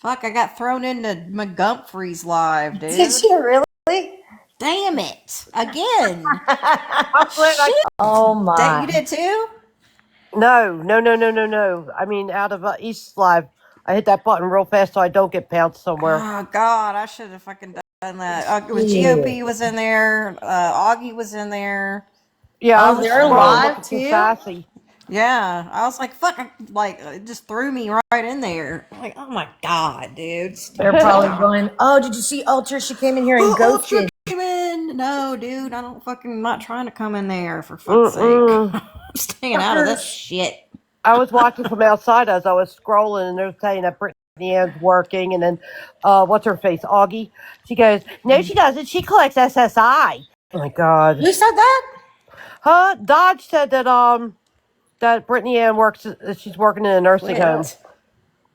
Fuck, I got thrown into Montgomery's live, Did dude. you really? Damn it. Again. I'm glad I. Shit. Oh You my. did too? No. I mean, out of East Live, I hit that button real fast so I don't get pounced somewhere. Oh, God. I should have fucking done that. It was Shit. GOP was in there. Augie was in there. Yeah, I Oh, was they're scrolling live looking for too? Sassy. Yeah. I was like, fuck. It just threw me right in there. I'm like, oh my God, dude. They're Stupid probably fucking. going, oh, did you see Ultra? She came in here and Oh, Ultra ghosted. came in. No, dude. I don't fucking. I'm not trying to come in there, for fuck's sake. Mm-mm. I'm staying out of this Fuckers. shit. I was watching from outside as I was scrolling, and they're saying that Brittany Ann's working, and then, what's her face, Augie? She goes, no, she doesn't. She collects SSI. Oh my God. Who said that? Huh? Dodge said that Brittany Ann works. She's working in a nursing home, Quit.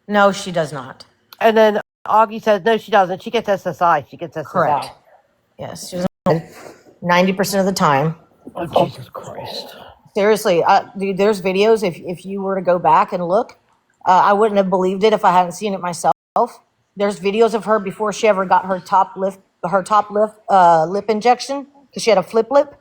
No, she does not. and then Augie says no, she doesn't. She gets SSI. She gets Correct. SSI. Yes, she was 90% of the time. Oh Jesus Christ! Seriously, dude, there's videos. If you were to go back and look, I wouldn't have believed it if I hadn't seen it myself. There's videos of her before she ever got her top lip injection because she had a flip lip,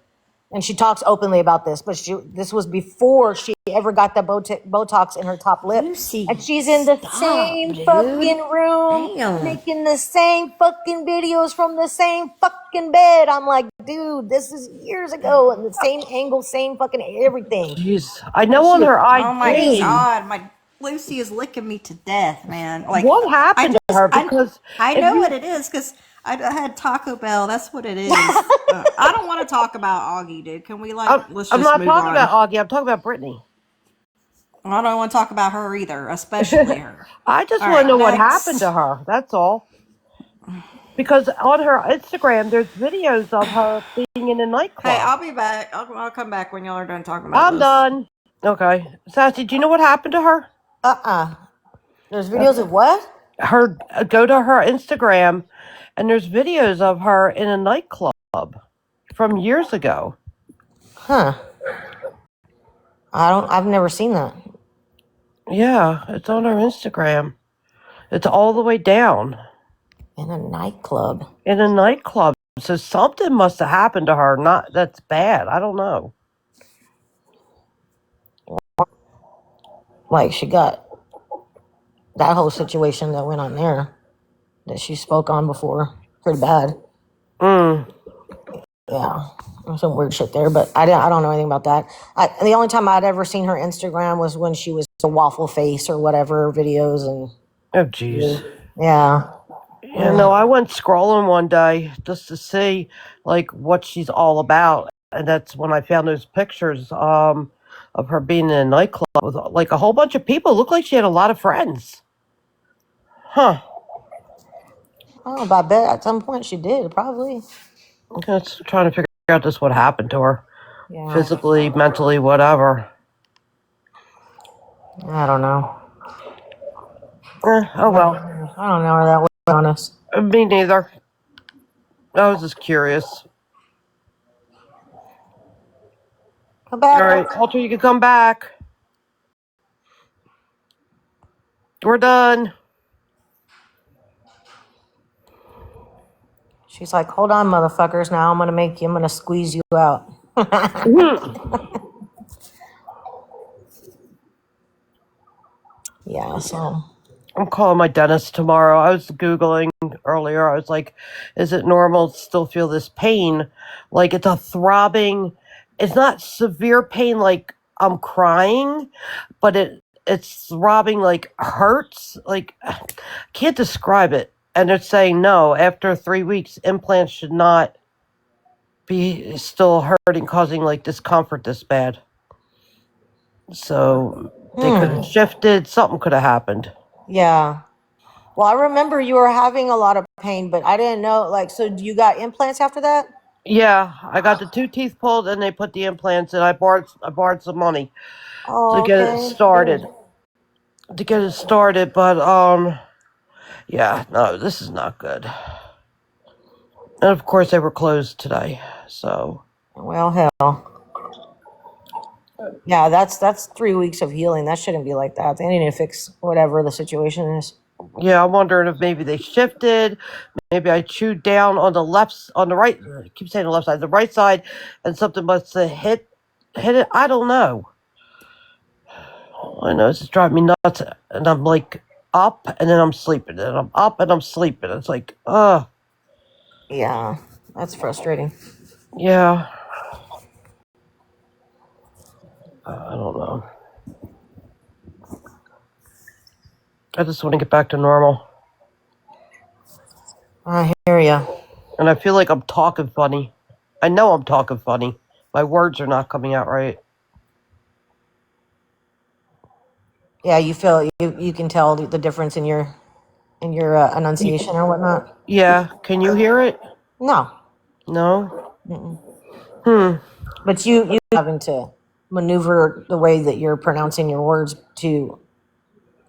and she talks openly about this. But this was before she ever got the Botox in her top lip, Lucy, and she's in the stop, same dude. fucking room, Damn. making the same fucking videos from the same fucking bed. I'm like, dude, this is years ago, and the same angle, same fucking everything. Jeez, I know on her Oh my IG. God, my Lucy is licking me to death, man. Like What happened to her? I Because if know you, what it is because I had Taco Bell. That's what it is. I don't want to talk about Augie, dude. Can we let's I'm just not move talking on? about Augie. I'm talking about Brittany. I don't want to talk about her either, especially her. I just All want to right, know what happened next. to her. That's all. Because on her Instagram, there's videos of her being in a Hey, nightclub. I'll be back. I'll come back when y'all are done talking about I'm this. done. Okay, Sassy, do you know what happened to her? There's videos of what? Her Go to her Instagram, and there's videos of her in a nightclub from years ago. Huh. I've never seen that. Yeah, it's on her Instagram. It's all the way down In a nightclub. in a nightclub. So something must have happened to her. Not that's bad. I don't know. Like she got that whole situation that went on there that she spoke on before. Pretty bad. Mm. Yeah. There's some weird shit there, but I don't know anything about that. The only time I'd ever seen her Instagram was when she was a waffle face or whatever videos, and Oh, jeez. yeah. Yeah, no, I went scrolling one day just to see like what she's all about, and that's when I found those pictures of her being in a nightclub with like a whole bunch of people. It looked like she had a lot of friends. Huh. Oh, I bet at some point she did, probably. I'm just trying to figure out just what happened to her. Yeah. Physically, mentally, whatever. I don't know. Oh well. I don't know her that well, to be honest. Me neither. I was just curious. Come back. All right, Walter, you can come back. We're done. She's like, hold on, motherfuckers. Now I'm going to squeeze you out. Yeah, so. I'm calling my dentist tomorrow. I was Googling earlier. I was like, is it normal to still feel this pain? Like it's a throbbing, it's not severe pain like I'm crying, but it's throbbing like hurts. Like can't describe it. And they're saying no, after 3 weeks, implants should not be still hurting, causing like discomfort this bad. So they could have shifted, something could have happened. Yeah. Well, I remember you were having a lot of pain, but I didn't know, like, so you got implants after that? Yeah, I got the 2 teeth pulled and they put the implants in. I borrowed some money Oh, to get it okay. started. But yeah, no, this is not good. And of course they were closed today. So Well, hell. Yeah, that's 3 weeks of healing. That shouldn't be like that. They need to fix whatever the situation is. Yeah, I'm wondering if maybe they shifted. Maybe I chewed down on the right. I keep saying the left side, the right side, and something must have hit it. I don't know. All I know it's driving me nuts, and I'm like up, and then I'm sleeping, and I'm up, and I'm sleeping. It's like, Yeah, that's frustrating. yeah. I don't know. I just want to get back to normal, I hear ya. and I feel like I'm talking funny. I know I'm talking funny. My words are not coming out right. Yeah, you can tell the difference in your enunciation or whatnot. Yeah, can you hear it? No. No. Mm-mm. But you having to maneuver the way that you're pronouncing your words to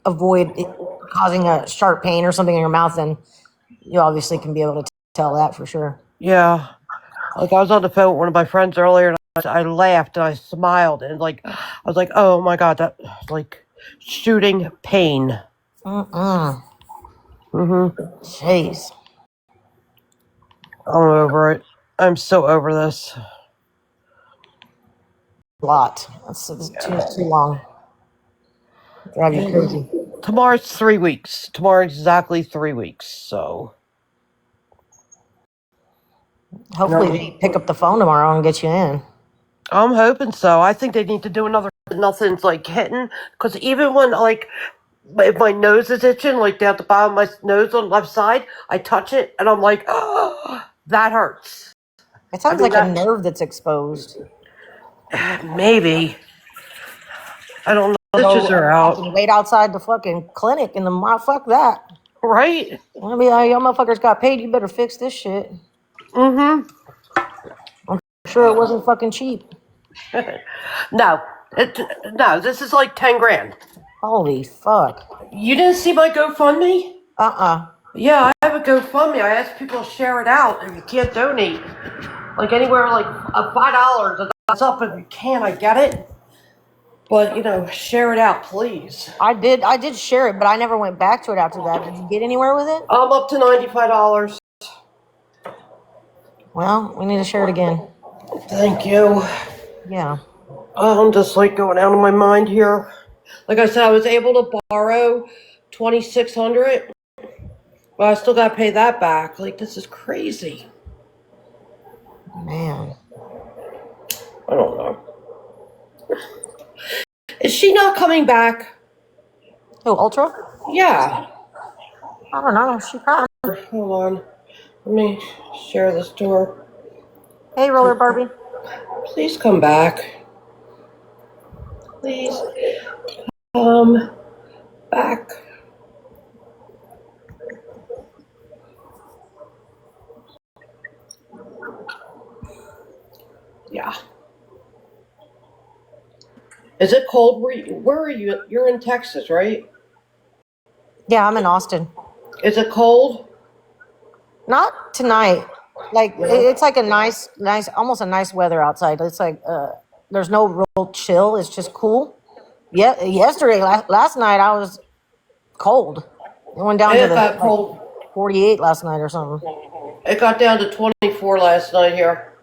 avoid it causing a sharp pain or something in your mouth, then you obviously can be able to tell that for sure. Yeah. Like I was on the phone with one of my friends earlier, and I laughed and I smiled, and I was like, "Oh my god, that like shooting pain." Mm-mm. Mm-hmm. Jeez. I'm over it. I'm so over this. A lot. That's too long. Drive you crazy. Tomorrow's 3 weeks. Tomorrow's exactly 3 weeks. So Hopefully they pick up the phone tomorrow and get you in. I'm hoping so. I think they need to do another. Nothing's like hitting, because even when like if my nose is itching, like down the bottom of my nose on the left side, I touch it and I'm like, oh, that hurts. It sounds like a nerve that's exposed. Maybe. I don't know. Stitches are out. Wait outside the fucking clinic in the mile. Fuck that. Right? I mean, y'all motherfuckers got paid. You better fix this shit. Mm-hmm. I'm sure it wasn't fucking cheap. No. No, this is like 10 grand. Holy fuck. You didn't see my GoFundMe? Uh-uh. Yeah, I have a GoFundMe. I asked people to share it out if you can't donate. Like anywhere like $5. That's up if you can, I get it. But share it out, please. I did share it, but I never went back to it after that. Did you get anywhere with it? I'm up to $95. Well, we need to share it again. Thank you. Yeah. I'm just like going out of my mind here. Like I said, I was able to borrow $2,600, but I still got to pay that back. Like, this is crazy. Man. I don't know. Is she not coming back? Who, Ultra? Yeah. I don't know. She probably. Hold on. Let me share this to her. Hey, Roller Barbie. Please come back. Please come back. Yeah. Is it cold? Where are you? You're in Texas, right? Yeah, I'm in Austin. Is it cold? Not tonight. Like it's like a nice, almost a nice weather outside. It's like there's no real chill. It's just cool. Yeah, yesterday, last night I was cold. It went down to got cold. 48 last night or something. It got down to 24 last night here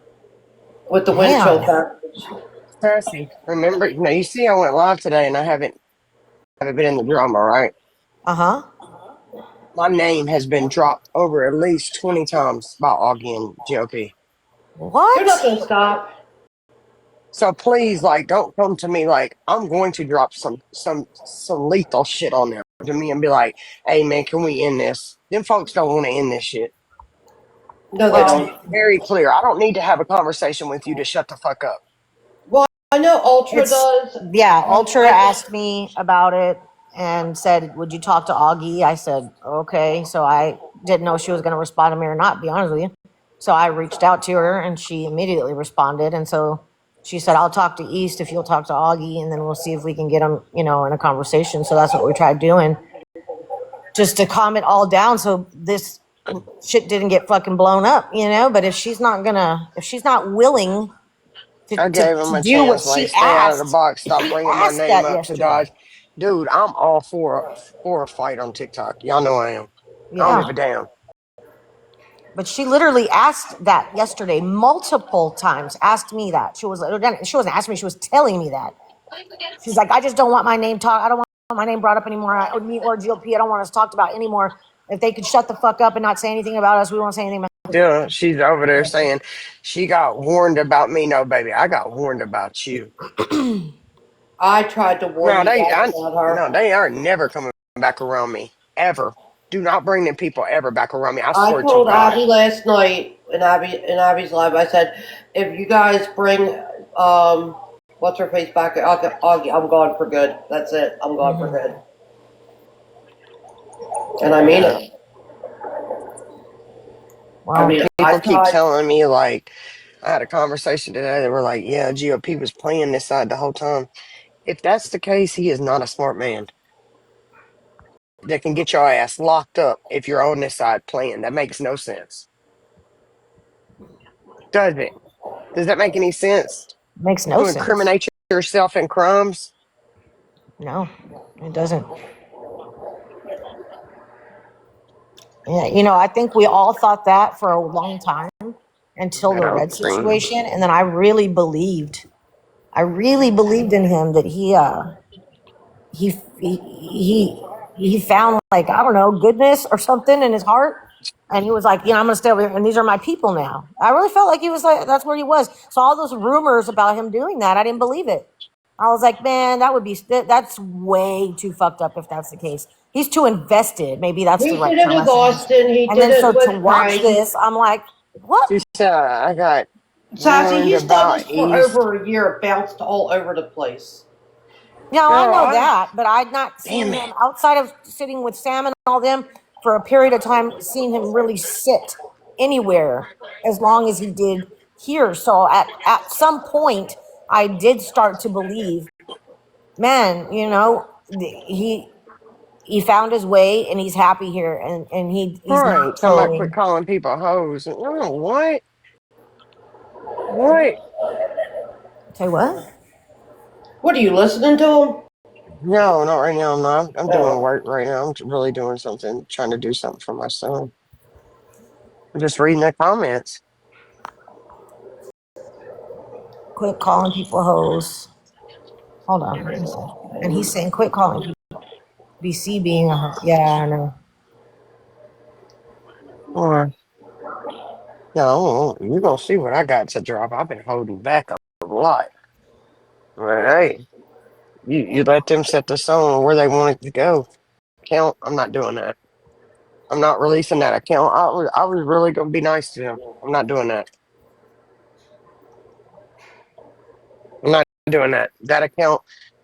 with the wind chill factor. Sassy, remember? You see, I went live today, and I haven't been in the drama, right? Uh-huh. My name has been dropped over at least 20 times by Augie and GOP. What? They're not going to stop. So please, like, don't come to me like I'm going to drop some lethal shit on them to me and be like, "Hey, man, can we end this?" Them folks don't want to end this shit. No, they don't. Very clear. I don't need to have a conversation with you to shut the fuck up. Well, I know Ultra does. Yeah, Ultra asked me about it and said, "Would you talk to Augie?" I said, "Okay." So I didn't know if she was going to respond to me or not, to be honest with you. So I reached out to her and she immediately responded. And so she said, "I'll talk to East if you'll talk to Augie, and then we'll see if we can get them, in a conversation." So that's what we tried doing, just to calm it all down so this shit didn't get fucking blown up, But if she's not willing I gave him a do what chance. Like, she stay out of the asked, box. Stop bringing my name up to Dodge. Dude, I'm all for a fight on TikTok. Y'all know I am. I don't Yeah. give a damn. But she literally asked that yesterday multiple times. Asked me that. She wasn't asking me. She was telling me that. She's like, I just don't want my name I don't want my name brought up anymore. Me or GOP. I don't want us talked about anymore. If they could shut the fuck up and not say anything about us, we won't say anything about Yeah, she's over there saying she got warned about me. No, baby, I got warned about you. I tried to warn No, you guys about her. they are never coming back around me ever. Do not bring them people ever back around me. I I swear to told God. Abby last night in Abby's live. I said, if you guys bring what's her face back, I'm gone for good. That's it. I'm gone for good, and I mean Yeah. it. I Well, mean, I People keep tried. telling me like I had a conversation today. They were like, "Yeah, GOP was playing this side the whole time." If that's the case, he is not a smart man that can get your ass locked up if you're on this side playing. That makes no sense, does it? Does that make any sense? makes no To sense. incriminate yourself in crimes? No, it doesn't. Yeah, I think we all thought that for a long time until I the don't Red think. situation, and then I really believed. I really believed in him that he he found, like, I don't know, goodness or something in his heart, and he was like, I'm gonna stay over here, and these are my people now. I really felt like he was like, that's where he was. So all those rumors about him doing that, I didn't believe it. I was like, man, that's way too fucked up if that's the case. He's too invested. Maybe that's the He right did it term I with should use. Austin. He And did then it so to with watch Craig. this, I'm like, what? She said I got Sassy, warned he's done about this for East. over a year. Bounced all over the place. No, I Girl, know that, but I'd not damn seen it. him outside of sitting with Sam and all them for a period of time, seen him really sit anywhere as long as he did here. So at some point, I did start to believe, man, he found his way and he's happy here, and he's Right. not Somebody quit trolling. calling people hoes. Oh, what? What? Say what? What are you listening to him? No, not right now. I'm not. I'm doing Oh, work right now. I'm really doing something, trying to do something for my son. I'm just reading the comments. Quit calling people hoes. Hold on, let me see. And he's saying, quit calling people BC being a hoe. Yeah, I know. Or, no, you're going to see what I got to drop. I've been holding back a lot. But hey, you let them set the song where they want it to go. Count. I'm not doing that. I'm not releasing that account. I was really going to be nice to him. I'm not doing that. I'm not doing that. That account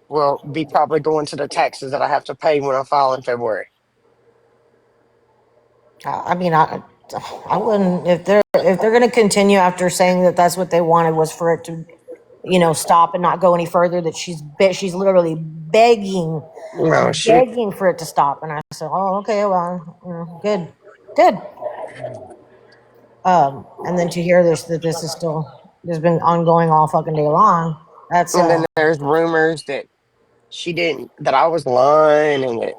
will be probably going to the taxes that I have to pay when I file in February. I mean, I wouldn't, if they're going to continue after saying that that's what they wanted was for it to, stop and not go any further. That she's literally No, she. begging for it to stop. And I said, oh, okay, well, good, good. And then to hear that this is still, there's been ongoing all fucking day long. That's And then there's rumors that she didn't, that I was lying and that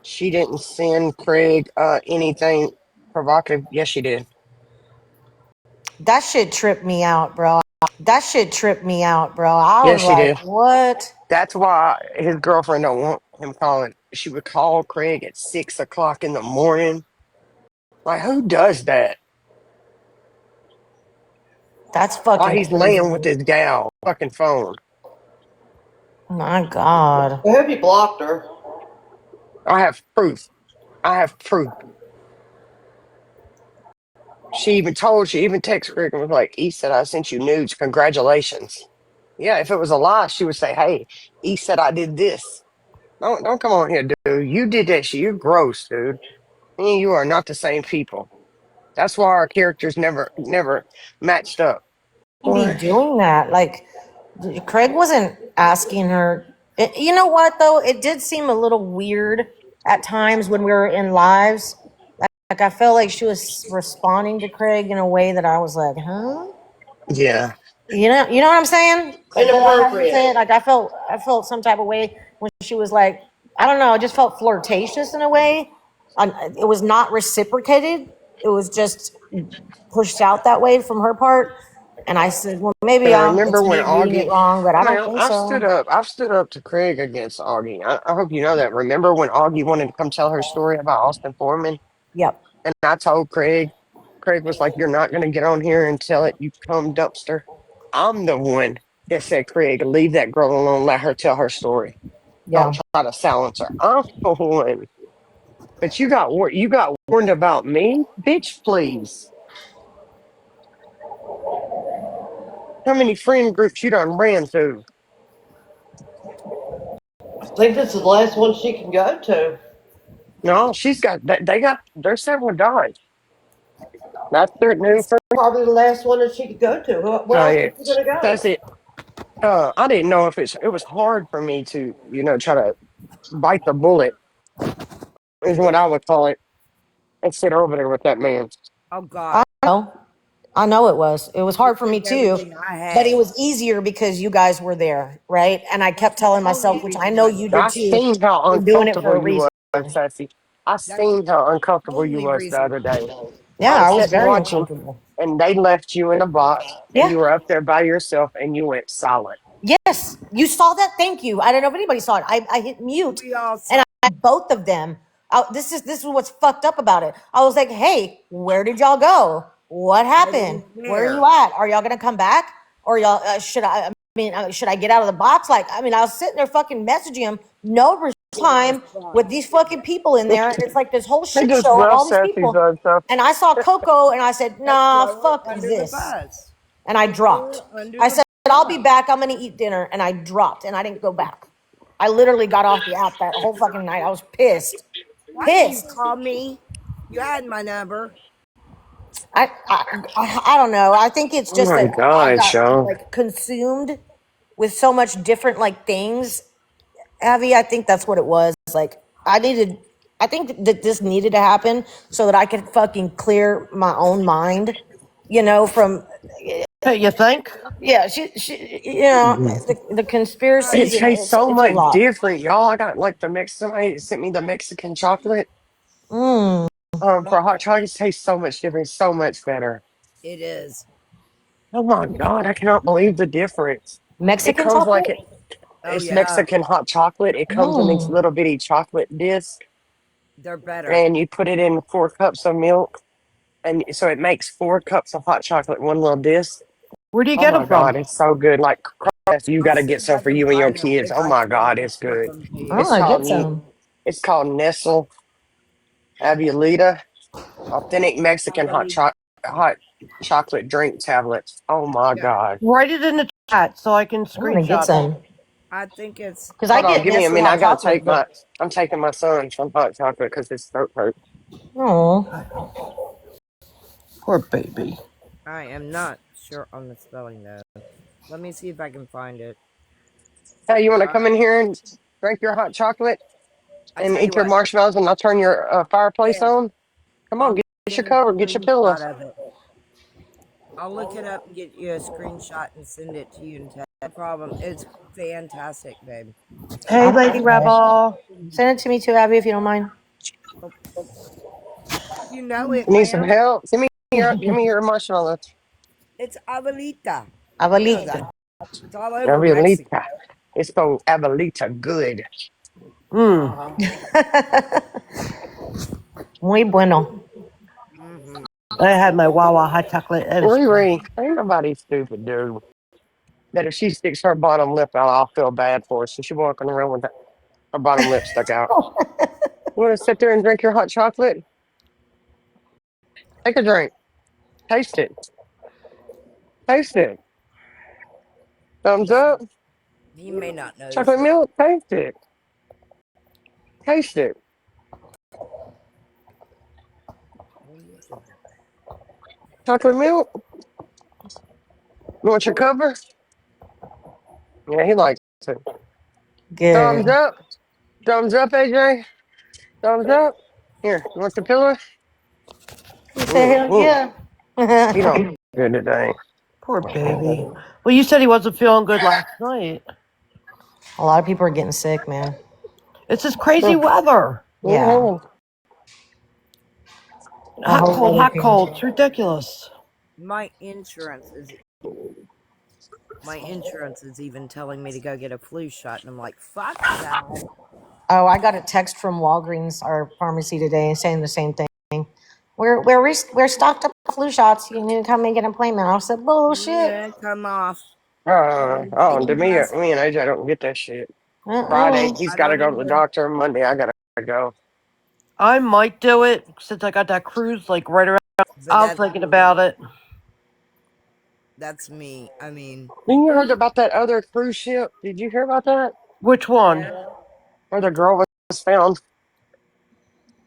she didn't send Craig anything provocative. Yes, she did. that shit tripped me out, bro. That shit tripped me out, bro. I Yes, was she like, did. what? That's why his girlfriend don't want him calling. She would call Craig at 6 o'clock in the morning. Like, who does that? That's While fucking he's crazy. laying with his gal, fucking phone. My God. I hope he blocked her. I have proof. I have proof. She even texted Craig and was like, "E said I sent you nudes. Congratulations." Yeah, if it was a lie, she would say, "Hey, E said I did this." Don't come on here, dude. You did that shit. You're gross, dude. Me and you are not the same people. That's why our characters never matched up. Be Boy. doing that. Like, Craig wasn't asking her. You know what, though? It did seem a little weird at times when we were in lives. Like, I felt like she was responding to Craig in a way that I was like, huh? Yeah. You know what I'm saying? Did I have to say Inappropriate. it? Like, I felt some type of way when she was like, I don't know. It just felt flirtatious in a way. It was not reciprocated. It was just pushed out that way from her part. And I said, well, maybe And remember it's when me reading it Augie, wrong, but I don't man, think so. I've stood up to Craig against Augie. I hope you know that. Remember when Augie wanted to come tell her story about Austin Foreman? Yep. And I told Craig was like, "You're not going to get on here and tell it, you cum dumpster." I'm the one that said, "Craig, leave that girl alone. Let her tell her story. Don't Yeah. try to silence her." I'm the one. But you got warned about me, bitch. Please. How many friend groups you done ran through? I think this is the last one she can go to. No, she's got. They got. There's several died. That's their new It's friend. probably the last one that she could go to. Where Oh else yeah, is she gonna go? that's it. I didn't know if it was hard for me to, try to bite the bullet, is what I would call it, and sit over there with that man. Oh I God, know. I know it was. It was you hard for me took too, everything I but it had. was easier because you guys were there, right? And I That's kept the telling only myself, which I reason know I you did did I it. too, seen how we're doing it for uncomfortable a you reason. was, Sassy. I That's the seen how uncomfortable you only was the reason. other day. Yeah, I was I was sitting very watching, uncomfortable. and they left you in a box, and you Yeah. were up there by yourself, and you went silent. Yes. You saw that? Thank you. I don't know if anybody saw it. I hit mute We all and saw. I both of them. This is what's fucked up about it. I was like, hey, where did y'all go? What I happened? didn't Where are you care. at? Are y'all gonna come back? Or y'all should I get out of the box? Like, I mean, I was sitting there fucking messaging him, no Get a time with response. these fucking people in there, and it's like this whole They shit just show of left all these Sassy's people. stuff. And I saw Coco and I said, Let's nah, throw it fuck under the this. bus. And I Let's throw dropped. it under I the said, I'll be bus. back. I'm going to eat dinner. And I dropped and I didn't go back. I literally got off the app that whole fucking night. I was pissed. Why didn't you Pissed. call me? You had my number. I don't know. I think it's Oh just my that I God, got Sean. like consumed with so much different like things. Abby, I think that's what it was. Like I think that this needed to happen so that I could fucking clear my own mind, from Hey, you think? yeah, the I conspiracies It and tastes did. so it's a much lot. different, y'all. I got like somebody sent me the Mexican chocolate. Mm. For hot chocolate, it tastes so much different, so much better. It is. Oh my God, I cannot believe the difference. It Mexican comes like chocolate? it. Oh It's yeah, Mexican hot chocolate. It comes in these Mm. little bitty chocolate discs, they're better. and you put it in 4 cups of milk, and so it makes 4 cups of hot chocolate in one little disc. Where do you Oh get them my from? God, it's so good. Like Christ, you I'll got to see get if some I for can you and your find them. kids. If Oh I my can, God, I'll it's flip good. them to I'm you. It's gonna get called some. it's called Nestle Abuelita Authentic Mexican Probably. hot chocolate drink tablets. Oh my Yeah, God. Write it in the chat so I can I'm gonna get screenshot it. some I think it's. because I Hold on, get give me a Nestle minute. hot chocolate, but I'm taking my son some hot chocolate because his throat hurt. oh, Poor baby. I am not sure on the spelling though. Let me see if I can find it. Hey, you want to Uh, come in here and drink your hot chocolate I and tell you eat your what. marshmallows and I'll turn your fireplace There. on? Come on, I'll get your get a cover, get your pillow. screenshot of it. I'll look it up and get you a screenshot and send it to you and text. No problem. It's fantastic, babe. Hey, Lady okay. Rebel. Send it to me too, Abby, if you don't mind. Oh, you know it, You need some ma'am. help? Give me your marshmallows. It's Abuelita. You know that. Abuelita. It's all over Mexico. Abuelita. It's called Abuelita Good. Mmm. Muy bueno. Hmm. I had my Wawa hot chocolate. It was great. Riri, ain't nobody stupid, dude. That if she sticks her bottom lip out, I'll feel bad for her. So she walking around with her bottom lip stuck out. You want to sit there and drink your hot chocolate? Take a drink. Taste it. Taste it. Thumbs up. He may not notice Chocolate it. milk. Taste it. Taste it. Chocolate milk. You want your cover? Yeah, he likes it. Thumbs Good. up. Thumbs up, AJ. Thumbs up. Here, you want the pillow? You say hell Mm. yeah. He don't good today. Poor baby. Well, you said he wasn't feeling good last night. A lot of people are getting sick, man. It's this crazy weather. Yeah. Well, Hot, cold, hopefully we hot, can. cold. It's ridiculous. My insurance is even telling me to go get a flu shot, and I'm like, fuck that. Oh, I got a text from Walgreens, our pharmacy today, saying the same thing. We're stocked up with flu shots. You need to come and get an appointment. I said, bullshit. Yeah, come off. Oh, Take to your me, mask me and off. AJ don't get that shit. Uh-uh. Friday, he's I got to don't go to the either. doctor. Monday, I got to go. I might do it since I got that cruise like right around. But I was thinking about it. that's me. I mean, You heard about that other cruise ship? Did you hear about that? Which one? yeah, Where the girl was found?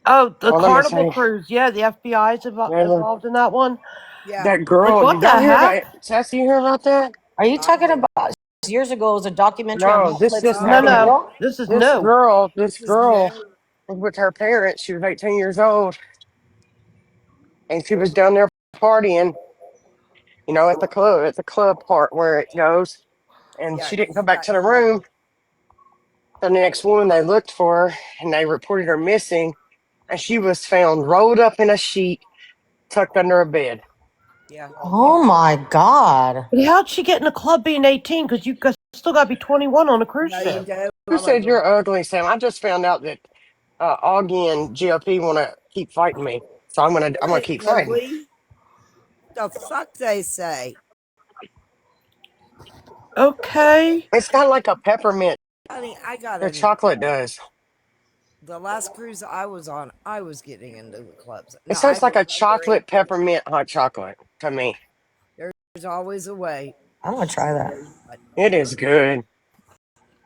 Oh, the Well, let me Carnival say, cruise. Yeah, the FBI is yeah, involved in that one. yeah, that Like, girl. what Did y'all the hear about heck? it? Sassy, you hear about that? Are you I talking did. about years ago? It was a documentary on No, this Netflix just and it No, became happened. no. real? This is new. This This is girl new. was with her parents. She was 18 years old, and she was down there partying. At the club part where it goes. And Yeah, she didn't she come back got to the caught. room. The next woman, they looked for her and they reported her missing. And she was found rolled up in a sheet, tucked under a bed. Yeah. Oh my God. But how'd she get in a club being 18? Because still got to be 21 on a cruise No, you ship. don't. Who Blah, blah, said blah. you're ugly, Sam? I just found out that Augie and GOP want to keep fighting me, so I'm You gonna ain't keep fighting. ugly. The fuck they say? Okay. It's got like a peppermint. Honey, I got The a. chocolate does. The last cruise I was on, I was getting into the clubs. It Now, I tastes like was a chocolate underage. peppermint hot chocolate to me. There's always a way. I'm gonna try that. But It is good.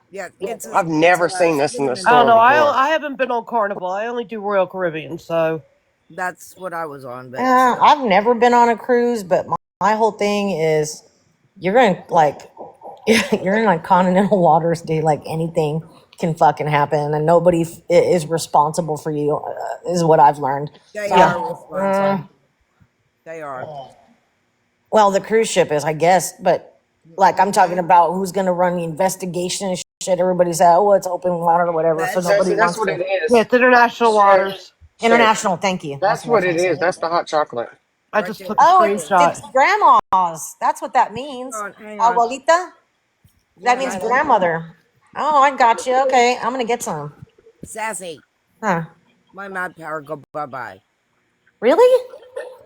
yeah, it's I've it's never a seen this in the cinnamon I don't store know. toast. before. I haven't been on Carnival. I only do Royal Caribbean, so. That's what I was on, but still. I've never been on a cruise, but my whole thing is you're gonna like you're in like continental waters, dude. Like anything can fucking happen, and nobody is responsible for you. Is what I've learned. They So, Yeah. are responsible. They are. well, the cruise ship is, I guess, but like I'm talking Mhm. about who's gonna run the investigation and shit. Everybody said, "Oh, it's open water or whatever," so That's nobody Sassy, that's wants what to. it Yeah, is. it's international Shit. waters. Shit. International, thank you. That's That's what I was what trying it to is. say. That's the hot chocolate. I right just there. took a Oh, screenshot. it's grandma's. That's what that means. Hang on. Abuelita. That Yeah, means honey. grandmother. Oh, I got you. Okay, I'm gonna get some. Sassy. Huh? My mad power go bye bye. Really?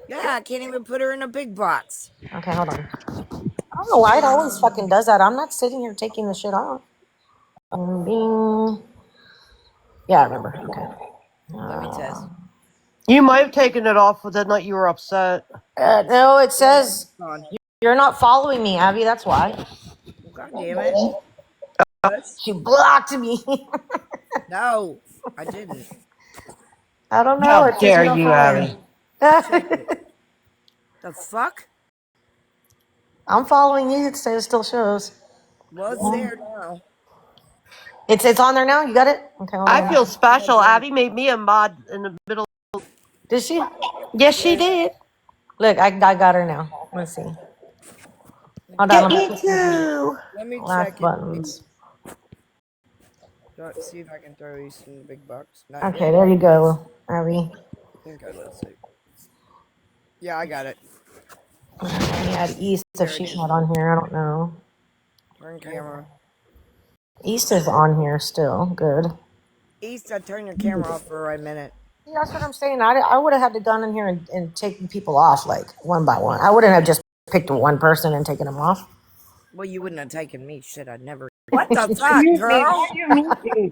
Yeah, I can't even put her in a big box. Okay, hold on. I don't know why it always fucking does that. I'm not sitting here taking the shit off. Bing. Yeah, I remember. Okay. Let me test. You might have taken it off the night you were upset. No, it says Hold on. you're not following me, Abby. That's why. Well, God damn it. Push. She blocked me. No, I didn't. I don't know. How It says dare you're not you, following Abby? Check it. The fuck? I'm following you. It says still shows. Well, it's there now. It's on there now. You got it. Okay, hold I on. feel Yeah, special. join. Abby made me a mod in the middle. Did she? Yes, she Yeah. did. Look, I got her now. Let's see. Hold on. Get Let me me click the too. Let me last check it. See buttons. see if I can throw these in the big box. Not yet. Okay, there you go, Abby. Okay, let's see. Yeah, I got it. Let me add East if There it she's is. not on here. I don't know. Turn camera. East is on here still. Good. East, turn your camera off for a minute. See, that's what I'm saying. I would have had to gone in here and taken people off like one by one. I wouldn't have just picked one person and taken them off. Well, you wouldn't have taken me. Shit, I'd never. What the fuck, Mute me. girl? Why you mute me?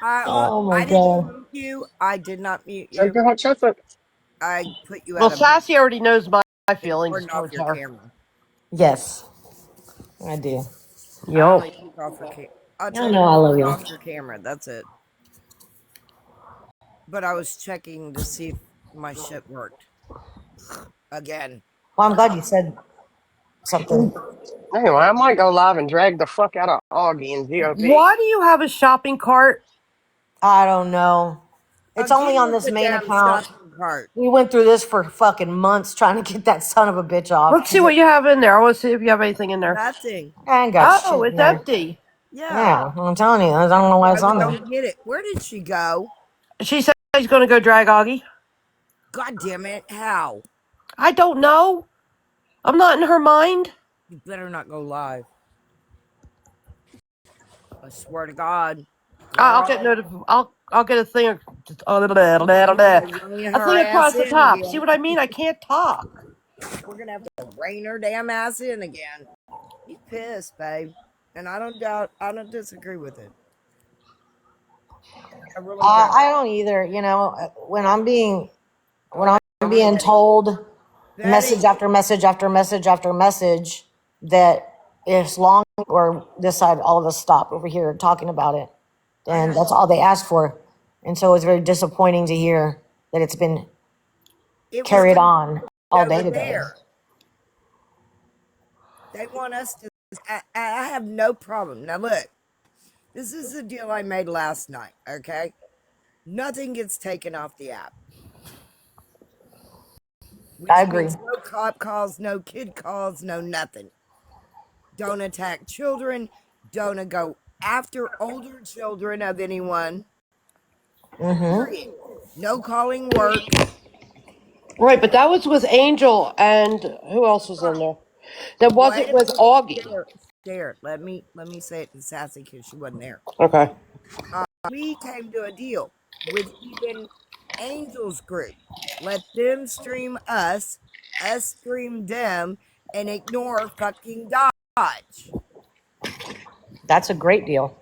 Oh my I didn't god. mute you. I did not mute Take you. your hot chocolate. I put you Well, out of business Sassy already knows my and feelings turned off towards your her. camera. Yes, I do. I Yup. only took off her camera. I I know I love turned you. off your camera. That's it. But I was checking to see if my shit worked again. Well, I'm glad you said something. Anyway, I might go live and drag the fuck out of Augie and GOP. Why do you have a shopping cart? I don't know. It's only Get on in this the main damn account. shopping cart. We went through this for fucking months trying to get that son of a bitch off. Let's see what you have in there. I want to see if you have anything in there. Nothing. I ain't got Oh, shit in it's there. empty. Yeah, I'm telling you, I don't know why it's I on there. don't get it. Where did she go? She said she's going to go drag Augie. God damn it. How? I don't know. I'm not in her mind. You better not go live. I swear to God. I'll Girl, get I'll get a thing we're gonna have to rein a her thing ass across the in top. See again. what I mean? I can't talk. We're gonna have to rein her damn ass in again. He's pissed, babe. And I don't disagree with it. I really don't. I don't either. You know, when Oh, I'm being Betty. told message Betty. after message after message after message that it's long or this side, all of us stop over here talking about it, I and know. that's all they asked for. And so it's very disappointing to hear that it's been It was carried to on all day over today. there. They want us to. I have no problem. Now, look, this is the deal I made last night, okay? Nothing gets taken off the app, I which agree. means no cop calls, no kid calls, no nothing. Don't attack children. Don't go after older children of anyone. Mm-hmm. Period. No calling work. Right, but that was with Angel and who else was in there? That Wait wasn't a with minute. Augie. There. Let me say it to Sassy because she wasn't there. Okay. We came to a deal with even Angel's group. Let them stream us stream them, and ignore fucking Dodge. That's a great deal.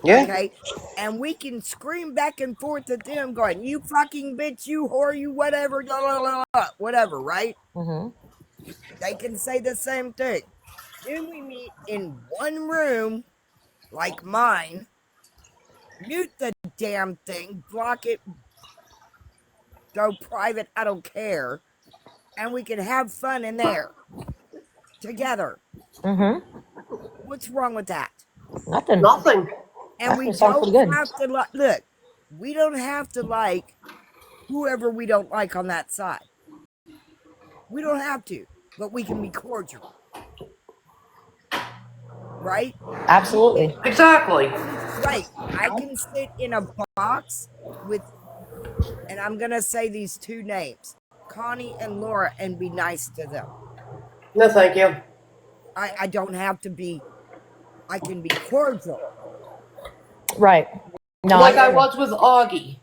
Yeah. Okay? And we can scream back and forth at them going, you fucking bitch, you whore, you whatever, blah, blah, blah, blah, whatever, right? Mm-hmm. They can say the same thing. Then we meet in one room, like mine, mute the damn thing, block it, go private, I don't care, and we can have fun in there together. Mm-hmm. What's wrong with that? Nothing. Nothing. And we Actually, sounds don't pretty good. have to look, we don't have to like whoever we don't like on that side. We don't have to, but we can be cordial, right? We can, Absolutely. Exactly. right. I can sit in a box with, and I'm going to say these two names, Connie and Laura, and be nice to them. No, thank you. I don't have to be, I can be cordial. Right. No, I Like I agree. was with Augie.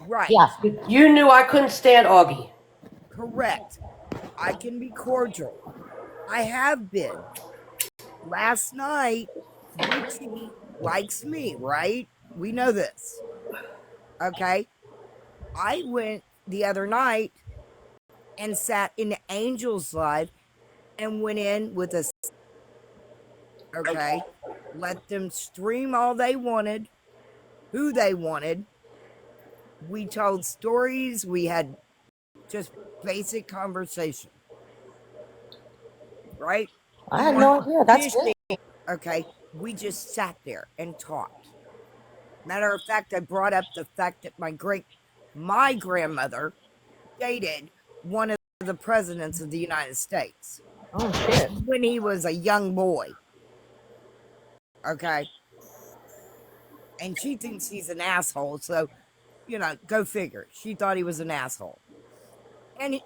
Right. Yeah. You knew I couldn't stand Augie. Correct. I can be cordial. I have been. Last night, Richie likes me, right? We know this. Okay. I went the other night and sat in Angel's Live and went in with a, okay, let them stream all they wanted, who they wanted. We told stories, we had just basic conversation, right? I We had weren't no idea. That's fishing, good. okay? We just sat there and talked. Matter of fact, I brought up the fact that my grandmother dated one of the presidents of the United States Oh shit. when he was a young boy. Okay. And she thinks he's an asshole. So, go figure. She thought he was an asshole.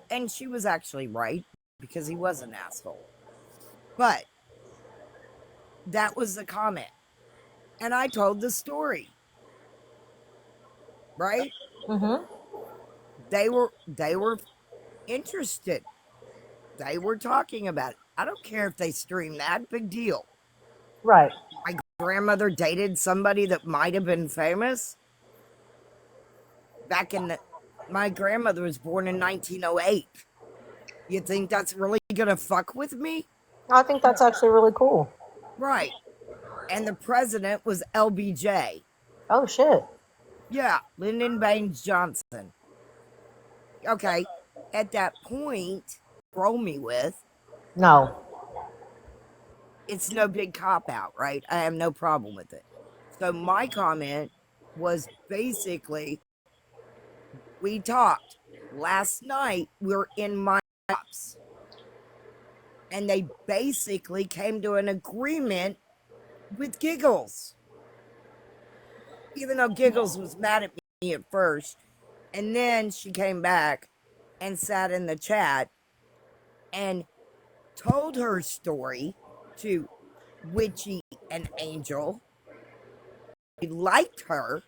And she was actually right because he was an asshole. But that was the comment. And I told the story. Right? Mm-hmm. They were interested. They were talking about it. I don't care if they stream that. Big deal. Right. My grandmother dated somebody that might have been famous back in the. My grandmother was born in 1908. You think that's really gonna fuck with me? I think that's actually really cool. Right. And the president was LBJ. Oh shit. Yeah, Lyndon Baines Johnson. Okay. At that point, roll me with, No. it's no big cop out, right? I have no problem with it. So my comment was basically, we talked last night. We're in my and they basically came to an agreement with Giggles. Even though Giggles was mad at me at first, and then she came back and sat in the chat and told her story to Witchy and Angel. They liked her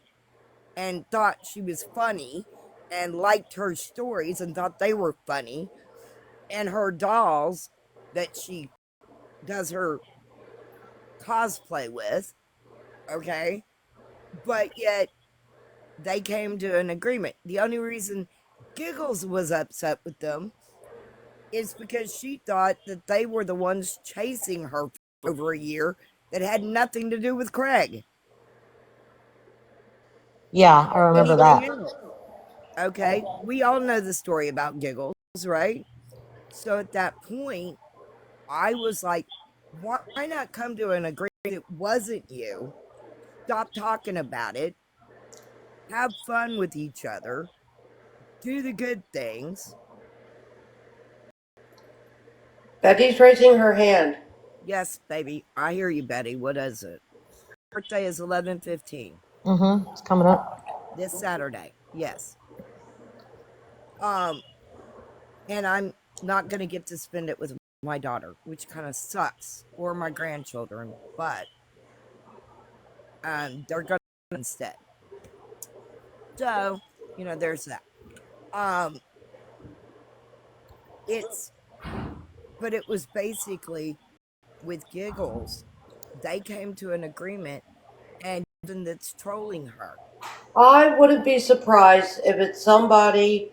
and thought she was funny and liked her stories and thought they were funny. And her dolls that she does her cosplay with, okay? But yet they came to an agreement. The only reason Giggles was upset with them is because she thought that they were the ones chasing her for over a year that had nothing to do with Craig. Yeah, I remember Anything that. else. Okay. We all know the story about Giggles, right? So at that point, I was like, why not come to an agreement it wasn't you? Stop talking about it. Have fun with each other. Do the good things. Becky's raising her hand. Yes, baby. I hear you, Betty. What is it? Birthday is 11/15. It's coming up. This Saturday. Yes. Um, and I'm not gonna get to spend it with my daughter, which kind of sucks, or my grandchildren, but they're gonna instead. So, there's that. Um, it's but it was basically with Giggles, they came to an agreement and that's trolling her. I wouldn't be surprised if it's somebody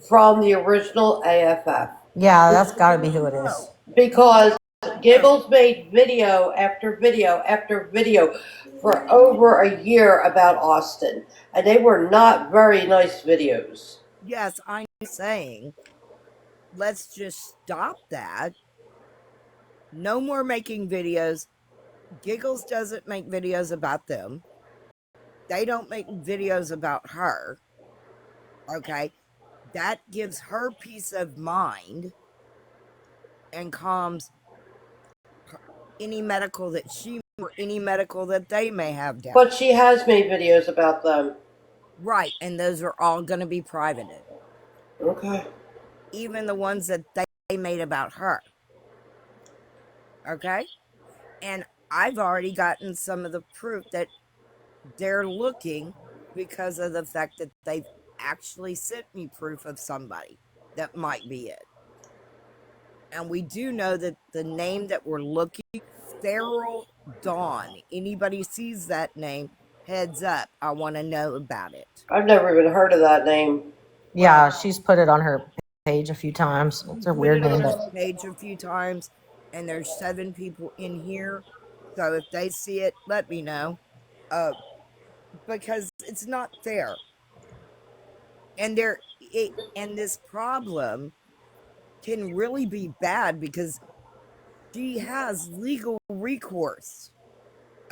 from the original AFF. Yeah, that's got to be who Don't it is. know. We Because don't know. Giggles made video after video after video for over a year about Austin. And they were not very nice videos. Yes, I'm saying let's just stop that. No more making videos. Giggles doesn't make videos about them. They don't make videos about her. Okay. That gives her peace of mind and calms any medical that she or any medical that they may have down. But she has made videos about them. Right. And those are all going to be privated. Okay. Even the ones that they made about her. Okay. And I've already gotten some of the proof that they're looking because of the fact that they've actually sent me proof of somebody that might be it. And we do know that the name that we're looking, Feral Dawn. Anybody sees that name, heads up. I want to know about it. I've never even heard of that name. Well, Yeah, she's put it on her page a few times. we It's a put weird it name, on but our page a few times, and there's 7 people in here. So if they see it, let me know. Because it's not fair. And this problem can really be bad because she has legal recourse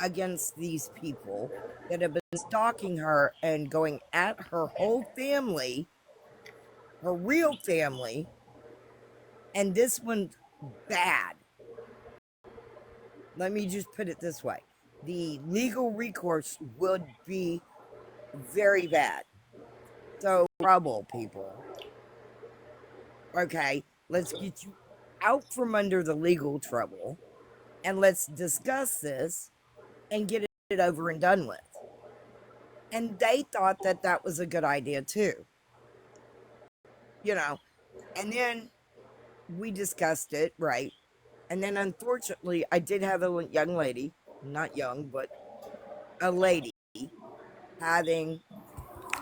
against these people that have been stalking her and going at her whole family, her real family, and this one's bad. Let me just put it this way. The legal recourse would be very bad. So, trouble, people. Okay, let's get you out from under the legal trouble and let's discuss this and get it over and done with. And they thought that that was a good idea too. And then we discussed it, right? And then unfortunately, I did have a young lady, not young, but a lady having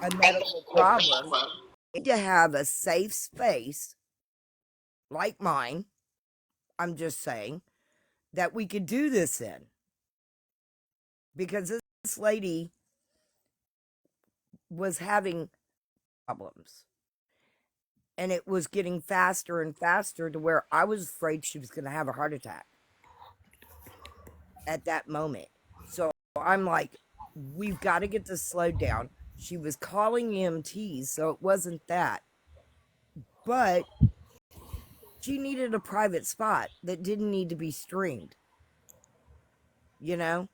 a medical problem. Need to have a safe space like mine. I'm just saying that we could do this in because this lady was having problems and it was getting faster and faster to where I was afraid she was going to have a heart attack at that moment. So I'm like, we've got to get this slowed down. She was calling EMTs, so it wasn't that. But she needed a private spot that didn't need to be streamed. You know?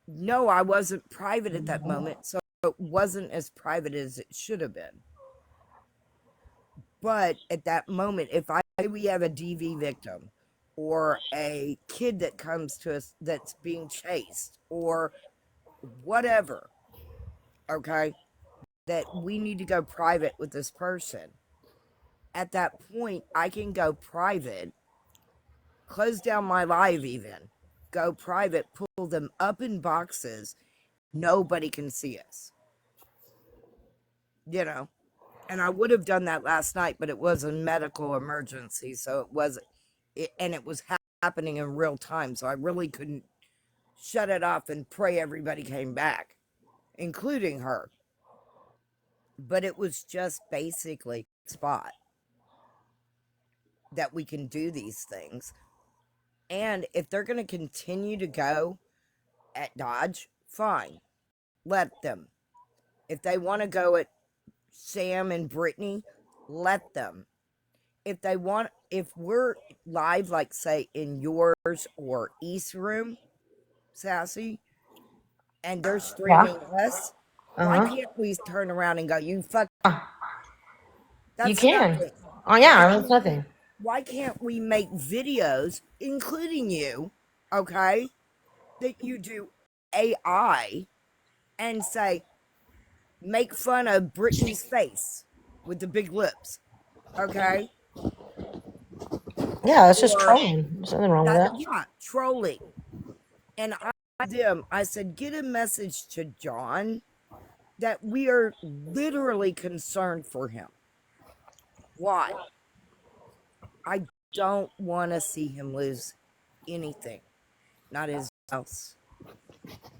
No, I wasn't private at that moment, so it wasn't as private as it should have been. But at that moment, if we have a DV victim or a kid that comes to us that's being chased or whatever, okay, that we need to go private with this person, at that point, I can go private, close down my live even, go private, pull them up in boxes. Nobody can see us. You know, and I would have done that last night, but it was a medical emergency, so it wasn't, and it was happening in real time, so I really couldn't shut it off and pray everybody came back, including her. But it was just basically a spot that we can do these things. And if they're going to continue to go at Dodge, fine, let them. If they want to go at Sam and Brittany, let them. If they want, if we're live, like say in yours or East room, Sassy, and they're Yeah. streaming us, why Uh-huh. can't we turn around and go, you fuck, You that's can. nothing. Oh Why yeah, that's can't we, nothing. why can't we make videos, including you, okay, that you do AI and say, make fun of Brittany's face with the big lips, okay? Yeah, that's just Or trolling. There's nothing wrong with that, that. yeah, trolling. And I said, get a message to John that we are literally concerned for him. Why? I don't want to see him lose anything, not his house.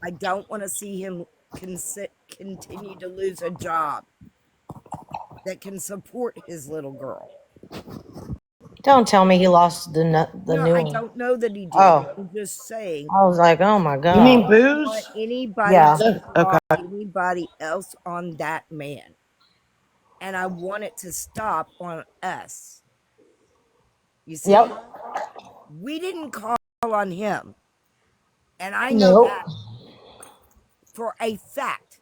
I don't want to see him continue to lose a job that can support his little girl. Don't tell me he lost the No, new I one. don't know that he did. Oh, I'm just saying, I was like, oh my You I mean god. don't want booze? anybody Yeah. to Okay. call anybody else on that man. And I want it to stop on us. You see, Yep. we didn't call on him. And I know Nope. that for a fact.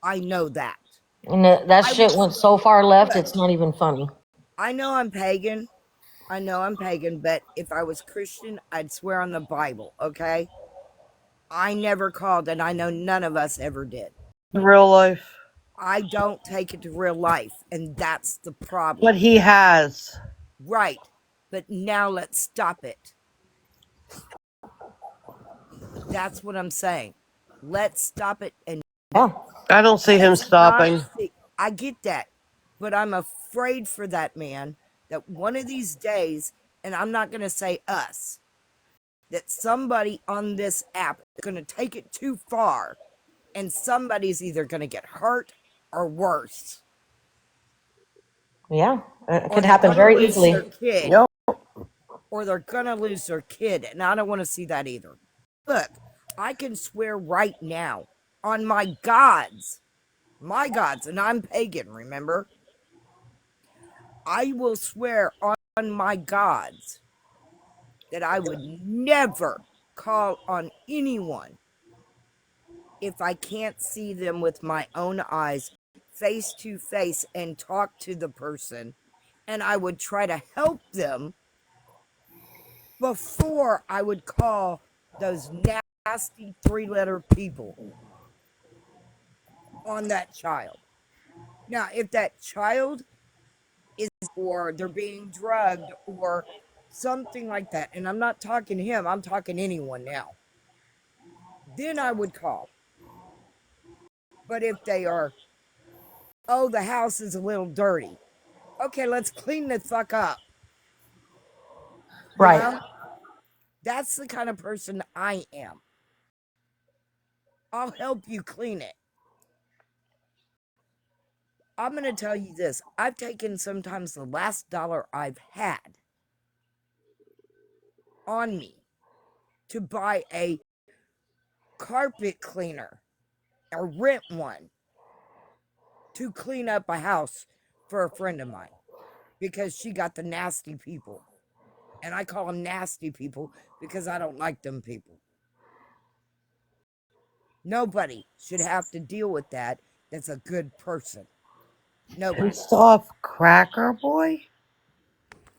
I know that. And that I would, shit went so far left, look, it's not even funny. I know I'm pagan. I know I'm pagan, but if I was Christian, I'd swear on the Bible, okay? I never called, and I know none of us ever did. Real life. I don't take it to real life, and that's the But problem. he has. Right. But now let's stop it. That's what I'm saying. Let's stop it. And Yeah. I don't see him let's not stopping. see. I get that. But I'm afraid for that man that one of these days, and I'm not going to say us, that somebody on this app is going to take it too far, and somebody's either going to get hurt or worse. Yeah. It Or could they're happen going to very lose their easily. kid. Yep. Or they're going to lose their kid. And I don't want to see that either. Look, I can swear right now on my gods, and I'm pagan, remember? I will swear on my gods that I would never call on anyone if I can't see them with my own eyes, face to face, and talk to the person. And I would try to help them before I would call those nasty 3-letter people on that child. Now, if that child is, or they're being drugged or something like that, and I'm not talking him, I'm talking anyone now, then I would call. But if they are, oh, the house is a little dirty, okay, let's clean the fuck up. You Right. know, that's the kind of person I am. I'll help you clean it. I'm going to tell you this. I've taken sometimes the last dollar I've had on me to buy a carpet cleaner or rent one to clean up a house for a friend of mine because she got the nasty people. And I call them nasty people because I don't like them people. Nobody should have to deal with that. That's a good person. Nobody. Pissed off Cracker Boy?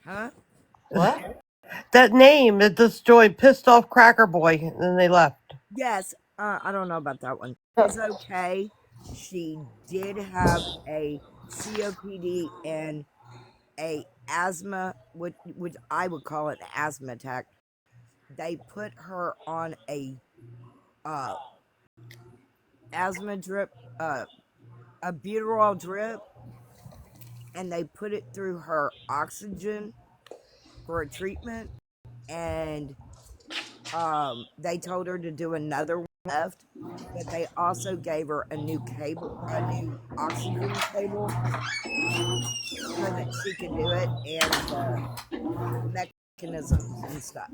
Huh? What? That name that this joined Pissed Off Cracker Boy, and then they left. Yes. I don't know about that one. She's okay. She did have a COPD and a asthma, which I would call it an asthma attack. They put her on a uh, asthma drip, a butyrol drip, and they put it through her oxygen for a treatment. And they told her to do another one left, but they also gave her a new cable, a new oxygen cable, so that she could do it, and the mechanisms and stuff.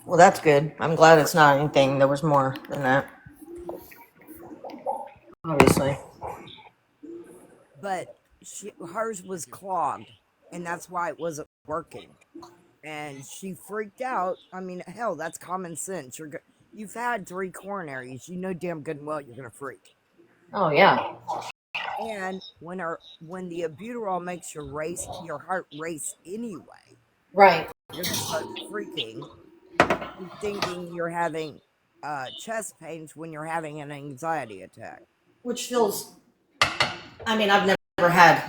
Well, that's good. I'm glad it's not anything. There was more than that, obviously. But hers was clogged, and that's why it wasn't working. And she freaked out. I mean, hell, that's common sense. You've had 3 coronaries. You know damn good and well you're gonna freak. Oh yeah. And when the albuterol makes your heart race anyway, Right. you're gonna start freaking, thinking you're having chest pains when you're having an anxiety attack. Which feels. I mean, I've never had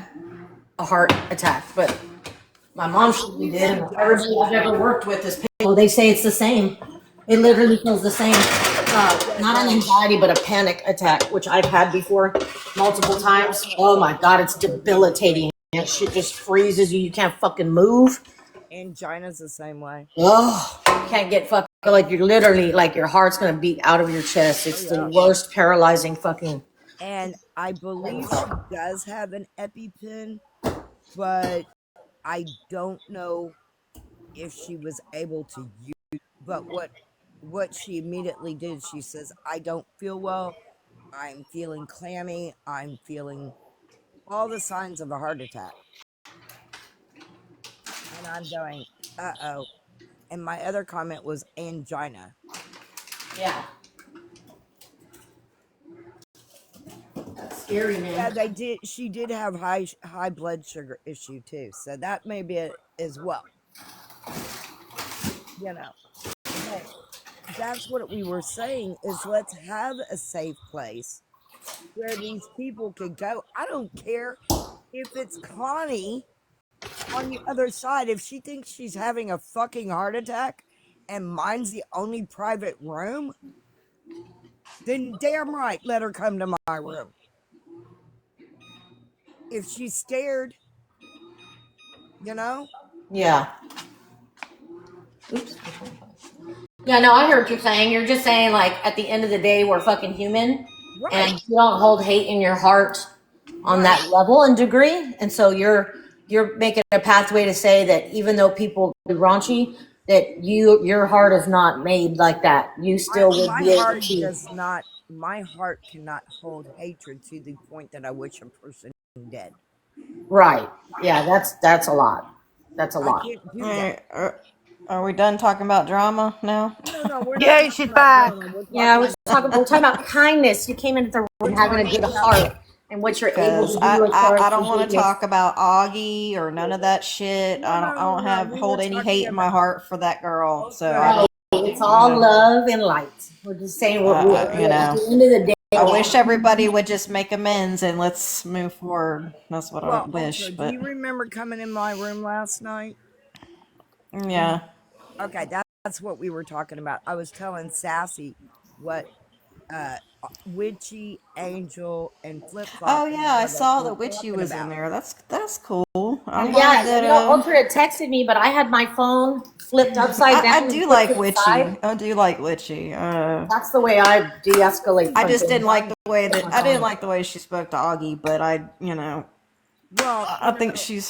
a heart attack, but my mom surely did, and everybody I've ever worked with is people. They say it's the same. It literally feels the same. Not an anxiety, but a panic attack, which I've had before multiple times. Oh my God, it's debilitating. That shit just freezes you. You can't fucking move. Angina's the same way. Oh, you can't get fucking, like, you're literally, like, your heart's gonna beat out of your chest. It's the worst paralyzing fucking. And I believe she does have an EpiPen, but I don't know if she was able to use. But what she immediately did, she says, "I don't feel well. I'm feeling clammy. I'm feeling all the signs of a heart attack." And I'm going, "Uh-oh." And my other comment was angina. Yeah. That's scary, man. Yeah, she did have high blood sugar issue too. So that may be it as well. But that's what we were saying, is let's have a safe place where these people could go. I don't care if it's Connie on the other side. If she thinks she's having a fucking heart attack and mine's the only private room, then damn right, let her come to my room. If she's scared, Yeah. Oops. Yeah, no, I heard what you're saying. You're just saying, like, at the end of the day, we're fucking human. right. And you don't hold hate in your heart on that level and degree. And so you're making a pathway to say that even though people do raunchy, that your heart is not made like that. You still would be able to. My heart cannot hold hatred to the point that I wish a person dead. Right. Yeah, that's a lot. That's a lot. I can't do that. Are we done talking about drama now? No, we're not. Yay, talking she's about back. drama. Yeah, we're talking about kindness. You came into the room having a good heart and what you're able to Because do as far as I don't want to forgiveness. talk about Augie or none of that shit. I don't have We hold were any talking hate in my about- heart for that girl. So Right. It's all love and light. We're just saying, at the end of the day, I wish everybody would just make amends and let's move forward. That's what I wish. Also, But do you remember coming in my room last night? yeah. Okay, that's what we were talking about. I was telling Sassy what Witchy, Angel, and Flip Flop. Oh yeah, I saw the witchy was in there. That's cool. I'm glad that Ultra had texted me, but I had my phone flipped upside down. I do like witchy. I do like witchy. That's the way I de-escalate. I just didn't like the way that I didn't like the way she spoke to Augie, but I think she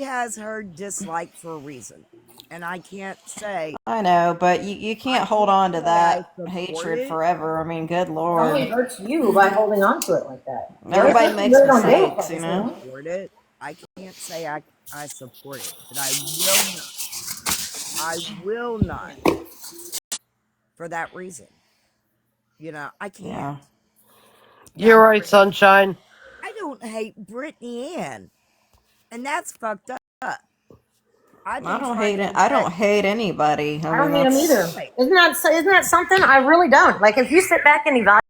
has her dislike for a reason, and I can't say. I know, but you can't hold on to that hatred forever. I mean, good lord. It hurts you by holding on to it like that. Everybody makes mistakes, you know. I can't say I support it, but I will not for that reason. I can't. Yeah. You're Now, right, sunshine. I don't hate Brittany Ann, and that's fucked up. I've I been don't trying hate to it. I don't protect. hate anybody. I I mean, don't hate them that's either. Right. Isn't that something? I really don't. Like, if you sit back and evaluate,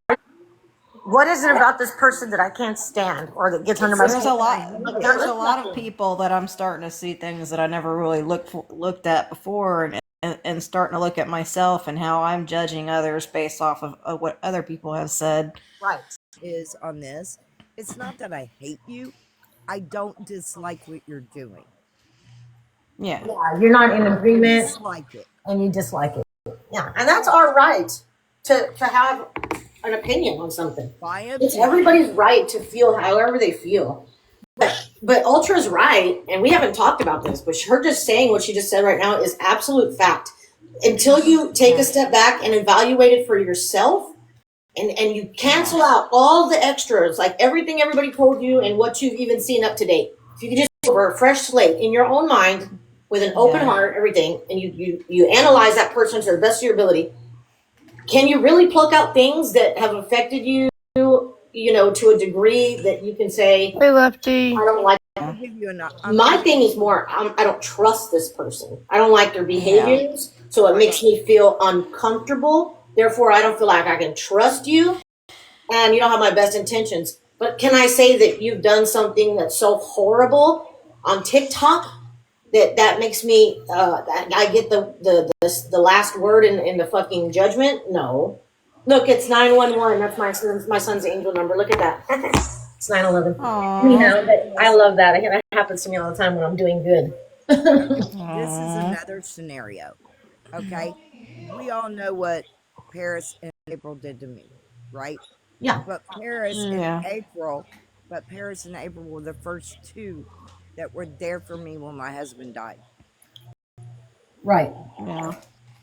what is it about this person that I can't stand or that gets under It's my there's not skin? a that I lot. hate Like, it. there There's is a lot of nothing. people that I'm starting to see things that I never really looked at before, and starting to look at myself and how I'm judging others based off of what other people have said. Right. Is on this. It's not that I hate you. I don't dislike what you're doing. Yeah. Yeah, you're not in I agreement dislike it. and you dislike it. Yeah, and that's our right to have an opinion on something. My It's opinion. everybody's right to feel however they feel. Right. But Ultra's right, and we haven't talked about this, but her just saying what she just said right now is absolute fact. Until you take a Yeah. step back and evaluate it for yourself, and you Yeah. cancel out all the extras, like everything everybody told you and what you've even seen up to date. If you could just go over a fresh slate in your own mind with an open Yeah. heart, everything, and you analyze that person to the best of your ability, can you really pluck out things that have affected you, to a degree that you can say, Hey, Lefty. I don't like. I'm Yeah. gonna give you I'm My gonna give thing you is more, I don't trust this person. I don't like their Yeah. behaviors, so it right. makes me feel uncomfortable. Therefore, I don't feel like I can trust you, and you don't have my best intentions. But can I say that you've done something that's so horrible on TikTok that makes me, that I get the last word in the fucking judgment? No. Look, it's 911. That's my son's angel number. Look at that. It's 911. Aww. But I Because love that. That happens to me all the time when I'm doing good. okay, this is Aww. another scenario. Okay, we all know what Paris and April did to me, right? Yeah. But Paris and Yeah. April, but Paris and April were the first two that were there for me when my husband died. Right. Yeah.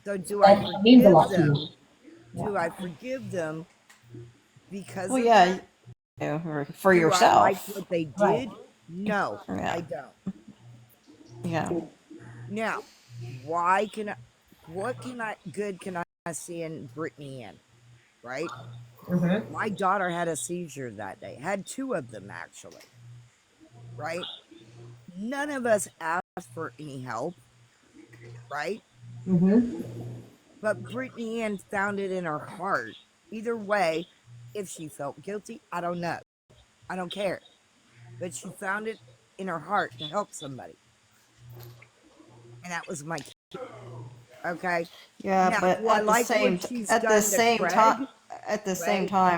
So do I That means a forgive lot to them? you. Yeah. Do I forgive them because Well, of yeah. that? For Do I like yourself. what they Right. did? No, Yeah. I don't. Yeah. Now, why can I? What good can I see in Brittany Ann? Right? Mm-hmm. My daughter had a seizure that day. Had two of them actually. Right? None of us asked for any help. Right? Mm-hmm. But Brittany Ann found it in her heart. Either way, if she felt guilty, I don't know. I don't care. But she found it in her heart to help somebody. And that was my kid. Okay. Yeah, Now, but do I like what she's at the done to same time,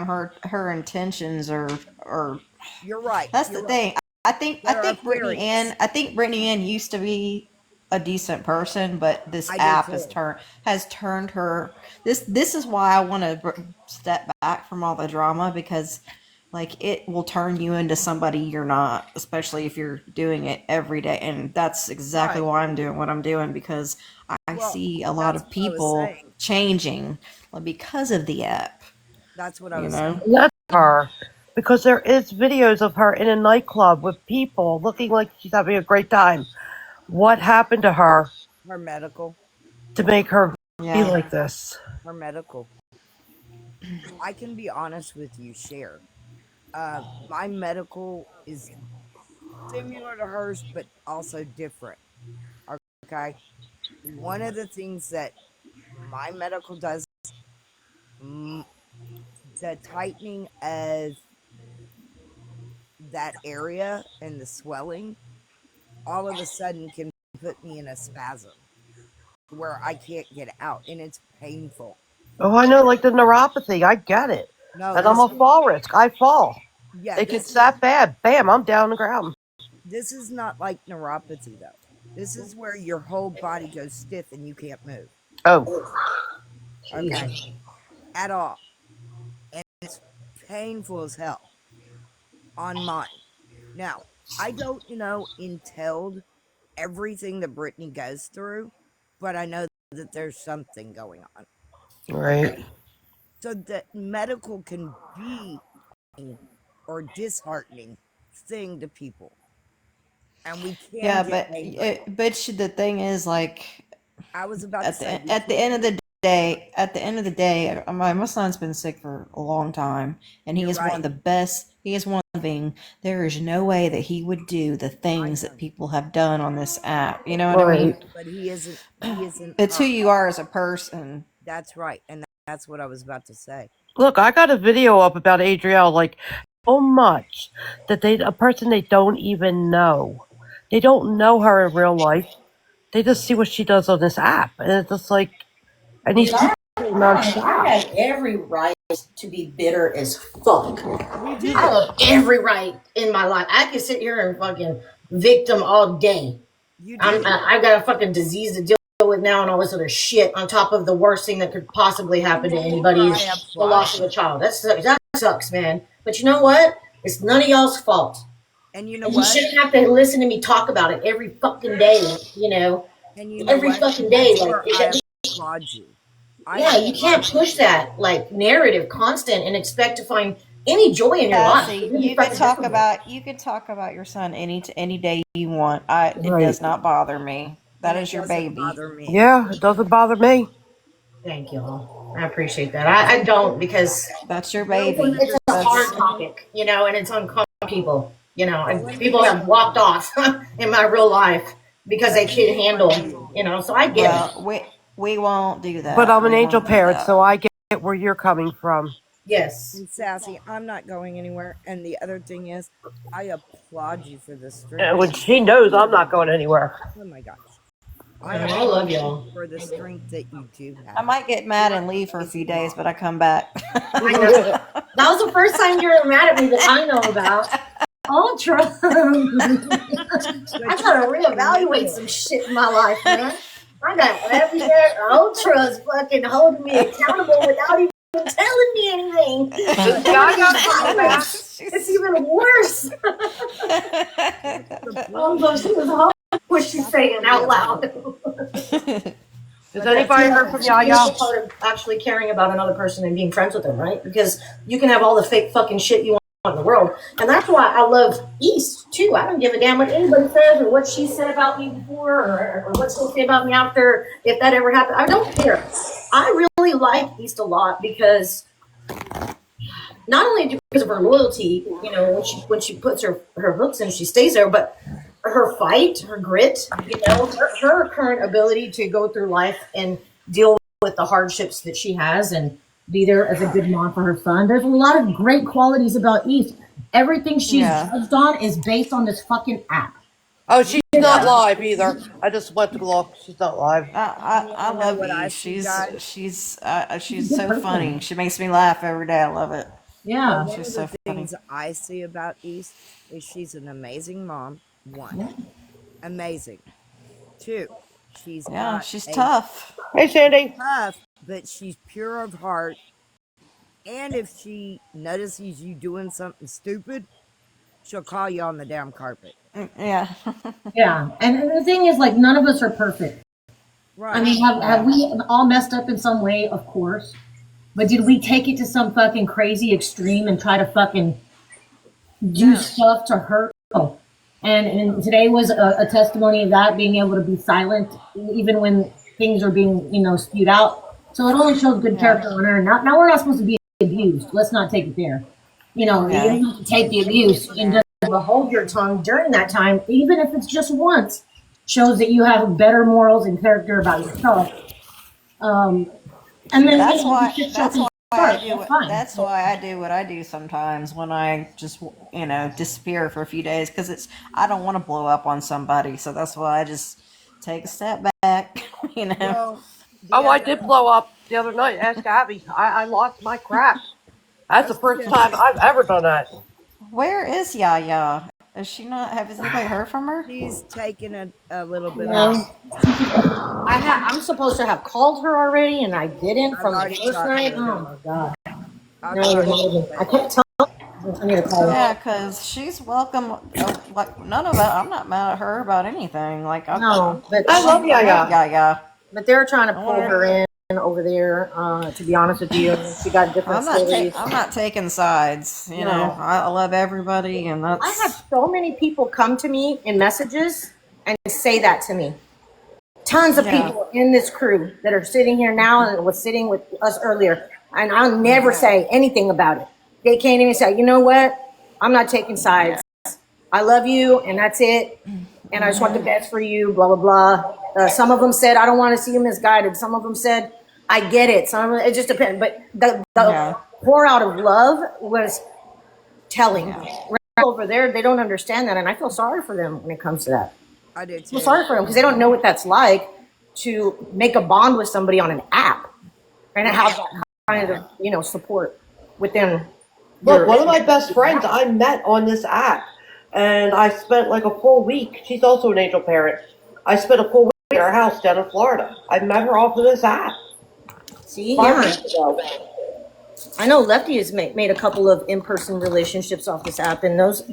Craig? Right? her intentions are. You're right. That's the You're right. thing. I They're think Aquarius. I think Brittany Ann used to be a decent person, but this I did app too. has turned her. This is why I want to step back from all the drama, because like it will turn you into somebody you're not, especially if you're doing it every day. And that's exactly Right. why I'm doing what I'm doing, because I Well, see a lot that's of what I was people saying. changing because of the app. That's what I You was know. saying. That's her. Because there is videos of her in a nightclub with people looking like she's having a great time. What happened to her Her medical. to make her be Yeah. like this? Her medical. I can be honest with you, Cher. My medical is similar to hers, but also different. Okay. One of the things that my medical does, mm, the tightening of that area and the swelling, all of a sudden can put me in a spasm where I can't get out, and it's painful. Oh, I know, like the neuropathy. I get it. No, And I'm a fall risk. I fall. yeah, It gets that bad. Bam, I'm down on the ground. this is not like neuropathy though. This is where your whole body goes stiff and you can't move. Oh, Okay, at all, and it's painful as hell on mine. Now, I don't, entailed everything that Brittany goes through, but I know that there's something going on. right. Okay, so that medical can be or disheartening thing to people, and we can Yeah, get angry. the thing is, like, I was about to say we at the can end of get the day, my son's been sick for a long time, and he You're is one of right. the best. He is one thing. There is no way that he would do the I things that know. people have done on this app. You know what I mean? Right. But he isn't. He isn't. It's who you are as a person. That's right, and that's what I was about to say. Look, I got a video up about Adrielle, like so much that a person they don't even know. They don't know her in real life. They just see what she does on this app, and it's just like, and he's I nonstop. have every right to be bitter as fuck. You I do. have every right in my life. I can sit here and fucking victim all day. You do. I've got a fucking disease to deal with now and all this other shit on top of the worst thing that could possibly happen to anybody I is the loss applaud of a you. child. That sucks, man. But you know what? It's none of y'all's fault. And you know And you what? shouldn't have to listen to me talk about it every fucking day, And you know every what? fucking day. That's Like, where I applaud you. I yeah, you applaud can't push you. that like narrative constant and expect to find any joy in your life. Cassie, It's really fucking difficult. you could talk about your son any day you want. It Right. does not bother me. That And it is your doesn't baby. bother me. Yeah, it doesn't bother me. Thank y'all. I appreciate that. I don't because That's your No one baby. it's a hard That's understands. topic, and it's uncomfortable. People, No and one people have walked off in my real life because no they one can't will handle, understand. So I get it. well, we won't do But that. I'm an We angel won't do parent, that. so I get where you're coming from. Yes. And Sassy, I'm not going anywhere. And the other thing is, I applaud you for the And strength when that she you knows I'm do not have. going anywhere. Oh my gosh. I I love applaud you y'all. for the strength that you do I have. might get mad You're and an leave for a few amazing days, mom. but I come back. I know. That was the first time you were mad at me that I know about. Ultra. I But you gotta have to reevaluate remember, some shit in my life, man. I got every day Ultra's fucking holding me accountable without even telling me anything. Is She's giving me Yaya coming back? silence. It's even worse. that's the Although beauty. she was home, what she's That's what saying we out applaud. loud. Has But That's that's anybody the, heard because from that's the Yaya? beautiful part of actually caring about another person and being friends with them, right? Because you can have all the fake fucking shit you want in the world. And that's why I love East, too. I don't give a damn what anybody says or what she said about me before or what she'll say about me after, if that ever happened. I don't care. I really like East a lot because not only because of her loyalty, when she puts her hooks in, she stays there, but her fight, her grit, her current ability to go through life and deal with the hardships that she has and be there as a good mom for her son. There's a lot of great qualities about East. Everything she's Yeah. judged on is based on this fucking app. Oh, you she's know not what? Yeah. live either. I just went to look. She's not live. You I want to know love what I E. see, guys? She's She's a good so funny. person. She makes me laugh every day. I love it. Well, Yeah. one She's of so the funny. things I see about East is she's an amazing mom. One, amazing. Two, she's Yeah, got she's a tough. Hey, Sandy. tough, but she's pure of heart. And if she notices you doing something stupid, she'll call you on the damn carpet. Yeah. Yeah. And the thing is, like, none of us are perfect. I Right. mean, have Yeah. we all messed up in some way? Of course. But did we take it to some fucking crazy extreme and try to fucking do No. stuff to hurt? No. And today was a testimony of that, being able to be silent even when things are being, spewed out. So it only shows good Yeah. character on her. Now we're not supposed to be abused. Let's not take it there. You Right. Yeah. don't have to take the abuse and just hold your tongue during that time, even if it's just once, shows that you have better morals and character about yourself. Um, and then That's the why. shit show That's can why I start. do That's it. fine. That's why I do what I do sometimes when I just disappear for a few days because I don't want to blow up on somebody. So that's why I just take a step back. You know. Well, the Oh, I other did blow up the other night. Ask Abby. I lost my crap. That's the that's first because time I've ever done that. Where is Yaya? Is she not? Has anybody heard from her? she's taken a little bit of a No, I'm supposed to have called her already, and I didn't I've from the already first talked to night. her. Oh my god! I've No, you're talked not to her, even. but I kept telling. I need to call her. Yeah, well, because she's welcome. Like none of that. I'm not mad at her about anything. Like No, but I love I love Yaya. Yaya. they're trying to I pull want her her. in over there. To be honest with you, she got different stories. I'm not taking sides. No, I love everybody, and I have that's so many people come to me in messages and say that to me. Tons of Yeah. people in this crew that are sitting here now and was sitting with us earlier. And I'll never say anything about it. They can't even say, you know what? I'm not taking sides. I love you, and that's it. And I just want the best for you, blah, blah, blah. Some of them said, I don't want to see you misguided. Some of them said, I get it. Some of them, it just depends. But the Yeah. pour out of love was telling. Yeah. Over there, they don't understand that. And I feel sorry for them when it comes to that. I do I feel too. sorry for them because they don't know what that's like to make a bond with somebody on an app and have that kind of, support within Look, your. one of my best friends I met on this app, and I spent like a full week. She's also an angel parent. I spent a full week at her house down in Florida. I met her off of this app See, 5 months ago. I know Lefty has made a couple of in-person relationships off this app, and those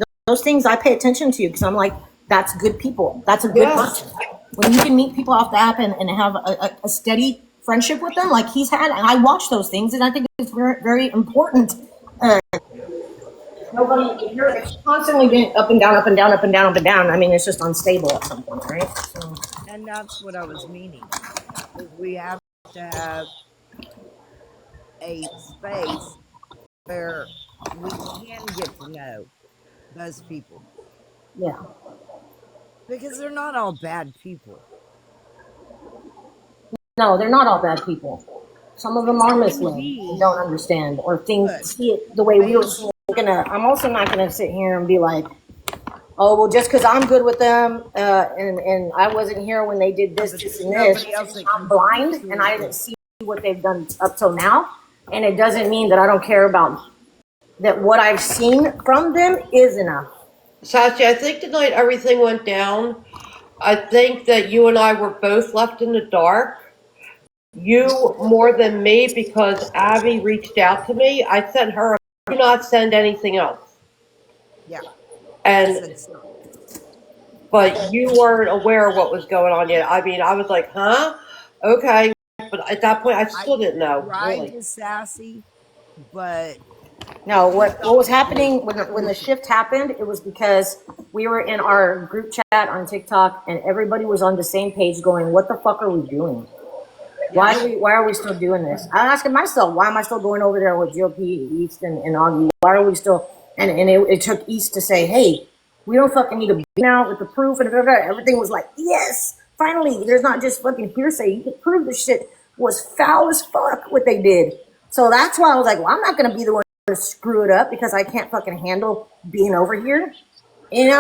things I pay attention to because I'm like, that's good people. That's a good Yeah. person. When you can meet people off the app and have a steady friendship with them, like he's had, and I watch those things, and I think it's very, very important. Nobody, if you're constantly being up and down, up and down, up and down, up and down. I mean, it's just unstable at some point, right? So, And that's what I was meaning. Is we have to have a space where we can get to know those people yeah. because they're not all bad people. No, they're not all bad people. Some of them are Can misled and be don't understand or good. see it the way we were seeing it. I'm also not gonna sit here and be like, oh well, just because I'm good with them, and I wasn't here when they did this, But this, there's and this. nobody else that I'm can speak blind to and I it. didn't see what they've done up till now, and it doesn't mean that I don't care about that. What I've seen from them is enough. Sassy, I think the night everything went down, I think that you and I were both left in the dark. You more than me because Abby reached out to me. I sent her, do not send anything else. Yeah, I And said so. but you weren't aware of what was going on yet. I mean, I was like, huh? Okay. But at that point, I I still didn't know, tried really. to sassy, but No, he what felt was it was happening when the shift happened? It was because we were in our group chat on TikTok and everybody was on the same page, going, "What the fuck are we doing? yeah. Why are we still doing this?" I'm asking myself, why am I still going over there with GOP, East, and Augie? Why are we still? And it took East to say, "Hey, we don't fucking need to be now with the proof," and everything was like, "Yes, finally, there's not just fucking hearsay. You can prove this shit was foul as fuck what they did." So that's why I was like, "Well, I'm not gonna be the one to screw it up because I can't fucking handle being over here." And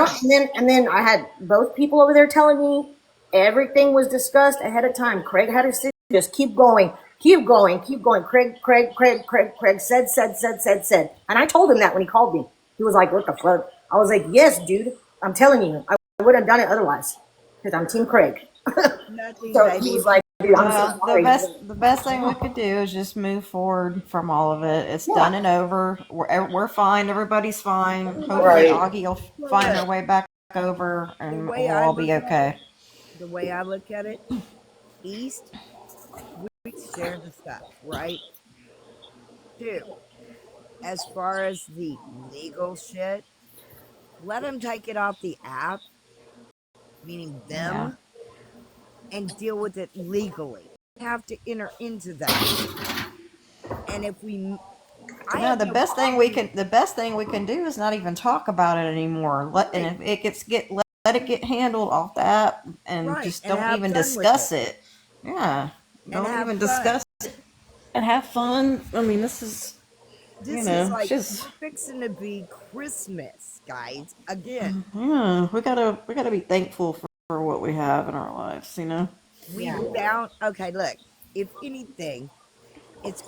then I had both people over there telling me everything was discussed ahead of time. Craig had to sit, just keep going, keep going, keep going. Craig said. And I told him that when he called me. He was like, "What the fuck?" I was like, "Yes, dude. I'm telling you, I would have done it otherwise because I'm Team Craig." Nothing, So he baby. was like, "Dude, I'm so Well, the sorry." best thing we could do is just move forward from all of it. It's Yeah, done and over. We're fine. Everybody's fine. Hopefully, Right. Augie will Well, find her look, way back over, the and way we'll I all look be at it, okay. the way I look at it, East, we share the stuff, right? Two, as far as the legal shit, let them take it off the app, meaning Yeah. them, and deal with it legally. We have to enter into that. And if we, I No, have no problem. the best thing we can do is not even talk about it anymore. And Right, if it gets get let it get handled off the app, and right, just and don't have even fun with discuss it, it. Yeah, and don't have even fun. discuss and have fun. I mean, this is This is it's like just we're fixing to be Christmas, guys. Again, yeah. We gotta be thankful for what we have in our lives. we yeah. found. Okay, look. If anything, it's.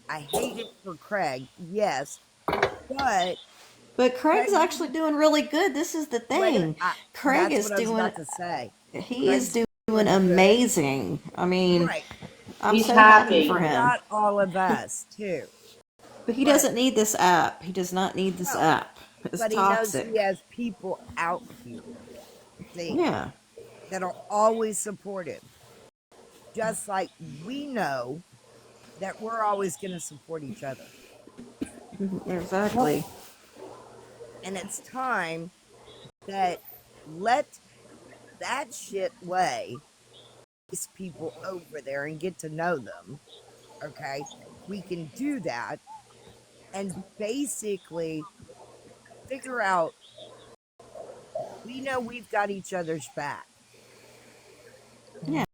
I hate it for Craig, yes, but But Craig's Craig. actually doing really good. This is the Wait, thing. Craig that's is what I was doing about to say. he is Craig's doing doing good, amazing. I mean, right? I'm He's so But happy happy. for he's him. got all of us too. But he But doesn't need this app. He does not need this no, app. It's but he knows he toxic. has people out here, see, Yeah. that'll always support him. Just like we know that we're always going to support each other. Exactly. And it's time that let that shit lay nice people over there and get to know them. Okay. We can do that and basically figure out we know we've got each other's back. Yeah.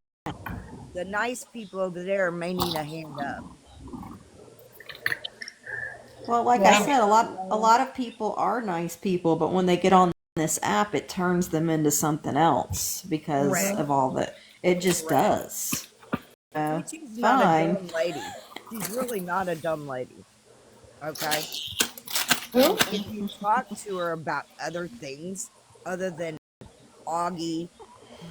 The nice people over there may need a hand up. Well, like I Yeah. said, a lot of people are nice people, but when they get on this app, it turns them into something else because Correct. of all that. It just Correct. does. Richie's not a Fine. dumb lady. She's really not a dumb lady. Okay. Who? And if you talk to her about other things other than Augie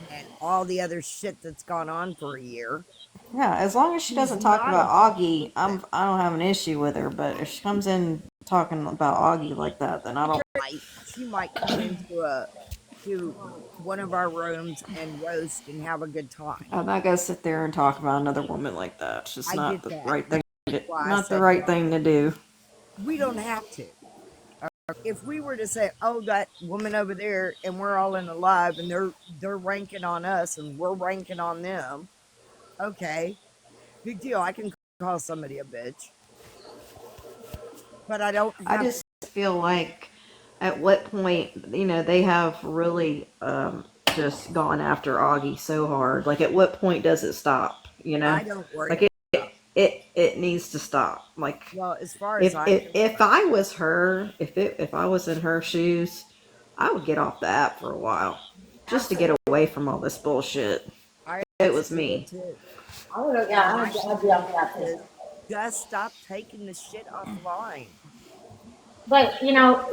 and all the other shit that's gone on for a year, Yeah, as long as she she's doesn't talk not a about bad Augie, person. I don't have an issue with her. But if she comes in talking about Augie like that, then I don't. She might come into to one of our rooms and roast and have a good time. I'm not gonna sit there and talk about another woman like that. It's just I not get the that. right thing. Why I Not the said right thing to do. we don't have to. If we were to say, "Oh, that woman over there," and we're all in a live, and they're ranking on us, and we're ranking on them, okay, big deal. I can call somebody a bitch, but I don't I have just feel like at what point, they have really just gone after Augie so hard. Like, at what point does it stop? I don't worry Like about stuff. it needs to stop. Like, Well, as far as if I'm if if concerned, I was her, if I was in her shoes, I would get off the app for a while just to get away from all this bullshit. I It was absolutely would me. too. I would. Yeah, And my I'd be up comment for that too. is just stop taking the shit offline. But here's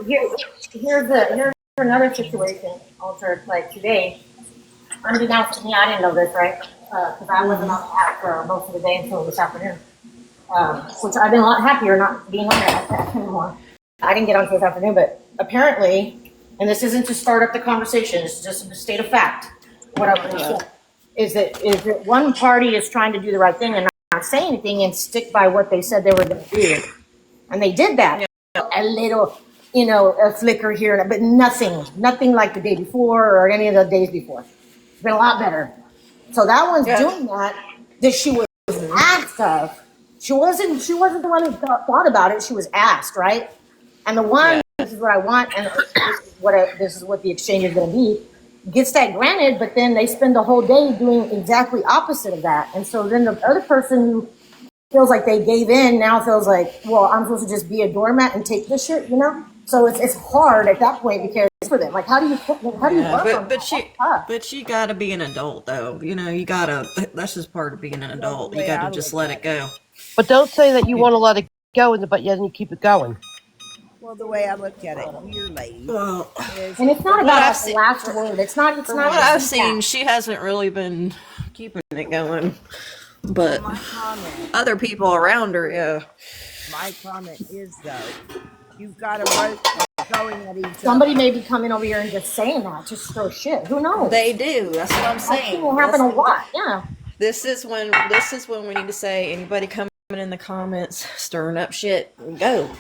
another situation. Also, like today, unbeknownst to me, I didn't know this, right? Because I wasn't on the app for most of the day until this afternoon. Which I've been a lot happier not being on there anymore. I didn't get on this afternoon, but apparently, and this isn't to start up the conversation, it's just a state of fact. What I'm going to say is that one party is trying to do the right thing and not say anything and stick by what they said they were going to do, and they did that. A little, a flicker here, but nothing like the day before or any of the days before. It's been a lot better. So that one's doing that she was asked of. She wasn't the one who thought about it. She was asked, right? And the one, this is what I want, and this is what the exchange is going to be, gets that granted, but then they spend the whole day doing exactly opposite of that. And so then the other person who feels like they gave in now feels like, well, I'm supposed to just be a doormat and take this shit, So it's hard at that point because for them, like, how do you work on that? But That's tough. you gotta be an adult though. You gotta. That's just part of being an Well, the adult. You way I gotta look just let at it it, go. But don't say that you want to let it go, but then you keep it going. well, the way I look at it here, ladies, Well, is And it's not what about I've like the seen, last word. It's not. It's from not what I've just seen, that. she hasn't really been keeping it going. well, But my comment. other people around her, yeah. My comment is though, you've got a roast going at each Somebody other. may be coming over here and just saying that, just throw shit. Who knows? They do. That's what I'm I've seen saying. it happen a lot. Yeah. This is when we need to say anybody coming in the comments stirring up shit. Go.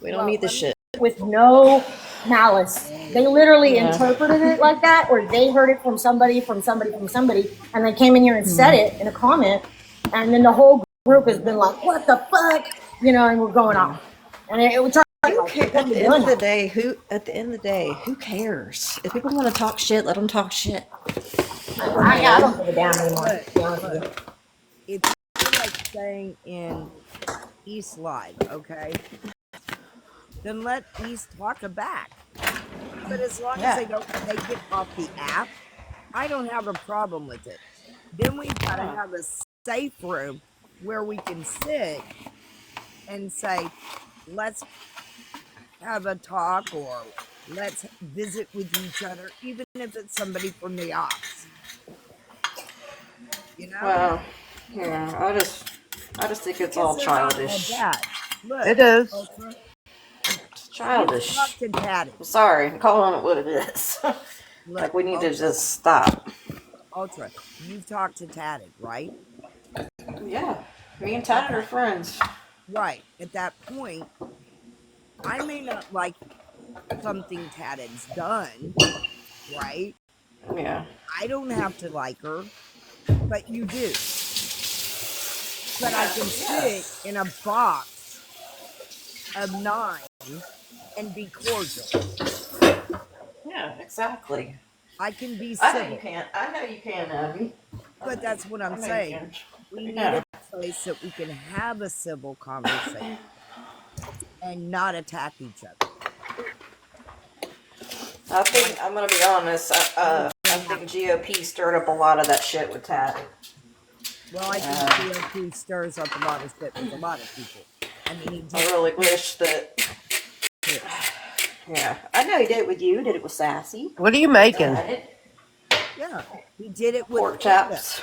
We don't Well, need this let me. shit. With no malice. They literally Yeah. interpreted it like that, or they heard it from somebody, and they came in here and said it in a comment, and then the whole group has been like, "What the fuck?" And we're going off. And it was Who like, At the end of the day, who cares? If people want to talk shit, let them talk shit. I don't give a damn anymore. Look, To be honest with you. look. If you're like staying in East Live, okay, then let East talk back. But as long as they don't take it off the app, I don't have a problem with it. Then we've got to have a safe room where we can sit and say, let's have a talk or let's visit with each other, even if it's somebody from the ops. Well, yeah, I just think it's all Because they're not all childish. bad. Look, It is. Ultra, It's you've childish. talked to Tatted. I'm sorry, I'm calling it what it is. Look, Like, we need to Ultra, just stop. Ultra, you've talked to Tatted, right? Yeah, me and Tyler are friends. Right. At that point, I may not like something Tatted's done, right? Yeah. I don't have to like her. but you do. But I can sit in a box of 9 and be cordial. Yeah, exactly. I can be I know you civil. can. I know you can, Abby. But that's what I'm I know you saying. can. We need Yeah. a place that we can have a civil conversation and not attack each other. I think I'm gonna be honest. I think GOP stirred up a lot of that shit with Tat. Well, I think GOP stirs up a lot of shit with a lot of people. I mean, he I did really wish that. Chris. Yeah, I know he did it with you. Did it with Sassy. What are you making? Got it. Yeah, he did it with Pork Panda. chops.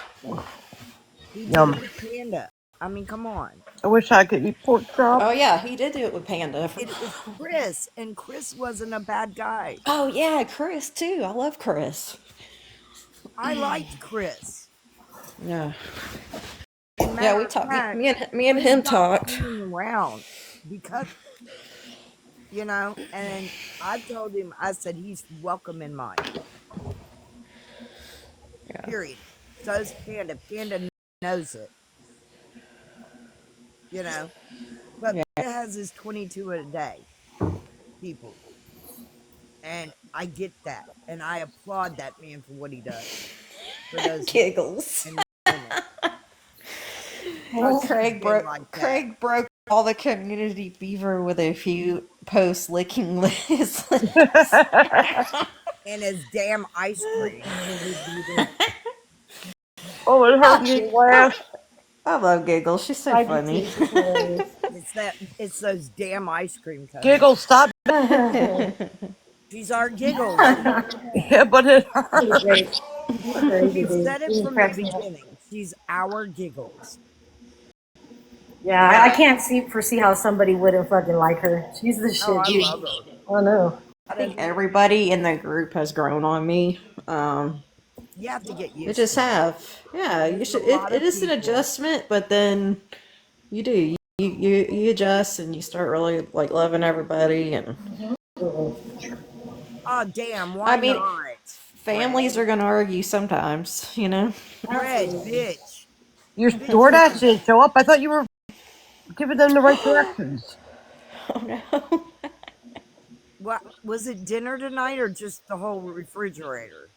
He did it Yum. with Panda. I mean, come on. I wish I could eat pork chop. Oh yeah, he did do it with Panda. He did it with Chris, and Chris wasn't a bad guy. Oh yeah, Chris too. I love Chris. I liked Chris. Yeah. And Yeah, matter we of talked. fact, Me and Chris him stopped talked. hanging around because, and I told him, I said, he's welcome in mine. Yeah. Period. So's Panda. Panda knows it. But Yeah. Panda has his 22 a day people. And I get that. And I applaud that man for what he does. For those Giggles. men and women. Craig Been like that. Craig broke all the community fever with a few posts licking his lips. And his damn ice cream. Oh, it hurt me to laugh. I love Giggles. She's so funny. It's those damn ice cream cones. Giggle, stop. She's our Giggles. Yeah, but it hurt. We've said it from the beginning. She's our Giggles. Yeah, I can't foresee how somebody wouldn't fucking like her. She's the shit. Oh, I love her. Oh no. I think everybody in the group has grown on me. You have to get You used just to it. have. Yeah, you There's should. a lot It of is an people. adjustment, but then you do. You adjust and you start really like loving everybody and. Oh, damn. Why I mean, not? families are gonna argue sometimes, you know. Fred, bitch. Your Bitch. DoorDash didn't show up. I thought you were giving them the right directions. Oh no. What was it, dinner tonight or just the whole refrigerator?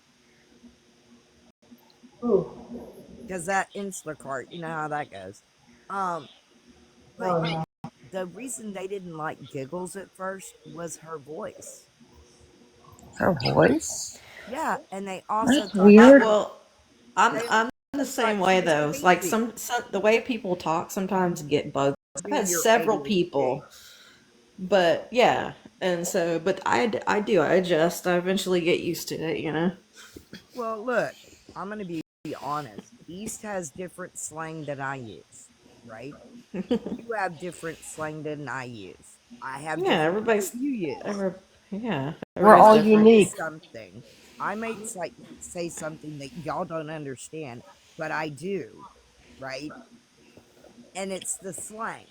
Because that Instacart, you know how that goes. But the reason they didn't like Giggles at first was her voice. Her voice? Yeah, and they also That's thought weird. Well, I'm the same way she was though. It's like crazy. some the way people talk sometimes get bugs. I've Being had your several ADHD. people, but yeah, and so but I adjust. I eventually get used to it, you know. Well, look, I'm gonna be honest. East has different slang than I use, right? You have different slang than I use. I have Yeah, different everybody's you use. yeah. We're all Everybody's different. unique. Something. I may say something that y'all don't understand, but I do, right? And it's the slang.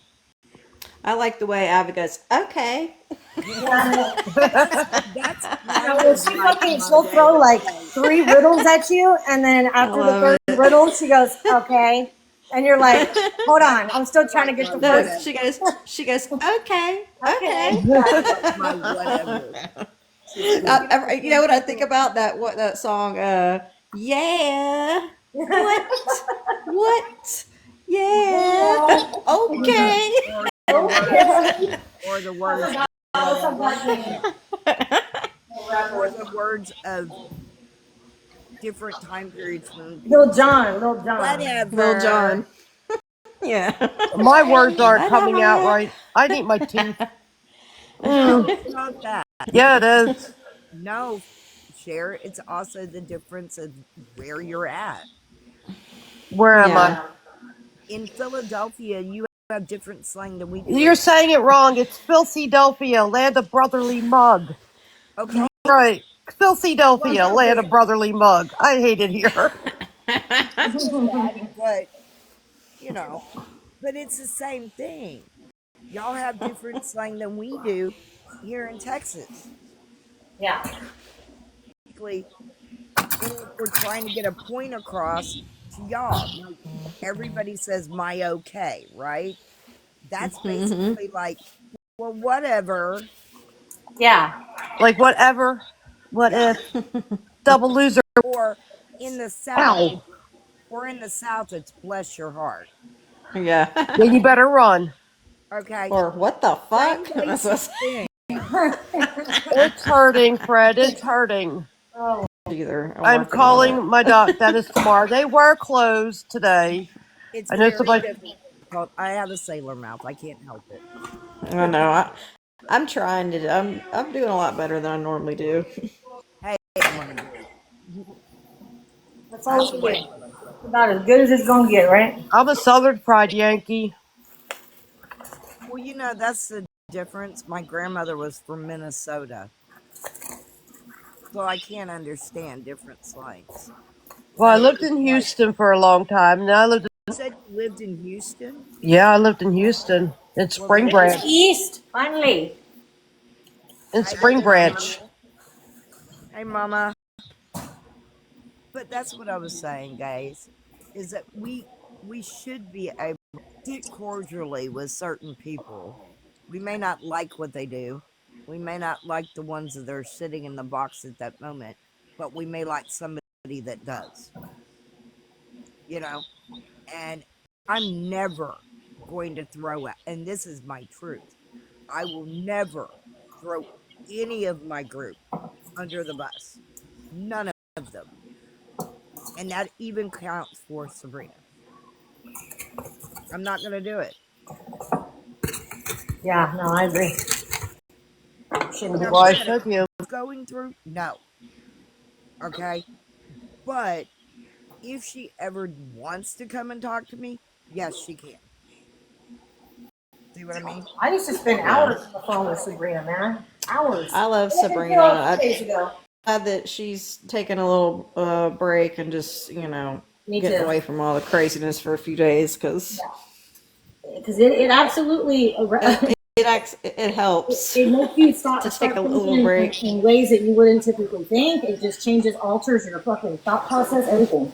I like the way Abby goes. Okay. That's kind Well, of she like fucking, my she'll way throw to like say, 3 riddles at you, and then I after the love third riddle, she goes, "Okay," and you're like, "Hold on, I'm still trying to get the No, first." she goes. Okay. Okay. my whatever. You know what I think about that song? Yeah. What? Yeah. Okay. Or the words or the words of different time periods when people Lil John. whatever. Lil Jon. Yeah. My words aren't coming out Whatever. right. I need my teeth. No, it's not that. Yeah, it is. No, Cher, it's also the difference of where you're at. Where am I? In Philadelphia, you have different slang than we do. You're saying it wrong. It's Philadelphia, land of brotherly mug. Okay. Right. Philadelphia, land of brotherly mug. I hate it here. But but it's the same thing. Y'all have different slang than we do here in Texas. Yeah. Basically, if we're trying to get a point across, to y'all. Like, everybody says my okay, right? That's Mm-hmm. basically like, well, whatever. Yeah. Like whatever. What Yeah. if? Double loser. Or in the South, Ow. it's bless your heart. Then you Yeah. better run. Okay. Or what the Same fuck? That's basic what thing. It's hurting, Fred. It's hurting. Oh. either. I'm I'm working on it. calling my dentist tomorrow. They were closed today. It's I know very somebody. difficult. I have a sailor mouth. I can't help it. I know. I'm trying to. I'm doing a lot better than I normally do. Hey, I'm gonna do it. That's all That's we the can way do. I'm gonna do it. About as good as it's gonna get, right? I'm a Southern Pride Yankee. Well, that's the difference. My grandmother was from Minnesota, so I can't understand different slangs. Well, I And it lived was in like, Houston for a long time. And I lived. you said you lived in Houston? Yeah, I lived in Houston. In Well, Spring there you There's Branch. go. East, finally. In Hi, Spring Mama. Branch. Hey, Mama. But that's what I was saying, guys, is that we should be able to sit cordially with certain people. We may not like what they do. We may not like the ones that are sitting in the box at that moment, but we may like somebody that does, you know? And I'm never going to throw out, and this is my truth. I will never throw any of my group under the bus. None of them. And that even counts for Sabrina. I'm not going to do it. Yeah, no, I agree. Shouldn't be. Now, Why granted, should you? going through, no. Okay. But if she ever wants to come and talk to me, yes, she can. See what I mean? I used to spend Yeah. hours on the phone with Sabrina, man. Hours. I love It wasn't Sabrina. until a few days ago. Glad that she's taking a little break and just Me getting too. away from all the craziness for a few days because Because it absolutely it helps it makes you start to take start a thinking little break. in ways that you wouldn't typically think. It just changes, alters your fucking thought process, everything.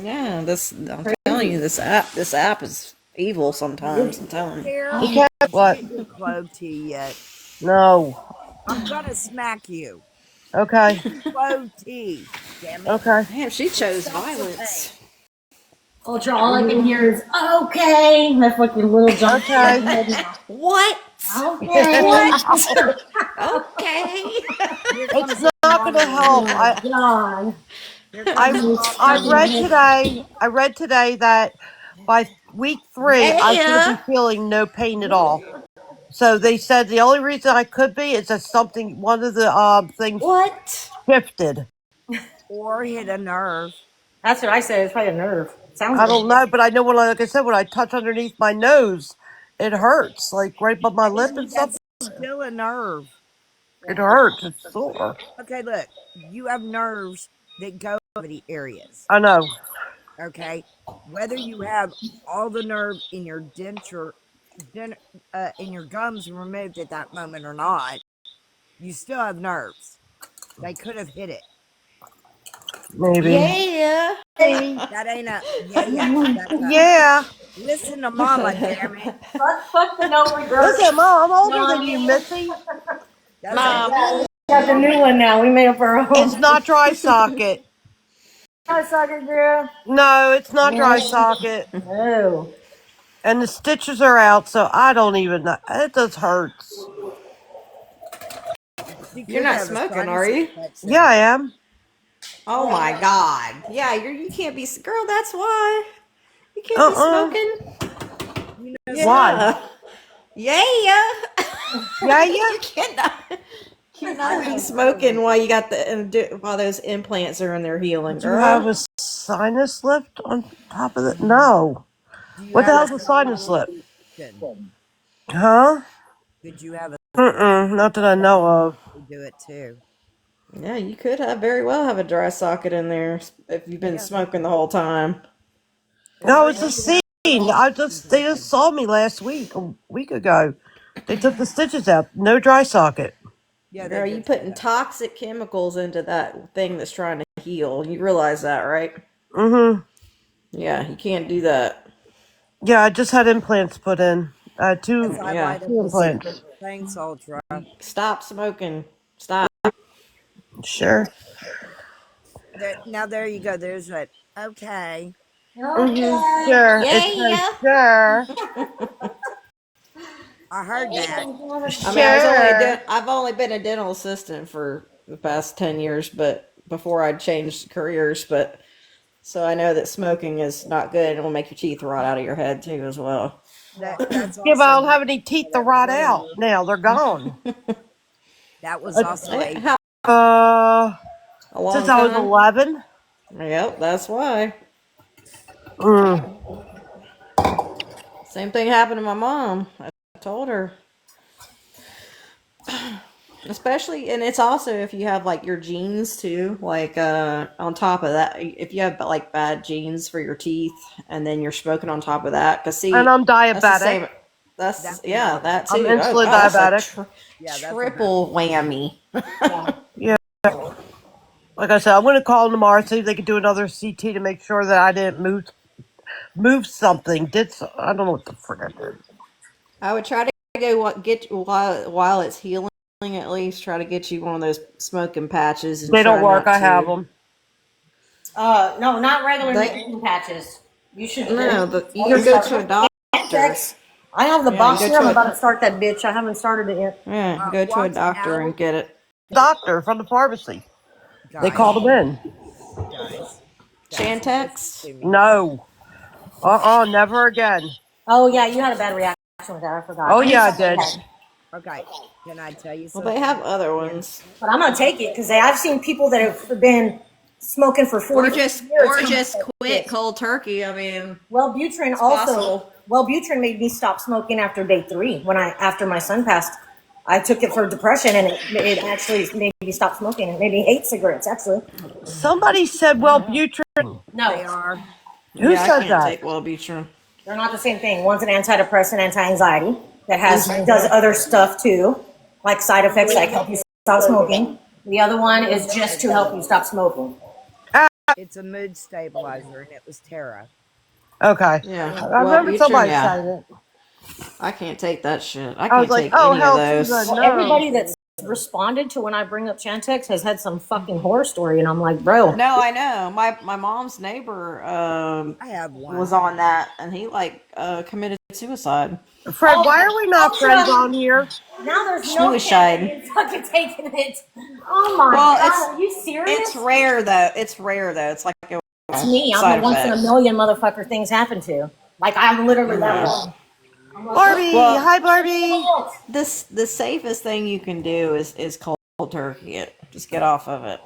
Yeah, this I'm telling you, Crazy. this app is evil sometimes. I'm telling you. Sarah, Okay. did you What? get your clove tea yet? No. I'm going to smack you. Okay. Get your clove tea. Damn it. Okay. Damn, she It chose stops the pain. violence. Ultra, all I can hear is okay. That fucking little jump in Okay. my head now. What? Okay. What? Ow. Okay. Here It's comes the not going to mama in help. me. Oh my god. Here I comes the mama I in me. read today. I read today that by week 3, I should Yeah. be feeling no pain at all. So they said the only reason I could be is that something, one of the things What? shifted. Or hit a nerve. That's what I said. It's probably a nerve. Sounds I like don't know, but I know when, like I said, when I touch underneath my nose, it hurts, like right above my lip and stuff. That's still a nerve. It hurts. It's sore. Okay, look, you have nerves that go over the areas. I know. Okay, whether you have all the nerve in your in your gums removed at that moment or not, you still have nerves. They could have hit it. Maybe. Yeah. Hey. That ain't a yeah. That's a Yeah. listen to mama. Damn it. fuck the no regrets. Listen, Mom, I'm older than you, No, Missy. That's a Mom. we got the new one now. We made up our It's own. not dry socket. Hi, sucker girl. No, it's not dry No. socket. No. And the stitches are out, so I don't even know. It just hurts. she You're could not have a smoking, are sinus you? Yeah, infection. I am. Oh my God. Yeah, you can't be girl. That's why you can't be Uh-uh. smoking. You know Why? something? Yeah. Yeah. Yeah, yeah. You cannot I be have smoking while you got while those implants are in there healing, Do you have girl. a sinus lift on top of it? No. Do you What the have a hell's a sinus sinus lift? infection? Huh? Could you have a Mm-mm. Not that I know of. do it too? Yeah, you could have very well have a dry socket in there if you've been Yeah. smoking the whole time. No, Or it's you a could seed. have They just saw me last week, a week ago. They took the stitches out. No dry socket. yeah, they Girl, you did say putting that. toxic chemicals into that thing that's trying to heal. You realize that, right? Mm-hmm. Yeah, you can't do that. Yeah, I just had implants put in. As I Yeah. light up Two a cigarette. implants. Thanks, Ultra. Stop smoking. Stop. Sure. Now there you go. There's that. Okay. Sure. It says Yeah. sure. I heard that. I mean, Sure. I've only been a dental assistant for the past 10 years, but before I changed careers, but so I know that smoking is not good and it will make your teeth rot out of your head too as well. That's Yeah, but I also don't have any teeth to rot out now. They're gone. that was also a How Uh, a since long I was time? 11. Yep, that's why. Mm. Same thing happened to my mom. I told her. Especially, and it's also if you have like your genes too, like on top of that, if you have like bad genes for your teeth and then you're smoking on top of that, because And see, I'm that's the diabetic. same. That's, that's yeah, another that I'm too. Oh insulin god, that's a diabetic. yeah, that's a bad triple whammy. Yeah. Like I said, I'm going to call them tomorrow, see if they can do another CT to make sure that I didn't move something. I don't know what the frick I did. I would try to go get while it's healing, at least try to get you one of those smoking patches and They don't try work. not I have to. them. No, not regular They nicotine patches. You should. no, There's but you other can go stuff. to a doctor. I have the Yeah, you box go here. I'm to about a to start that bitch. I haven't started it yet. yeah, go to a watch doctor out, and get it. Doctor from the pharmacy. They guys, called them in. guys, guys. Listen Chantix. to me. No. Never again. Oh yeah, you had a bad reaction with that. I forgot. Oh, I knew yeah, I something did. had. Okay, can I tell you Well, they something? have other And ones, But I'm gonna take it because I've seen people that have been smoking for 40 years. or come just off that quit shit. cold turkey. I mean, Wellbutrin it's also. possible. Wellbutrin made me stop smoking after day 3 after my son passed. I took it for depression and it actually made me stop smoking. It made me hate cigarettes actually. Somebody said Wellbutrin. they No, are. Who Yeah, I said can't that? take Wellbutrin. they're not the same thing. One's an antidepressant, anti-anxiety that Mm-hmm. does other stuff too, like side effects like help you stop smoking. The other one is just to help you stop smoking. It's a mood stabilizer, and it was Tara. Okay. Yeah, I remember Wellbutrin. somebody Yeah, saying it. I can't take that shit. I I was can't like, take oh, any of hell to the those. Well, no. everybody that's responded to when I bring up Chantix has had some fucking horror story, and I'm like, bro, No, I know. My mom's neighbor I have was one. on that, and he like committed suicide. Fred, why are we not friends Ultra. on here? Now there's no chance of Suicide. you fucking taking it. Oh my Well, god, are you it's serious? rare though. It's rare though. It's like a It's me. I'm side the once in a effect. million motherfucker things happen to. Like I'm literally that Yeah. one. I'm like, Barbie. Well, Hi, Barbie. the safest thing you can do is cold turkey it. Just get off of it.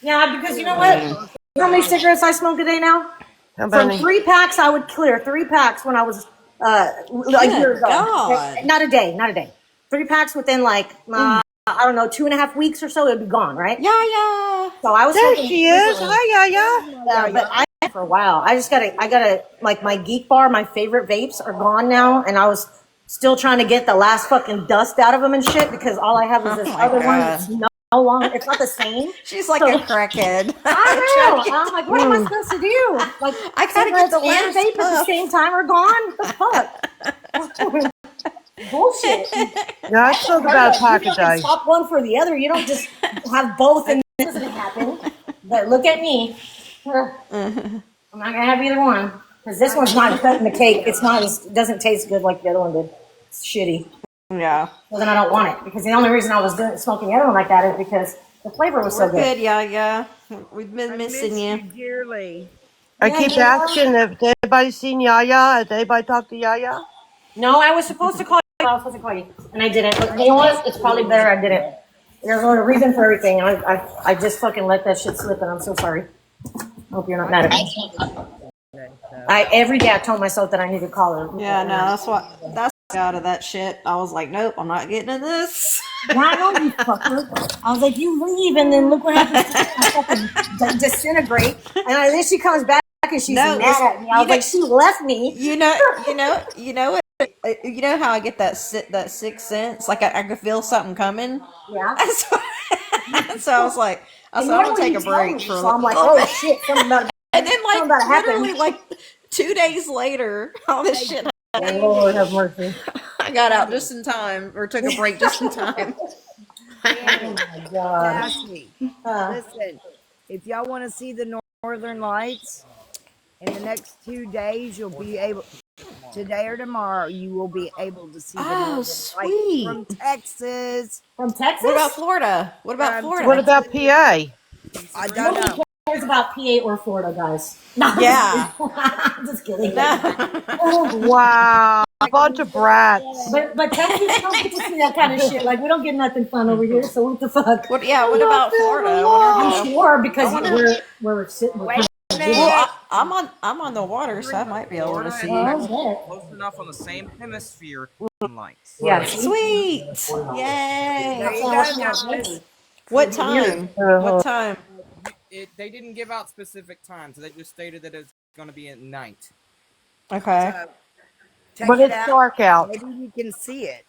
yeah, because you know I what? mean, You know how many cigarettes I smoke a day now? How From many? 3 packs, I would clear 3 packs when I was a year good ago. God. Not a day, not a day. 3 packs within like I don't know 2.5 weeks or so, it'd be gone, right? Yeah. So I was There smoking she is. frequently. Hi, Yaya. But I for a while. I gotta like my Geek Bar, my favorite vapes are gone now, and I was still trying to get the last fucking dust out of them and shit because all I have is Oh this my other one God. that's no longer. It's not the same. She's like So a crackhead. I know. I'm like, what am I supposed to do? Like I gotta get cigarettes the and last vape at the puff. same time are gone. What the fuck? Bullshit. Yeah, I smoke about a pack You a can day. swap one for the other. You don't just have both and this doesn't happen. But look at me. I'm not gonna have either one because this one's not cutting the cake. It's not. It doesn't taste good like the other one did. It's shitty. Yeah. So then I don't want it because the only reason I was smoking the other one like that is because the flavor was so We're good. good, yeah. We've been I missing miss you you. dearly. I Yeah, keep you know. asking if anybody seen Yaya. Has anybody talked to Yaya? No, I was supposed to call you. I was supposed to call you, and I didn't. But you know what? It's probably better I didn't. There's a reason for everything. I just fucking let that shit slip, and I'm so sorry. I hope you're not mad at me. Every day I told myself that I need to call her. Yeah, no, that's what out of that shit. I was like, nope, I'm not getting in this. Yeah, I know you fucker. I was like, you leave, and then look what happens to me. I fucking disintegrate. And then she comes back and she's No, mad at me. I was like, she left me. you know what? You know how I get that that sixth sense? Like I can feel something coming. Yeah. So, so I was like, And I'm gonna normally take you a tell break me, for a so I'm like, little oh bit. shit, something about And then, like, Something about to literally, like 2 days later, all this shit. happen. Lord have mercy. I got out just in time, or took a break just in time. Oh Danny, my God. Sassy, Uh, listen. If y'all want to see the Northern Lights in the next 2 days, you'll be able. Today or tomorrow, you will be able to see the Oh, Northern Lights sweet. from Texas. from Texas? What about Florida? What about From What Florida? about PA? I don't Nobody know. cares about PA or Florida, guys. No, Yeah. I'm just kidding. No. Wow, a bunch of brats. But Texas don't get to see that kind of shit. Like, we don't get nothing fun over here, so what the fuck? What? Yeah. I What love about them Florida? a I wonder, I'm lot. sure because I wonder. we're sitting. We're Wait kind a of minute. Well, I'm on the water, so I might be able to Florida see and you. Texas oh, are close enough on the same hemisphere lights. yeah. See? Sweet. There Yay. you go, guys. What time? What Uh-huh. time? They didn't give out specific times, so they just stated that it's going to be at night. Okay. So check But it it's out. dark out. Maybe you can see it.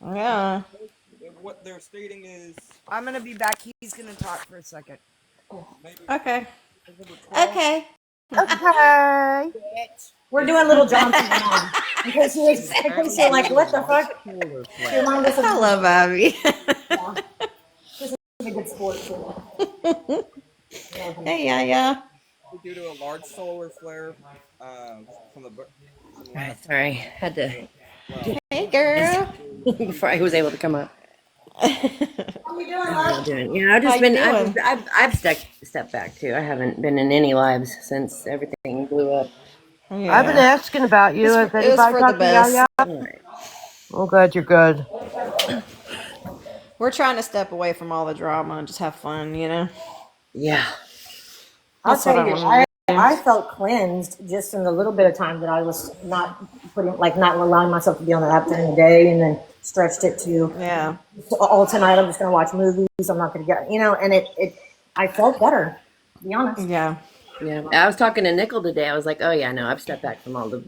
Yeah. What they're stating is I'm gonna be back. He's gonna talk for a second. maybe Okay. number 12. Okay. Okay. We're doing Little Johnson now. In case you're like, what the fuck? Solar She flare. reminded us of I love Abby. yeah. This is a good sport too. Hey, yeah. Due to a large solar flare from the from last Sorry, had to well, Hey, girl. before I was able to come up. How you doing, How y'all love? doing? Yeah, I've How just you been. doing? I've stepped back too. I haven't been in any lives since everything blew up. I've been Yeah. asking about you. Has It was anybody for the talked to you best. yet? All right. Oh, good. You're good. We're trying to step away from all the drama and just have fun, you know? Yeah. I'll That's what tell I you, want to do. I felt cleansed just in the little bit of time that I was not not allowing myself to be on the app during the day, and then stretched it to Yeah. all tonight. I'm just going to watch movies. I'm not going to get, and I felt better, to be honest. Yeah. Yeah. I was talking to Nickel today. I was like, oh yeah, no, I've stepped back from all the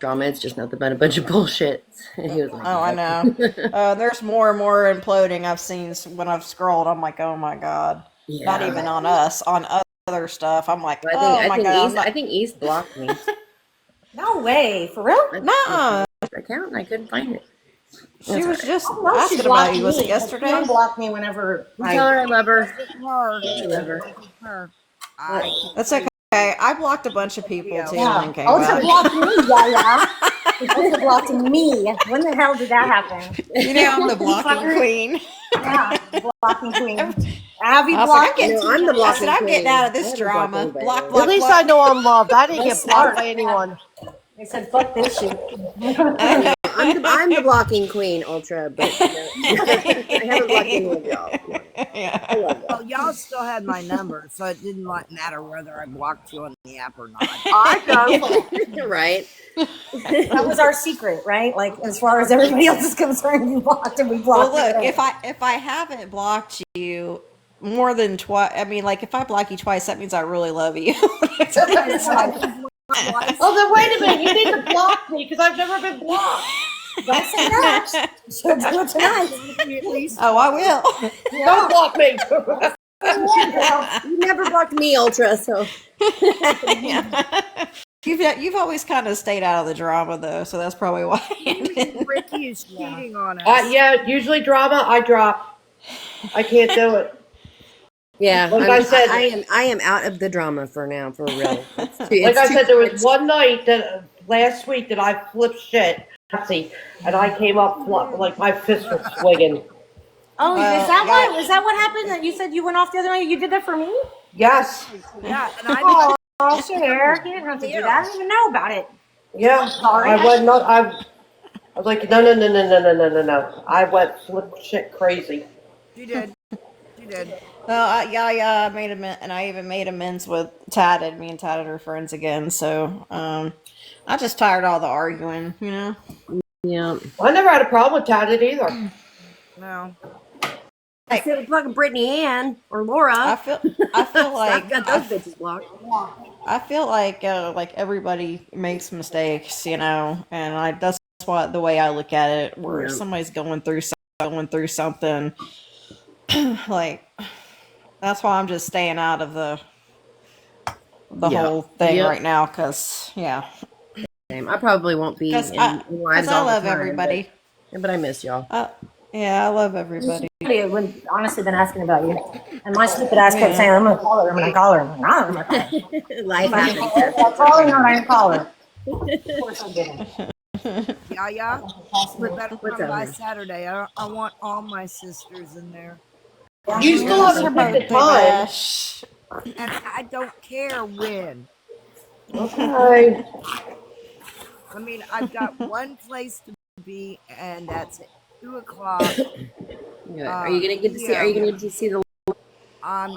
drama. It's just nothing but a bunch of bullshit. And he was like, Oh, I know. There's more and more imploding I've seen when I've scrolled. I'm like, oh my God. Not yeah. even on us, on other stuff. I'm like, But oh my God. I'm I not. think East blocked me. No way, for real? I Nuh-uh. account and I couldn't find it. She That's all was right. just I know she asking about blocked you. Was it me, but she yesterday? unblocked me whenever You tell her I love her. Wasn't her. I love her. Wasn't her. What? I can That's tell you okay. I blocked a bunch of people video. too and yeah. then came Ultra back. blocked me, yeah. Ultra blocked me. When the hell did that happen? You know, I'm the blocking Fucker. queen. Yeah, blocking queen. Abby I was like, blocked me No, too. I'm the I said, blocking I'm getting out queen. of I this haven't blocked drama. anybody Block, else. At block, least I block. know I'm loved. I didn't That's get blocked smart. by anyone. They said, fuck this shit. I'm the blocking queen, Ultra, but I haven't blocked any of y'all. I love y'all. Well, y'all still had my number, so it didn't matter whether I blocked you on the app or not. I know. Right? That was our secret, right? Like, as far as everybody else is concerned, you blocked and we Well, blocked. look, you. if I haven't blocked you more than twice, I mean, like if I block you twice, that means I really love you. Oh, then wait a minute. You need to block me because I've never been blocked. Don't say that. She'll do it tonight. At least Oh, I will. Don't block me. You never blocked me, Ultra, so. You've always kind of stayed out of the drama though, so that's probably why. Ricky is cheating on us. Yeah, usually drama, I drop. I can't do it. Yeah, Like I said, I am out of the drama for now, for real. like I said, there was one night that last week that I flipped shit, Sassy, and I came up like my fist was swinging. Oh, Well, is that what happened? That you said you went off the other night? You did that for me? Yes. Yeah, and I Oh, Cher, you didn't have to do that. I didn't even know about it. Yeah. Sorry. I went not. I was like, no. I went flip shit crazy. you did. You did. yeah, I made and I even made amends with Tatted. Me and Tatted are friends again, so I just tired of all the arguing, you know. Yeah. I never had a problem with Tatted either. No. Instead of plugging Brittany Ann or Laura, I feel like I've got those bitches blocked. I feel like everybody makes mistakes, you know, and that's what the way I look at it. Where somebody's going through something, like that's why I'm just staying out of the the Yeah. whole thing Yep. right now because Same. I probably won't be because in lives I all the love time, everybody. but I miss y'all. Yeah, I love everybody. Somebody had honestly been asking about you. And my stupid ass kept Yeah. saying, I'm going to call her. I'm going to call her. I'm like, no, I'm going to call her. Life I'm happens, going Jess. to It's call her. okay. No, I didn't call her. Of course I didn't. Yeah. We better What's come up, by man? Saturday. I want all my sisters in there. You still It's have her to pick a birthday time. bash. And I don't care when. Okay. I mean, I've got one place to be, and that's at 2:00 Good. Are you gonna get to see? Are you p.m. gonna get to see the?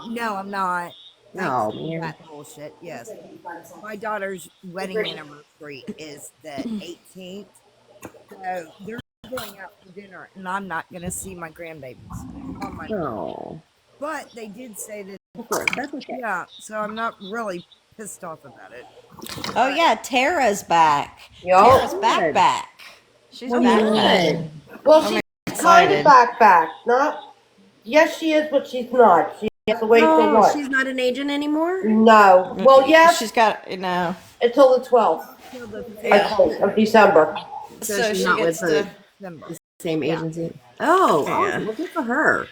No, I'm not. Thanks Oh for man. that bullshit. Yes. My daughter's wedding anniversary is the 18th. So they're going out for dinner, and I'm not going to see my grandbabies on my. Oh, But they did say that, of course. That's okay. yeah, so I'm not really pissed off about it. Oh But yeah, Tara's back. Tara's Yup. back Good. back. She's Well, back back. good. Well, I'm she's kind of excited. back. Not. Yes, she is, but she's not. She has to wait till Oh, what? she's not an agent anymore. No. Well, She's yes, got until the 12th, till the I yeah. 5th think, of December. So So she's she not with gets to December. the same Yeah. agency. Oh, yeah awesome. Well, good for her.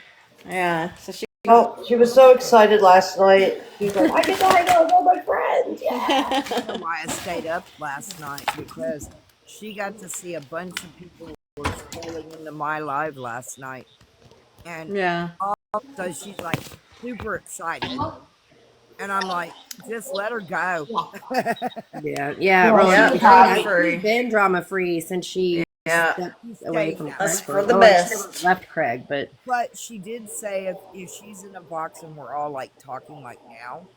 yeah. So she. Oh, she was so excited last night. She was like, I get to hang out with all my friends. Yeah. You know why I stayed up last night? Because she got to see a bunch of people who were strolling into my live last night. And Yeah. so she's like super excited. And I'm like, just let her go. Yeah, yeah. Well, Rowan, Yeah. she's Drama happy. she's free. been drama free since she Yeah. stepped She's away staying from down. Craig. That's for the Well, she never best. left Craig, but But she did say if she's in a box and we're all like talking like now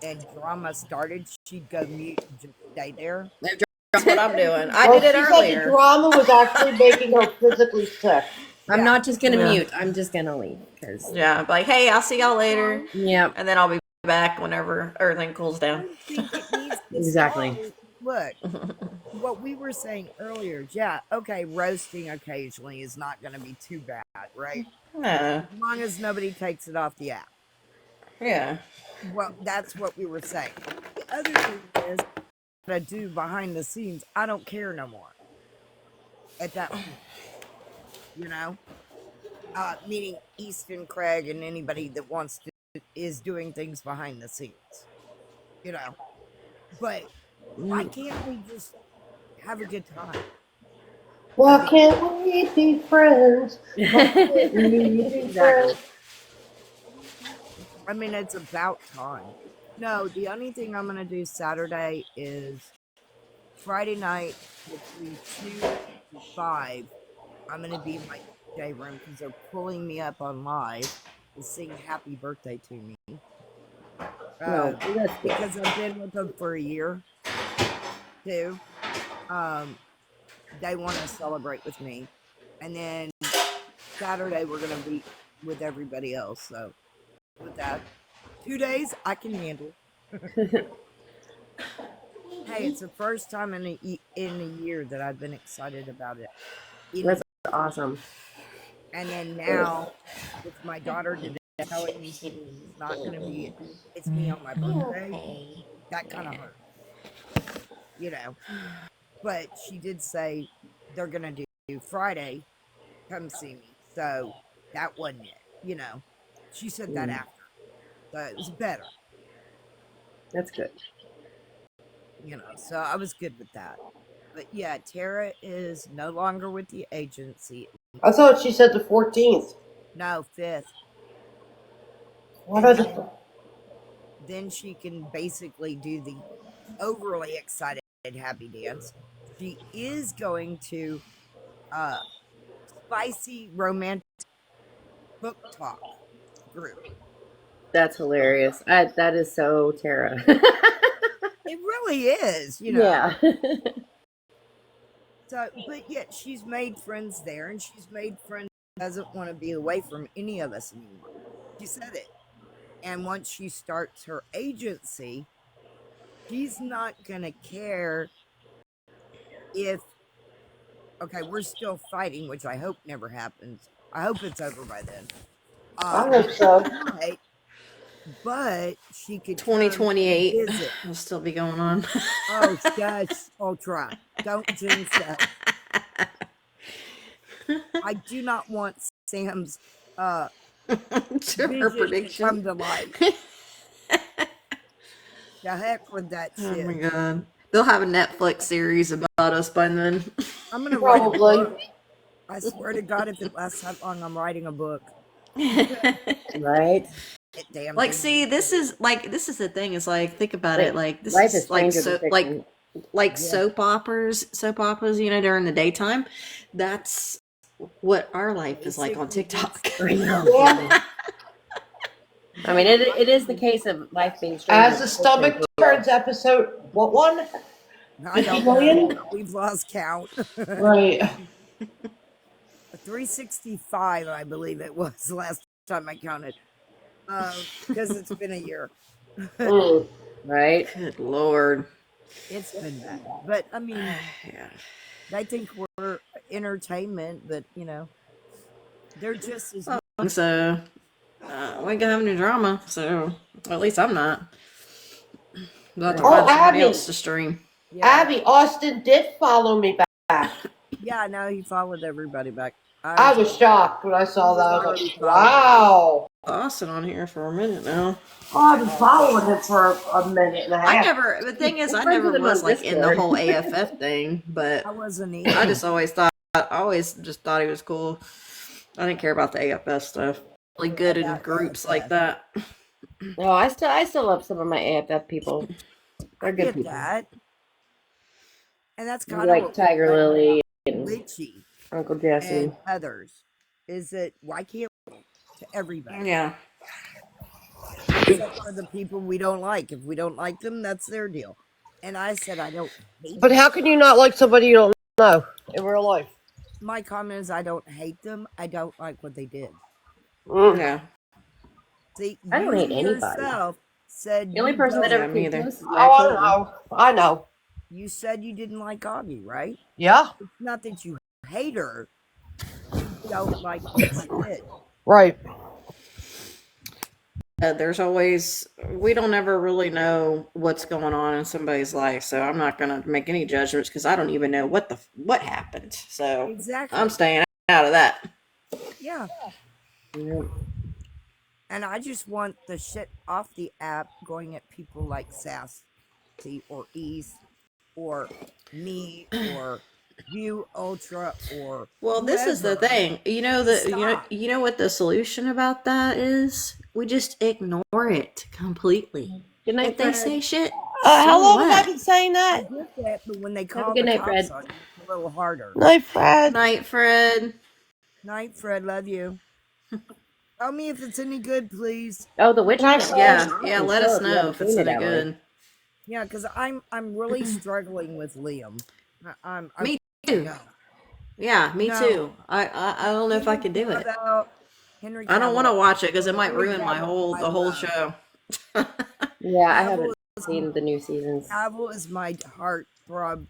and drama started, she'd go mute and just stay there. That's what I'm doing. I Well, did it she said the earlier. drama was actually making her physically sick. I'm Yeah. not just gonna Yeah. mute. I'm just gonna leave because Yeah. Like, hey, I'll see y'all later, yeah, and then I'll be back whenever everything cools I down. don't think it needs to exactly. slow. Look, what we were saying earlier, yeah, okay, roasting occasionally is not going to be too bad, right? Yeah. As long as nobody takes it off the app. Yeah. Well, that's what we were saying. The other thing is, what I do behind the scenes, I don't care no more at that point, you know? Meaning Easton Craig and anybody that wants to is doing things behind the scenes, you know? But why can't we just have a good time? Why can't we be friends? Why can't we be Exactly. friends? I mean, it's about time. No, the only thing I'm gonna do Saturday is Friday night between 2 and 5. I'm gonna be in my DJ room because they're pulling me up on live to sing "Happy Birthday" to me. No, Uh, that's good. because I've been with them for a year too. Um, they want to celebrate with me, and then Saturday we're gonna be with everybody else. So with that, 2 days I can handle. Hey, it's the first time in a year that I've been excited about it. That's awesome. And then now, with my daughter today telling me it's not going to be, it's me on my birthday, that kind of hurt, you know. But she did say they're going to do Friday, come see me. So that wasn't it, you know. She said that after. So it was better, That's good. you know. So I was good with that. But yeah, Tara is no longer with the agency. I thought she said the 14th. No, 5th. What And I then she can basically do the overly excited happy dance. She is going to uh spicy romantic book talk group. That's hilarious. That is so Tara. It really is, you know. yeah. So but yet she's made friends there and she's made friends who doesn't want to be away from any of us anymore. She said it. And once she starts her agency, she's not gonna care if okay, we're still fighting, which I hope never happens. I hope it's over by then. hope so. But but she could come and 2028 visit. will still be going on. Oh, shush, Ultra. Don't jinx us. I do not want Sam's Her vision to prediction. come to life. The heck with that Oh my shit. god. They'll have a Netflix series about us by then. I'm gonna write a Probably. book. I swear to God, if it lasts that long, I'm writing a book. Right? Damn Like, thing. see, this is the thing. Is like, think about it. Like, this Life is is like stranger than fiction. like soap operas, you know, during the daytime. That's what our life is like on TikTok. I know. Yeah. I mean, it is the case of life being stranger. As the stomach turns episode, what one? I don't 50 million? know. We've lost count. Right. 365, I believe it was last time I counted. Because it's been a year. Right? Good lord. It's been bad. But I mean, Yeah. I think we're entertainment, but you know, they're just as So, we ain't gonna have any drama. So, well, at least I'm not. We'll have to Oh, find somebody Abby. else to stream. yeah. Abby, Austin did follow me back. Yeah, no, he followed everybody back. I was shocked when I saw that. I was like, wow. Austin on here for a minute now. Oh, I've been following him for a minute and a half. The thing is, I friends never with him was on like in the Discord. whole AFF thing, but I wasn't I either. just always just thought he was cool. I didn't care about the AFF stuff. Really good in groups like that. No, I still love some of my AFF people. They're I good get people. that. And that's You kind of like Tiger Lily and Litchi Uncle Jesse. and others. Is that why can't we to everybody? Yeah. Except for the people we don't like. If we don't like them, that's their deal. And I said I don't hate But them. how can you not like somebody you don't know in real life? My comment is I don't hate them. I don't like what they did. Yeah. See, I don't you hate anybody. yourself said The only you person that don't- ever me came either. close is my Oh, I cousin. know. I know. you said you didn't like Augie, right? Yeah. It's not that you hate her. You don't like what she did. Right. There's always, we don't ever really know what's going on in somebody's life, so I'm not gonna make any judgments because I don't even know what happened. So Exactly. I'm staying out of that. Yeah. Yeah. And I just want the shit off the app going at people like Sassy or East or me or you Ultra or Well, this is the whoever. thing. Stop. You know what the solution about that is? We just ignore it completely. Good night, If they Fred. say shit, How so long have I what? been saying I that? get that, but when they Have a call good the night, cops Fred. on you, it's a little harder. Night, Fred. Night, Fred. Night, Fred. Love you. Tell me if it's any good, please. Oh, The Witcher. Night, Fred. Yeah. Let us If you know haven't if it's seen it, any Emily. good. Yeah, because I'm really struggling with Liam. I'm Me too. no. Yeah, me No. too. I don't know if I can do it. Henry I don't want to Cavill. watch it because it might Henry ruin my Cavill, the I whole love. show. Yeah, I Cavill haven't seen the new seasons. Cavill is my heartthrob.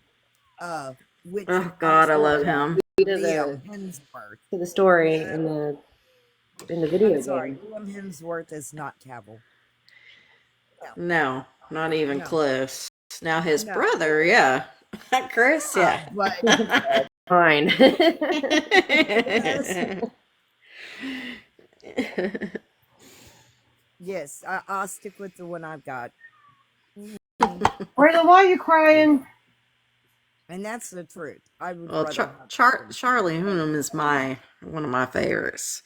Which Oh God, I love him. To Liam the Hemsworth. to the story in the video I'm sorry, game. Liam Hemsworth is not Cavill. No, not even No. close. Now his No. brother, yeah, Chris, yeah. But Fine. yes, I'll stick with the one I've got. Brayden, why are you crying? And that's the truth. I would Well, rather Charlie Hunnam is one of my favorites.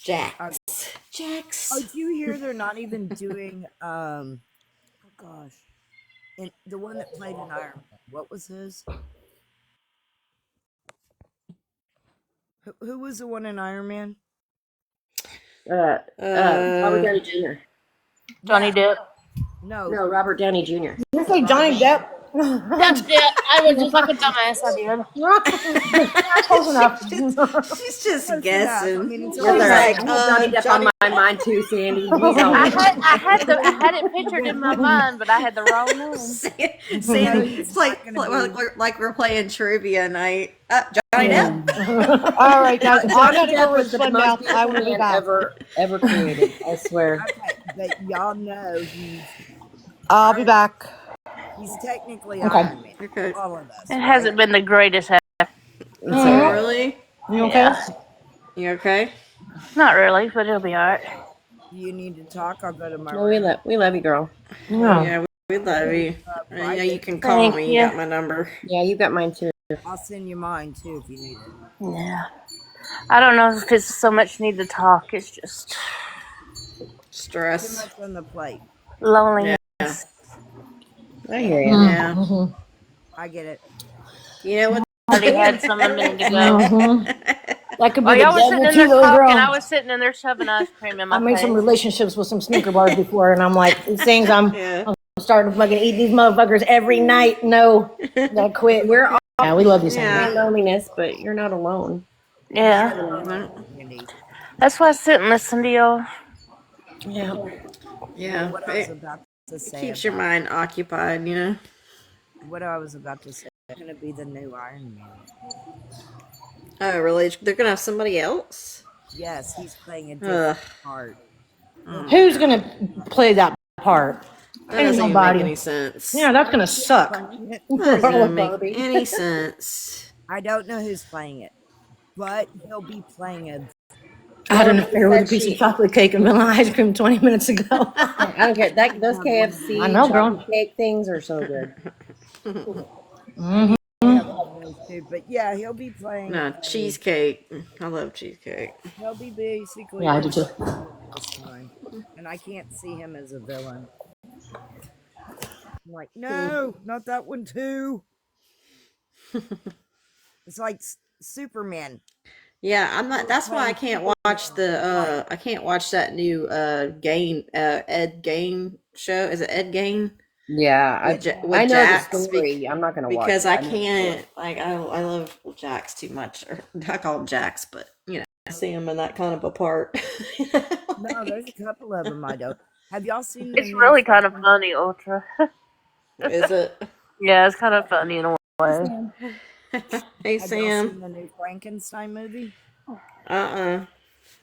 Jax. Oh, do you hear they're not even doing oh gosh. And the one that played in Iron Man, what was his? Who was the one in Iron Man? Robert Downey Jr. Johnny Depp. No. No, Robert Downey Jr. You say Johnny Depp? That's it. I was just like a dumbass. I did. Close enough. She's just Close guessing. enough. I mean, it's She's all like, I right. have Johnny Depp on my mind too, Sandy. He's I always had it pictured in my mind, but I had the wrong name. Sandy, it's like we're playing trivia night. Johnny Depp. All right, guys. I Johnny gotta Depp go was the swim most now. I beautiful will be man back. ever created. I swear. Okay. but y'all know he's I'll be back. he's technically Okay. Iron Man. Okay. All of us, It right? hasn't been the greatest. It's Oh, alright. really? You okay? Yeah, You okay? not really, but it'll be alright. Do you need to talk? I'll go to my No, room. we love you, girl. Yeah. Yeah, we love you. Yeah, you Private. can call Thank me. You you. got my number. Yeah, you got mine too. I'll send you mine too if you need it. Yeah. I don't know if it's so much need to talk. It's just Too Stress. much on the plate. loneliness. Yeah. I hear you. Yeah. Mm-hmm. I get it. You know what? Already had some a minute ago. Mm-hmm. That could be While the y'all was sitting devil in too, there little talking, I girl. was sitting in there shoving ice cream in I my made some face. relationships with some sneaker bars before, and I'm like, these things, Yeah. I'm starting to fucking eat these motherfuckers every night. No, gotta quit. We're all Yeah, we love you, Yeah. Sam. loneliness, but you're not alone. Yeah. Neither are No. we, Andy. That's why I sit and listen to y'all. Yeah. Well, Yeah. what I was about to It say keeps your about mind occupied, you know? what I was about to say, going to be the new Iron Man. Oh, really? They're going to have somebody else? Yes, he's playing a Ugh. different part. Oh, my Who's God. gonna play that part? That Ain't doesn't even make nobody. any sense. Yeah, that's gonna Who's suck. playing it? That doesn't For even make Barbie. any sense. I don't know who's playing it, but he'll be playing a. I had an Barbie affair with a said piece of she. chocolate cake and vanilla ice cream 20 minutes ago. I don't care. Those I KFC know, chocolate girl. cake things are so good. Hmm. They have one of those too, but yeah, he'll be playing No, a. cheesecake. I love cheesecake. He'll be basically Yeah, I do playing too. a villain this time, and I can't see him as a villain. I'm like, no, not that one too. It's like Superman. Yeah, I'm not. We're That's why I playing can't watch Superman. Like, the. I can't watch that new Gain Ed Gain show. Is it Ed Gain Yeah, with I with know the Jax? story. I'm not gonna watch Because it. I I know the story. can't. Like I love Jax too much. Or I call him Jax, but you know I see him in that kind of a part. no, there's a couple of them I don't. Have y'all seen the It's new really kind of Franken? funny, Ultra. Is it? Yeah, it's kind of funny in a way. Hey Have y'all Sam. seen the new Frankenstein movie?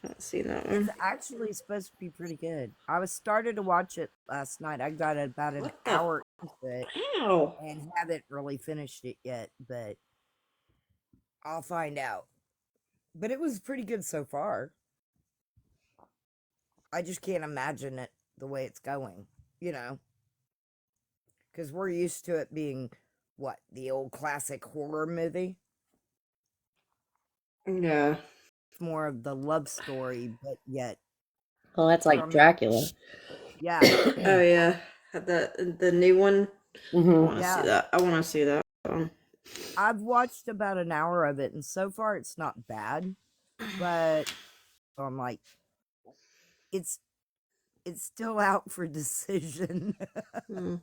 Let's see that It's one. actually supposed to be pretty good. I was started to watch it last night. I got about an What the? hour into it Ow! and haven't really finished it yet, but I'll find out. But it was pretty good so far. I just can't imagine it the way it's going, you know, because we're used to it being what the old classic horror movie. Yeah. It's more of the love story, but yet Well, that's like from Dracula. yeah, Oh yeah. The new one. I Hmm. want to see yeah. that. I want to see that one. I've watched about an hour of it, and so far it's not bad. But I'm like, it's it's still out for decision. Hmm.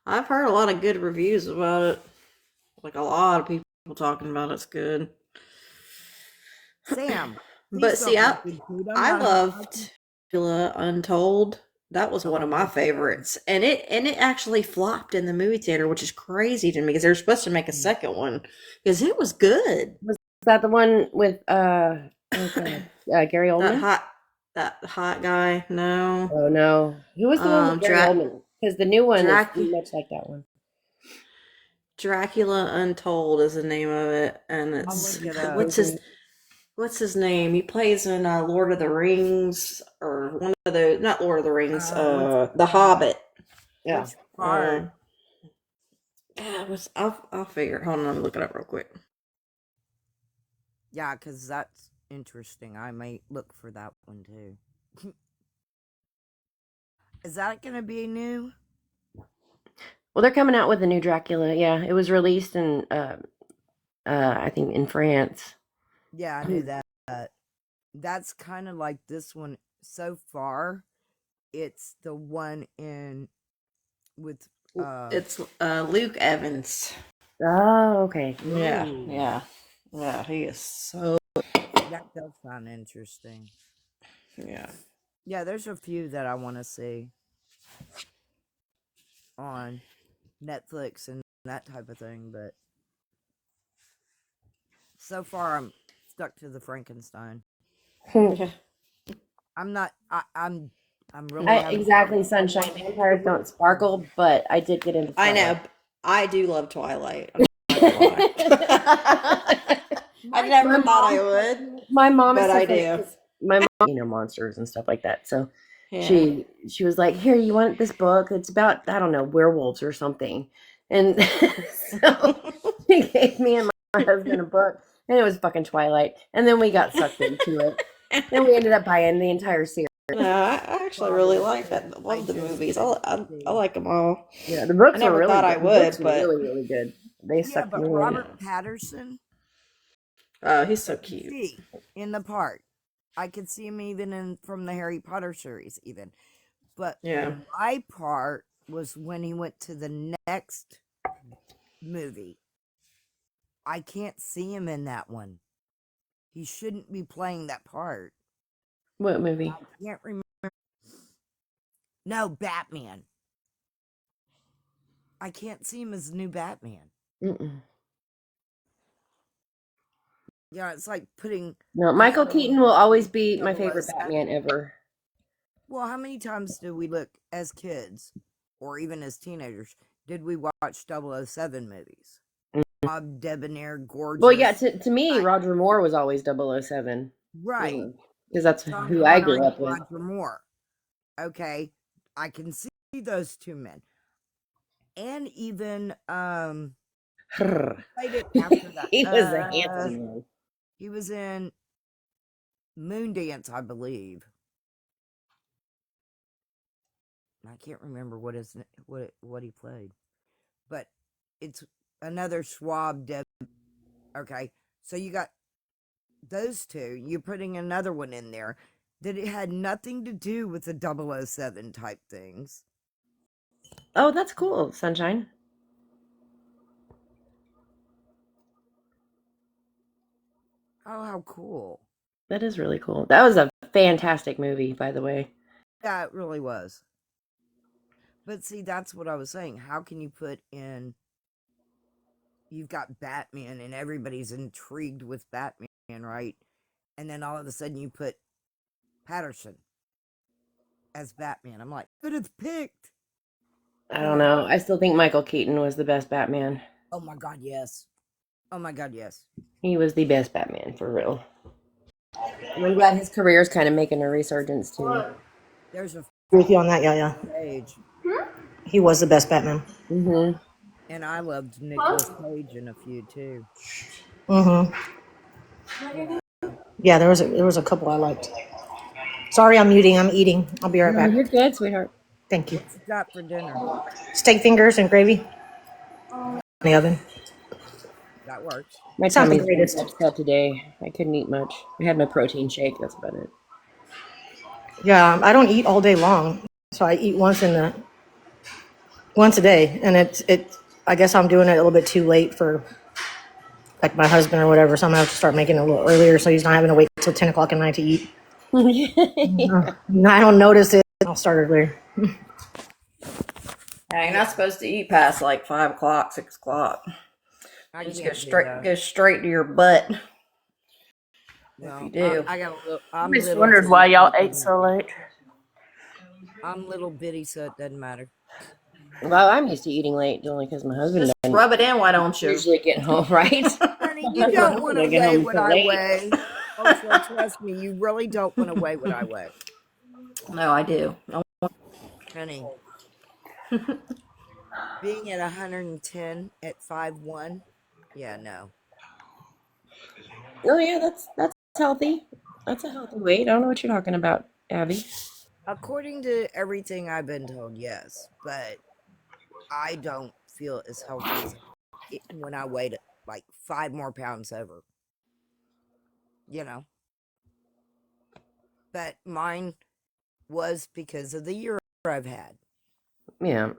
I've heard a lot of good reviews about it. Like a lot of people talking about it's good. Sam, please But see, don't make me shoot. I'm I not loved Dracula Untold. That was one oh, of my me too. favorites, and it actually flopped in the movie theater, which is crazy to me because they were supposed to make a second one because it was good. Was that the one with oh god, Gary That Oldman? hot that hot guy. No, Oh no, who was the one with Gary Drac Oldman? Because the new one is Drac much like that one. Dracula Untold is the name of it, and I'll it's look it up. what's his name? He plays in Lord of the Rings or one of the not Lord of the Rings, Which The Hobbit. Yeah. which part? Yeah, it was I'll figure it. Hold on, let me look it up real quick. Yeah, because that's interesting. I might look for that one too. Is that gonna be new? Well, they're coming out with a new Dracula. Yeah, it was released in I think in France. Yeah, I knew that. That's kind of like this one so far. It's the one in with It's Luke Evans. Oh, okay. Yeah, ooh, yeah. He is so that does sound interesting. yeah. Yeah, there's a few that I want to see on Netflix and that type of thing, but so far I'm stuck to the Frankenstein. Yeah. I'm not. I'm I'm really having exactly, Sunshine. Vampires don't sparkle, but I did get into I Twilight. know. I do love Twilight. I'm not gonna lie. I never thought I would, My mom is but so I funny do. because my mom, monsters and stuff like that. So Yeah. she was like, "Here, you want this book? It's about, I don't know, werewolves or something." And so she gave me and my husband a book, and it was fucking Twilight. And then we got sucked into it. Then we ended up buying the entire series. No, I actually really like it. I love the movies. I like them all. Yeah, the I books were never really thought I good. The books would, were but really, really good. They Yeah, sucked me but in. Robert Patterson, oh, he's I so could cute. see in the part. I could see him even in from the Harry Potter series, even. But Yeah. my part was when he went to the next movie. I can't see him in that one. He shouldn't be playing that part. What movie? I can't remember. No, Batman. I can't see him as the new Batman. Mm-mm. Yeah, it's like putting. No, Michael Keaton will always be my favorite 007. Batman ever. Well, how many times did we look as kids, or even as teenagers, did we watch 007 movies? Bob Debonair, gorgeous. Well, yeah, to me, Roger Moore was always 007. Right. Because that's So I'm who I grew honoring up with. Roger Moore. Okay. I can see those two men. And even played it after that. He was a handsome man. He was in Moondance, I believe. I can't remember what he played, but it's another Schwab. Okay, so you got those two. You're putting another one in there that it had nothing to do with the 007 type things. Oh, that's cool, Sunshine. Oh, how cool! That is really cool. That was a fantastic movie, by the way. Yeah, it really was. But see, that's what I was saying. How can you put in? You've got Batman, and everybody's intrigued with Batman, right? And then all of a sudden, you put Patterson as Batman. I'm like, could have picked. I don't know. I still think Michael Keaton was the best Batman. Oh my God, yes. Oh my God, yes. He was the best Batman, for real. I'm glad his career is kind of making a resurgence, too. There's a With you on that, yeah. page, He was the best Batman. Mm-hmm. and I loved Nicolas Cage in a few too. Mm-hmm. You know, Yeah, there was a couple I liked. Sorry, I'm muting. I'm eating. I'll be right No, back. you're good, sweetheart. Thank you. what you got for dinner? Steak fingers and gravy in the oven. That works. My It's not the tummy's been greatest. upset today. I couldn't eat much. I had my protein shake. That's about it. Yeah, I don't eat all day long, so I eat once a day, and it. I guess I'm doing it a little bit too late for like my husband or whatever, so I'm gonna have to start making it a little earlier, so he's not having to wait till 10 o'clock at night to eat. I don't notice it. I'll start earlier. Yeah, you're not supposed to eat past like 5 o'clock, 6 o'clock. I Just can't do that. go straight to your butt. Well, If you do, I got a little. I I'm just little. wondered why y'all ate so late. I'm little bitty, so it doesn't matter. Well, I'm used to eating late only because my husband just doesn't rub it in. Why don't you? usually get home, right? Honey, you don't want to I get weigh home what so I late. weigh. Oh, so trust me, you really don't want to weigh what I weigh, No, I do. honey. Being at 110 at 5'1", yeah, no. Oh yeah, that's healthy. That's a healthy weight. I don't know what you're talking about, Abby. According to everything I've been told, yes, but I don't feel as healthy as when I weighed like 5 more pounds over, you know. But mine was because of the year I've had. Yeah.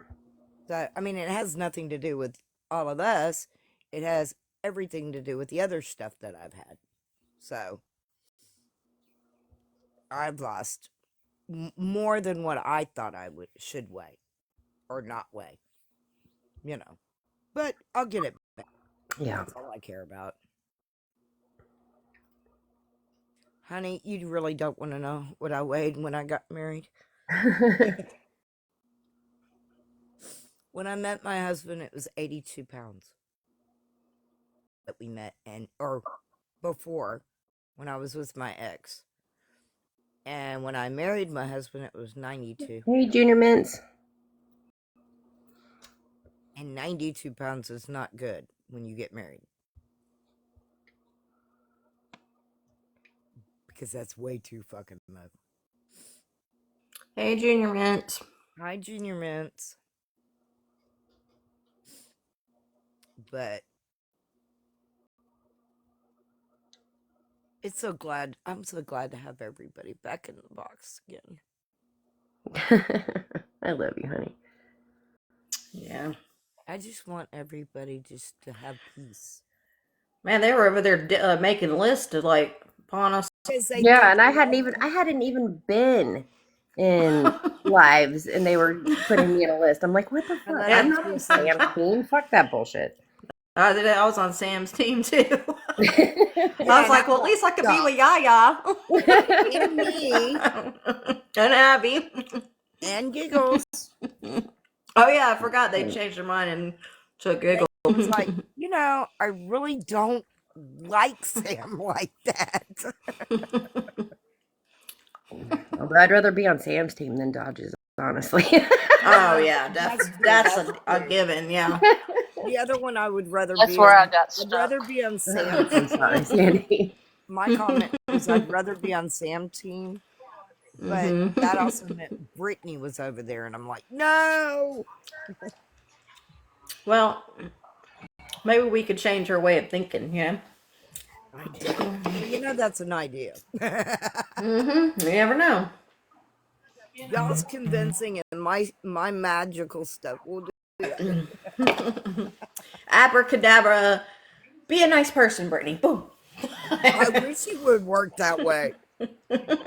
So, I mean, it has nothing to do with all of us. It has everything to do with the other stuff that I've had. So, I've lost more than what I thought I should weigh or not weigh, you know. But I'll get it back. Yeah. That's all I care about. Honey, you really don't want to know what I weighed when I got married. When I met my husband, it was 82 pounds that we met, or before, when I was with my ex. And when I married my husband, it was 92. Hey, Junior Mints. And 92 pounds is not good when you get married. Because that's way too fucking low. Hey, Junior Mint. Hi, Junior Mints. But I'm so glad to have everybody back in the box again. I love you, honey. Yeah. I just want everybody just to have peace. Man, they were over there making lists to like pawn us. Yeah, and I hadn't even been in lives, and they were putting me in a list. I'm like, what the fuck? I'm not on Sam's team. Fuck that bullshit. I was on Sam's team too. I was like, well, at least I could be with Yaya. And me. And Abby. And Giggles. Oh, yeah, I forgot they changed their mind and took Giggles. It was like, I really don't like Sam like that. But I'd rather be on Sam's team than Dodge's, honestly. Oh, yeah, that's a given, yeah. The other one I would rather That's be where on. I got stuck. I'd rather be on Sam's I'm sorry, Sandy. My comment was I'd rather be on Sam's team. But that also meant Brittany was over there, and I'm like, no! Well, maybe we could change her way of thinking, yeah? That's an idea. You never know. Y'all's convincing, and my magical stuff will do it. Abracadabra. Be a nice person, Brittany. Boom. I wish it would work that way.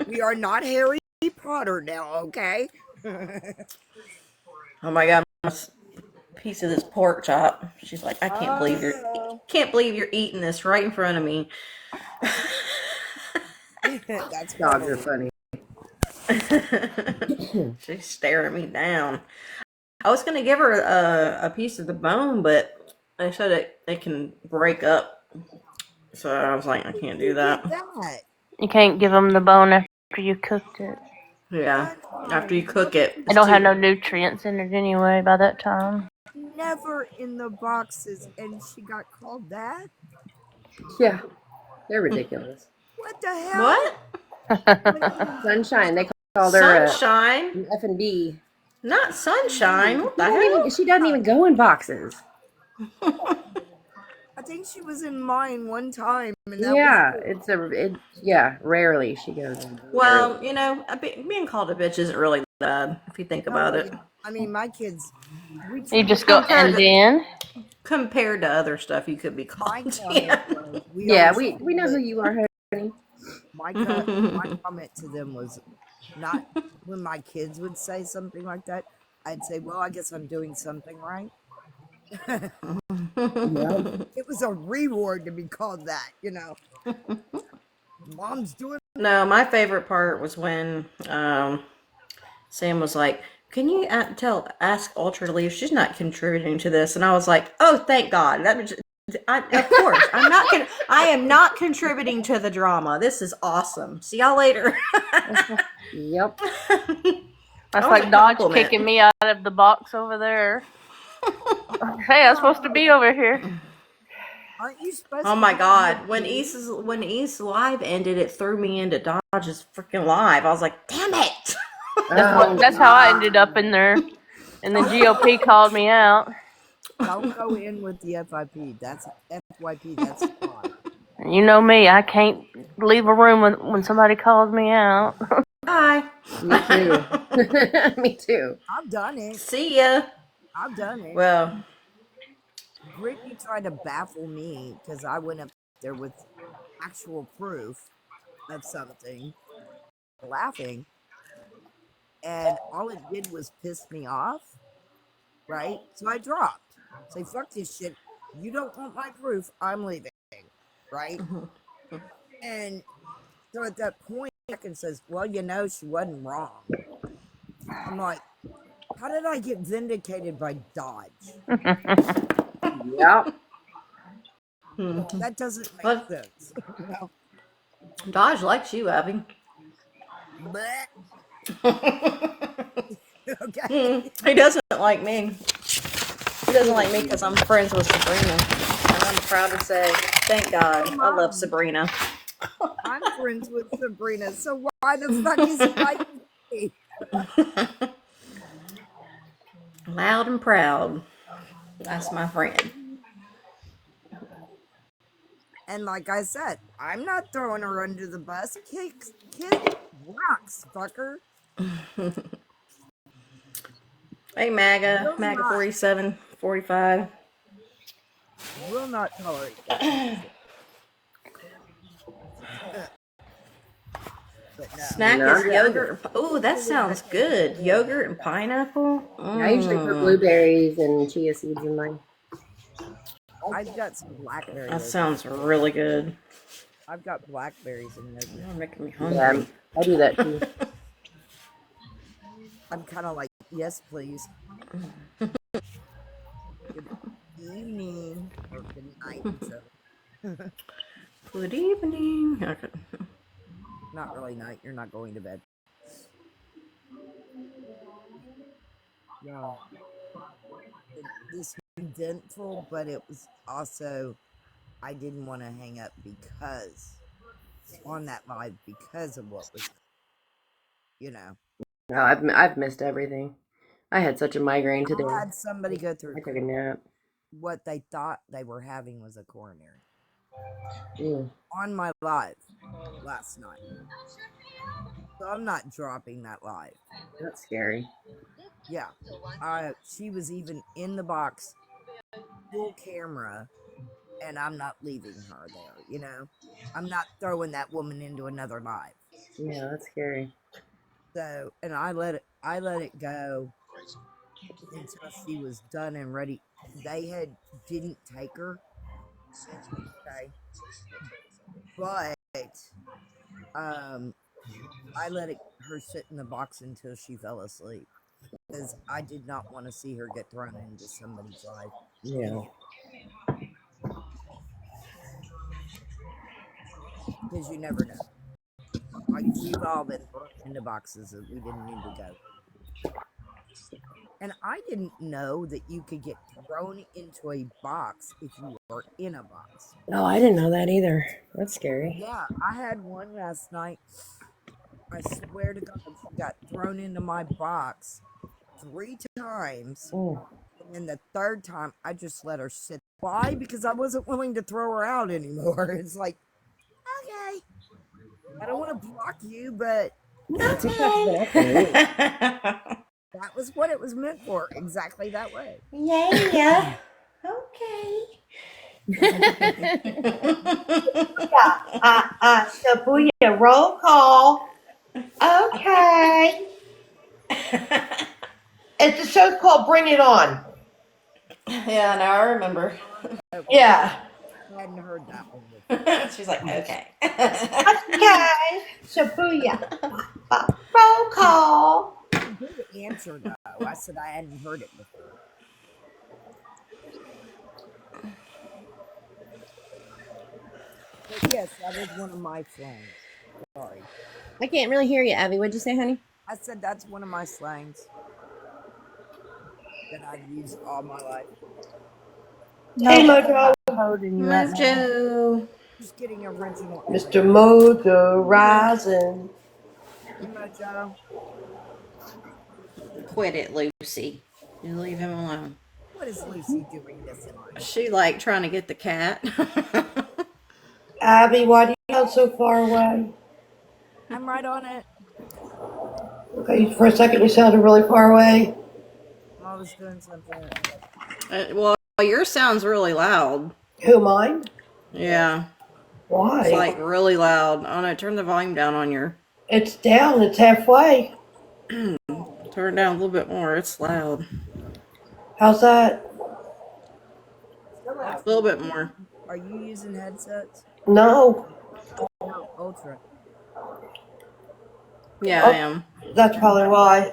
We are not Harry Potter now, okay? Oh my god, a piece of this pork chop. She's like, I can't believe you're eating this right in front of me. That's Dogs are funny. She's staring me down. I was gonna give her a piece of the bone, but they said it can break up. So I was like, I can't do that. You can't give them the bone after you cooked it. Yeah, after you cook it. It don't have no nutrients in it anyway by that time. Never in the boxes, and she got called that? Yeah, they're ridiculous. What the hell? What? Sunshine. They called her Sunshine? F&B. Not Sunshine. What the hell? She doesn't even go in boxes. I think she was in mine one time. And rarely she goes in. Well, being called a bitch isn't really bad if you think about it. I mean, my kids. You just go and in. Compared to other stuff, you could be called. We know who you are, honey. My comment to them was not when my kids would say something like that. I'd say, well, I guess I'm doing something right. It was a reward to be called that, Mom's doing. No, my favorite part was when Sam was like, "Can you ask Ultra to leave? She's not contributing to this." And I was like, "Oh, thank God! Of course, I am not contributing to the drama. This is awesome. See y'all later." Yep. That's like Dodge kicking me out of the box over there. Hey, I'm supposed to be over here. Aren't you supposed Oh my God! When East's live ended, it threw me into Dodge's freaking live. I was like, "Damn it!" That's how I ended up in there. And the GOP called me out. Don't go in with the FYP. That's FYP. That's fine. You know me. I can't leave a room when somebody calls me out. Bye. Me too. Me too. I've done it. See ya. I've done it. Well, Brittany tried to baffle me because I went up there with actual proof of something, laughing, and all it did was piss me off, right? So I dropped. Say, fuck this shit. You don't want my proof, I'm leaving, right? And so at that point, Second says, well, she wasn't wrong. I'm like, how did I get vindicated by Dodge? Yep. That doesn't make But sense. Dodge likes you, Abby. Blech. Okay. He doesn't like me. He doesn't like me because I'm friends with Sabrina. And I'm proud to say, thank God, Oh, I love Mom. Sabrina. I'm friends with Sabrina, so why the fuck is he like me? Loud and proud. That's my friend. And like I said, I'm not throwing her under the bus. Kid rocks, fucker. Hey, MAGA. Will MAGA not, 4745. will not tolerate that bullshit. But no. Snack No, is I'm yogurt. Oh, that sounds good. Yogurt and pineapple. I usually put blueberries and chia seeds in mine. I've got some blackberry That yogurt. sounds really good. I've got blackberries in yogurt. You're making me Yeah, hungry. I do that too. I'm kind of like, yes, please. Good evening or good night. So. Good evening. Okay. Not really night. You're not going to bed. Yeah. This was eventful, but it was also, I didn't want to hang up because on that live because of what was, No, I've missed everything. I had such a migraine today. I had somebody go through I took a nap. what they thought they were having was a coronary Mm. on my live last night. So I'm not dropping that live. That's scary. Yeah. She was even in the box, full camera, and I'm not leaving her there, I'm not throwing that woman into another live. Yeah, that's scary. So, and I let it go until she was done and ready. They didn't take her. Okay. But I let her sit in the box until she fell asleep. Because I did not want to see her get thrown into somebody's life. Yeah. Because you never know. Like, we've all been thrown into boxes that we didn't need to go. And I didn't know that you could get thrown into a box if you were in a box. No, I didn't know that either. That's scary. Yeah, I had one last night. I swear to God, she got thrown into my box 3 times. Mm. And then the third time, I just let her sit. Why? Because I wasn't willing to throw her out anymore. It's like, okay, I don't want to block you, but that was what it was meant for. Exactly that way. Yeah. Okay. Shabuya, roll call. Okay. It's a show called Bring It On. Yeah, now I remember. Okay. Yeah. I hadn't heard that one before. She's like, okay. Okay. Shabuya. Roll call. I did answer though. I said I hadn't heard it before. But yes, that is one of my slangs. Sorry. I can't really hear you, Abby. What'd you say, honey? I said that's one of my slangs that I've used all my life. Hey, Mojo. Mojo. Just getting original. Mr. Mojo rising. Hey, Mojo. Quit it, Lucy. You leave him alone. What is Lucy doing this time? She like trying to get the cat. Abby, why do you sound so far away? I'm right on it. Okay, for a second you sounded really far away. I was doing something. Well, yours sounds really loud. Who, mine? Yeah. Why? It's like really loud. Oh no, turn the volume down on your. It's down. It's halfway. Turn it down a little bit more. It's loud. How's that? A little bit more. Are you using headsets? No. No, Ultra. Yeah, I am. That's probably why.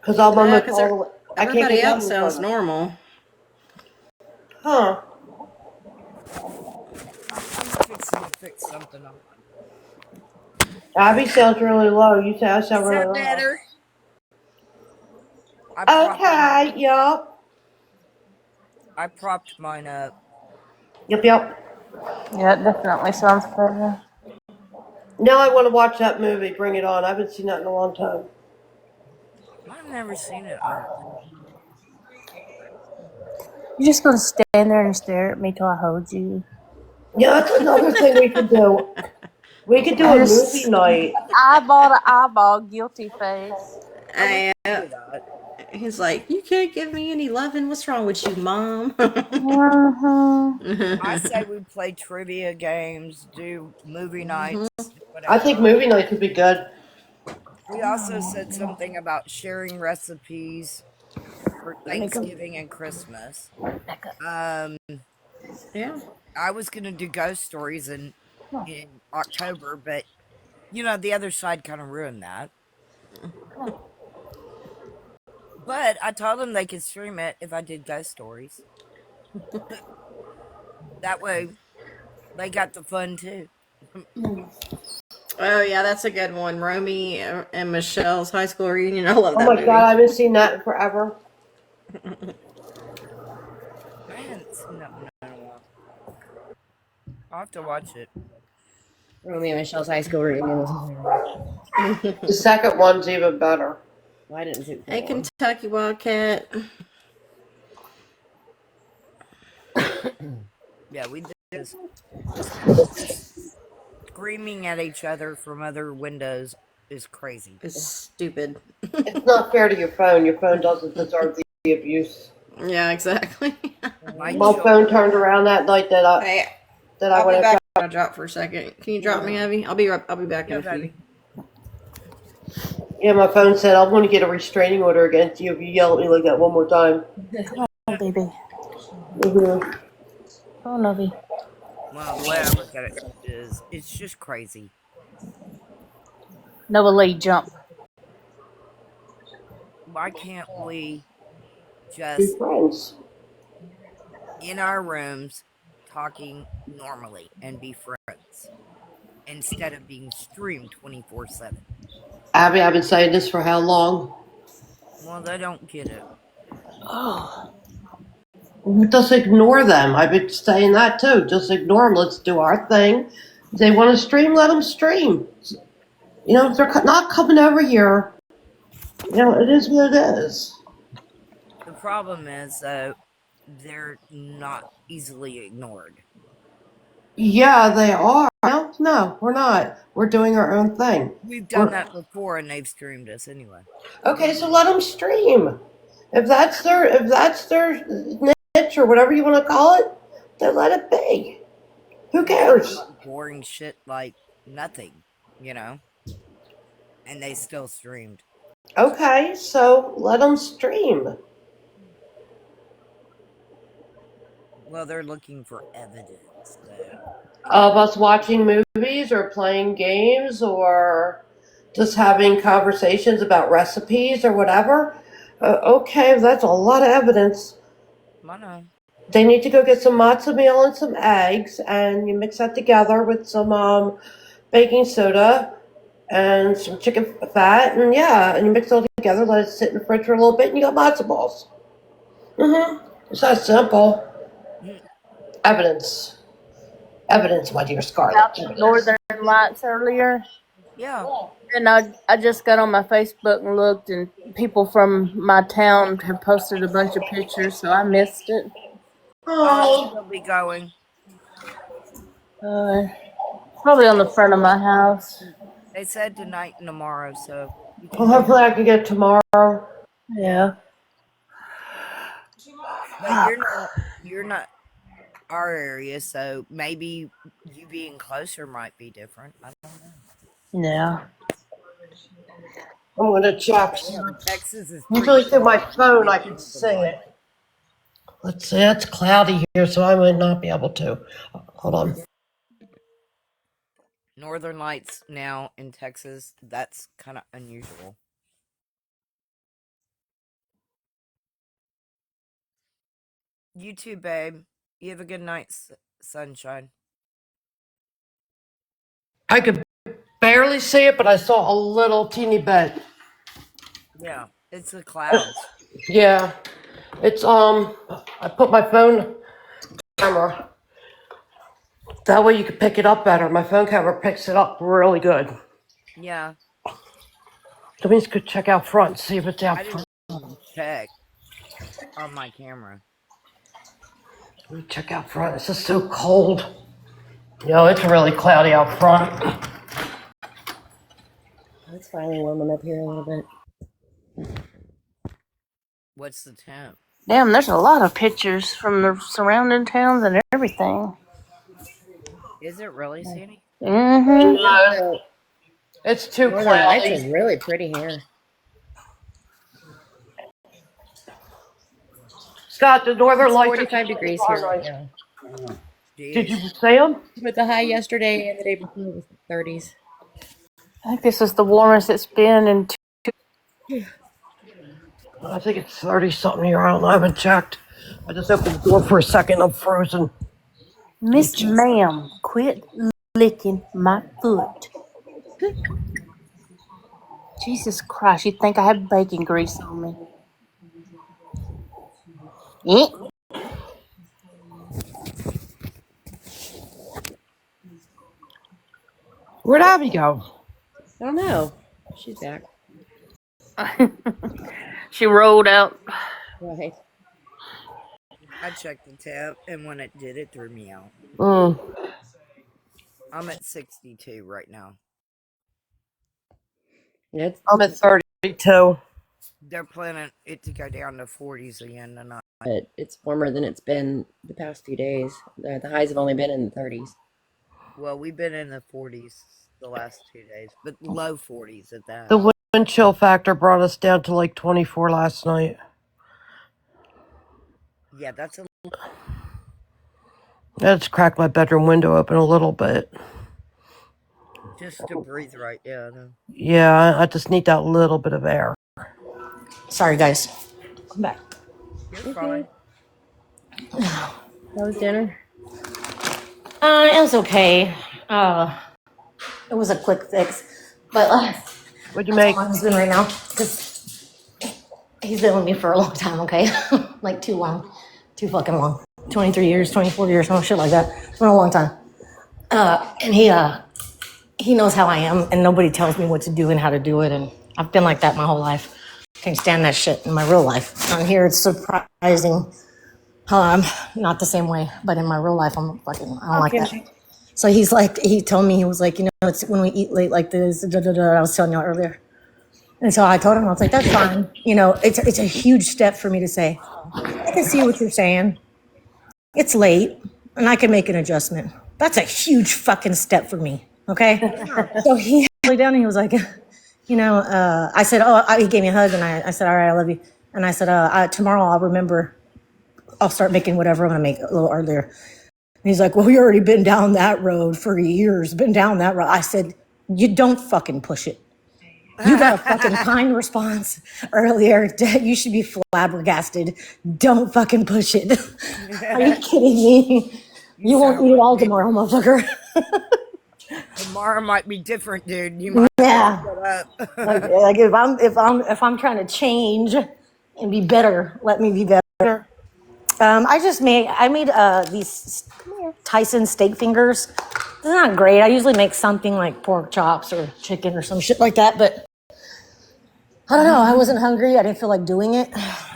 Because I'm No, almost because all the way. I can't everybody get that else many sounds photos. normal. Huh. I'm fixing to fix something on. Abby sounds really low. You say I sound Is really that low. better? I propped mine. Okay, yup. I propped mine up. Yep, yep. Yeah, it definitely sounds better. Now I want to watch that movie, Bring It On. I haven't seen that in a long time. I've never seen it, I don't think. You're just gonna stand there and stare at me till I hold you. Yeah, that's another thing we could do. We could do I a movie just night. eyeball to eyeball, guilty face. Oh, we I, can do that. he's like, you can't give me any loving. What's wrong with you, Mom? Mm-hmm. I say we play trivia games, do movie nights, do I think whatever. movie night could be good. We also said something about sharing recipes for Make a Thanksgiving and Christmas. Um, Yeah. I was gonna do ghost stories in October, but the other side kind of ruined that. But I told them they could stream it if I did ghost stories. That way, they got the fun too. Oh yeah, that's a good one. Romy and Michelle's high school reunion. I love Oh that my god, movie. I haven't seen that in forever. I hadn't seen that one in a while. I'll have to watch it. Romeo and Michelle's high school reunion was hilarious. The second one's even better. Well, I didn't see the Hey, second one. Kentucky Wildcat. Yeah, we did this. Just screaming at each other from other windows is crazy. It's stupid. It's not fair to your phone. Your phone doesn't deserve the abuse. Yeah, exactly. My My phone children, turned around that night that I Hey, that I I'll be went back. and I'll drop for a second. Can you drop me, Abby? I'll be back in yeah, a few. baby. yeah, my phone said I'm going to get a restraining order against you if you yell at me like that one more time. oh, baby. Mm-hmm. Oh, Novi. Well, the way I look at it is, it's just crazy. Nova Lee, jump. Why can't we Be just friends. in our rooms talking normally and be friends instead of being streamed 24/7? Abby, I've been saying this for how long? Well, they don't get it. Oh, Just ignore them. I've been saying that too. Just ignore them. Let's do our thing. If they want to stream, let them stream. If they're not coming over here, it is what it is. The problem is, though, they're not easily ignored. Yeah, they are. No, we're not. We're doing our own thing. We've done We're that before, and they've streamed us anyway. okay. So let them stream. If that's their niche or whatever you want to call it, then let it be. Who We talk cares? about boring shit like nothing, and they still streamed. Okay, so let them stream. Well, they're looking for evidence, though. Of us watching movies or playing games or just having conversations about recipes or whatever. Okay, that's a lot of evidence. I know. They need to go get some matzo meal and some eggs, and you mix that together with some baking soda and some chicken fat, and yeah, and you mix it all together, let it sit in the fridge for a little bit, and you got matzo balls. It's that simple. Mm. Evidence. Evidence, my dear Scarlett. about the Evidence. Northern Lights earlier. Yeah. And I just got on my Facebook and looked, and people from my town have posted a bunch of pictures, so I missed it. I'll Oh, still be going. Uh, probably on the front of my house. They said tonight and tomorrow, so you well, can do hopefully that. I can get tomorrow. Yeah. Yeah. But you're not our area, so maybe you being closer might be different. I don't know. Yeah. I'm gonna check. Yeah, but Texas is pretty Usually through my far phone away I from can Northern see Lights. it. Let's see, it's cloudy here, so I might not be able to. Hold on. Northern Lights now in Texas, that's kind of unusual. You too, babe. You have a good night, sunshine. I could barely see it, but I saw a little teeny bit. Yeah, it's the clouds. Yeah, it's I put my phone camera. That way you can pick it up better. My phone camera picks it up really good. Yeah, Let me just go check out front, see if it's I out front. didn't check on my camera. Let me check out front. It's just so cold. It's really cloudy out front. It's finally warming up here a little bit. What's the temp? Damn, there's a lot of pictures from the surrounding towns and everything. Is it really, Sandy? Mm-hmm. No, it's too Northern Lights is cloudy. really pretty here. Scott, the northern It's lights 45 degrees here right now. Did you Jeez. see them? But the high yesterday and the day before was 30s. I think this is the warmest it's been in I think it's 30 something here. I don't know. I haven't checked. I just opened the door for a second. I'm frozen. Miss Ma'am, quit licking my foot. Jesus Christ, you'd think I had bacon grease on me. Where'd Abby go? I don't know. She's back. She rolled out. Right. I checked the temp, and when it did, it threw me out. I'm at 62 right now. I'm at 32. They're planning it to go down to 40s again tonight. But it's warmer than it's been the past few days. The highs have only been in the 30s. Well, we've been in the 40s the last 2 days, but low 40s at that. The wind chill factor brought us down to like 24 last night. Yeah, that's a. I just cracked my bedroom window open a little bit. Just to breathe right, yeah. No. Yeah, I just need that little bit of air. Sorry, guys. I'm back. You're fine. How was dinner? It was okay. It was a quick fix, but What'd you make? my husband right now because he's been with me for a long time. Okay, like too long, too fucking long. 23 years, 24 years, some shit like that. It's been a long time. And he knows how I am, and nobody tells me what to do and how to do it. And I've been like that my whole life. Can't stand that shit in my real life. On here, it's surprising how I'm not the same way, but in my real life, I don't like that. So he told me, he was like, it's when we eat late like this, I was telling y'all earlier. And so I told him, I was like, that's fine. It's a huge step for me to say, I can see what you're saying. It's late, and I can make an adjustment. That's a huge fucking step for me, okay? So he lay down and he was like, I said, he gave me a hug, and I said, all right, I love you. And I said, tomorrow I'll start making whatever I'm going to make a little earlier. And he's like, well, we already been down that road for years, been down that road. I said, you don't fucking push it. You got a fucking kind response earlier. You should be flabbergasted. Don't fucking push it. Are you kidding me? You won't eat it all tomorrow, motherfucker. Tomorrow might be different, dude. You might shut up. like if I'm trying to change and be better, let me be better. I made these Tyson steak fingers. They're not great. I usually make something like pork chops or chicken or some shit like that, but I don't know. I wasn't hungry. I didn't feel like doing it,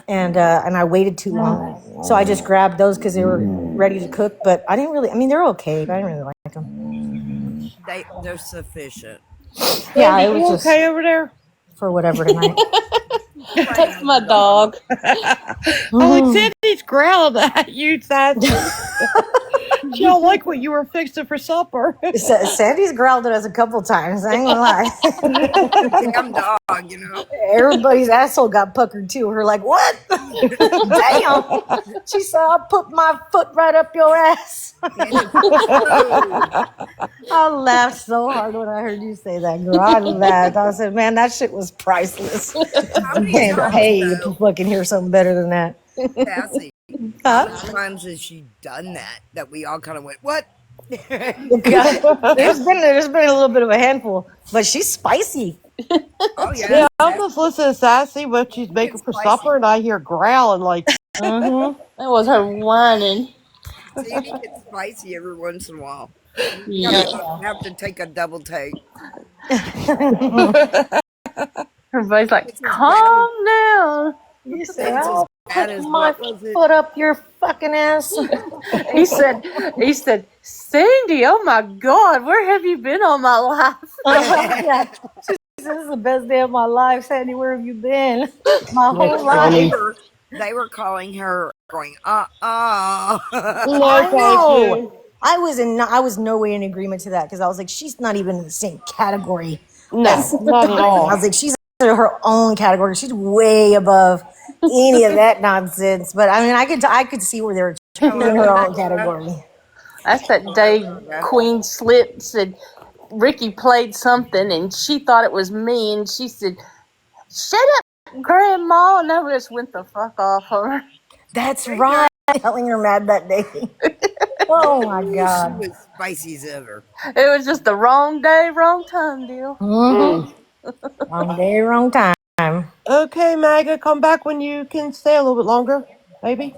and I waited too long. So I just grabbed those because they were ready to cook. But I didn't really. I mean, they're okay, but I didn't really like them. They're sufficient. Yeah, it was just okay over there for whatever tonight. That's my dog. I'm like, Sandy's growling at you, Sassy. She don't like what you were fixing for supper. Sandy's growled at us a couple times. I ain't gonna lie. Damn dog, Everybody's asshole got puckered too. We're like, what? Damn. She said, I'll put my foot right up your ass. I laughed so hard when I heard you say that, girl. I laughed. I said, man, that shit was priceless. Hey, you can fucking hear something better than that. Sassy, How Huh? many times has she done that we all kind of went, what? God, there's been a little bit of a handful, but she's spicy. Oh, yeah. Yeah, I'll just listen to Sassy what she's She making gets for spicy. supper, and I hear growling like, Mm-hmm. That was her whining. Sandy gets spicy every once in a while. You Yeah. gotta have to take a double take. Everybody's like, It's as bad as calm down. You said, it's as I'll bad put as my what was it? foot up your fucking ass. He said, Sandy, oh my God, where have you been all my life? Yeah. She said, this is the best day of my life. Sandy, where have you been? My that's whole they life. funny. were they were calling her going, No, I thank know. you. I was no way in agreement to that because I was like, she's not even in the same category No, as not at Brittany. I was all. like, she's in her own category. She's way above any of that nonsense. But I mean, I could see where they were in Hello, her own Sarah. category. That's that Hello, day Sarah. Queen Slit said Ricky played something and she thought it was me and she said, shut up, Grandma. And I just went the fuck off of her. That's There you go. right. Telling her mad that day. Oh my Ooh, she god. was spicy as ever. It was just the wrong day, wrong time deal. Mm-hmm. Mm. Wrong day, wrong time. Okay, Maggie, come back when you can stay a little bit longer, maybe.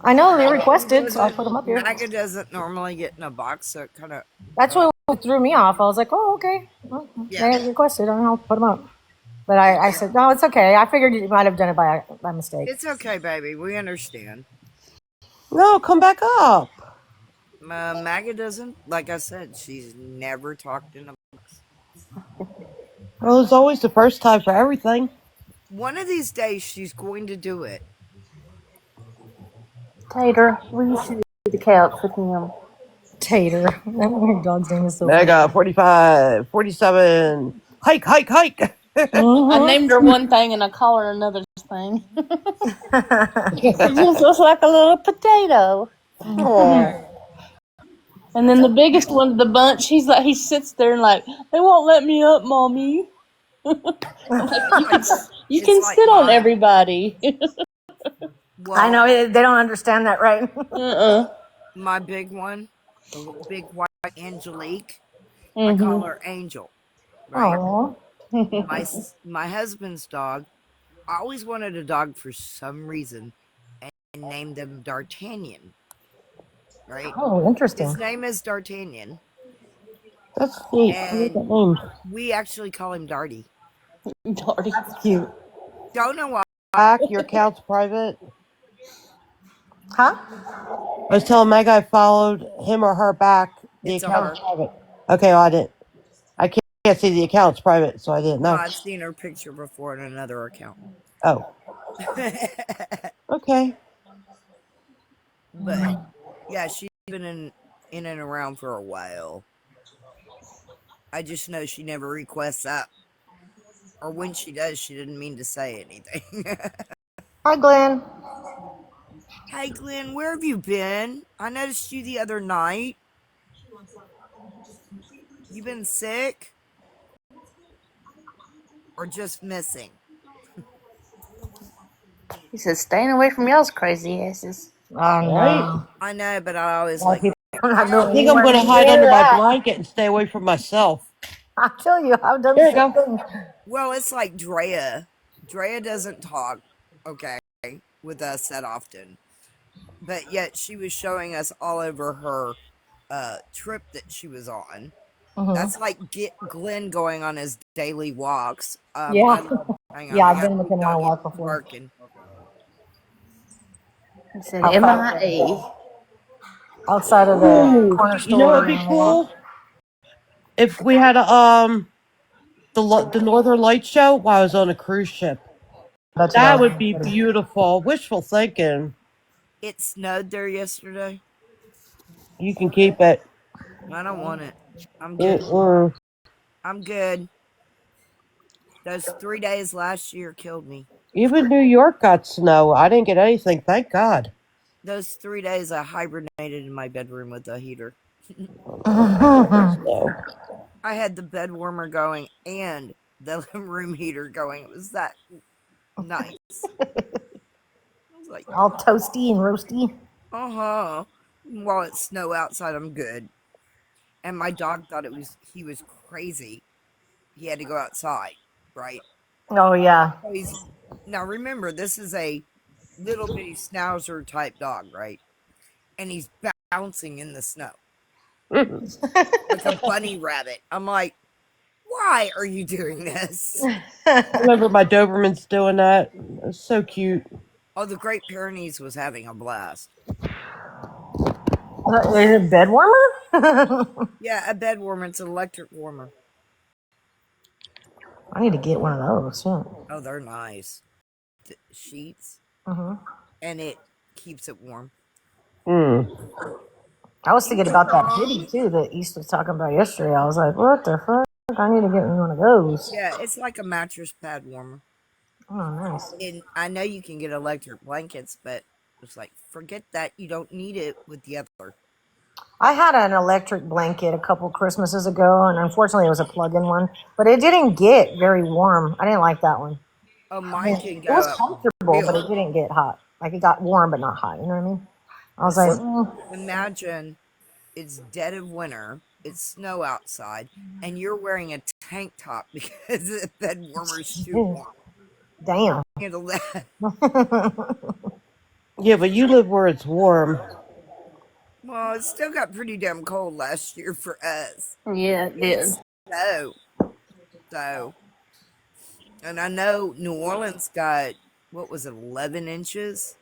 I know they She requested, so I doesn't. put them up here. Maga doesn't normally get in a box, so it kind of. That's what threw me off. I was like, oh, okay. Well, Yeah, they requested, I'll put them up. But I yeah. said, no, it's okay. I figured you might have done it by mistake. It's okay, baby. We understand. No, come back up. Maga doesn't. Like I said, she's never talked in a box. Well, it's always the first time for everything. One of these days, she's going to do it. Tater, we used to do the couch with him. Tater. Your dog's name is so funny. Mega 45, 47. Hike, hike, hike. I Mm-hmm. named her one thing and I call her another thing. It Oh, just looks like a little potato. And then the biggest one of the bunch, he sits there and like, they won't let me up, mommy. I'm like, you It's can like sit on mine. everybody. I Well, know they don't understand that, right? my big one, the big white Angelique, I call Mm-hmm. her Angel, right? Oh, My husband's dog, I always wanted a dog for some reason and named them D'Artagnan, right? oh, interesting. His name is D'Artagnan, that's neat. I like and that name. we actually call him Darty. Darty. That's cute. Don't know why. Back, your account's private. Huh? I was telling Meg I followed him or her back. The It's a account's her. private. Okay, well, I didn't. I can't see the account's private, so I didn't No, know. I've seen her picture before in another account. Oh, okay. But yeah, she's been in and around for a while. I just know she never requests up. Or when she does, she didn't mean to say anything. Hi, Glenn. Hey Glenn, where have you been? I noticed you the other night. You been sick? Or just missing? He says, staying away from y'all's crazy asses. Oh Right? no. I know, but I A always lot of like, people are not I doing think I'm anywhere going to hide near under my that. blanket and stay away from myself. I tell you, I've done the There you same go. thing. well, it's like Drea. Drea doesn't talk, okay, with us that often. But yet she was showing us all over her trip that she was on. Mm-hmm. That's like Glenn going on his daily walks. Yeah. I love. Hang on, Yeah, I I've got been with him on a Dougie walk before. barking. He said, Outside of MIA. the Ooh, corner you know store what'd be and walk. cool? If we had a, the Northern Lights show while I was on a cruise ship. That's what I That was would be thinking. beautiful. Wishful thinking. It snowed there yesterday. You can keep it. I don't want it. I'm good. Mm-mm. I'm good. Those 3 days last year killed me. Even New York got snow. I didn't get anything, thank God. Those 3 days I hibernated in my bedroom with a heater. So, I had the bed warmer going and the room heater going. It was that nice. I was It's like, All toasty and roasty. While it's snow outside, I'm good. And my dog thought he was crazy. He had to go outside, right? Oh yeah. So now remember, this is a little bitty schnauzer type dog, right? And he's bouncing in the snow like a bunny rabbit. I'm like, why are you doing this? I remember my Doberman's doing that. It was so cute. Oh, the Great Pyrenees was having a blast. Is it bed warmer? Yeah, a bed warmer. It's an electric warmer. I need to get one of those. Yeah. Oh, they're nice. Sheets, Mhm. and it keeps it warm. Mm. I was thinking about that hoodie too that East was talking about yesterday. I was like, what the fuck? I need to get me one of those. Yeah, it's like a mattress pad warmer. Oh, nice. And I know you can get electric blankets, but it's like, forget that. You don't need it with the other. I had an electric blanket a couple Christmases ago, and unfortunately it was a plug-in one, but it didn't get very warm. I didn't like that one. Oh, mine can It was go up comfortable, but real. it didn't get hot. Like it got warm, but not hot. You know what I mean? I was like, Imagine it's dead of winter, it's snow outside, and you're wearing a tank top because the bed warmer's too warm. damn. Handle that. Yeah, but you live where it's warm. Well, it still got pretty damn cold last year for us. Yeah, it did. So, and I know New Orleans got, what was it, 11 inches?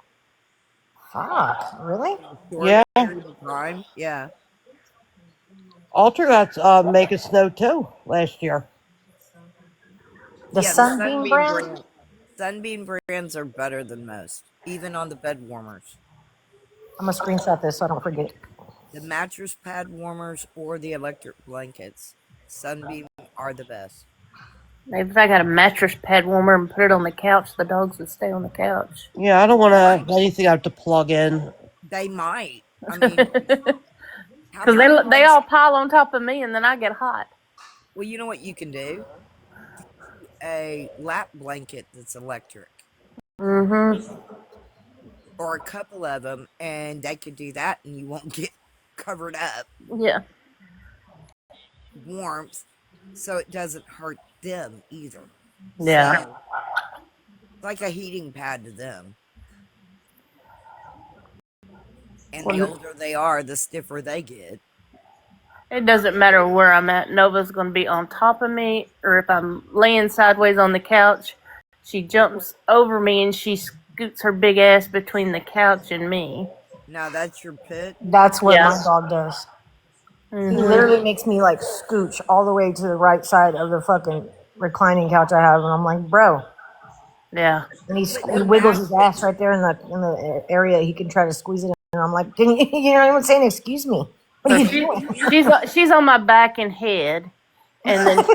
Fuck, really? Yeah. Period of time. Yeah. Alter got making snow too last year. The Yeah, Sunbeam brand? Sunbeam brands are better than most, even on the bed warmers. I'm gonna screenshot this so I don't forget. The mattress pad warmers or the electric blankets, Sunbeam are the best. Maybe if I got a mattress pad warmer and put it on the couch, the dogs would stay on the couch. Yeah, I don't want to have anything I have to plug in. They might. I mean, because they all pile on top of me and then I get hot. Well, you know what you can do? A lap blanket that's electric. Mm-hmm. Or a couple of them, and they could do that, and you won't get covered up. Yeah. Warmth, so it doesn't hurt them either. Yeah. So, like a heating pad to them. And the older they are, the stiffer they get. It doesn't matter where I'm at. Nova's going to be on top of me, or if I'm laying sideways on the couch, she jumps over me and she scoots her big ass between the couch and me. Now that's your pit? That's what my dog does. Mm-hmm. He literally makes me like scooch all the way to the right side of the fucking reclining couch I have, and I'm like, bro. Yeah. And he wiggles his ass right there in the area he can try to squeeze it in. And I'm like, can you, you know what I'm saying? Excuse me. What are you doing? She's on my back and head, and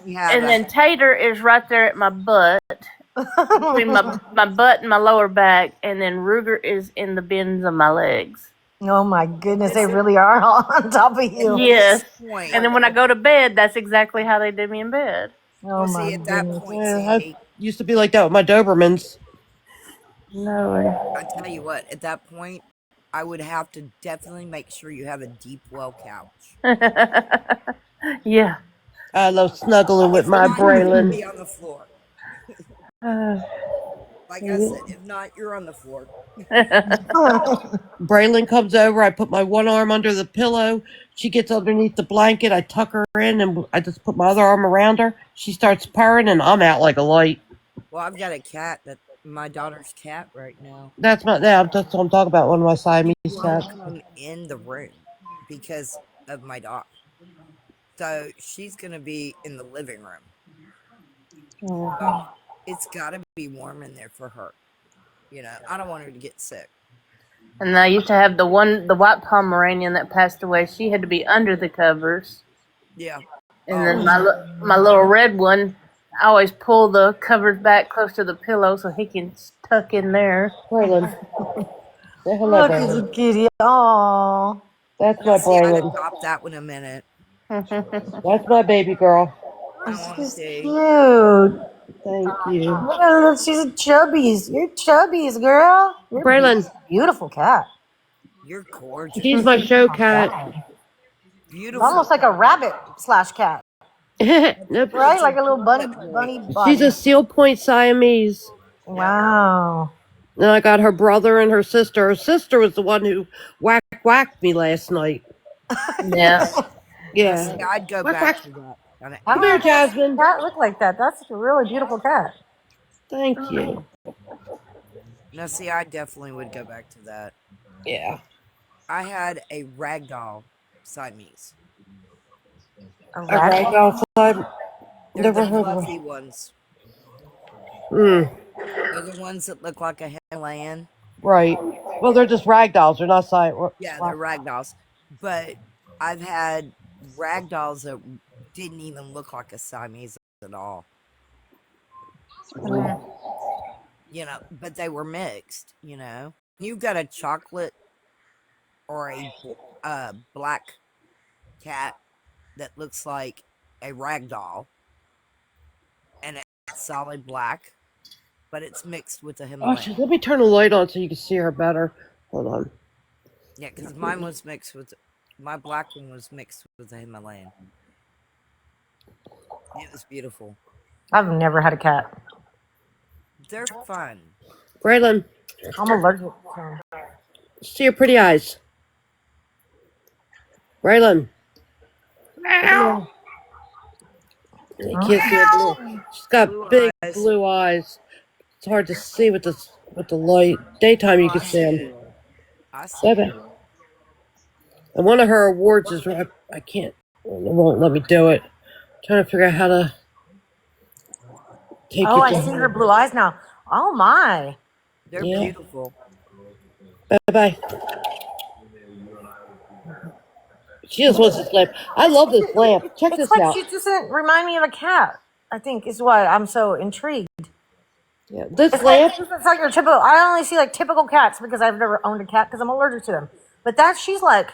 then Tater is right there at my butt, between my butt and my lower back, and then Ruger is in the bins of my legs. Oh my goodness, they really are all on top of you. Yes. And then when I go to bed, that's exactly how they do me in bed. Oh my at that goodness. point, I used to be like that with my Dobermans. No. I tell you what, at that point, I would have to definitely make sure you have a deep well couch. Yeah. I love snuggling with my Braylon. Be on the floor. Like I said, if not, you're on the floor. Braylon comes over. I put my one arm under the pillow. She gets underneath the blanket. I tuck her in, and I just put my other arm around her. She starts purring, and I'm out like a light. Well, I've got a cat my daughter's cat right now. That's what I'm talking about. One of my Siamese cats. Come in the room because of my dog. So she's gonna be in the living room. So it's got to be warm in there for her. You know, I don't want her to get sick. And I used to have the white Pomeranian that passed away. She had to be under the covers. Yeah. And then my little red one, I always pull the covers back close to the pillow so he can tuck in there. Braylon. Say hello, Look at the kitty. Aww. That's my I Braylon. adopt that one a minute. That's my baby girl. I want to She's see. cute. Thank you. Look at her. She's a chubbies. You're chubbies, girl. You're Braylon, beautiful cat. You're gorgeous. he's my show cat. Beautiful. Almost like a rabbit / cat, Nope. right? Like a little bunny She's body. a Seal Point Siamese. Wow. And I got her brother and her sister. Her sister was the one who whacked me last night. Yeah. Yeah. See, I'd go Whack, back whack. to that. How Come here, does a Jasmine. cat look like that? That's a really beautiful cat. Thank you. No, see, I definitely would go back to that. Yeah. I had a ragdoll Siamese. A A rat? ragdoll side. They're Never the heard of fluffy them. ones. Mm, They're the ones that look like a Himalayan. right. Well, they're just ragdolls. They're not side. Yeah, they're ragdolls. But I've had ragdolls that didn't even look like a Siamese at all. You know, but they were mixed, you know. You've got a chocolate or a black cat that looks like a ragdoll, and it's solid black, but it's mixed with a Himalayan. Let me turn the light on so you can see her better. Hold on. Yeah, because mine was mixed with, my black one was mixed with a Himalayan. It was beautiful. I've never had a cat. They're fun. Braylon, I'm allergic to them. see her pretty eyes. Braylon. You can't see her blue. She's got Blue big eyes. blue eyes. It's hard to see with the light. Daytime you can see them. I see. Bye-bye. And one of her awards is I can't. It won't let me do it. I'm trying to figure out how to take Oh, you I to see her blue eyes now. Oh my. They're Yeah. beautiful. Bye-bye. She just wants this lamp. I love this lamp. Check It's this like out. she doesn't remind me of a cat. I think is why I'm so intrigued. Yeah, this It's lamp. like your typical. I only see like typical cats because I've never owned a cat because I'm allergic to them. But she's like,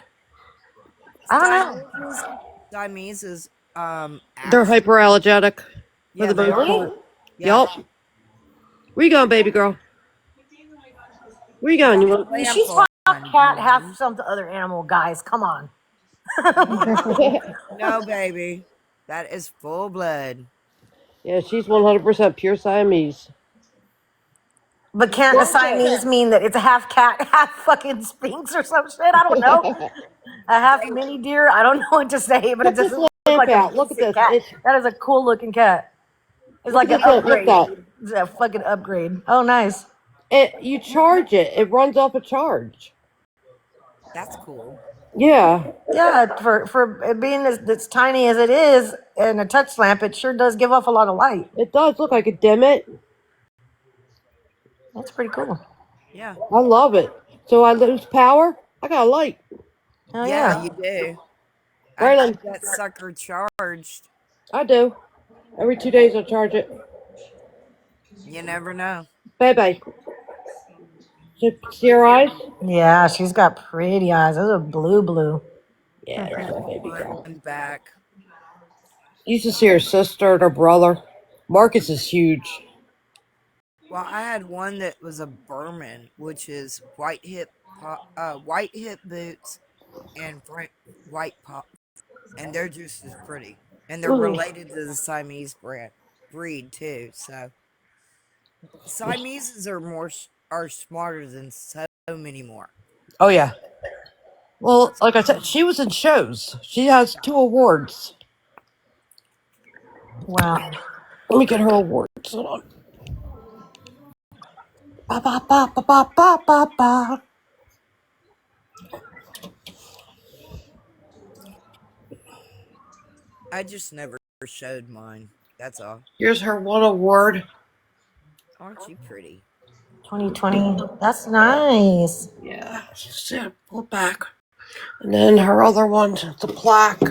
I don't know. Siamese is They're hyperallergenic. yeah, For the they most are. part. Yeah. Yup. Where you going, baby girl? Where you going? You want? She's half cat, half some other animal. Guys, come on. No, baby. That is full blood. Yeah, she's 100% pure Siamese. But can't the Siamese mean that it's a half cat, half fucking Sphinx or some shit? I don't know. A half mini deer. I don't know what to say, but it doesn't look like a Look at basic this. cat. That is a cool looking cat. It's like an upgrade. It's a fucking upgrade. Oh, nice. You charge it. It runs off a charge. That's cool. Yeah. Yeah, for it being as tiny as it is and a touch lamp, it sure does give off a lot of light. It does. Look, I could dim it. That's pretty cool. Yeah. I love it. So I lose power. I got a light. Oh, yeah, you do. I keep that sucker charged. I do. Every 2 days I charge it. You never know. Bye-bye. See her eyes? Yeah, she's got pretty eyes. Those are blue. Yeah, that's my baby girl. And back. You used to see her sister and her brother. Marcus is huge. Well, I had one that was a Berman, which is white hip boots and white pop, and they're just as pretty, and they're related to the Siamese breed too. So Siameses are smarter than so many more. Oh yeah. Well, like I said, she was in shows. She has 2 awards. Wow. Let me get her awards. Hold on. Ba ba ba ba ba ba ba ba. I just never showed mine. That's all. Here's her 1 award. Aren't you pretty? 2020. That's nice. Yeah. Sit, pull it back. And then her other one, the plaque.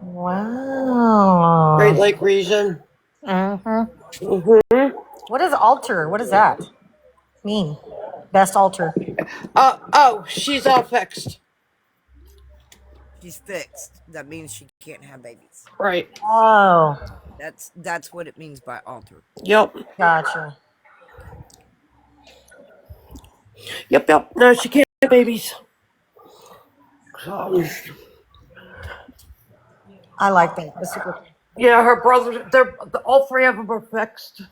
Wow. Great Lake region. What is altar? What does that mean? Best altar. Oh, she's all fixed. she's fixed. That means she can't have babies. Right. Oh, That's what it means by altered. Yep. gotcha. Yep. No, she can't have babies. So, I like that. That's super. yeah, her brothers, all three of them are fixed.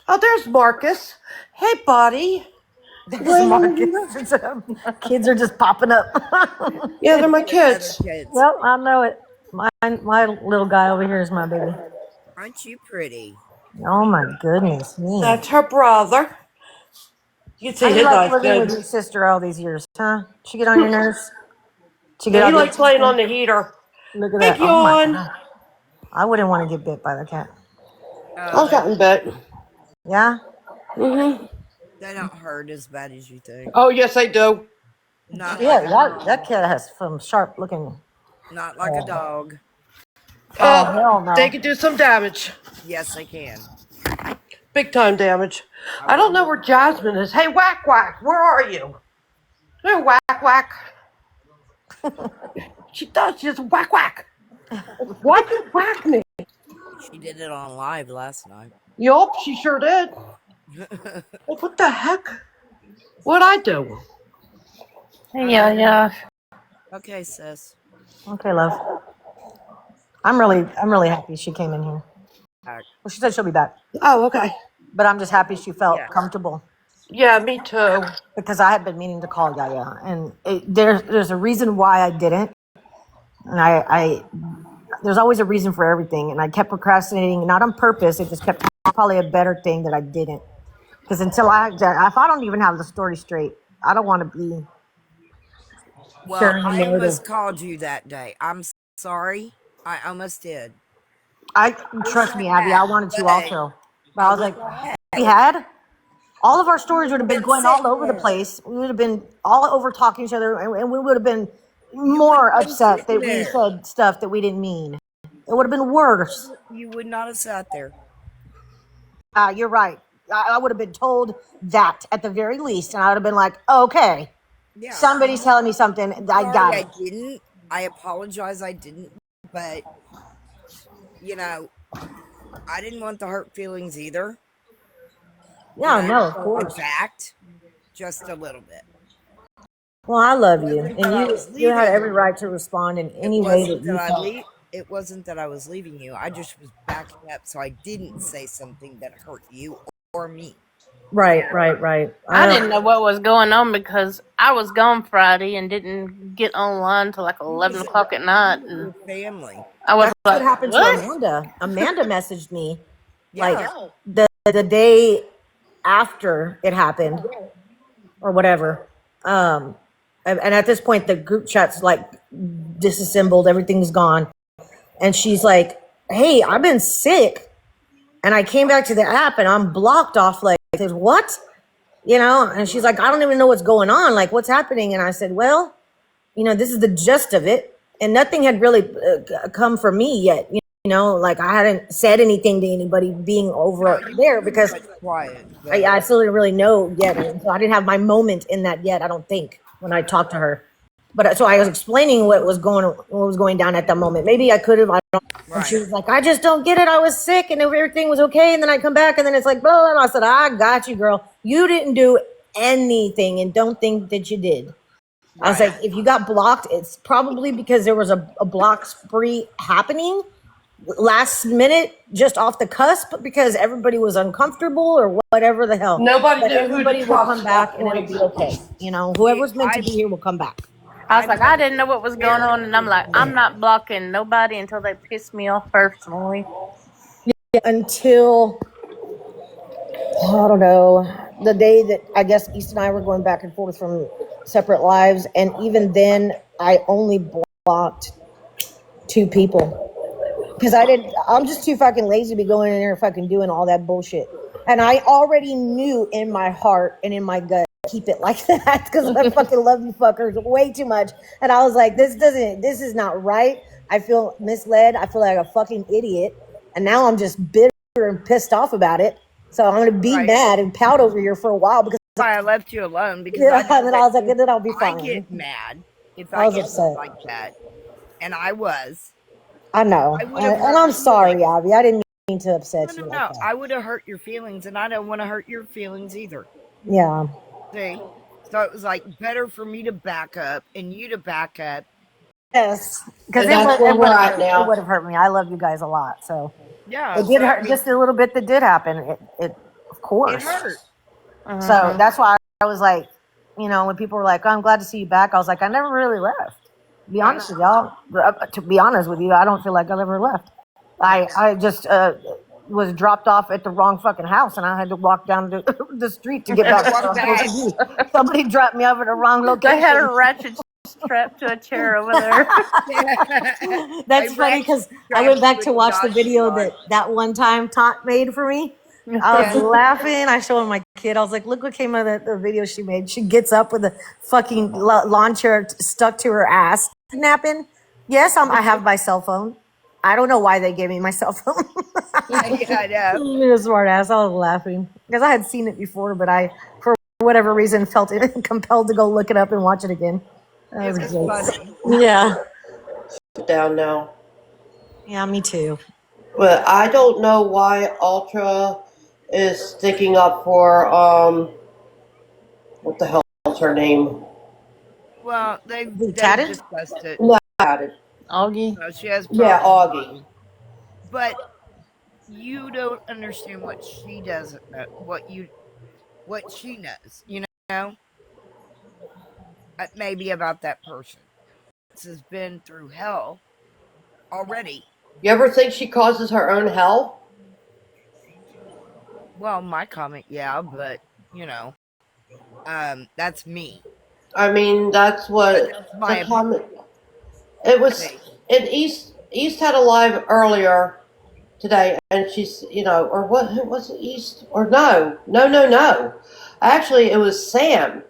Oh, there's Marcus. Hey, buddy. There's Marcus. Kids are just popping up. Yeah, they're my Other kids. kids. Yep, I know it. My little guy over here is my baby. Aren't you pretty? Oh my goodness me. That's her brother. You can How see you his like eyes living with good. your sister all these years, huh? She get on your nerves? She get Yeah, all he likes laying on good? the heater. Look at Big that. Oh my yawn. god. I wouldn't want to get bit by the cat. I've gotten bit. Yeah? They don't hurt as bad as you think. Oh, yes, I do. Not Yeah, like a dog. that cat has some sharp looking. Not like a dog. Oh, hell no. They can do some damage. Yes, they can. Big time damage. I don't know where Jasmine is. Hey, Whack Whack, where are you? Hey, Whack Whack. She does. She does whack whack. Why'd you whack me? She did it on live last night. Yup, she sure did. Well, what the heck? What'd I do? Yeah. Okay, sis. Okay, love. I'm really happy she came in here. Well, she said she'll be back. Oh, okay. But I'm just happy she felt comfortable. Yeah, me too. Because I had been meaning to call Yaya, and there's a reason why I didn't, and I there's always a reason for everything, and I kept procrastinating, not on purpose. It just kept probably a better thing that I didn't. Because if I don't even have the story straight, I don't want to be. Well, I almost called you that day. I'm sorry. I almost did. Trust me, Abby. I wanted to also, but I was like, we had. All of our stories would have been going all over the place. We would have been all over talking to each other, and we would have been more upset that we said stuff that we didn't mean. It would have been worse. You would not have sat there. You're right. I would have been told that at the very least, and I would have been like, okay, somebody's telling me something. I got it. I didn't. I apologize. I didn't. But, I didn't want the hurt feelings either. Yeah, no, of course. Exact, just a little bit. Well, I love you, and you had every right to respond in any way that you felt. It wasn't that I was leaving you. I just was backing up so I didn't say something that hurt you or me. Right. I didn't know what was going on because I was gone Friday and didn't get online till like 11 o'clock at night. And family. I was That's what happened to Amanda. Amanda messaged me like the day after it happened or whatever. And at this point, the group chat's like disassembled. Everything's gone. And she's like, hey, I've been sick. And I came back to the app and I'm blocked off. Like, I said, what? And she's like, I don't even know what's going on. Like, what's happening? And I said, well, this is the gist of it. And nothing had really come from me yet. Like I hadn't said anything to anybody being over there because I still didn't really know yet. And so I didn't have my moment in that yet, I don't think, when I talked to her. But so I was explaining what was going down at that moment. Maybe I could have. I don't. And she was like, I just don't get it. I was sick and everything was okay. And then I come back and then it's like, blah, blah, blah. I said, I got you, girl. You didn't do anything and don't think that you did. I was like, if you got blocked, it's probably because there was a block spree happening last minute, just off the cusp, because everybody was uncomfortable or whatever the hell. Everybody will come back and it'll be okay. Whoever's meant to be here will come back. I was like, I didn't know what was going on, and I'm like, I'm not blocking nobody until they piss me off personally. Until, I don't know, the day that I guess East and I were going back and forth from separate lives, and even then, I only blocked 2 people. Because I'm just too fucking lazy to be going in there and fucking doing all that bullshit. And I already knew in my heart and in my gut, keep it like that, because I fucking love you fuckers way too much. And I was like, this is not right. I feel misled. I feel like a fucking idiot. And now I'm just bitter and pissed off about it. So I'm going to be mad and pout over here for a while because I left you alone because and then I was like, then I'll be fine. I get mad if I I was ended upset. like that, and I was, I know. I would have And hurt I'm your sorry, feelings. Abby. I didn't mean to No, upset no, you like no. that. I would have hurt your feelings, and I don't want to hurt your feelings either. Yeah. See? So it was like better for me to back up and you to back up. Yes. Because And that's where it we're would have at hurt. It would now. have hurt me. I love you guys a lot. So Yeah. it did So I hurt mean, just a little bit that did happen. It of it course. hurt. So that's why I was like, when people were like, oh, I'm glad to see you back, I was like, I never really left. To be No, honest with y'all, to be honest with you, I don't feel like I've ever left. no. I just was dropped off at the wrong fucking house, and I had to walk down the street to get back to where Walk I'm supposed back. to be. Somebody dropped me off at the wrong They had a location. ratchet strapped to a chair over there. That's funny because I went back to watch the video that one time Tot made for me. I was Yeah. laughing. I showed my kid. I was like, "Look what came out of the video she made." She gets up with a fucking lawn chair stuck to her ass, napping. Yes, I have my cell phone. I don't know why they gave me my cell phone. Yeah, I know. You're a smart ass. I was laughing because I had seen it before, but I, for whatever reason, felt compelled to go look it up and watch it again. That It was was great. funny. Yeah. Down now. Yeah, me too. But I don't know why Ultra is sticking up for what the hell is her name? Well, Who they've tatted? discussed it. No, got it. Augie. So she has Yeah, problems with Augie. Augie. But you don't understand what she doesn't know. What she knows. Maybe about that person. This has been through hell already. You ever think she causes her own hell? Well, my comment, yeah, but you know, that's me. I mean, that's But what that's the my opinion. comment. It was See, in East had a live earlier today, and she's or what was it, East or no. Actually, it was Sam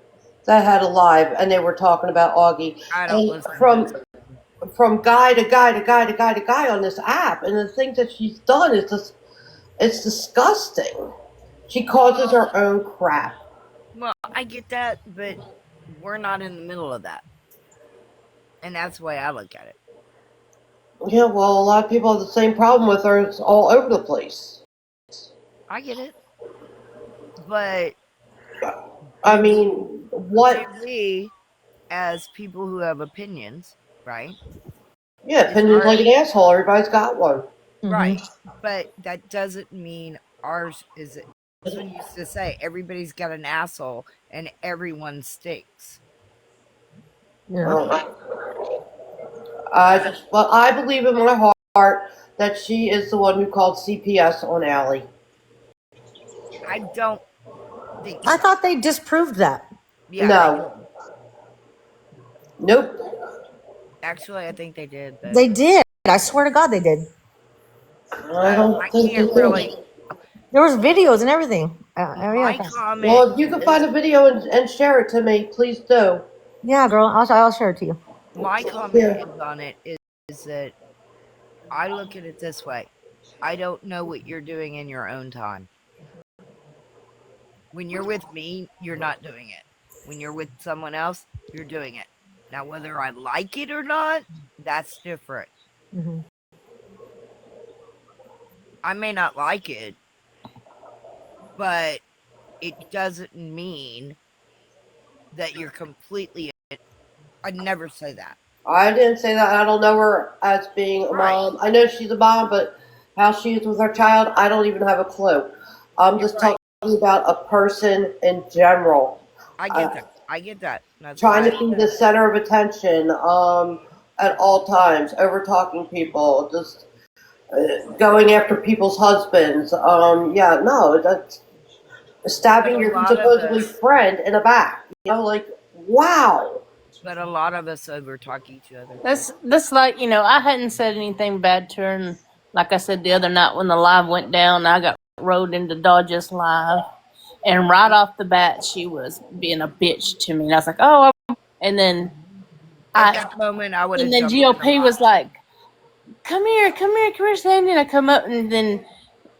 that had a live, and they were talking about Augie, I don't and listen to from guy to guy to guy to guy to guy on this app, and the things that she's done is just it's disgusting. She causes her own crap. Well, I get that, but we're not in the middle of that, and that's the way I look at it. Yeah, well, a lot of people have the same problem with her. It's all over the place. I get it, but I mean, what? do we, as people who have opinions, right? Yeah, Is opinions our like an asshole. Everybody's got one. right, but that doesn't mean ours is. Husband used to say, "Everybody's got an asshole, and everyone stinks." Yeah. I believe in my heart that she is the one who called CPS on Allie. I don't think I so. thought they disproved that. Yeah, No. Nope. actually, I think they did, but They did. I swear to God, they did. I don't I think can't they really. did. There was videos and everything. My comment Well, if you can is, find a video and share it to me, please do. Yeah, girl. I'll share it to you. my comment Yeah. is on it is that I look at it this way: I don't know what you're doing in your own time. When you're with me, you're not doing it. When you're with someone else, you're doing it. Now, whether I like it or not, that's different. Mm-hmm. I may not like it, but it doesn't mean that you're completely. I'd never say that. I didn't say that. I don't know her as being a Right. mom. I know she's a mom, but how she is with her child, I don't even have a clue. I'm You're just right. talking about a person in general. I get that. I get that. That's Trying why. to be the center of attention at all times, over talking people, just going after people's husbands. Yeah, no, that's stabbing But a your lot of supposedly us, friend in the back. Like, wow. but a lot of us over talk each other. That's like, I hadn't said anything bad to her, and like I said the other night when the live went down, I got rode into Dodge's live, and right off the bat she was being a bitch to me, and I was like, oh, and then At that moment, I would have and then jumped in her GOP was lap. like, come here, Sandy, and I come up, and then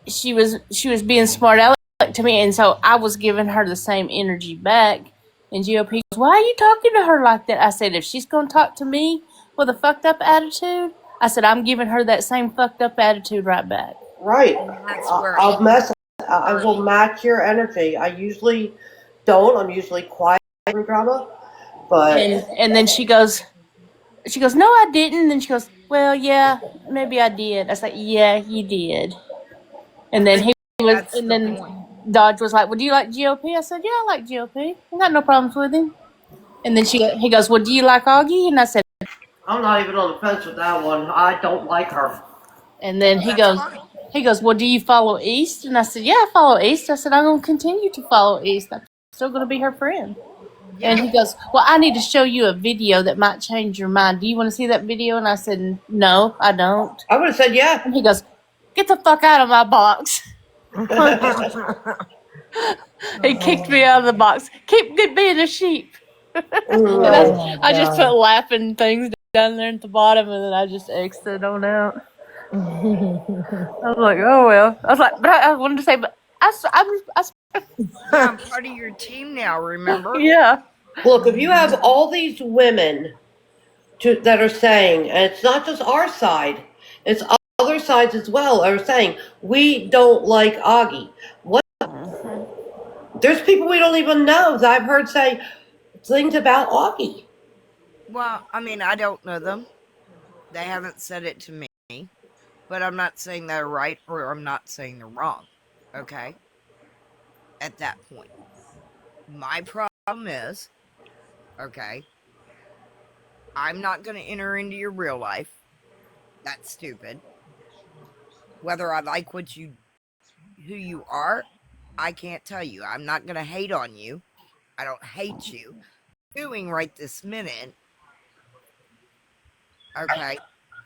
she was being smart aleck to me, and so I was giving her the same energy back, And GOP goes, why are you talking to her like that? I said, if she's going to talk to me with a fucked up attitude, I said, I'm giving her that same fucked up attitude right back. Right. And that's where I will match your energy. I usually don't. I'm usually quiet in drama, but And then she goes, no, I didn't. And then she goes, well, yeah, maybe I did. I said, yeah, you did. And then that's and the then point. Dodge was like, well, do you like GOP? I said, yeah, I like GOP. I got no problems with him. And then he goes, well, do you like Augie? And I said, I'm not even on the fence with that one. I don't like her. and then That's fine. he goes, well, do you follow East? And I said, yeah, I follow East. I said, I'm going to continue to follow East. I'm still going to be her friend. Yeah. And he goes, well, I need to show you a video that might change your mind. Do you want to see that video? And I said, no, I don't. I would have said yeah. And he goes, get the fuck out of my box. He kicked me out of the box. Keep being a sheep. And I just put laughing things down there at the bottom, and then I just exited on out. I was like, oh well. I was like, but I wanted to say, but I'm part of your team now, remember? yeah. Look, if you have all these women that are saying, and it's not just our side, it's other sides as well, are saying, we don't like Augie. What? There's people we don't even know that I've heard say things about Augie. Well, I mean, I don't know them. They haven't said it to me. But I'm not saying they're right or I'm not saying they're wrong. Okay? At that point. My problem is, okay, I'm not going to enter into your real life. That's stupid. Whether I like who you are, I can't tell you. I'm not going to hate on you. I don't hate you. Doing right this minute. Okay.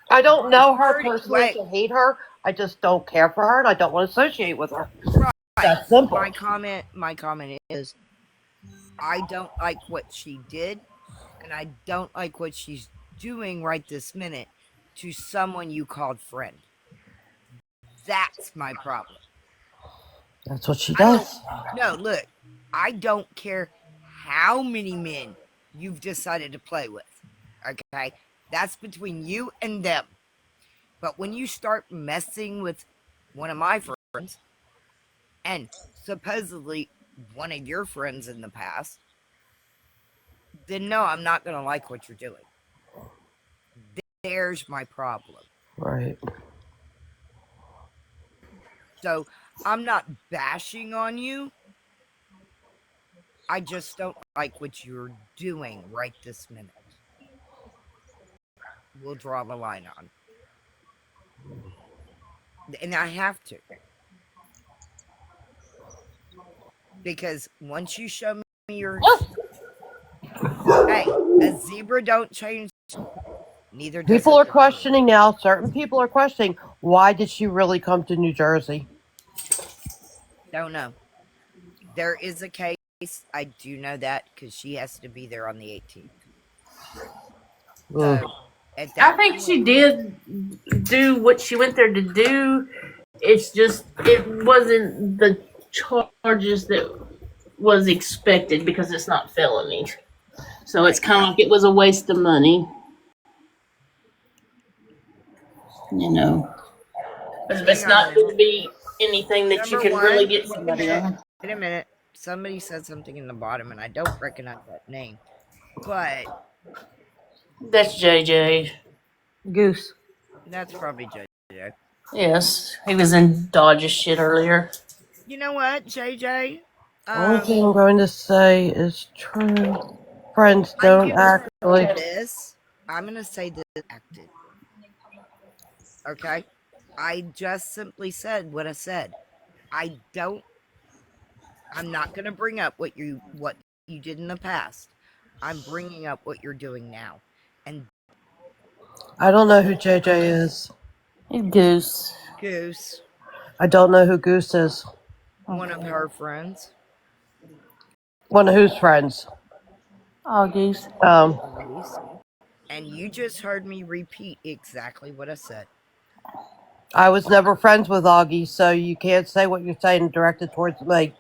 I don't know her personally to hate her. I just don't care for her and I don't want to associate with her. Right. That's simple. My comment is I don't like what she did and I don't like what she's doing right this minute to someone you called friend. That's my problem. That's what she does. No, look, I don't care how many men you've decided to play with. Okay? That's between you and them. But when you start messing with one of my friends and supposedly one of your friends in the past, then no, I'm not going to like what you're doing. There's my problem. Right. So I'm not bashing on you. I just don't like what you're doing right this minute. We'll draw the line on. And I have to. Because once you show me your... Hey, a zebra don't change. Neither does people are questioning now. Certain people are questioning, why did she really come to New Jersey? Don't know. There is a case. I do know that because she has to be there on the 18th. So, I think she did do what she went there to do. It's just it wasn't the charges that was expected because it's not felony. So it's kind of like it was a waste of money. You know. But it's not going to be anything that you can really get somebody on. Wait a minute. Somebody said something in the bottom and I don't recognize that name. But that's JJ. Goose. That's probably JJ. Yes. He was in Dodge's shit earlier. You know what, JJ? Only thing I'm going to say is true. Friends don't act like this. I'm going to say this acted. Okay? I just simply said what I said. I'm not going to bring up what you did in the past. I'm bringing up what you're doing now. And I don't know who JJ is. Goose. Goose. I don't know who Goose is. One of her friends. One of whose friends? Augie's. And you just heard me repeat exactly what I said. I was never friends with Augie, so you can't say what you're saying directed towards me.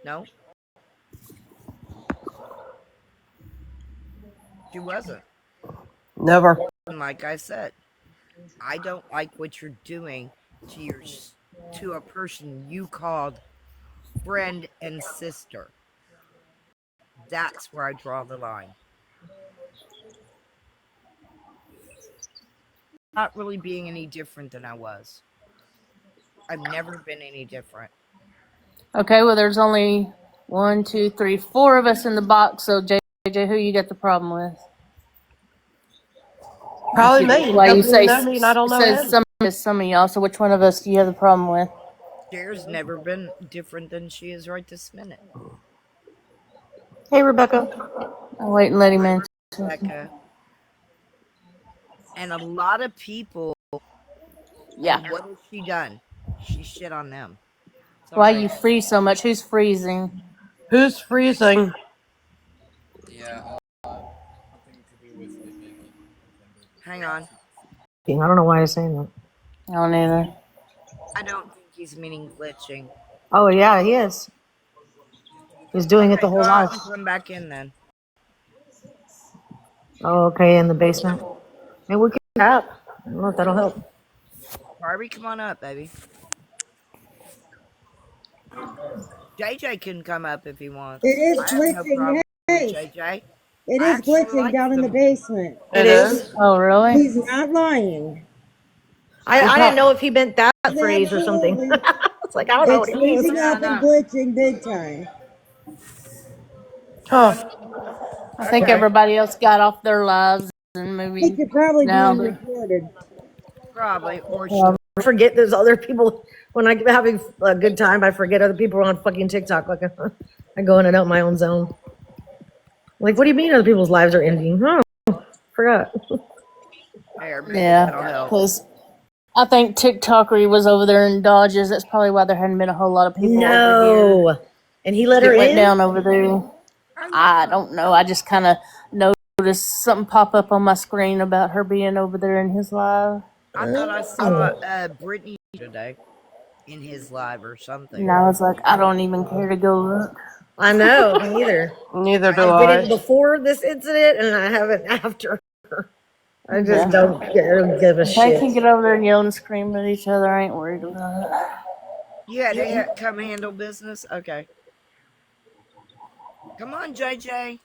No. she wasn't. Never. And like I said, I don't like what you're doing to a person you called friend and sister. That's where I draw the line. Not really being any different than I was. I've never been any different. Okay, well, there's only 1, 2, 3, 4 of us in the box. So JJ, who you got the problem with? Probably me. Why you Because you say know me and I don't know says him. some of y'all? So which one of us do you have the problem with? Cher's never been different than she is right this minute. Hey, Rebecca. I'll wait and let him Hi, answer. Rebecca. And a lot of people. Yeah. And what has she done? She shit on them. Why Sorry. you freeze so much? Who's freezing? Who's freezing? Yeah, nothing to do with it maybe. Hang on. I don't know why he's saying that. I don't either. I don't think he's meaning glitching. Oh, yeah, he is. He's doing it the Okay, whole go out life. and come back in then. Oh, okay, in the basement. Maybe we can tap. I don't know if that'll help. Barbie, come on up, baby. JJ can come up if he wants. It is I have no glitching. problem with Hey, JJ. it I is actually glitching like down in the them. basement. It is? Oh, really? He's not lying. I didn't know if he meant that phrase or something. Absolutely. It's like, I don't know what It's he means. freezing up and glitching big time. Huh. I think Okay. everybody else got off their lives and I maybe think you're probably now being they're. recorded. Probably. Or she. I forget there's other people. When I'm having a good time, I forget other people are on fucking TikTok. Like, I go in and out my own zone. Like, what do you mean other people's lives are ending? Oh, forgot. Here, maybe that'll Yeah, help. because I think TikTokery was over there in Dodges. That's probably why there hadn't been a whole lot of people over here. No. And he let her It went in? down over there. I don't know. I just kind of noticed something pop up on my screen about her being over there in his live. I thought I saw Brittany today in his live or something. And I was like, I don't even care to go look. I know, me either. Neither do I did I. it before this incident, and I haven't after. I just don't give a If they shit. can get over there and yell and scream at each other, I ain't worried about it. You had to come handle business? Okay. Come on, JJ.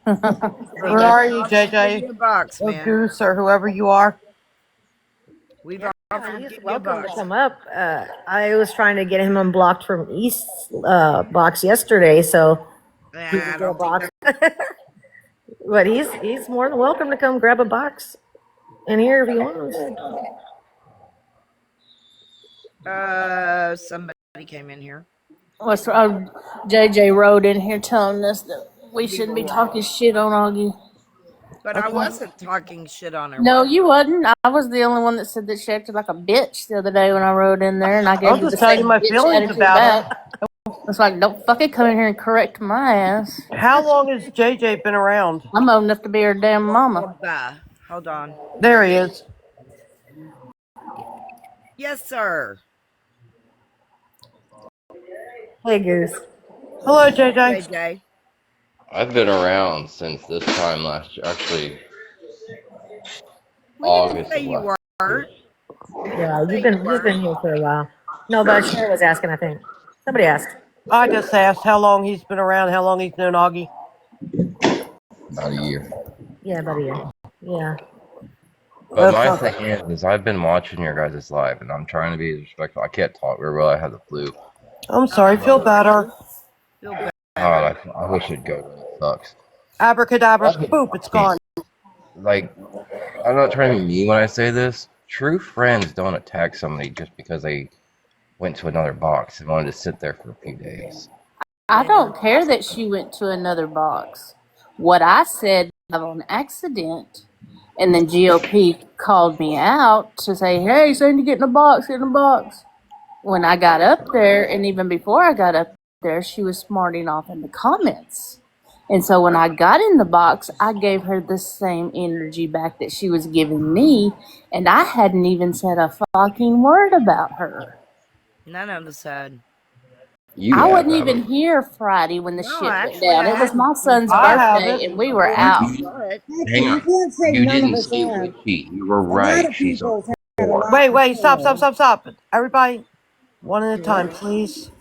Where are you, Give JJ? you a box, Or man. Goose, or whoever you are? We've He's give you a welcome to box. come up. I was trying to get him unblocked from East's box yesterday, so he I could get a don't think box. But he's more than welcome to come grab a box in here if he wants. somebody came in here. What's JJ wrote in here telling us that we shouldn't be talking shit on Augie. But I wasn't talking shit on her. No, you wasn't. I was the only one that said that she acted like a bitch the other day when I wrote in there, and I gave I'll her the just tell same you my bitch feelings attitude about back. her. It's like, don't fucking come in here and correct my ass. How long has JJ been around? I'm old enough to be her damn mama. Hold on. There he is. Yes, sir. Hey, Goose. Hello, JJ. JJ. I've been around since this time last year. Actually, We didn't August say of you last weren't. Yeah, you've been here for a while. No, but Sherry was asking, I think. Somebody asked. I just asked how long he's been around, how long he's known Augie. about a year. Yeah, about a year. Yeah. But That's my not thing is I've been watching your guys' live, and I'm trying to be respectful. I can't talk very well. I have the flu. I'm sorry, feel better. Feel better. God, I wish it'd go. It sucks. Abracadabra, boop, it's gone. Like, I'm not trying to be mean when I say this. True friends don't attack somebody just because they went to another box and wanted to sit there for a few days. I don't care that she went to another box. What I said on accident, and then GOP called me out to say, hey, Sandy, get in the box, get in the box. When I got up there, and even before I got up there, she was smarting off in the comments. And so when I got in the box, I gave her the same energy back that she was giving me, and I hadn't even said a fucking word about her. None of us had. You I have. wasn't even here Friday when the No, shit went actually, down. I It was hadn't my son's I bothered haven't. birthday, and we were bothered out. my butt. Hang Actually, you on. can't say You none of didn't us say have. witchy. You were A lot right. of She's a people's had a whore. lot to Wait, say. stop. Everybody, one at a time, please.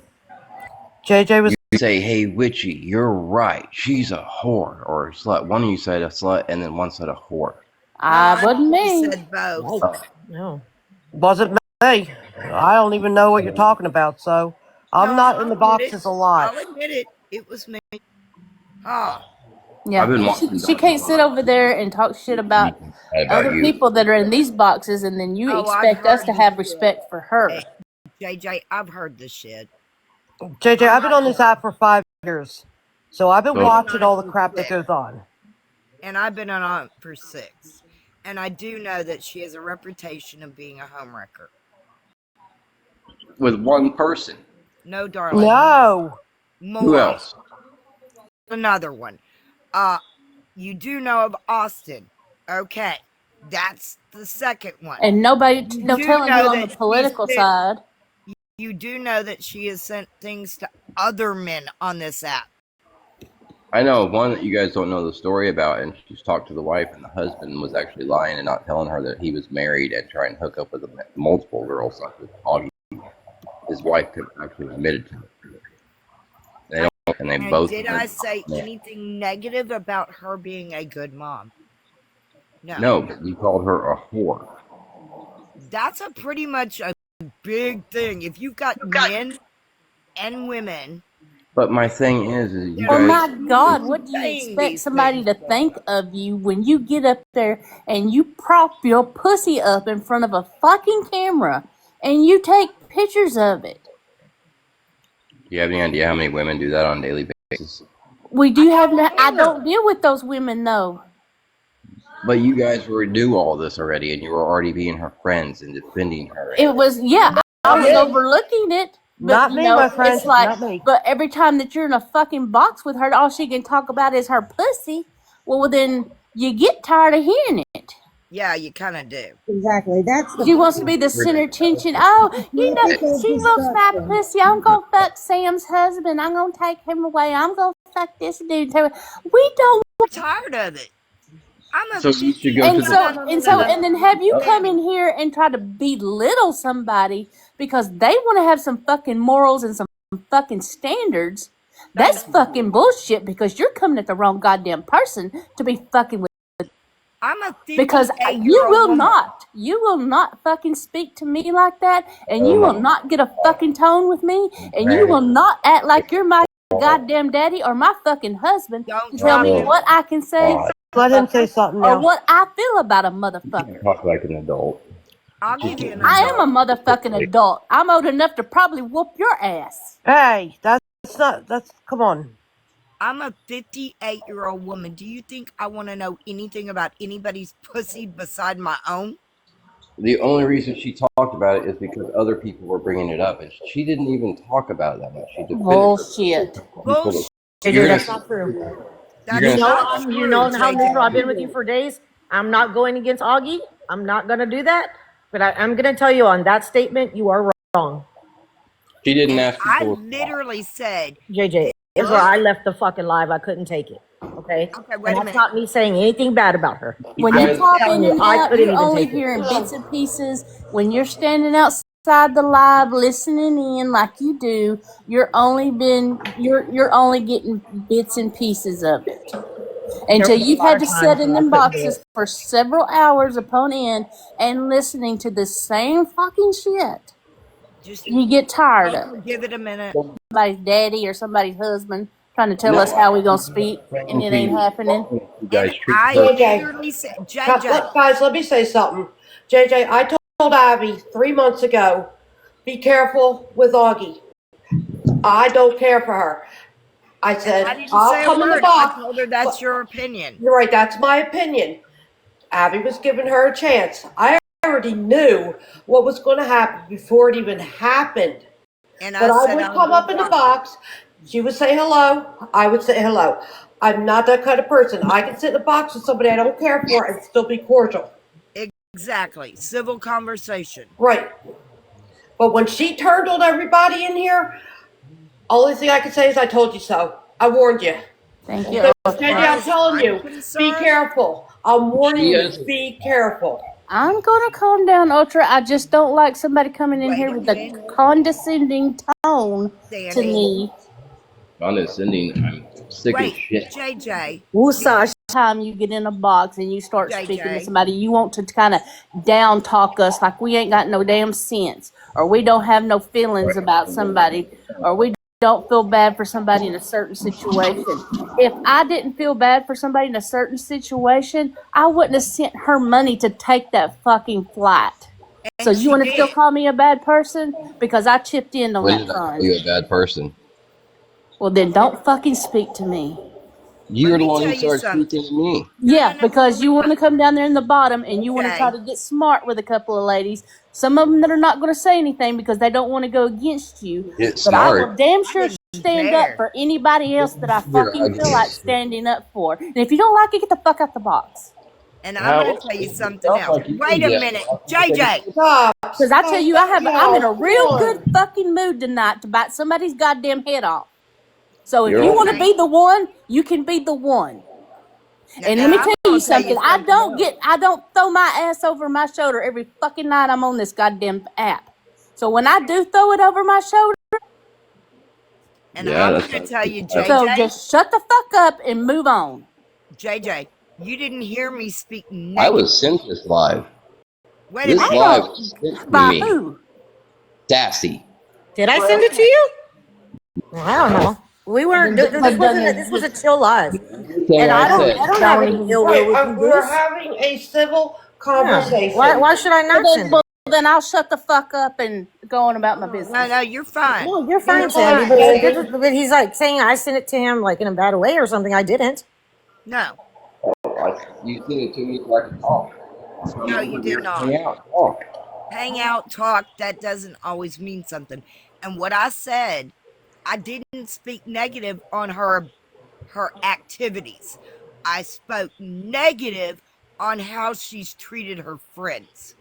JJ was. You say, hey, witchy, you're right. She's a whore or a slut. One of you said a slut, and then one said a whore. I I wasn't me. said both. Yikes. No. Wasn't me. I don't even know what you're talking about, so I'm No, not in the I'll admit it. boxes a lot. I'll admit it. It was me. Ah, I've been Yeah, watching she can't sit over there and talk shit about about other you. people that are in these boxes, and then you oh, I've expect us heard to this have shit. respect for her. Hey, JJ, I've heard this shit. JJ, I've been on this app for 5 years, so I've been So- watching all the for crap that 6, goes on. and I've been on it for 6, and I do know that she has a reputation of being a homewrecker. With one person. No, darling. No. More. Who else? Another one. You do know of Austin. Okay. That's the second one. And nobody, You no do telling know you on that the she's political been- side. You do know that she has sent things to other men on this app. I know one that you guys don't know the story about, and she's talked to the wife, and the husband was actually lying and not telling her that he was married and trying to hook up with multiple girls, like with Augie. His wife could actually admitted to it. They And both. did I say anything negative about her being a good mom? No. No, but you called her a whore. That's a pretty much a big thing. If you've got men and women. But my thing is you Oh guys. my God, what do you saying expect these somebody to things. think of you when you get up there and you prop your pussy up in front of a fucking camera and you take pictures of it? Do you have any idea how many women do that on a daily basis? We do have. I don't deal with those women though. But you guys were do all this already, and you were already being her friends and defending her. It was I was overlooking it. But, Not me, my friend. It's like, Not me. but every time that you're in a fucking box with her, all she can talk about is her pussy. Well, then you get tired of hearing it. Yeah, you kind of do. Exactly. That's the She wants to be the center tension. Oh, you know, she loves my pussy. I'm gonna fuck Sam's husband. I'm gonna take him away. I'm gonna fuck this dude. We don't. We're tired of it. I'm a So you should go and then have you come in here and try to belittle somebody because they want to have some fucking morals and some fucking standards. That's fucking bullshit because you're coming at the wrong goddamn person to be fucking with. I'm a Because you will not fucking speak to me like that, and you will not get a fucking tone with me, and you will not act like you're my goddamn daddy or my fucking husband to tell me what I can say. Let him say something now. Or what I feel about a motherfucker. Talk like an adult. I'll give you an I am a motherfucking adult. I'm old enough to probably whoop your ass. Hey, come on. I'm a 58-year-old woman. Do you think I want to know anything about anybody's pussy beside my own? The only reason she talked about it is because other people were bringing it up, and she didn't even talk about it that much. She defended Bullshit. Bullshit. That's not true. That's not true, You know how JJ. miserable I've been with you for days. I'm not going against Augie. I'm not going to do that. But I'm going to tell you on that statement, you are wrong. She didn't ask I people. literally said, JJ, is where I left the fucking live. I couldn't take it. Okay? Okay, wait And a that's minute. not me saying anything bad about her. When guys- you pop in telling you, and I out, couldn't you're even only take it. hearing bits and pieces. When you're standing outside the live listening in like you do, you're only getting bits and pieces of it. Until you've had to sit in them boxes for several hours upon end and listening to the same fucking shit. just You get tired of it. give it a minute. Somebody's daddy or somebody's husband trying to tell us how we gonna speak, and it ain't happening. You guys And treat I her. literally said, JJ, Guys, let me say something. JJ, I told Abby 3 months ago, be careful with Augie. I don't care for her. I said, I didn't I'll say a come in the word. box. I told her that's your opinion. You're right, that's my opinion. Abby was giving her a chance. I already knew what was going to happen before it even happened. And But I said would I come up in the box. She would say hello. I would say hello. I'm not that kind of person. I can sit in a box with somebody I don't care for and still be cordial. Exactly. Civil conversation. Right. But when she turned on everybody in here, Only thing I can say is I told you so. I warned you. Thank you. As JJ, far I'm as telling I'm you, be concerned, careful. I'm warning She you, is. be careful. I'm gonna calm down, Ultra. I just don't like somebody coming in wait here a with a minute, condescending tone to Sandy. me. Condescending. I'm sick as Wait, shit. JJ, Woosah. Time you get in a box and you start speaking to JJ, somebody, you want to kind of down talk us like we ain't got no damn sense, or we don't have no feelings about somebody, or we don't feel bad for somebody in a certain situation. If I didn't feel bad for somebody in a certain situation, I wouldn't have sent her money to take that fucking flight. So and you she want to still did. call me a bad person because I chipped in on When that did I call fund? you a bad person? Well, then don't fucking speak to me. Let You're the me one tell who you started something. speaking to me. No, no, Yeah, no. because you want to come down there in the bottom and you want to try Okay, to get smart with a couple of ladies. Some of them that are not going to say anything because they don't want to go against you. Get But I will smart. damn I sure didn't stand up dare. for anybody else that I You're fucking feel like ugly. standing up for. And if you don't like it, get the fuck out the box. And I'm How? going to tell you It something sounds else. like you Wait need a to minute, take a JJ. seat. Stop. Because I tell you, I'm in a real good Y'all. fucking mood tonight to bite somebody's goddamn head off. So if You're you all want to Okay. be the one, you can be the one. And let Now me I'm tell you going to tell you something. something else. I don't throw my ass over my shoulder every fucking night I'm on this goddamn app. So when I do throw it over my shoulder, And Yeah, I'm that's going to not. tell you, so JJ, just shut the fuck up and move on. JJ, you didn't hear me speak I negative. was sent this live. Wait a This I minute. live know. was sent to By me. who? Sassy. Did I Wait send a it to minute. you? I don't know. We Well, weren't. then, This wasn't. This was a just chill live, Everything and I said. I don't have don't any even. ill will Right, with you, we were Goose. having a civil Yeah. Why? conversation. Why should I not send Well, it? then I'll shut the fuck up and go on about my No, business. no, you're fine. No, you're You're fine, You're Sandy. fine, fine. But he's like saying I sent it to him like in a bad way or something. I didn't. No, You sent it to me so I could talk. no, You you were did here to not. hang out, and talk. Hang out, talk, that doesn't always mean something. And what I said, I didn't speak negative on her activities. I spoke negative on how she's treated her friends.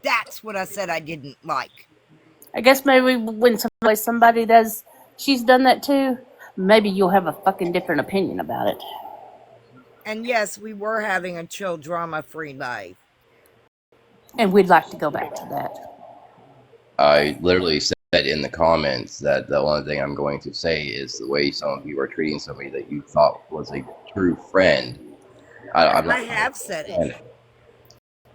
That's what I said I didn't like. I guess maybe when somebody does, she's done that too. Maybe you'll have a fucking different opinion about it. And yes, we were having a chill, drama free life. And we'd like to go back to that. I literally said in the comments that the only thing I'm going to say is the way some of you are treating somebody that you thought was a true friend. I'm I not. have said it.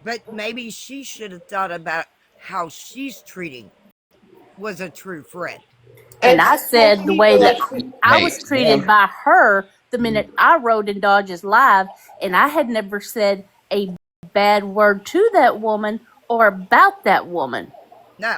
But maybe she should have thought about how she's treating was a true friend. And and I some said the way people that that I Hey, was treated Sam. by her the minute I rode in Dodge's live, and I had never said a bad word to that woman or about that woman. No,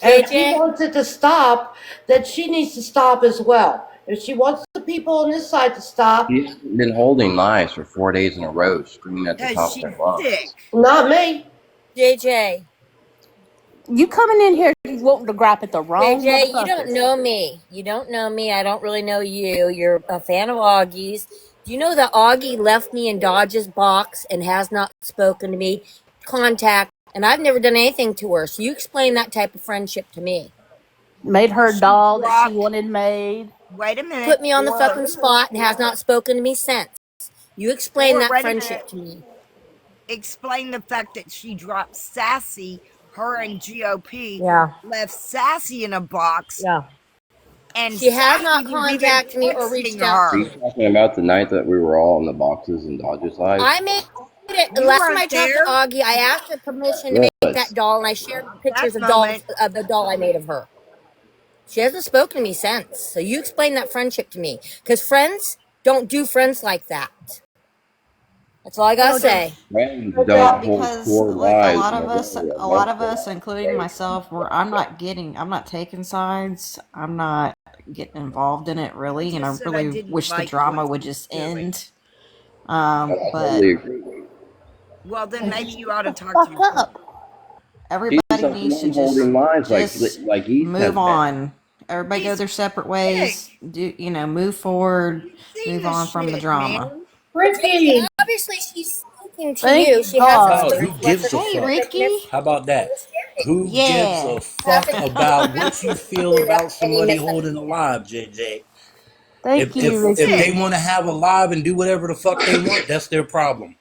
and if she JJ, wants it to stop, then she needs to stop as well. If she wants the people on this side to stop, She's been holding lies for 4 days in a row, screaming at the because top of she's their lungs. sick. not me. JJ, You coming in here wanting to gripe at the wrong JJ, you don't motherfuckers. know me. You don't know me. I don't really know you. You're a fan of Augie's. Do you know that Augie left me in Dodge's box and has not spoken to me? Contact, and I've never done anything to her. So you explain that type of friendship to me. Made her a She doll that she dropped. wanted made. Wait a minute. Put me on the fucking spot and has not spoken to me since. You explain that Wait a minute. friendship to me. Explain the fact that she dropped Sassy. Her and GOP Yeah. left Sassy in a box, Yeah. and She has Sassy not was even contacted me or texting reached out Are to her. you me. talking about the night that we were all in the boxes in Dodge's live? I made it. The You last time weren't I talked to there. Augie, I asked her permission to Yes. make that doll, and I shared That pictures of moment, the doll I made of her. She hasn't spoken to me since. So you explain that friendship to me, because friends don't do friends like that. That's all I gotta No, say. Friends yeah, don't hold because four like lies in a row at a lot of multiple us, including myself, I'm not taking sides. I'm not getting involved in it I really, and I just said I really didn't wish the like what drama would she was just doing. end. I But totally agree. Well, then maybe you ought to talk to Fuck your friend. up. everybody She's the needs to one holding lies just like East has move been. on. Everybody go She's their separate sick. ways. Move forward. You've seen Move the on from the shit, drama. man. Ricky, Obviously, she's speaking to Thank you. She How hasn't God. about who spoken to us. gives a Hey, fuck? Ricky. How about that? Who gives Yeah. a fuck about what you feel about somebody holding alive, JJ? Thank If you, if That's if Ricky. they it. want to have a live and do whatever the fuck they want, that's their problem.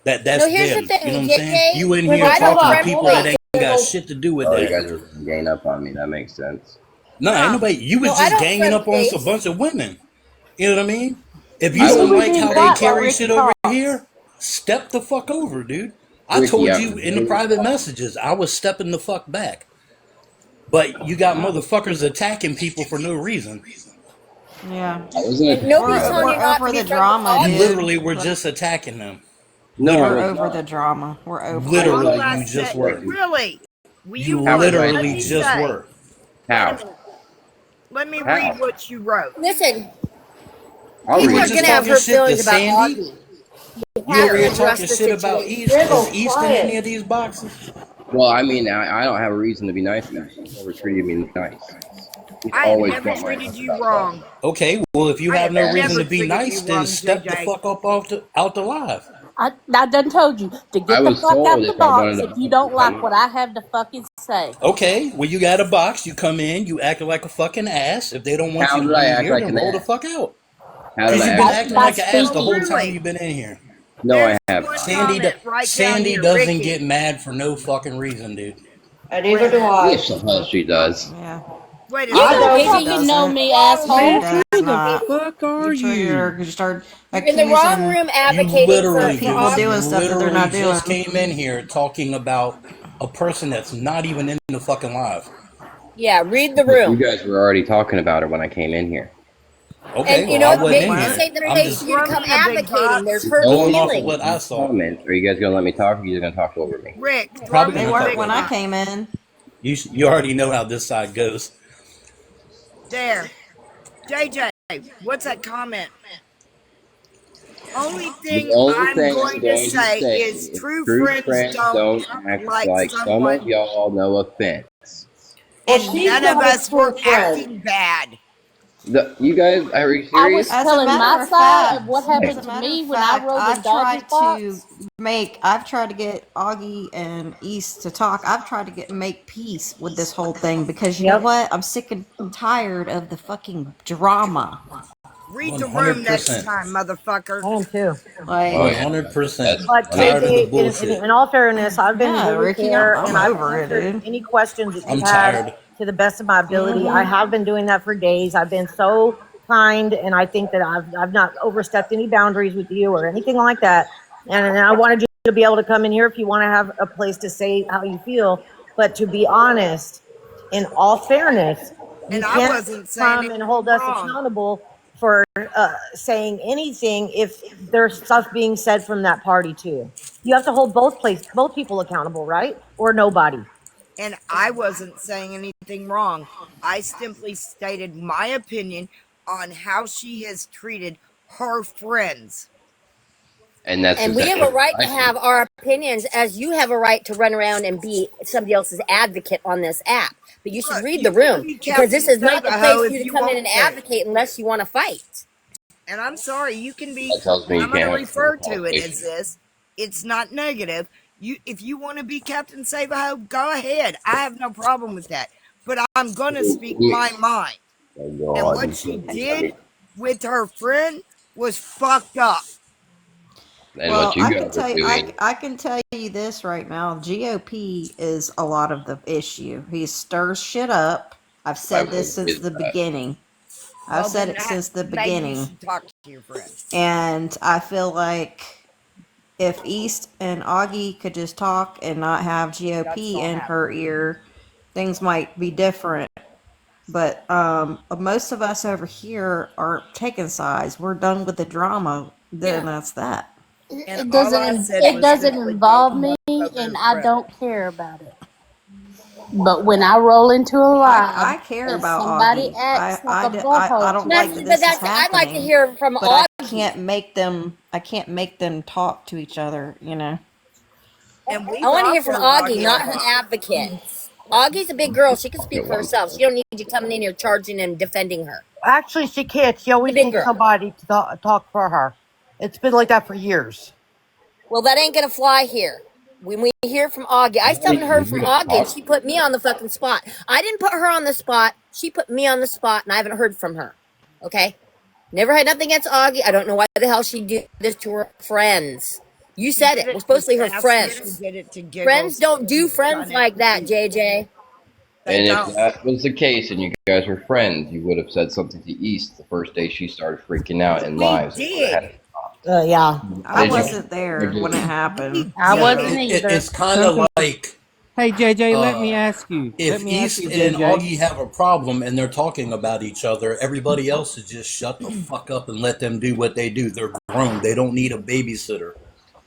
No, That's here's the them. You know thing, what I'm saying? JJ. You in Wait, here wait, I hold don't talking to on, friend. hold people on. that Wait, ain't got shit to do with Oh, you that. guys are gang up on me. That makes sense. No, ain't No, nobody. You no, was I just don't ganging friend up on a face. bunch of women. You know what I mean? If you I Maybe don't was we like didn't how they like what carry Ricky shit over talks. here, step the fuck over, dude. I Ricky. told I you was in the very, private messages, I was stepping the fuck back. But you got motherfuckers attacking people for no reason. Yeah. I wasn't And attacking nobody's nobody. telling We're you not to over be the friends with drama, You Augie. dude. literally were But just attacking them. No, I we're was Literally. over not. the drama. We're over I it. was all Literally, not. I you said. just were. Really? Will You you How was hold? I Let literally me just attacking? say. were. Wait a How? minute. Let me read How? what you wrote. Listen, I'll You people were read are it just gonna again. have talking hurt shit to feelings about Sandy. Augie. You You have over to here Yeah. address talking the shit about situation. East. Is Gribble, East in any quiet. of these boxes? Well, I mean, I don't have a reason to be nice to East. He's never treated me nice. He's I have always never got my treated number you about something. wrong. Okay, well, if you I have have no Yeah. reason never to be treated nice, you then wrong, step the JJ. fuck up out the live. I done told you to I get the was fuck told out the if I wanted box to if you bump to don't come like what up. I have to fucking say. Okay, well, you got a box. You come in, you acting like a fucking ass. If they don't want you How to did I be in act here, like then an roll the ass? fuck out. How did Because I you've act been like acting an By like ass? an ass the Well, whole speaking. time really, you've been in here. No, I there's haven't. one Sandy, comment right down Sandy here. doesn't Ricky, get mad for no fucking reason, dude. And neither Rick, do I. Yes, the hell she does. Yeah. wait a You I second. don't don't. She fucking know doesn't. me, She asshole. Man, does who the not. fuck You are trigger her you? because you start You're in the wrong accusing room You advocating of literally, for people dude, you Augie. doing stuff that they're literally not just doing. came in here talking about a person that's not even in the fucking live. Yeah, read the Because you room. guys were already talking about her when I came in here. Okay, And you well, know I what? wasn't We Maybe in this weren't. here. ain't the I'm place Is for just you to Rummy come in a big advocating. There's box? hurt Going off of feelings. what I you saw. comments, are you guys gonna let me talk? Or are you gonna talk over me? Rick, throw Probably me They in gonna a weren't talk big when over I you. box. came in. You already know how this side goes. There. JJ, what's that comment? Only The thing only I'm thing I'm going to going to say say is is true true friends friends don't don't act act like like some of someone, y'all. No offense. Well, and she's none of not a us true were friend. acting bad. You guys, are you I was serious? As a telling matter my of side of what fact, Why? as happened a to matter of me when I fact, rolled in Dodge's box. I've tried to get Augie and East to talk. I've tried to get make peace with this whole thing because you know Yep. what? I'm sick and tired of the fucking drama. Read the room next 100%. time, motherfucker. I am too. Oh Like, yeah, 100%. that's But funny. Tired of the JJ, in bullshit. all fairness, I've been yeah, really Ricky, fair I'm and I've over it, answered dude. any questions that you've I'm had tired. to the best of my ability. I Mm-hmm. have been doing that for days. I've been so kind, and I think that I've not overstepped any boundaries with you or anything like that. And I wanted you to be able to come in here if you want to have a place to say how you feel. But to be honest, in all fairness, you And I can't wasn't saying come anything and hold us wrong. accountable for saying anything if there's stuff being said from that party too. You have to hold both people accountable, right? Or nobody. And I wasn't saying anything wrong. I simply stated my opinion on how she has treated her friends. And that's And we have exactly a what right I to have said. our opinions as you have a right to run around and be somebody else's advocate on this app. But you should Look, read you the can room be because this Captain is not the Savaho place for if you to you come in want and to. advocate unless you want to fight. And I'm sorry, you can be, That tells me you I'm going to can't have a civil refer to it as conversation. this. It's not negative. If you want to be Captain Savaho, go ahead. I have no problem with that. But I'm going to speak my mind. Oh And God, what you she can't do that. did with her friend was fucked up. And what Well, you guys are doing, I can tell you this right now. GOP is a lot of the issue. He stirs shit up. I've I said will this agree since with the that. beginning. I've Well, said then it since the maybe you beginning. should talk to your friend. And I feel like if East and Augie could just talk and not have That's GOP not in her happening. ear, things might be different. But most of us over here aren't taking sides. We're done with the drama. Then Yeah. that's that. And It all doesn't I said it was doesn't simply talk involve me, about their and I friend. don't care about it. But when I roll into a live I care and about somebody Augie. acts like a butthole I to don't That's like that me, but this is that's I'd like to happening, hear from but I Augie. can't make them. I can't make them talk to each other. You know. And I we've want to hear from offered Augie, Augie a not her box. advocate. Augie's a big girl. She can Talk at speak for one herself. time. She don't need you coming in here charging and defending her. Actually, she can't. She She's a always big needs girl. somebody to talk for her. It's been like that for years. Well, that ain't gonna fly here. when we hear from Augie, I still haven't heard from Augie, and she put me on the fucking spot. I didn't put her on the spot. She put me on the spot, and I haven't heard from her. Okay? Never had nothing against Augie. I don't know why the hell she did this to her friends. You said it. We're supposed to be her friends. Did it to giggles. Friends don't do friends like that, JJ. And if that was the case and you guys were friends, you would have said something to East the first day she started freaking out in lives. Did. Yeah. I wasn't there when it happened. I wasn't either. It's kind of like, Hey JJ, let me ask you. if East you, and JJ. Augie have a problem and they're talking about each other, everybody else should just shut the fuck up and let them do what they do. They're grown. They don't need a babysitter.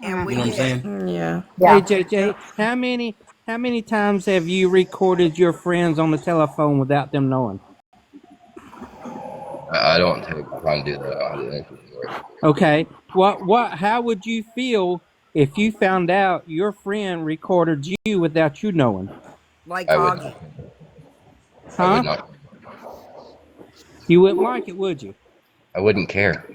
And You know what I'm saying? Yeah. Hey JJ, how many times have you recorded your friends on the telephone without them knowing? I don't take time to do that. I don't have the energy for it. Okay. How would you feel if you found out your friend recorded you without you knowing? Like I would Augie. not. I Huh? would not. You wouldn't like it, would you? I wouldn't care.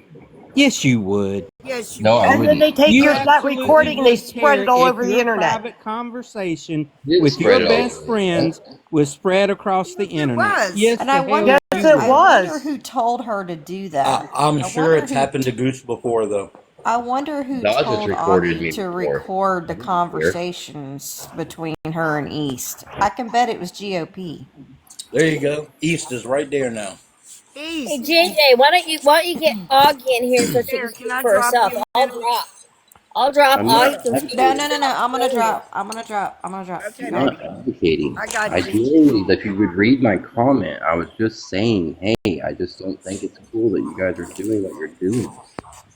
Yes, you would. Yes, you No, I And then wouldn't. they take You that absolutely recording and they would spread care it all if over the your internet. private conversation Did with spread your it all best over the friends was spread across the internet. was. Yes, And the I hell wonder, Yes, you it would. I was. wonder who told her to do that. I'm I sure wonder it's who happened to Goose before, though. I wonder who Dodge has told recorded Augie me to before. record the Here. conversations between her and East. I can bet it was GOP. There you go. East is right there now. Hey, East. JJ, why don't you get Augie in here so she can There, can speak I for drop herself? you I'll a minute? drop. I'm not Augie can speak for No, advocating. no, no, no. herself. I'm gonna Tell her. drop. I'm gonna drop. I'm gonna drop. Okay, You I'm got baby. it. not advocating. I got I you. told that you would read my comment. I was just saying, hey, I just don't think it's cool that you guys are doing what you're doing.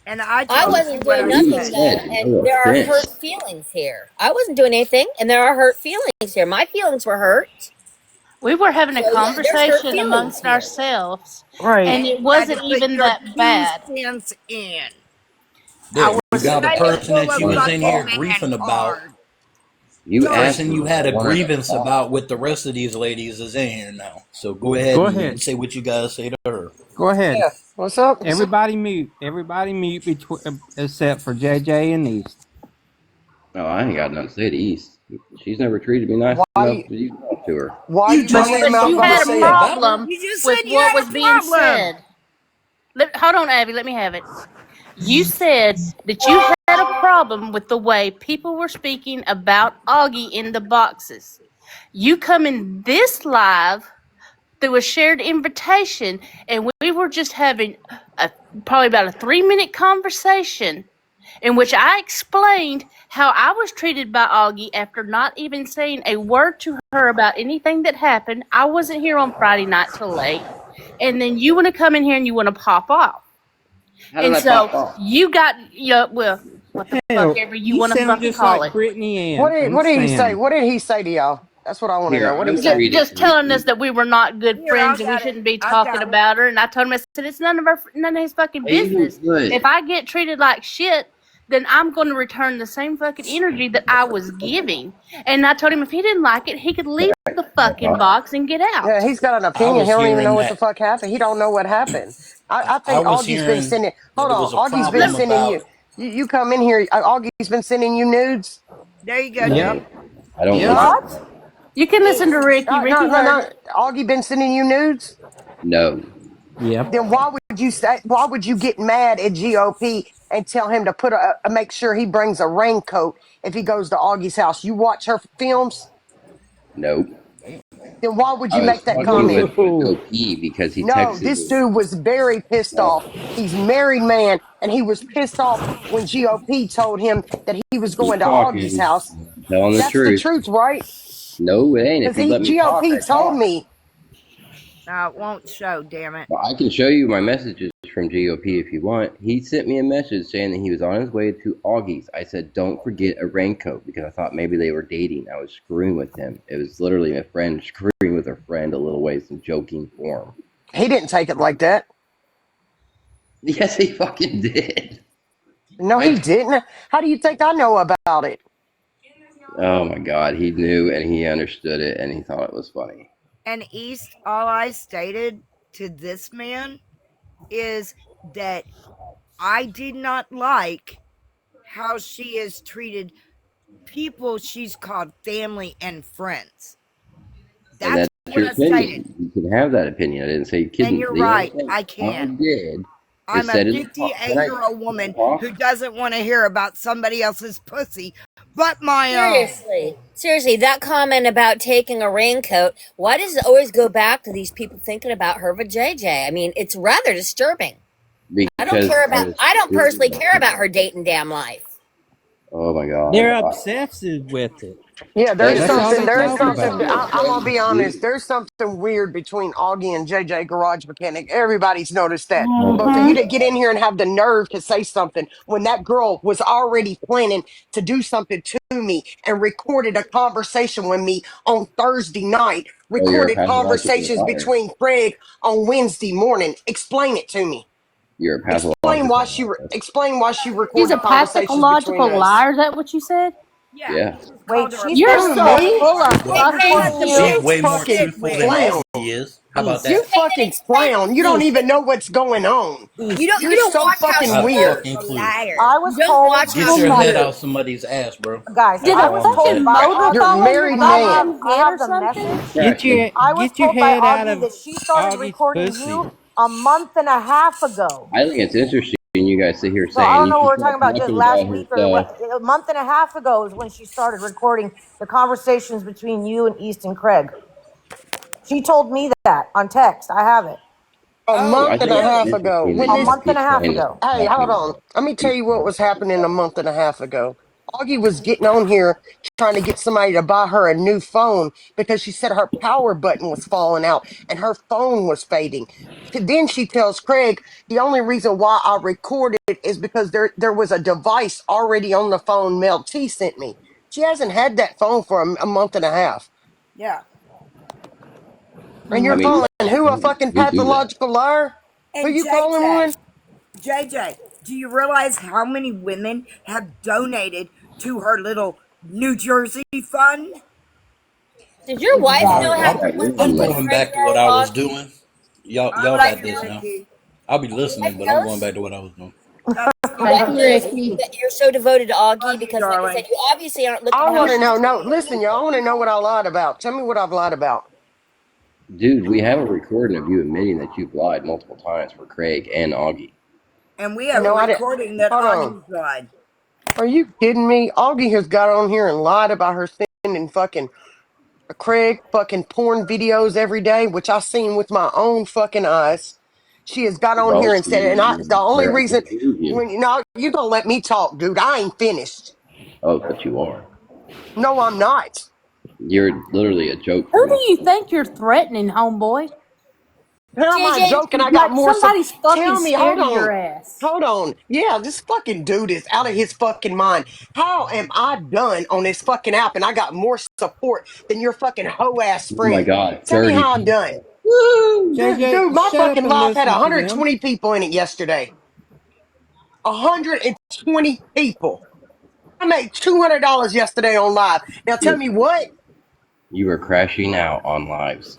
And I I told you wasn't what doing I You nothing said. though, said and no there are offense. hurt feelings here. I wasn't doing anything, and there are hurt feelings here. My feelings were hurt. We were having a So yeah, there's hurt conversation feelings amongst here. ourselves, Right. and And it you had to wasn't put even your that 2 bad. cents in. There, I you was. got a Trying to person pull that a you was in fucking here Well, man griefing about. card. you Darn. asked Person me you if had I a wanted to grievance talk. about with the rest of these ladies is in here now. So go ahead Go and ahead. say what you gotta say to her. Go ahead. Yeah. What's up? Everybody mute. Everybody mute except for JJ and East. No, I ain't got nothing to say to East. She's never treated me nice Why enough you for you to talk to her. why You you just running your had But mouth you something to about had a say me? about her. problem You just with said you what had was a being problem. said. Hold on, Abby. Let me have it. You said that you had a problem with the way people were speaking about Augie in the boxes. You come in this live through a shared invitation, and we were just having probably about a 3-minute conversation in which I explained how I was treated by Augie after not even saying a word to her about anything that happened. I wasn't here on Friday night till late. And then you want to come in here and you want to pop off. How did And I so pop off? you got, well, what the fuck Hell, ever you you want to sound fucking just call like it. Brittany Ann and What did he say? Sam. What did he say to y'all? That's what I want to Here, know. What did he I'm say? gonna read it Just to you. telling us that we were not good Here, I friends and we got it. shouldn't be I talking got it. about her. And I told him, I said, it's none of his fucking business. Good. If I get treated like shit, then I'm going to return the same fucking energy that I was giving. And I told him if he didn't like it, he could leave the fucking box and get Yeah, out. he's got an I opinion. He was don't even know hearing what the that. fuck happened. He don't know what happened. I I think was Augie's been hearing sending. that Hold there on, was a Augie's been problem sending you. about. You come in here. Augie's been sending you nudes. There you go, Yep. dude. I don't Yep. listen. What? You can listen to Ricky. No, Ricky no, heard no. it. Augie been sending you nudes. No. Yep. Then why would you say? Why would you get mad at GOP and tell him to put make sure he brings a raincoat if he goes to Augie's house? You watch her films. Nope. Then why would I you was make that talking comment? with Whoa. GOP because he No, texted this me. dude was very pissed off. He's a married man, and he was pissed off when GOP told him that he was going Keep to Augie's talking. house. I'm telling the That's the truth. truth, right? No, it ain't. If Because you let me talk, I GOP told talk. me. It won't show, damn it. Well, I can show you my messages from GOP if you want. He sent me a message saying that he was on his way to Augie's. I said, don't forget a raincoat because I thought maybe they were dating. I was screwing with him. It was literally a friend screwing with a friend a little ways in joking form. He didn't take it like that. Yes, he fucking did. No, he didn't. How do you think I know about it? Oh my God, he knew and he understood it and he thought it was funny. And East, all I stated to this man is that I did not like how she has treated people she's called family and friends. And That's that's what your I stated. opinion. You can have that opinion. I didn't say you And couldn't. you're The only right, thing I I can. did is I'm a said in the can I 58-year-old woman talk? who doesn't want to hear about somebody else's pussy but my own. Seriously, that comment about taking a raincoat, why does it always go back to these people thinking about her vajayjay? I mean, it's rather disturbing. Because I was I don't curious personally about care about something. her date and damn life. Oh my god. They're obsessive with it. Yeah, That That's all they there's talk something, about. I'm gonna be honest, dude. there's something weird between Augie and JJ Garage Mechanic. Everybody's noticed that. But for you Mm-hmm. to get in here and have the nerve to say something when that girl was already planning to do something to me and recorded a conversation with me on Thursday night, Oh, you're a recorded pathological conversations liar. between Craig on Wednesday morning. Explain it to me. You're a pathological liar. Explain why she She's a recorded conversations between pathological us. liar. Is that what you said? Yeah, Yeah. he just Wait, called her a she You're said Who, so pathological me? full of liar. Hey, fucking Craig, Fuck did you, you She's shit. way more fucking truthful than East. clown. Augie is. How about East. You that? and fucking explain clown. You don't East. even know what's going on. East. you You're don't so watch how fucking Not she a weird. fucking clue. I you was don't told, watch how Get Oh your she my! head moves. out somebody's ass, bro. guys, Did That's I a all was I'm gonna told fucking say. by motor You're a Augie, fall in married I your have man. fucking I head have or the something? message. Crashing. I was Get your told by head out Augie of that she started Augie's recording pussy. you a month and a half ago. I think it's interesting you guys sit here So I saying don't you know what should we're stop talking about. Just talking last about her week or stuff. a month and a half ago is when she started recording the conversations between you and East and Craig. She told me that on text. I have it. A Oh, I month and think a it's half really? ago. interesting that When A you this, guys month and keep a half saying this ago. hey, hold talking on. Let me tell you what before. was happening a month and a half ago. Augie was getting on here trying to get somebody to buy her a new phone because she said her power button was falling out and her phone was fading. Then she tells Craig the only reason why I recorded it is because there was a device already on the phone Mel T sent me. She hasn't had that phone for a month and a half. Yeah. And I you're mean, calling who a fucking we do that. pathological liar? Who And you calling one? JJ, do you realize how many women have donated to her little New Jersey fund? Does your wife Wow, know Exactly. how y'all her got women I'm husband's like going boyfriend back to what married I was Augie? doing. Y'all, I'm y'all right got here, this that. now. Ricky. I'll be You like listening, but I'm going those? back to what I was doing. That's You fine. Thank like you, those? Ricky. You're so devoted to Augie Love you, because, like I said, darling. you obviously aren't looking I how want to she's know. No, treating other listen, y'all. I people. want to know what I lied about. Tell me what I've lied about. Dude, we have a recording of you admitting that you've lied multiple times for Craig and Augie. And we have a No, I didn't. recording that Hold on. Augie's lied. Are you kidding me? Augie has got on here and lied about her sending fucking Craig fucking porn videos every day, which I seen with my own fucking eyes. She has got on Well, here and said, and the only I reason can't believe you. when you know you gonna let me talk, dude. I ain't finished. Oh, but you are. No, I'm not. You're literally a joke for Who do most you people. think you're threatening, homeboy? How am I JJ, joking? I got Like more sub. somebody's fucking Tell me, scared hold of on. your ass. Hold on. Yeah, this fucking dude is out of his fucking mind. How am I done on this fucking app and I got more support than your fucking hoe ass Oh my friend? God, Tell me 30 how I'm people. done. Woo! Dude, JJ, my shut up fucking and live had listen to them. 120 people in it yesterday. 120 people. I made $200 yesterday on live. Now tell You're, me what? you were crashing out on lives.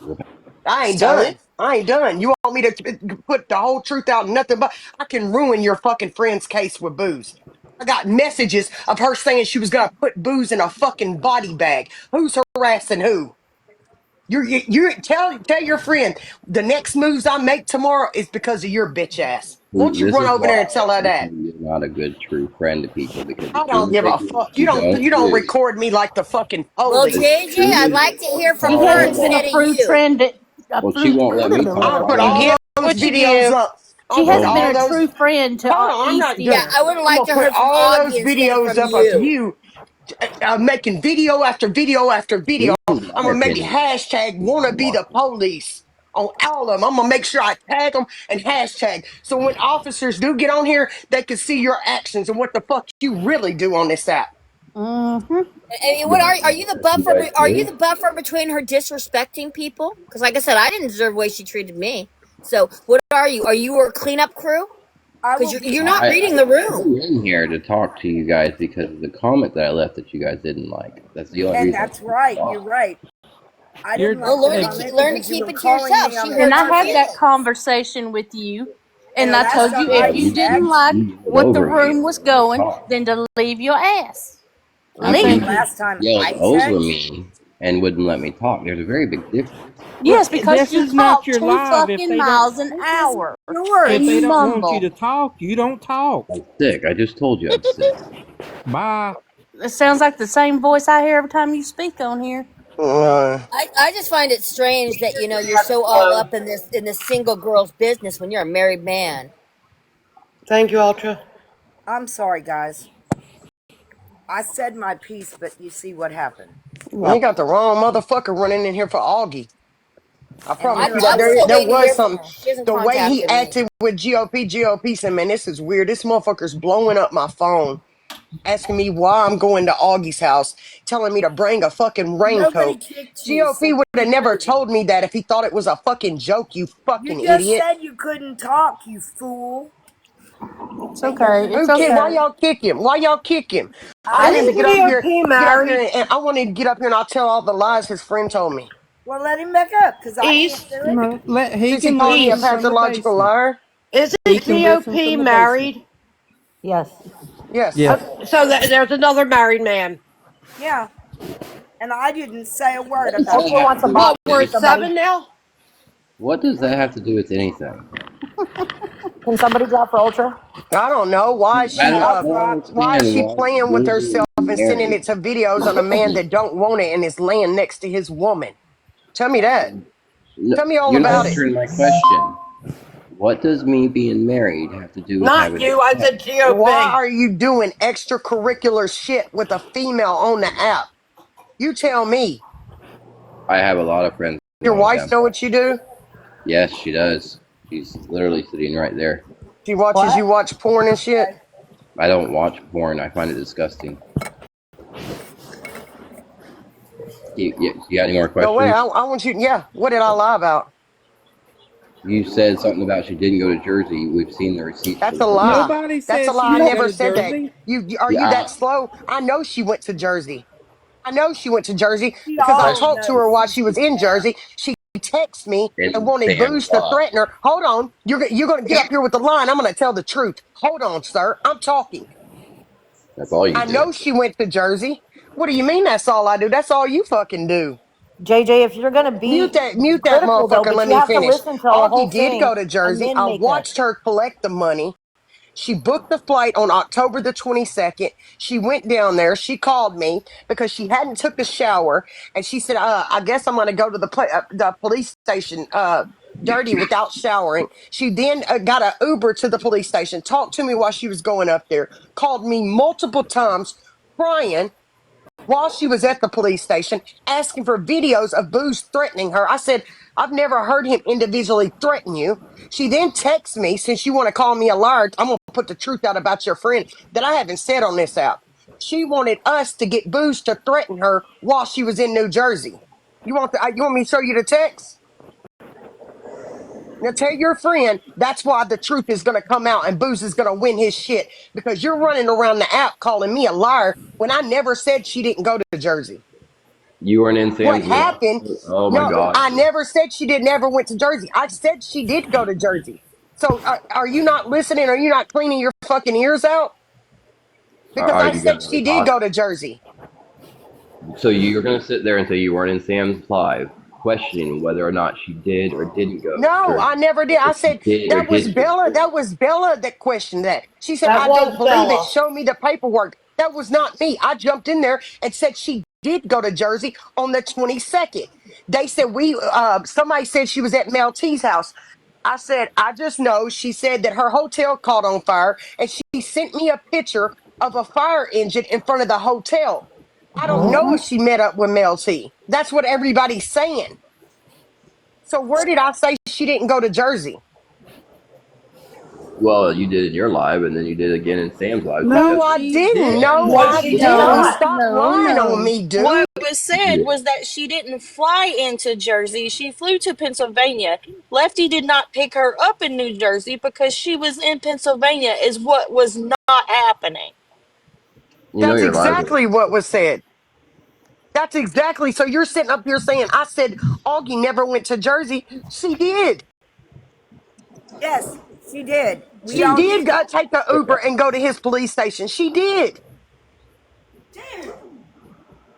I ain't so done. I ain't done. You want me to put the whole truth out? Nothing but I can ruin your fucking friend's case with booze. I got messages of her saying she was gonna put booze in a fucking body bag. Who's harassing who? You tell your friend the next moves I make tomorrow is because of your bitch ass. Won't you This run is over there and why tell her I that? say you're not a good true friend to people because as I soon don't as give they a do what fuck. you don't You don't do, record me like the fucking well, as police. JJ, soon I'd as like they to hear from She follow her the hasn't been law, a instead of true you. friend. well, she won't let me I'll talk. put So all I'm, Give those what you videos give. up. I'll She put oh hasn't been my, all a those. true friend to Hold on, I'm East not Yeah, done. either. I would have I'm liked gonna to put hear from all those Augie instead of videos from up of you. you making video after video after video. this is I'm my gonna make opinion. hashtag wanna I'm be the walking. police on all of them. I'm gonna make sure I tag them and hashtag so when officers do get on here, they can see your actions and what the fuck you really do on this app. Mm-hmm. I mean, what Yeah, are you the you buffer? guys Are you do. the buffer between her disrespecting people? Because, like I said, I didn't deserve the way she treated me. So, what are you? Are you her cleanup crew? I Because will be you're Well, not reading the I room. came in here to talk to you guys because of the comment that I left that you guys didn't like. That's the only and reason that's I came to right. You're talk. right. I You're didn't Well, like the hey, comment learn to because you keep were it to calling yourself. me She on my And hurts I your had birthday. that feelings. conversation with you, And and the I last told you time if Augie you You didn't checked, like you get what the over me room every was time I going, talk. then to leave your ass. I He, think he Last time yelled I over checked, me and wouldn't let me talk. There's a very big difference. yes, because This you is not talk your two live. If fucking they don't, miles an this is hour if and they you yours. don't want you mumble. to talk, you don't talk. I'm sick. I just told you I'm sick. Bye. It sounds like the same voice I hear every time you speak on here. I just find it strange that you're so all up in this single girl's business when you're a married man. Thank you, Ultra. I'm sorry, guys. I said my piece, but you see what happened. You Yep. got the wrong motherfucker running in here for Augie. I And promise here you I that I was was. still there waiting to was hear from some. her. She hasn't The way he contacted me. acted with GOP said, man, this is weird. This motherfucker's blowing up my phone, asking me why I'm going to Augie's house, telling me to bring a fucking Nobody raincoat. kicked you, so GOP would have keep never moving. told me that if he thought it was a fucking joke, you You fucking just idiot. said you couldn't talk, you fool. It's And you okay. It's Who kid? Why okay. y'all kick him? Why y'all kick him? I I wanted to Isn't didn't. GOP married? and I wanted to get up here and I'll tell all the lies his friend told me. Well, let him back up, because I can't East? do it. No, he Since he can called me a listen East. from the pathological basement. liar. Isn't He can listen GOP from the basement. married? Yes. Yes. Yeah. So there's another married man. Yeah. And I didn't say a word What does that about Oprah have that. to wants a do with What, box we're from anything? somebody. 7 now? What does that have to do with anything? Can somebody drop for Ultra? I don't know why I Yeah, she don't, I'll I don't drop. why is understand she why playing with Jersey herself would be and sending married. it to videos on a man that don't want it and is laying next to his woman. Tell me that. No, Tell me all you're not about it. answering my question. What does me being married have to do with Not having you, I sex? said Why GOP. are you doing extracurricular shit with a female on the app? You tell me. I have a lot of friends Your along wife down know there. what you do? Yes, she does. She's literally sitting right there. She watches you What? watch porn and shit? Okay. I don't watch porn. I find it disgusting. You got any more No way. questions? I want you. Yeah. What did I lie about? You said something about she didn't go to Jersey. We've seen the receipts That's for a proof. lie. Nobody That's a said she lie. I didn't No. go never to said that. Jersey. Are Yeah, you that slow? I know she went to Jersey. I know she went to Jersey We because I all question. talked to know her while she she was was in there. Jersey. She texted me and In wanted Sam's booze to live. threaten her. Hold on. You're going to get up here with the line. I'm going to tell the truth. Hold on, sir. I'm talking. That's all you I do. know she went to Jersey. What do you mean that's all I do? That's all you fucking do. JJ, if you're gonna be Mute that critical though, motherfucker and but let you me have to finish. listen to the whole Augie did thing go to and Jersey. then I make a. watched her collect the money. She booked the flight on October the 22nd. She went down there. She called me because she hadn't took a shower. And she said, I guess I'm going to go to the police station dirty without showering. She then got an Uber to the police station, talked to me while she was going up there, called me multiple times, crying while she was at the police station asking for videos of Booze threatening her. I said, I've never heard him individually threaten you. She then texts me, since you want to call me a liar, I'm going to put the truth out about your friend that I haven't said on this app. She wanted us to get Booze to threaten her while she was in New Jersey. You want me to show you the text? Now tell your friend that's why the truth is going to come out and Booze is going to win his shit because you're running around the app calling me a liar when I never said she didn't go to Jersey. You weren't in What Sam's live. happened? Oh my No, God. I never said she did. Never went to Jersey. I said she did go to Jersey. So are you not listening? Are you not cleaning your fucking ears out? Because Are I you said gonna she did talk? go to Jersey. So you're gonna sit there and say you weren't in Sam's live, questioning whether or not she did or didn't go to No, I Jersey, never did. or I if she said did or that was didn't go to Bella. Jersey. That was Bella that questioned that. She said, That I don't was believe it. Bella. Show me the paperwork. That was not me. I jumped in there and said she did go to Jersey on the 22nd. They said somebody said she was at Mel T's house. I said, I just know she said that her hotel caught on fire and she sent me a picture of a fire engine in front of the hotel. I don't know if she met up with Mel T. That's what everybody's saying. So where did I say she didn't go to Jersey? Well, you did in your live, and then you did again in Sam's live. So No, No, just I she didn't. didn't. No, No, I she did didn't. not. No, Stop no, lying on no. me, What dude. was said yeah. was that she didn't fly into Jersey. She flew to Pennsylvania. Lefty did not pick her up in New Jersey because she was in Pennsylvania, is what was not happening. You know That's your lives exactly what was said. That's exactly. So you're sitting up here saying, I said Augie never went to Jersey. She did. Yes, she did. We She all did knew. take the Uber and go to his police station. She did.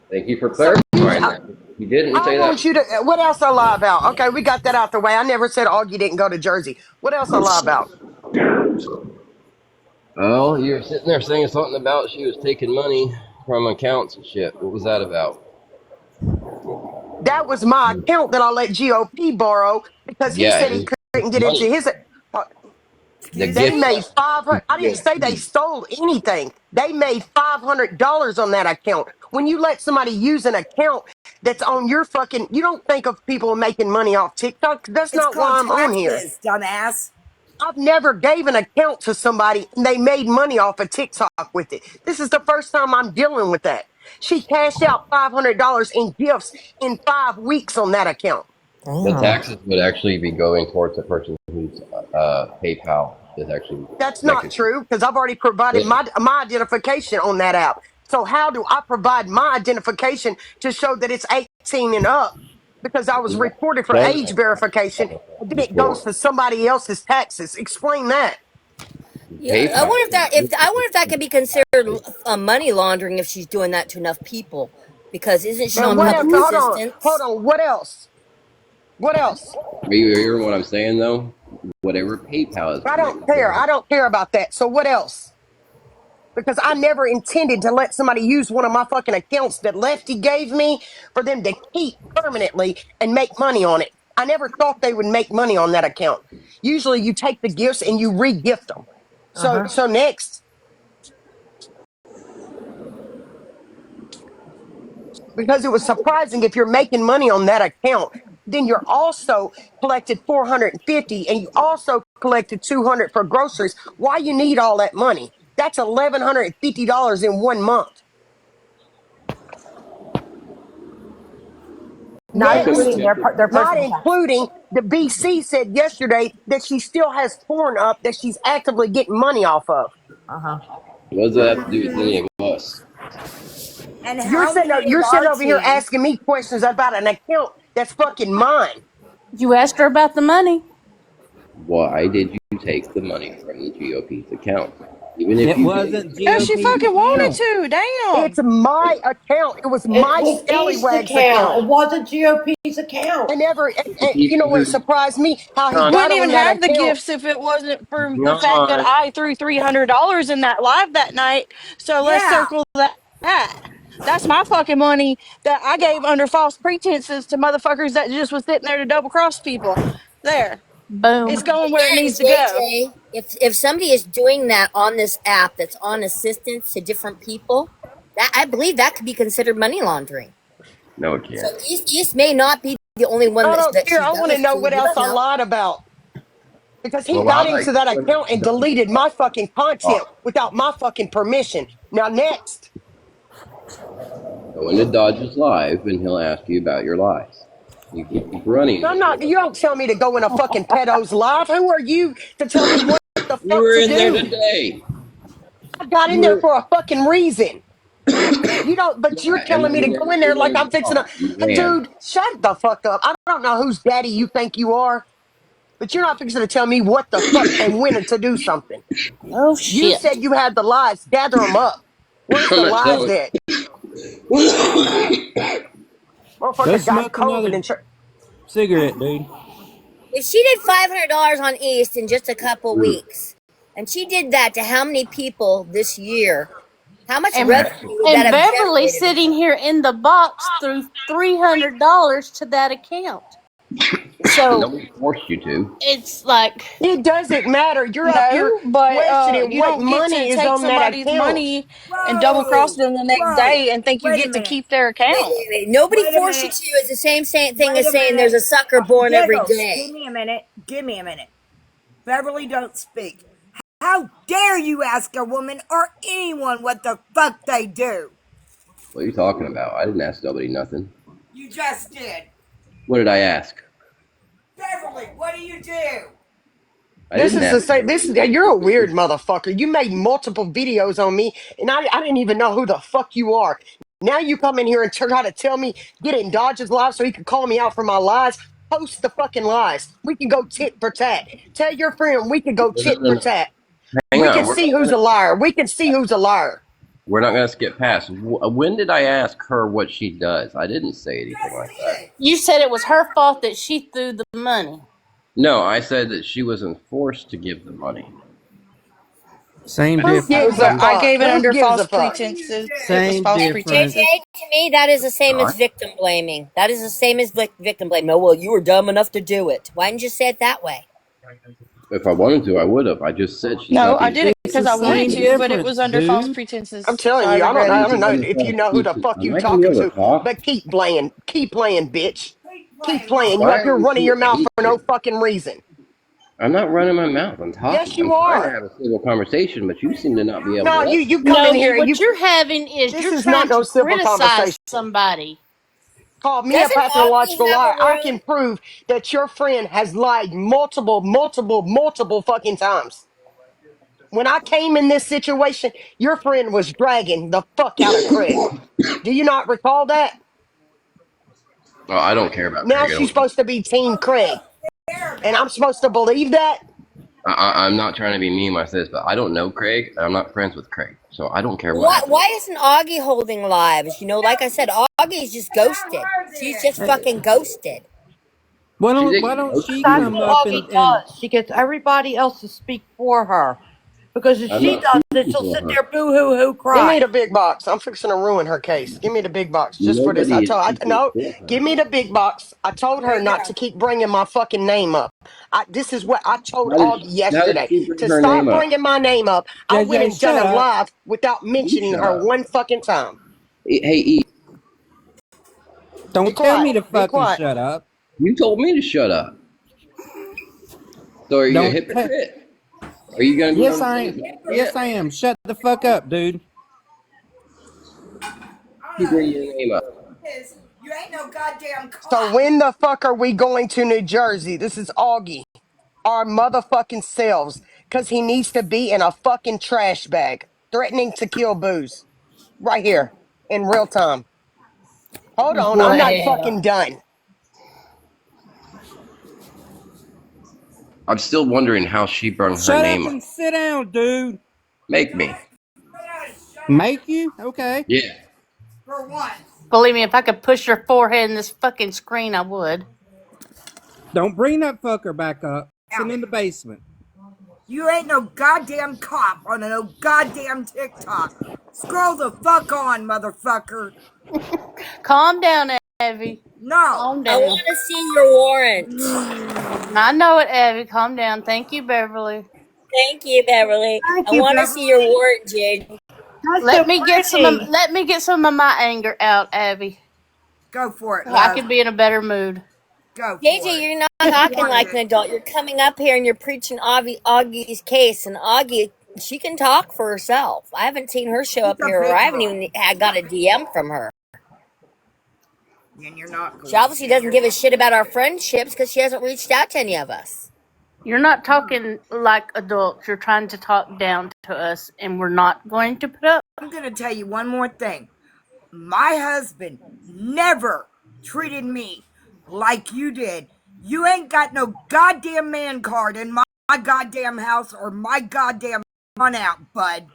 Thank you for So clarifying that. You didn't I say that. want you to. What else I lie about? Okay, we got that out the way. I never said Augie didn't go to Jersey. What else I lie about? Oh, you're sitting there saying something about she was taking money from accounts and shit. What was that about? That was my account that I let GOP borrow because he Yeah, said it he was couldn't get into money. his. The Excuse They gift me? made 500. I didn't say they GOP. stole anything. They made $500 on that account. When you let somebody use an account that's on your fucking, you don't think of people making money off TikTok. That's It's not called why I'm on here. taxes, dumbass. I've never gave an account to somebody and they made money off of TikTok with it. This is the first time I'm dealing with that. She cashed out $500 in gifts in 5 weeks on that account. The Damn. taxes would actually be going towards the person whose PayPal is actually That's not connected to. true because I've already provided It, my identification on that app. So how do I provide my identification to show that it's 18 and up? Because I was you reported for done age that verification, and then it goes before. to somebody else's taxes. Explain that. Yeah, I PayPal. wonder if that could be considered money laundering if she's doing that to enough people. Because isn't she And on what else? public Hold assistance? on. What else? What else? Are you hearing what I'm saying though? Whatever PayPal is I don't connected care. to. I don't care about that. So what else? Because I never intended to let somebody use one of my fucking accounts that Lefty gave me for them to keep permanently and make money on it. I never thought they would make money on that account. Usually you take the gifts and you re-gift them. Uh So huh. so next, because it was surprising if you're making money on that account, then you're also collected 450 and you also collected 200 for groceries. Why you need all that money? That's $1,150 in 1 month. Not Welcome Next, including to their not personal tax. including the BC said yesterday that she still has porn up that she's actively getting money off of. Uh huh. what does that have to do with any of us? And how many of You're sitting our over here team? asking me questions about an account that's fucking mine. You asked her about the money. Why did you take the money from the GOP's account? Even if It you did, wasn't Because she GOP's fucking wanted account. to. It's Damn. my account. It was my East's Scallywags account. account. It wasn't GOP's account. And you know what surprised me? How he hang got Wouldn't on even that have the account. gifts if it wasn't for the fact that on. I threw $300 in that live that night. So let's Yeah. circle that. That's my fucking money that I gave under false pretenses to motherfuckers that just was sitting there to double cross people. There. It's Boom. going where it Yeah, and needs to go. JJ, if somebody is doing that on this app that's on assistance to different people, that I believe that could be considered money laundering. No, it So can't. East may not be the only one I don't that care. she's I done want to this know to. what You else don't I know. lied about. Because he Well, I got like into that when account and deleted my fucking content talk. without my fucking permission. Now, next. Go into Dodge's live and he'll ask you about your lies. You keep running I'm with not, it. you don't tell me to go in a fucking pedo's live. Who are you to tell me what the You fuck were to in there do? today. I got You in there were, for a fucking reason. You don't, but you're yeah, and telling then me to you go in there didn't like want to I'm be fixing to, on. You ran. dude, shut the fuck up. I don't know whose daddy you think you are, but you're not fixing to tell me what the fuck and when to do something. Oh You shit. said you had the lies. Gather them up. Where's I'm the not lies telling. at? Go Motherfucker got smoke COVID another and cigarette, dude. If she did $500 on East in just a couple weeks, and she did that to how many people this year? How much And revenue would that and have Beverly generated? sitting here in the box threw $300 to that account. So Nobody forced you to. it's like, it doesn't matter. You're up here No, but questioning you what don't get to money is take on that somebody's account. money and double cross Whoa. them the next Whoa. day and think you Wait a get to minute. keep their account. Wait. Nobody Wait a forced you minute. to. It's the same thing Wait as a saying minute. there's a sucker born every Giggles. Give day. me a minute. Give me a minute. Beverly, don't speak. How dare you ask a woman or anyone what the fuck they do? What are you talking about? I didn't ask nobody nothing. You just did. What did I ask? Beverly, what do you do? I This didn't is the ask same. nobody This is nothing. you're a weird motherfucker. You made multiple videos on me, and I didn't even know who the fuck you are. Now you come in here and try to tell me get in Dodge's live so he can call me out for my lies. Post the fucking lies. We can go tit for tat. Tell your friend we can go tit for tat. Hang We on. can We're see not who's gonna. a liar. We can see who's a liar. We're not going to skip past. When did I ask her what she does? I didn't say anything like that. You said it was her fault that she threw the money. No, I said that she wasn't forced to give the money. Same Who gives a difference. I fuck? gave it Who under gives a false fuck? pretenses. It was Same false JJ, difference. pretenses. to me, that is the same as What? victim blaming. That is the same as victim blaming. No, well, you were dumb enough to do it. Why didn't you say it that way? If I wanted to, I would have. I just said she's No, not I being did it It's the because I forced wanted same to to, give but the it money. was difference, under false dude. I'm pretenses. So telling I you, regret It it. I don't was know under if you false know who the pretenses. fuck I'm you not going to be talking able to, to talk. but keep playing, bitch. Keep playing. You Why up are here you running so your mouth for no evasive? fucking reason. I'm not running my mouth. I'm talking. Yes, I'm you trying to are. have a civil conversation, but you seem to not be able to No, let you me. come No, in here and what you. you're having is This you're is not trying no to civil criticize conversation. somebody. Call me a Doesn't Augie pathological have liar. a I room? can prove that your friend has lied multiple fucking times. When I came in this situation, your friend was dragging the fuck out of Craig. Do you not recall that? Oh, I don't care about Now Craig. I she's don't. supposed to be Team Craig. And I'm supposed to believe that? I'm not trying to be mean like this, but I don't know Craig. And I'm not friends with Craig, so I don't care what Why, happens. why isn't Augie holding lives? You know, like I said, Augie's just ghosted. She's just Hey, fucking ghosted. why She don't didn't why don't ghost she That's me. come what up Augie and does. She gets everybody else to speak for her. Because if I'm she not does it, speaking she'll for sit her. there boo hoo hoo Give cry. me the big box. I'm fixing to ruin her case. Give me the big box just for this. Nobody is speaking No, for give her. me the big box. I told There her you not go. to keep bringing my fucking name up. This is what I told How did Augie she, how did yesterday she bring to her stop name up? bringing my name up. I went JJ, and done shut a up. live without You mentioning shut her up. one fucking time. Hey, E, Be Don't tell quiet. me to Be fucking quiet. shut up. you told me to shut up. So are you a Don't te- hypocrite? Are you going to be Yes on the I same am. side of Yes it? I am. Shut the fuck up, dude. Keep bringing your name up. You ain't no goddamn So cop. when the fuck are we going to New Jersey? This is Augie. Our motherfucking selves. Because he needs to be in a fucking trash bag. Threatening to kill Booze. Right here. In real time. Hold on. I'm not Well, fucking done. I'm still wondering how she brought her Shut up name up. and sit down, dude. Make me. Make you? Okay. Yeah. For once. believe me, if I could push your forehead in this fucking screen, I would. Don't bring that fucker back up. Send Now, in the basement. you ain't no goddamn cop on no goddamn TikTok. Scroll the fuck on, motherfucker. Calm down, Evie. No. Calm I down. want to see your warrant. I know it, Evie. Calm down. Thank you, Beverly. Thank you, Beverly. Thank I you, want to see your Beverly. warrant, Jade. That's so pretty. Let me get some of my anger out, Abby. Go for it, So I love. could be in a better mood. Go for JJ, it. you're not You talking wanted like an it. adult. You're coming up here and you're preaching Augie's case, and Augie, she can talk for herself. I haven't seen her show She's up a here, or big I haven't girl. even got a DM from her. And you're not She going obviously doesn't to. give a shit about our friendships because she hasn't reached out to any of us. You're not talking like adults. You're trying to talk down to us, and we're not going to put up. I'm going to tell you one more thing. My husband never treated me like you did. You ain't got no goddamn man card in my goddamn house or my goddamn run out, bud.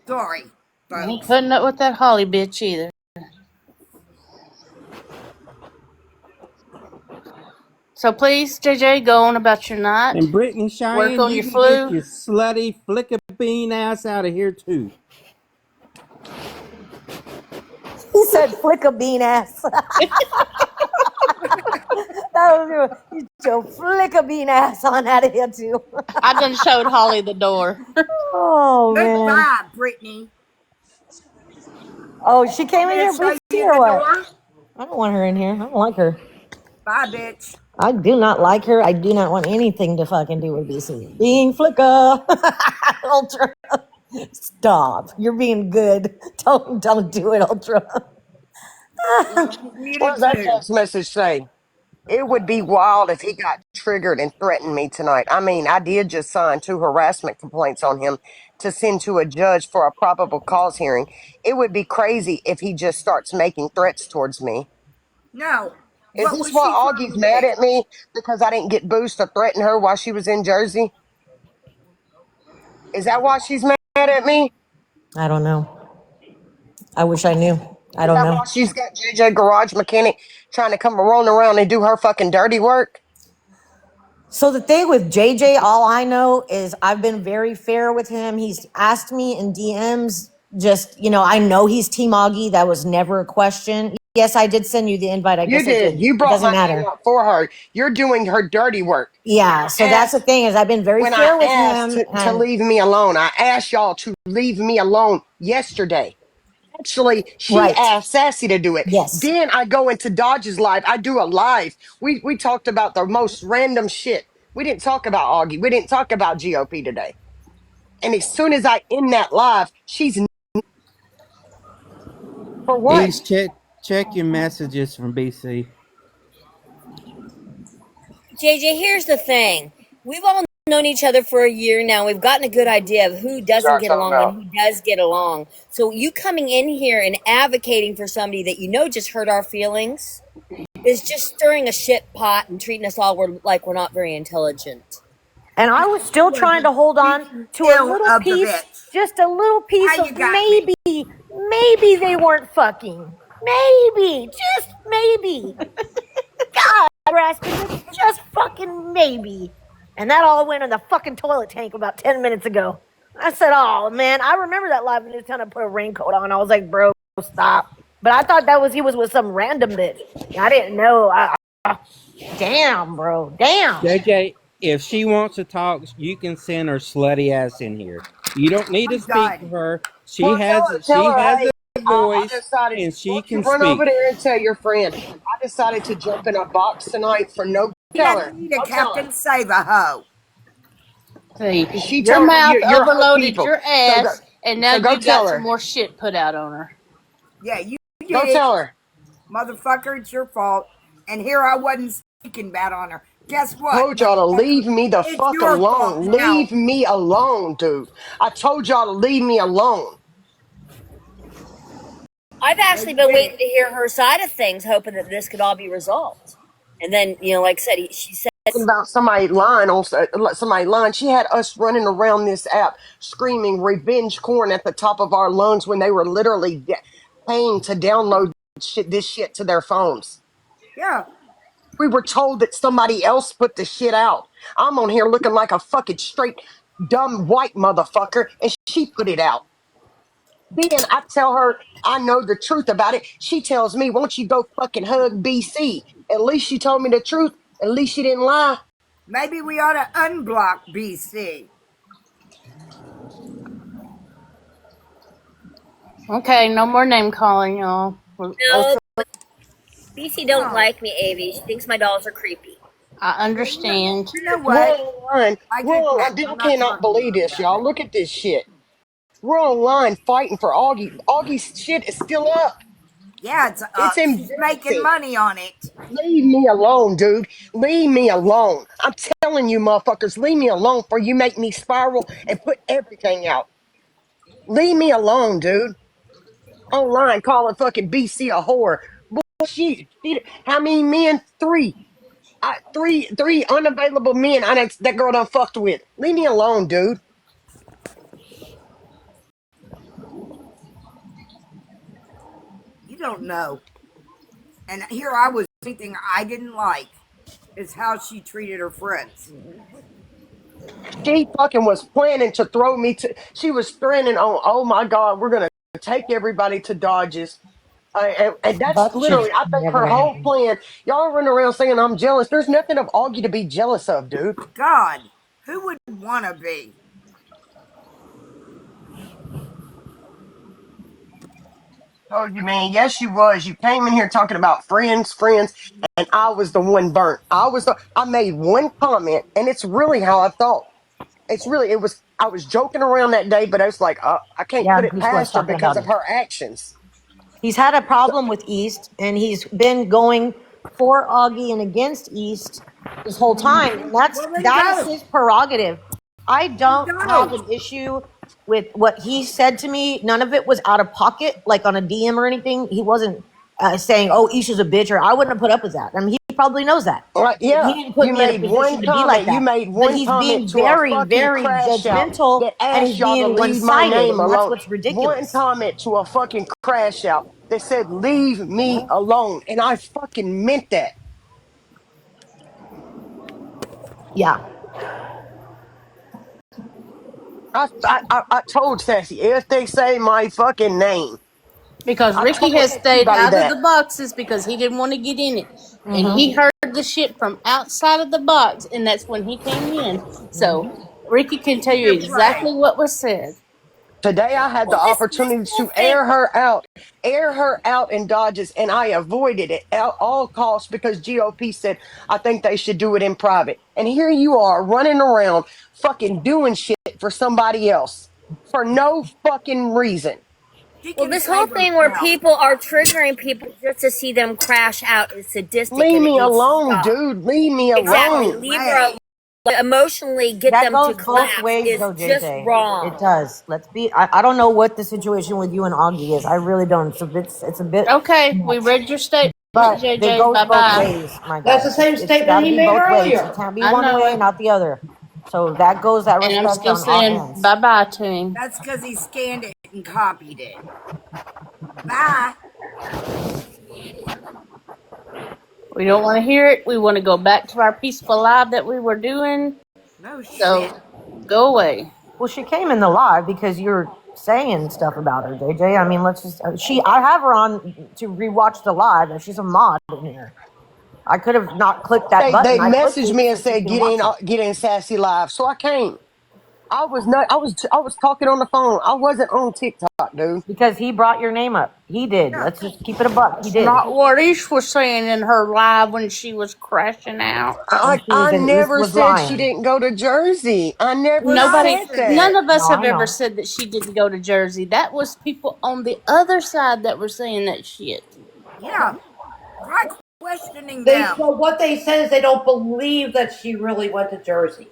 Sorry, I ain't folks. putting up with that Holly bitch either. So please, JJ, go on about your night. And Brittany Work Cheyenne, on you your can get flu. your slutty flicker bean ass out of here too. He said flick a bean ass. That was good. You Joe flick a bean ass on out of here too. I done showed Holly the door. Oh man. Goodbye, Brittany. Oh, she came Want in me to here, show Brucey, you or the what? door? I don't want her in here. I don't like her. Bye, bitch. I do not like her. I do not want anything to fucking do with BC. Being flicker. Ultra. Stop. You're being good. Don't do it, Ultra. Well, she's What muted does that too. text message say? It would be wild if he got triggered and threatened me tonight. I mean, I did just sign 2 harassment complaints on him to send to a judge for a probable cause hearing. It would be crazy if he just starts making threats towards me. No. Is What this was why she trying Augie's to mad do? at me because I didn't get Boost to threaten her while she was in Jersey? Is that why she's mad at me? I don't know. I wish I knew. I Is don't that know. why she's got JJ Garage Mechanic trying to come rolling around and do her fucking dirty work? So the thing with JJ, all I know is I've been very fair with him. He's asked me in DMs, just, I know he's Team Augie. That was never a question. Yes, I did send you the invite. I You guess I did. did. You It brought doesn't my name matter. up for her. You're doing her dirty work. Yeah, so that's the thing is I've been very When I fair with asked him to and leave me alone, I asked y'all to leave me alone yesterday. Actually, she right. asked Sassy to do it. Yes. Then I go into Dodge's live. I do a live. We talked about the most random shit. We didn't talk about Augie. We didn't talk about GOP today. And as soon as I end that live, she's for what? East, check your messages from BC. JJ, here's the thing. We've all known each other for a year now. We've gotten a good idea of who What doesn't y'all get talking along and about? who does get along. So you coming in here and advocating for somebody that you know just hurt our feelings is just stirring a shit pot and treating us all like we're not very intelligent. And I was still trying to hold on Speaking to a ill little of the piece, bitch. just a little piece How of you got me? maybe they weren't fucking. Maybe, just maybe. God, Rasmus, just fucking maybe. And that all went in the fucking toilet tank about 10 minutes ago. I said, oh man, I remember that live and he was trying to put a raincoat on. I was like, bro, stop. But I thought he was with some random bitch. I didn't know. Damn, bro. Damn. JJ, if she wants to talk, you can send her slutty ass in here. You don't need to I'm speak to done. her. Well, tell her, hey, A I voice decided, and she why don't you can run over speak. there and tell your friend, I decided to jump in a box tonight for no, He tell doesn't her. need a Go tell her. Captain Save a hoe. See, She your told me mouth you're her overloaded people. your ass, and now So go you got tell some her. more shit put out on her. Yeah, you did Go it, tell her. motherfucker. It's your fault. And here I wasn't speaking bad on her. Guess what, Told y'all to leave motherfucker? me the It's fuck your fault alone. now. Leave me alone, dude. I told y'all to leave me alone. I've No, actually you been didn't. waiting to hear her side of things, hoping that this could all be resolved. And then, like I said, she said, About somebody lying on somebody lying. She had us running around this app screaming revenge corn at the top of our lungs when they were literally paying to download this shit to their phones. Yeah. We were told that somebody else put the shit out. I'm on here looking like a fucking straight dumb white motherfucker, and she put it out. Then I tell her I know the truth about it. She tells me, won't you go fucking hug BC? At least she told me the truth. At least she didn't lie. Maybe we ought to unblock BC. Okay, no more name calling, y'all. no, BC don't No. like me, Avi. She thinks my dolls are creepy. I Yeah, understand. you know We're what? online. I We're get that. online. I I'm not cannot talking to believe her this, about y'all. it. Look at this shit. We're online fighting for Augie. Augie's shit is still up. Yeah, it's It's she's making embarrassing. money on it. Leave me alone, dude. Leave me alone. I'm telling you, motherfuckers, leave me alone for you make me spiral and put everything out. Leave me alone, dude. Online calling fucking BC a whore. Bullshit. How many men? Three. Three unavailable men that girl done fucked with. Leave me alone, dude. You don't know. And here I was thinking I didn't like is how she treated her friends. She fucking was planning to throw me to. She was threatening on. Oh my God, we're gonna take everybody to Dodges. And that's But she's literally, I think never her gonna whole happen. plan. Y'all run around saying I'm jealous. There's nothing of Augie to be jealous of, dude. God, who would want to be? Oh, you mean? Yes, you was. You came in here talking about friends, and I was the one burnt. I made one comment, and it's really how I thought. It was. I was joking around that day, but I was like, I can't Yeah, put it Goose was past her talking because about of it. her actions. He's had a So, problem with East, and he's been going for Augie and against East this whole time, and Well, then that is go. his prerogative. I Then don't have go. an issue with what he said to me. None of it was out of pocket, like on a DM or anything. He wasn't. saying, "Oh, Isha's a bitch," or I wouldn't have put up with that. I mean, he probably knows that. Right, He yeah. didn't put You me in a made position one to be like comment. You that. made But one he's comment being to a very, fucking very crash out judgmental, that and asked he's y'all to being leave my one-sided, name and that's alone. what's One ridiculous. comment to a fucking crash out that said, leave me alone. And I fucking meant that. Yeah, I told Sassy, if they say my fucking name, Because I Ricky told has stayed everybody out of the that. boxes because he didn't want to get in it. And hmm he heard the shit from outside of the box, and that's when he came in. So Ricky can tell you Fair play. exactly what was said. Today I had the Well, this opportunity whole to thing. air her out in Dodges, and I avoided it at all costs because GOP said I think they should do it in private. And here you are running around fucking doing shit for somebody else for no fucking reason. He Well, can this whole save thing where himself. people are triggering people just to see them crash out is sadistic, Leave and it me needs to alone, stop. dude. Leave me Exactly. No alone. Leave her alone. way. Emotionally get that them to goes both collapse ways, is though, just JJ. It wrong. does. Let's be. I don't know what the situation with you and Augie is. I really don't. It's a bit Okay, we much. read your statement, But it JJ. goes Bye both bye. ways, my That's guy. the same It's got statement to he be made both ways. It earlier. can't be I one know way, it. not the other. So that goes that And I'm respect still on all saying ends. bye bye to him. That's because he scanned it and copied it. Bye. We don't want to hear it. We want to go back to our peaceful life that we were doing. No shit. So go away. Well, she came in the live because you're saying stuff about her, JJ. I mean, let's just. I have her on to rewatch the live, and she's a mod in here. I could have not clicked that They button. I clicked messaged it me and so she said can watch it. get in Sassy Live, so I came. I was talking on the phone. I wasn't on TikTok, dude. Because he brought your name up. He did. Yeah. Let's just keep it a buck. He It's did. not what Ish was saying in her live when she was crashing out. And she was I in. Ish never was said she lying. didn't go to Jersey. I never We all Nobody, said said that. none that. of No, us have I ever know. said that she didn't go to Jersey. That was people on the other side that were saying that shit. Yeah. Try questioning They them. so what they said is they don't believe that she really went to Jersey.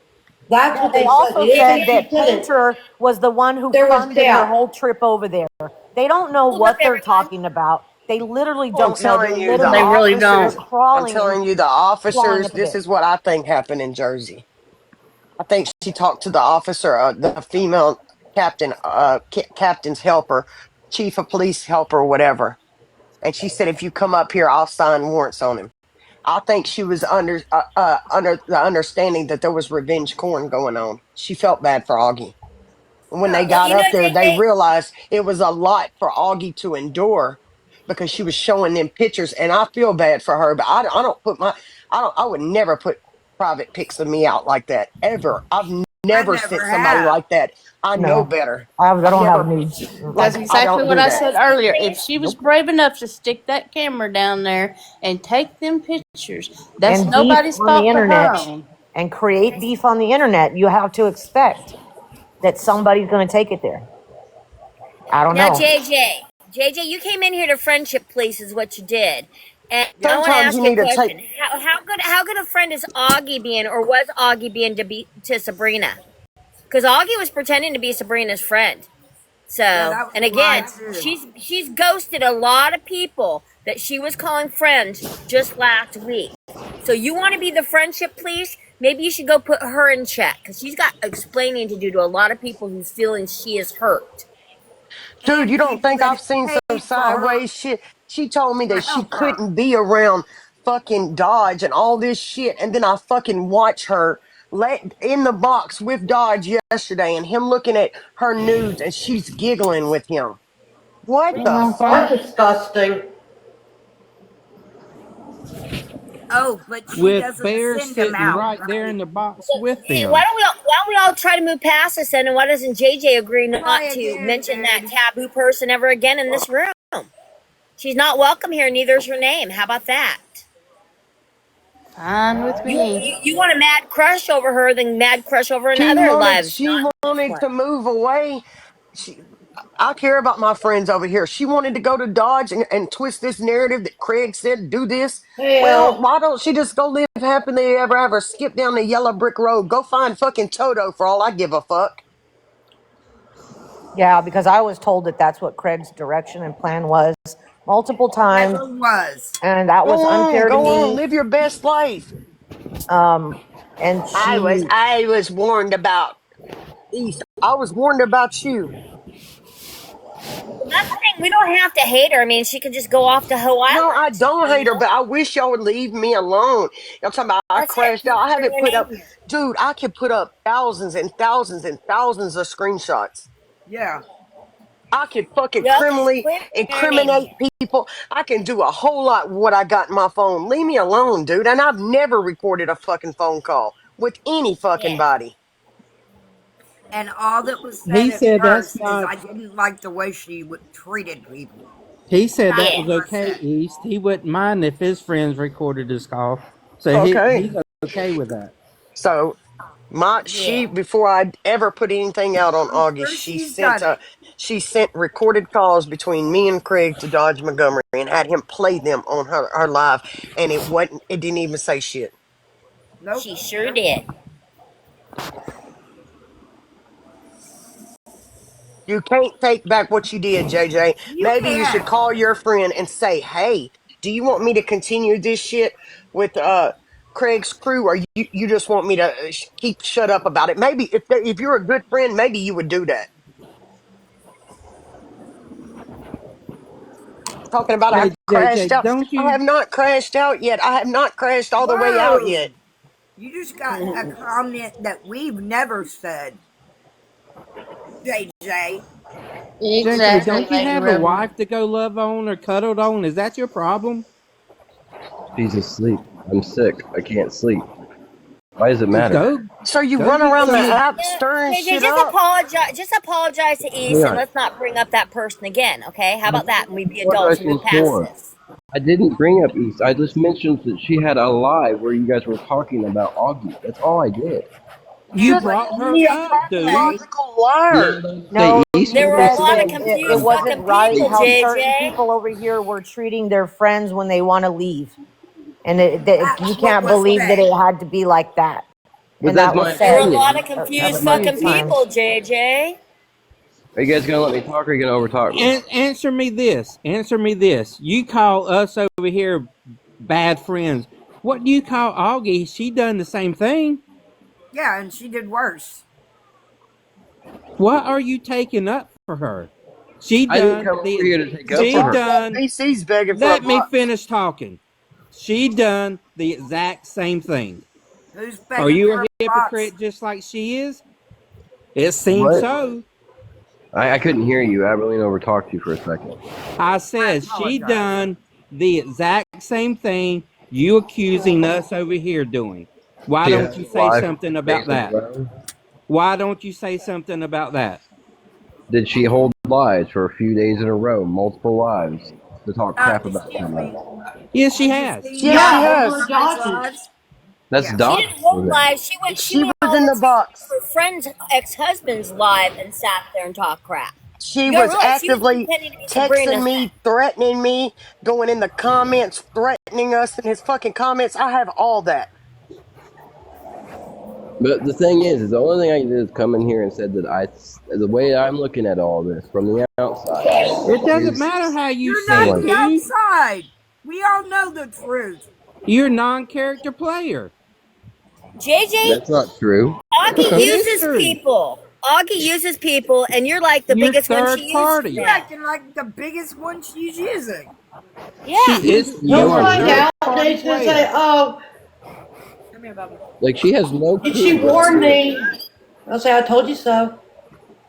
That's Yeah, what they they said. also They didn't said say she that didn't. Painter was the one who There was funded her doubt. whole trip over there. They don't know Hold up, what they're everyone. talking about. They literally I'm don't know. They're telling you, the They literally really they're officers. don't. I'm crawling and telling you, the clawing officers. at the This bit. is what I think happened in Jersey. I think she talked to the officer, the female captain, captain's helper, chief of police helper, whatever. And she said, if you come up here, I'll sign warrants on him. I think she was under the understanding that there was revenge corn going on. She felt bad for Augie. And when they Yeah. Well, got you know, up there, they JJ. realized it was a lot for Augie to endure because she was showing them pictures. And I feel bad for her, but I don't put my, I would never put private pics of me out like that ever. I've I never never sent somebody have. like that. I know No, better. I I've don't have never, nudes. That's like, I exactly don't what do I that. said earlier. If she was Nope. brave enough to stick that camera down there and take them pictures, that's And beef nobody's on the fault but her internet own. and create beef on the internet. You have to expect that somebody's going to take it there. I don't Now, know. JJ, you came in here to friendship place is what you did, and I want to Sometimes you ask you a need to take, question. How good a friend is Augie being, or was Augie being to Sabrina? Because Augie was pretending to be Sabrina's friend. Yeah, So, that was and a lie again, too. she's ghosted a lot of people that she was calling friends just last week. So you want to be the friendship police? Maybe you should go put her in check because she's got explaining to do to a lot of people whose feelings she is hurt. dude, And you don't people think that I've have seen some paid for her sideways shit? She told me to that she help her. couldn't be around fucking Dodge and all this shit. And then I fucking watch her in the box with Dodge yesterday and him looking at her nudes and she's giggling with him. What the That's fuck? disgusting. Oh, but she With doesn't Bear send them sitting out, right there in right? the box So, with hey, them. why don't we all try to move past this then? And why doesn't JJ agree Try not to again, mention that dude. taboo person ever again in this room? She's not welcome here. Neither is her name. How about that? Fine with You me. you, you want a mad crush over her, than mad crush over in other lives, She not in this wanted one. to move away. She, I care about my friends over here. She wanted to go to Dodge and twist this narrative that Craig said do this. Well, Hell, why don't she just go live happily ever ever, skip down the yellow brick road, go find fucking Toto for all I give a fuck. Yeah, because I was told that that's what Craig's direction and plan was. multiple times, Never was. and that was unfair to Go on, me. live your best life. And I was she, I was warned about East. I was warned about you. Well, that's the thing. We don't have to hate her. I mean, she could just go off to Hoe No, I Island. don't You hate her, know, but I wish y'all would leave me alone. Y'all talking about I that's it. crashed out. Quit I haven't bringing put in up, here. dude. I could put up thousands and thousands and thousands of screenshots. Yeah. I can fucking Y'all just criminally quit bringing her in incriminate here. people. I can do a whole lot with what I got in my phone. Leave me alone, dude. And I've never recorded a fucking phone call with any fucking Yeah. body. And all that was said He at said that's first is not. I didn't like the way she treated people. He said That's that Yeah. was what I okay, said. East. He wouldn't mind if his friends recorded his call, so Okay. he's okay with that. So Yeah. she before I ever put anything out on I'm August, sure she's done it. she sent recorded calls between me and Craig to Dodge Montgomery and had him play them on her live, and it didn't even say shit. Nope. She sure did. You can't take back what you did, JJ. You Maybe you should can. call your friend and say, "Hey, do you want me to continue this shit with Craig's crew, or you just want me to keep shut up about it?" Maybe if you're a good friend, maybe you would do that. Talking about I Hey, crashed JJ, out. don't I you? have not crashed out yet. I have not crashed all the way out Whoa. yet. You just got a comment that we've never said, JJ. JJ, exactly, don't you Lady have a Rebel. wife to go love on or cuddled on? Is that your problem? She's asleep. I'm sick. I can't sleep. Why does it Well, matter? So you go run get around the some of. app Yeah, stirring JJ, shit just up. apologize. Just apologize to East, Hang and on. let's not bring up that person again. Okay? How about that? And we be adults and move Apologizing past for? this. I didn't bring up East. I just mentioned that she had a live where you guys were talking about Augie. That's all I did. You And Just what brought call you her me a did up, dude. say, pathological liar. No, don't say No, East. There you were Don't a say lot of said East. it confused I'm wasn't fucking not right people, saying how East. certain JJ. people over here were treating their friends when they want to leave. And that's you what can't was believe that said. it had to be like that. But And that's that my was There were said a opinion. lot of I'm not confused a saying few fucking East. people, times. JJ. Are you guys gonna let me talk or are you gonna overtalk me? Answer me this. Answer me this. You call us over here bad friends. What do you call Augie? She done the same thing. Yeah, and she did worse. What are you taking up for her? She I didn't done come over the. here to take The up She for her. fuck up. done. PC's begging for a Let me buck. finish talking. She done the exact same thing. Who's Are begging you for a a box? hypocrite just like she is? It seems What? so. I couldn't hear you. I really overtalked you for a second. I I said she apologize. done the exact same thing you accusing us over here doing. Why She don't has you a say live for something 2 about days in a that? row. Why don't you say something about that? Did she hold lives for a few days in a row, multiple lives, to talk crap about Excuse somebody? me. Yes, she Have you has. seen Yes, she Yeah, multiple over has. guys' Dodge's. lives? That's Yeah. She dodging didn't hold then. live. She She went was all in the into box. her friend's ex-husband's live and sat there and talked crap. She You gotta was realize she was actively pretending to be Sabrina. texting me, threatening me, going in the comments, threatening us in his fucking comments. I have all that. But the thing is the only thing I did is come in here and said that the way I'm looking at all this from the outside It doesn't is matter how you You're see not it, like the dude. outside. We all know the truth. You're a non-character player. JJ, that's not true. Augie It is uses true. people. Augie uses people, and you're like the You're biggest one she third uses party. You're now. acting like the biggest one she's using. Yeah. She She has is. He'll You're a no find clue. third out. party Dave's gonna say, player. "Oh, Come here, Bubba. Like she has no did clue she what I'm warn doing. me?" I'll say, "I told you so."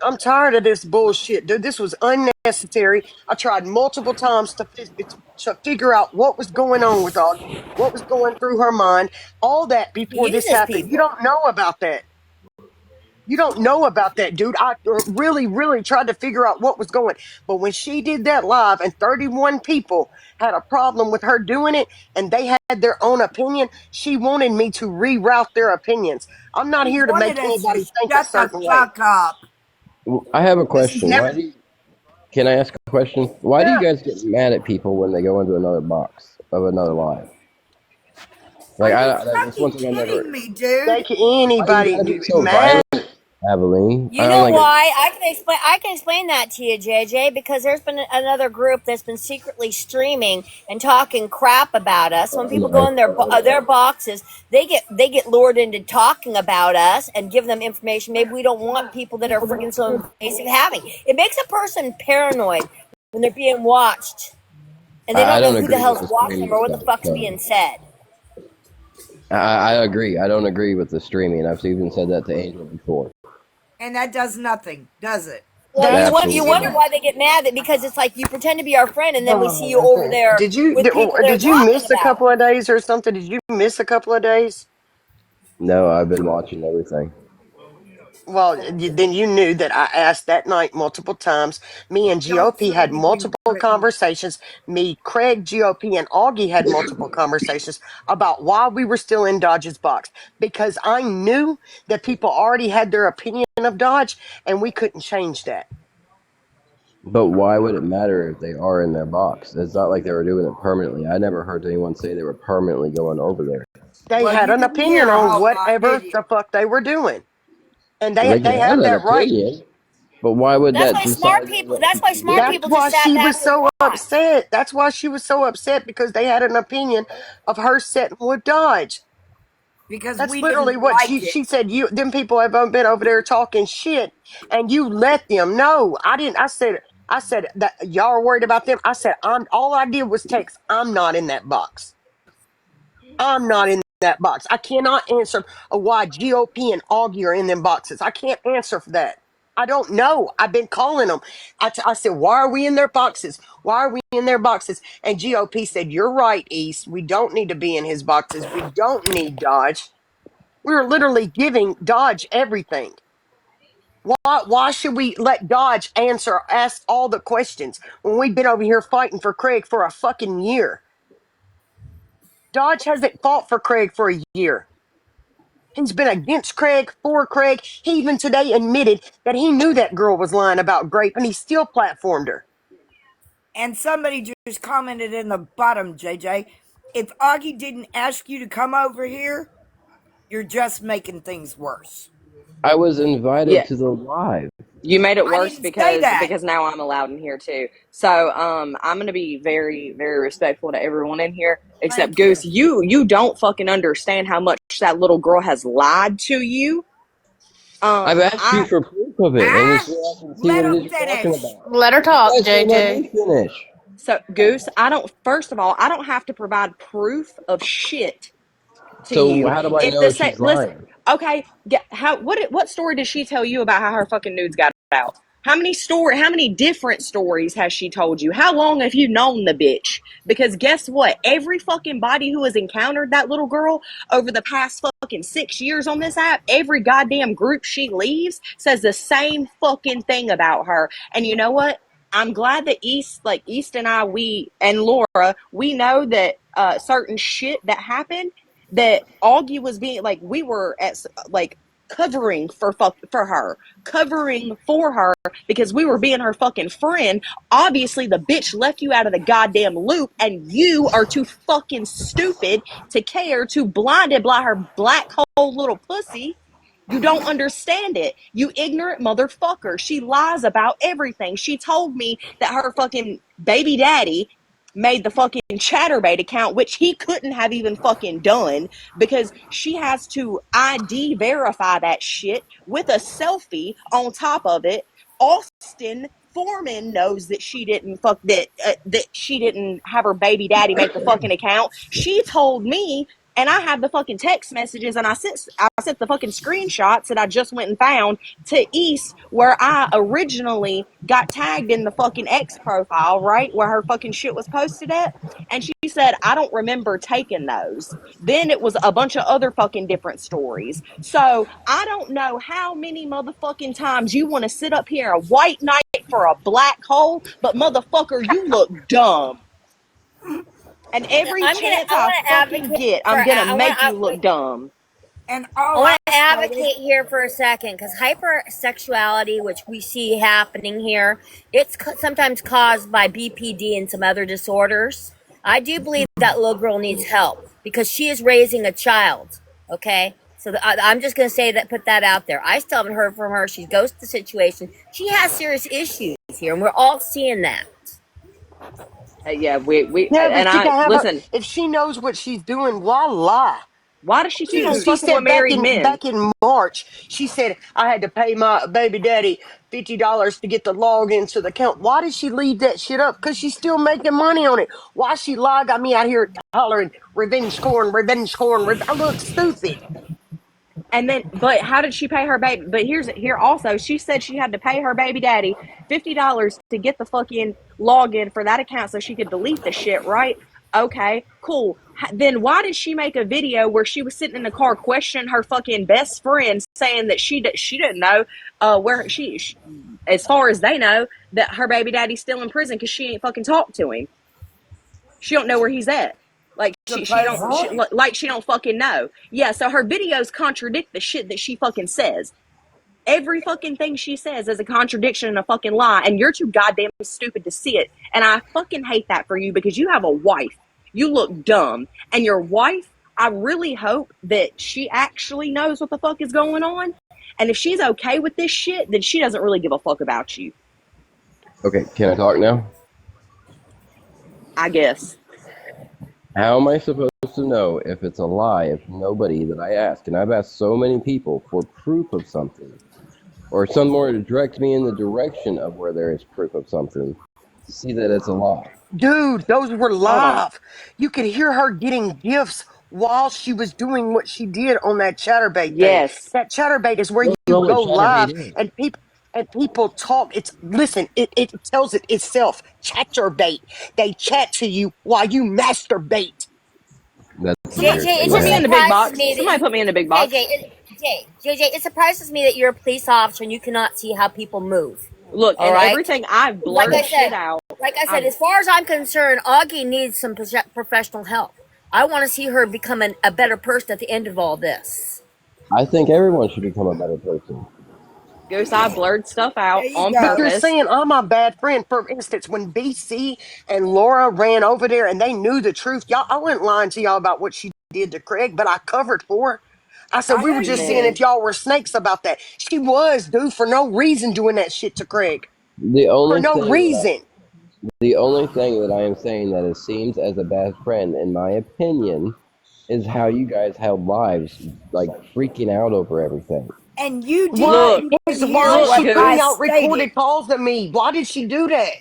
I'm tired of this bullshit, dude. This was unnecessary. I tried multiple times to figure out what was going on with Augie, what was going through her mind, all that He before this uses happened. You people. don't know about that. You don't know about that, dude. I really, really tried to figure out what was going. But when she did that live and 31 people had a problem with her doing it and they had their own opinion, she wanted me to reroute their opinions. I'm not He here to wanted make us to anybody think a shut the certain way. fuck up. I have a This is question. never, Can I ask a question? Why do you yeah. guys get mad at people when they go into another box of another live? Are Like you that's one fucking thing I never. kidding me, dude? Make Why do you anybody gotta be so mad. violent? Aveline. You I'm know like, why? I can explain that to you, JJ, because there's been another group that's been secretly streaming and talking crap about us. When people go in their boxes, they get lured into talking about us and give them information. Maybe we don't want people that are freaking so invasive having. It makes a person paranoid when they're being watched and they I don't know don't who the agree with hell's the watching them streaming or what the stuff. fuck's So being said. I agree. I don't agree with the streaming. I've even said that to Angel before. And that does nothing, does it? Well, That you Absolutely wonder not. why they get mad that because it's like you pretend to be our friend and then we see you over there with people that are did you talking miss a about couple us. of days or something? Did you miss a couple of days? No, I've been watching everything. Well, then you knew that I asked that night multiple times. Me and Don't GOP say had that you multiple couldn't. conversations. Me, Craig, GOP, and Augie had multiple conversations about why we were still in Dodge's box. Because I knew that people already had their opinion of Dodge, and we couldn't change that. But why would it matter if they are in their box? It's not like they were doing it permanently. I never heard anyone say they were permanently going over there. They Well, had you an didn't opinion hear a on whole lot, whatever did you? the fuck they were doing. And They can they have have that that right. opinion, but why would That's that why decide smart on people. what That's why people smart do? That's people just why sat she back was and so watched. upset. That's why she was so upset because they had an opinion of her sitting with Dodge. Because That's we literally didn't what like she it. said. You them people have been over there talking shit, and you let them. No, I didn't. I said that y'all are worried about them. I said I'm. All I did was text. I'm not in that box. I'm not in that box. I cannot answer why GOP and Augie are in them boxes. I can't answer for that. I don't know. I've been calling them. I said, why are we in their boxes? Why are we in their boxes? And GOP said, you're right, East. We don't need to be in his boxes. We don't need Dodge. We were literally giving Dodge everything. Why should we let Dodge ask all the questions when we've been over here fighting for Craig for a fucking year? Dodge hasn't fought for Craig for a year. He's been against Craig, for Craig. He even today admitted that he knew that girl was lying about Grape and he still platformed her. And somebody just commented in the bottom, JJ, if Augie didn't ask you to come over here, you're just making things worse. I was invited Yeah, to the live. you made it I worse didn't say because that now I'm allowed in here too. So I'm gonna be very very respectful to everyone in here except Thank you. Goose. You don't fucking understand how much that little girl has lied to you. I've asked you I for proof of it, and Ah, it's so I can see let what it him is you're talking finish. about. Let her You talk, guys won't let me JJ. finish. so Goose, I don't. First of all, I don't have to provide proof of shit to So you. how do I If know the if say, she's listen, lying? okay, what story did she tell you about how her fucking nudes got out? How many different stories has she told you? How long have you known the bitch? Because guess what? Every fucking body who has encountered that little girl over the past fucking 6 years on this app, every goddamn group she leaves says the same fucking thing about her. And you know what? I'm glad that East and I, we and Laura, we know that certain shit that happened, that Augie was being like, we were at like covering for her, covering for her because we were being her fucking friend. Obviously, the bitch left you out of the goddamn loop, and you are too fucking stupid to care, too blinded by her black hole little pussy. You don't understand it. You ignorant motherfucker. She lies about everything. She told me that her fucking baby daddy made the fucking Chatterbait account, which he couldn't have even fucking done because she has to ID verify that shit with a selfie on top of it. Austin Foreman knows that she didn't that she didn't have her baby daddy make the fucking account. She told me, and I have the fucking text messages, and I sent the fucking screenshots that I just went and found to East, where I originally got tagged in the fucking X profile, right where her fucking shit was posted at. And she said, I don't remember taking those. Then it was a bunch of other fucking different stories. So I don't know how many motherfucking times you want to sit up here a white knight for a black hole, but motherfucker, you look dumb. And every chance I I want to fucking advocate get, for. I'm gonna make you look dumb. And I all I want to started, advocate here for a second because hypersexuality, which we see happening here, it's sometimes caused by BPD and some other disorders. I do believe that little girl needs help because she is raising a child. Okay, So I'm just going to say that, put that out there. I still haven't heard from her. She ghosted the situation. She has serious issues here, and we're all seeing that. Yeah, we Yeah, and but she I can have her listen. if she knows what she's doing. Why lie? Why does she keep on She Dude, fucking with said back married in men? March, she said I had to pay my baby daddy $50 to get the login to the account. Why did she leave that shit up? Because she's still making money on it. Why she lie? Got me out here hollering revenge corn, revenge corn. I look stupid. And then, but how did she pay her baby? But here also, she said she had to pay her baby daddy $50 to get the fucking login for that account so she could delete the shit, right? Okay, cool. Then why did she make a video where she was sitting in the car questioning her fucking best friend, saying that she didn't know where she, as far as they know, that her baby daddy's still in prison because she ain't fucking talked to him. She don't know where he's at. Like supposedly. she don't fucking know. Yeah, so her videos contradict the shit that she fucking says. Every fucking thing she says is a contradiction and a fucking lie, and you're too goddamn stupid to see it. And I fucking hate that for you because you have a wife. You look dumb. And your wife, I really hope that she actually knows what the fuck is going on. And if she's okay with this shit, then she doesn't really give a fuck about you, Okay, can I talk now? I guess. How am I supposed to know if it's a lie if nobody that I ask, and I've asked so many people for proof of something, or somewhere to direct me in the direction of where there is proof of something, to see that it's a lie? Dude, those were Hold on. live. You could hear her getting gifts while she was doing what she did on that chatterbait thing. Yes. That chatterbait is where I don't you know what go Chatterbait live is. and people talk. It's listen, it tells it itself. Chatterbait. They chat to you while you masturbate. That's a JJ, weird it thing to Put just me in have. the big surprises box. me that Somebody you, put me in the big box. JJ, it surprises me that you're a police officer and you cannot see how people move. Look, All and right, everything I've like I blurred shit said, out. like I said, I've as far as I'm concerned, Augie needs some professional help. I want to see her become a better person at the end of all this. I think everyone should become a better person. Goose, I blurred stuff There out you on But go. they're purpose. saying I'm a bad friend. For instance, when BC and Laura ran over there and they knew the truth, y'all, I wasn't lying to y'all about what she did to Craig, but I covered for her. I said I we know were you just seeing did. if y'all were snakes about that. She was, dude, for no reason doing that shit to Craig. The For only no thing that reason. the only thing that I am saying that it seems as a bad friend, in my opinion, is how you guys held lives, like freaking out over everything. And you didn't Why Look, even is hear why is look, what she I putting Goose. out stated. recorded calls to me? Why did she do that? I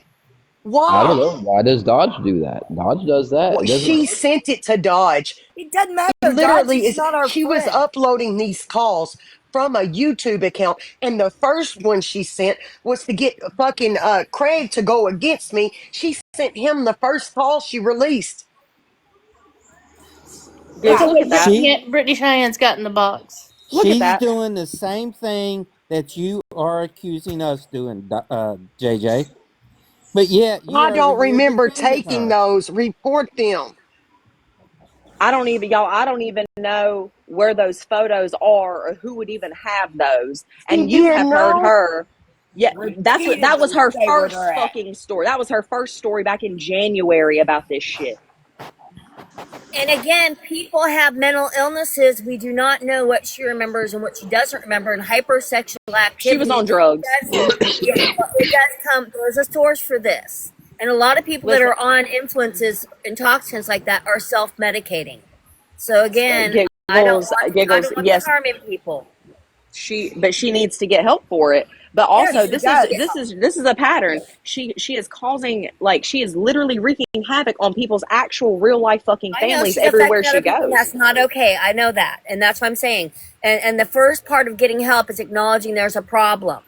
don't Why? know. Why does Dodge do that? Dodge does that. Well, It doesn't. she sent it to Dodge. It doesn't matter. Dodge Literally is is not our she was friend. uploading these calls from a YouTube account, and the first one she sent was to get fucking Craig to go against me. She sent him the first call she released. Look Goose, at look what at that. She Brittany Cheyenne's got in the box. Look at she's that. doing the same thing that you are accusing us doing, JJ. But yet you I are over don't here remember defending taking her. those. Report them. I don't even know where those photos are or who would even have those. She And you didn't have heard know. her. Yeah, that was Repeatedly her say where first they're at. fucking story. That was her first story back in January about this shit. And again, people have mental illnesses. We do not know what she remembers and what she doesn't remember. And hypersexual She was on activity drugs. it does come. There's a source for this, and a lot of people that Listen, are on influences and toxins like that are self-medicating. So again, I giggles. don't want that Yes, harming people. she needs to get help for it. But Yes, also, she does. this is a pattern. She is causing, like, she is literally wreaking havoc on people's actual real life fucking I know families she's everywhere affecting she other people. goes. That's not okay. I know that, and that's what I'm saying. And the first part of getting help is acknowledging there's a problem.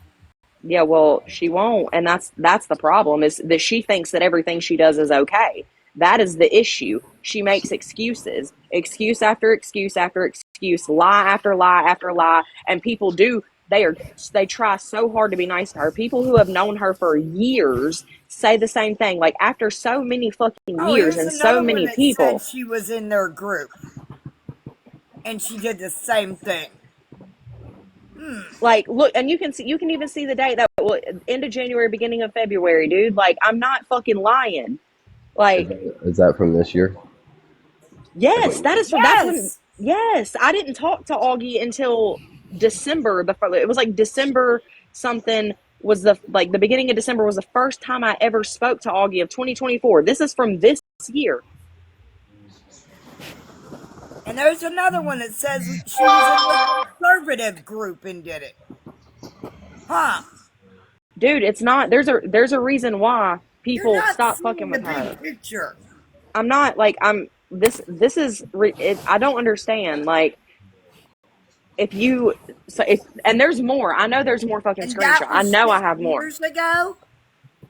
Yeah, well, she won't, and that's the problem, is that she thinks that everything she does is okay. That is the issue. She makes excuses, excuse after excuse after excuse, lie after lie after lie, and people do they try so hard to be nice to her. People who have known her for years say the same thing. Like, after so many fucking Oh, years here's and so another one many that said people, she was in their group and she did the same thing. like, look, and you can even see the date, that end of January, beginning of February, dude. Like, I'm not fucking lying. Like, Is that from this year? yes, that is from that's when Yes. Yes, I didn't talk to Augie until December. It was like December something was the beginning of December was the first time I ever spoke to Augie of 2024. This is from this year. And there's another one that says she was in the conservative group and did it. Huh? Dude, it's not. There's a reason why You're people not stop fucking seeing the with big her. picture. I'm not like I'm this is I don't understand like if you so if and there's more. I know there's more fucking And that screenshots. I was know I 6 have more. years ago.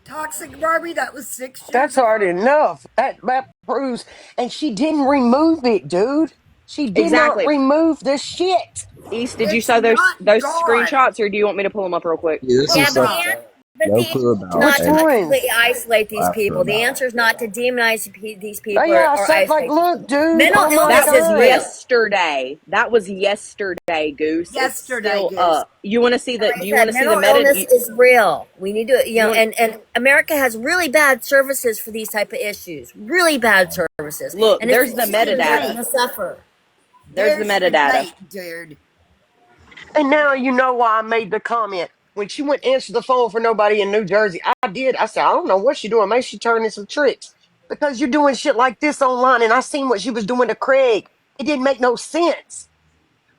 Toxic Barbie, that was 6 years That's ago. already enough. That proves, and she didn't remove it, dude. She did not Exactly. remove the shit. East, did you It's show those not gone. screenshots or do you want me to pull them up real quick? Yeah, this Pull is Yeah, them but something up. I have the no answer clue is about not Which to and ones? completely isolate these after people. The about. answer is not to demonize these Oh people yeah, I or said like, isolate these look, people. dude. Mental Oh my That illness is was god. real. yesterday. That was yesterday, Goose. It's Yesterday, still Goose. up. You want to see the? Like Do I you want said, to see the mental meta? illness is real. We need to, You want and America has really bad services for these type of issues. Really bad services, look? and it's There's the the There's the innocent that's metadata. date. going to suffer. There's the There's the metadata. date, dude. And now you know why I made the comment. When she went answer the phone for nobody in New Jersey, I did. I said, I don't know what she doing. Maybe she turning some tricks. Because you're doing shit like this online, and I seen what she was doing to Craig. It didn't make no sense.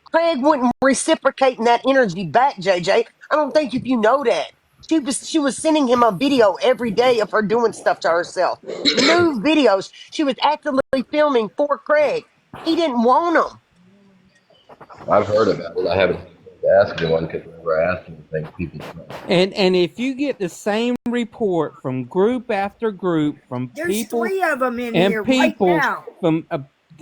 Craig wouldn't reciprocate that energy back, JJ. I don't think if you know that. She was sending him a video every day of her doing stuff to herself. New videos. She was actively filming for Craig. He didn't want them. I've heard about it. I haven't asked anyone because whenever I ask anything, people don't. And if you get the same report from group after group, from There's people 3 of them in and here right people, now. from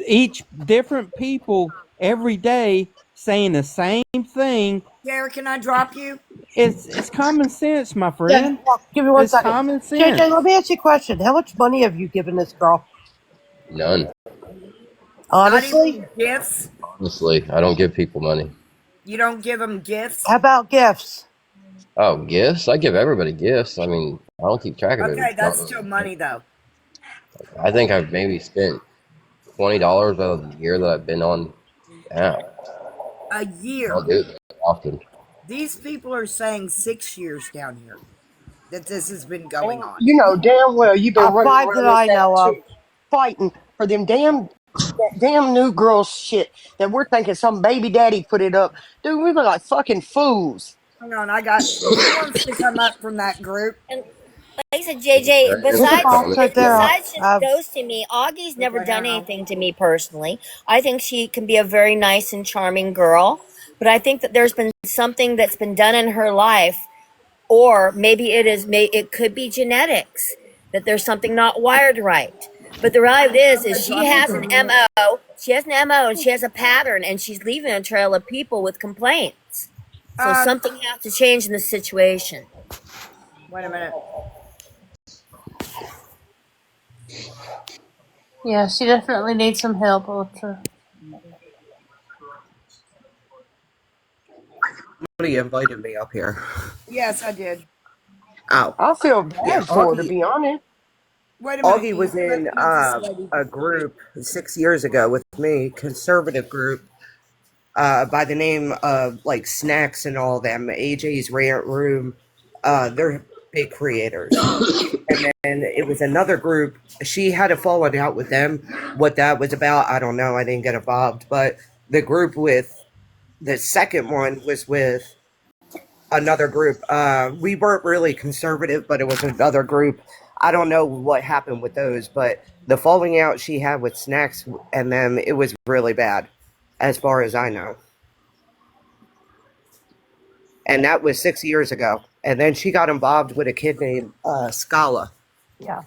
each different people every day saying the same thing, Derek, can I drop you? it's common sense, my Yeah, friend. well, give me one It's second. common JJ, sense. let me ask you a question. How much money have you given this girl? None. Not Honestly? even gifts? Honestly, I don't give people money. You don't give them gifts? How about gifts? Oh, gifts? I give everybody gifts. I mean, I don't keep track of it. Okay, that's still money, though. I think I've maybe spent $20 out of the year that I've been on now. A I year. don't do it often. These people are saying 6 years down here that this has been going on. You know damn well you've been running 5 around that this I app know of. too, fighting for them damn new girls shit that we're thinking some baby daddy put it up. Dude, we look like fucking fools. Hang on, I got. Who wants to come up from that group? And like I said, There's a JJ, very There's a interesting box comment right here. there. besides just I've, ghosting me, Augie's never Okay, done hang on. anything to me personally. I think she can be a very nice and charming girl, but I think that there's been something that's been done in her life, or maybe it could be genetics, that there's something not wired right. But the reality I'm is gonna she drop you has an down. MO. She has an MO and she has a pattern, and she's leaving a trail of people with complaints. So something has to change in the situation. Wait a minute. Yeah, she definitely needs some help, Ultra. Somebody invited me up here. Yes, I did. Oh, I feel yeah. bad for her, to be honest. Wait a minute. Augie was Let in this lady. a group 6 years ago with me, conservative group, by the name of like Snacks and all them, AJ's Rant Room. They're big creators. And then it was another group. She had a falling out with them. What that was about, I don't know. I didn't get involved. But the group with the second one was with another group. We weren't really conservative, but it was another group. I don't know what happened with those, but the falling out she had with Snacks and them, it was really bad, as far as I know. And that was 6 years ago. And then she got involved with a kid named Scala. Yeah,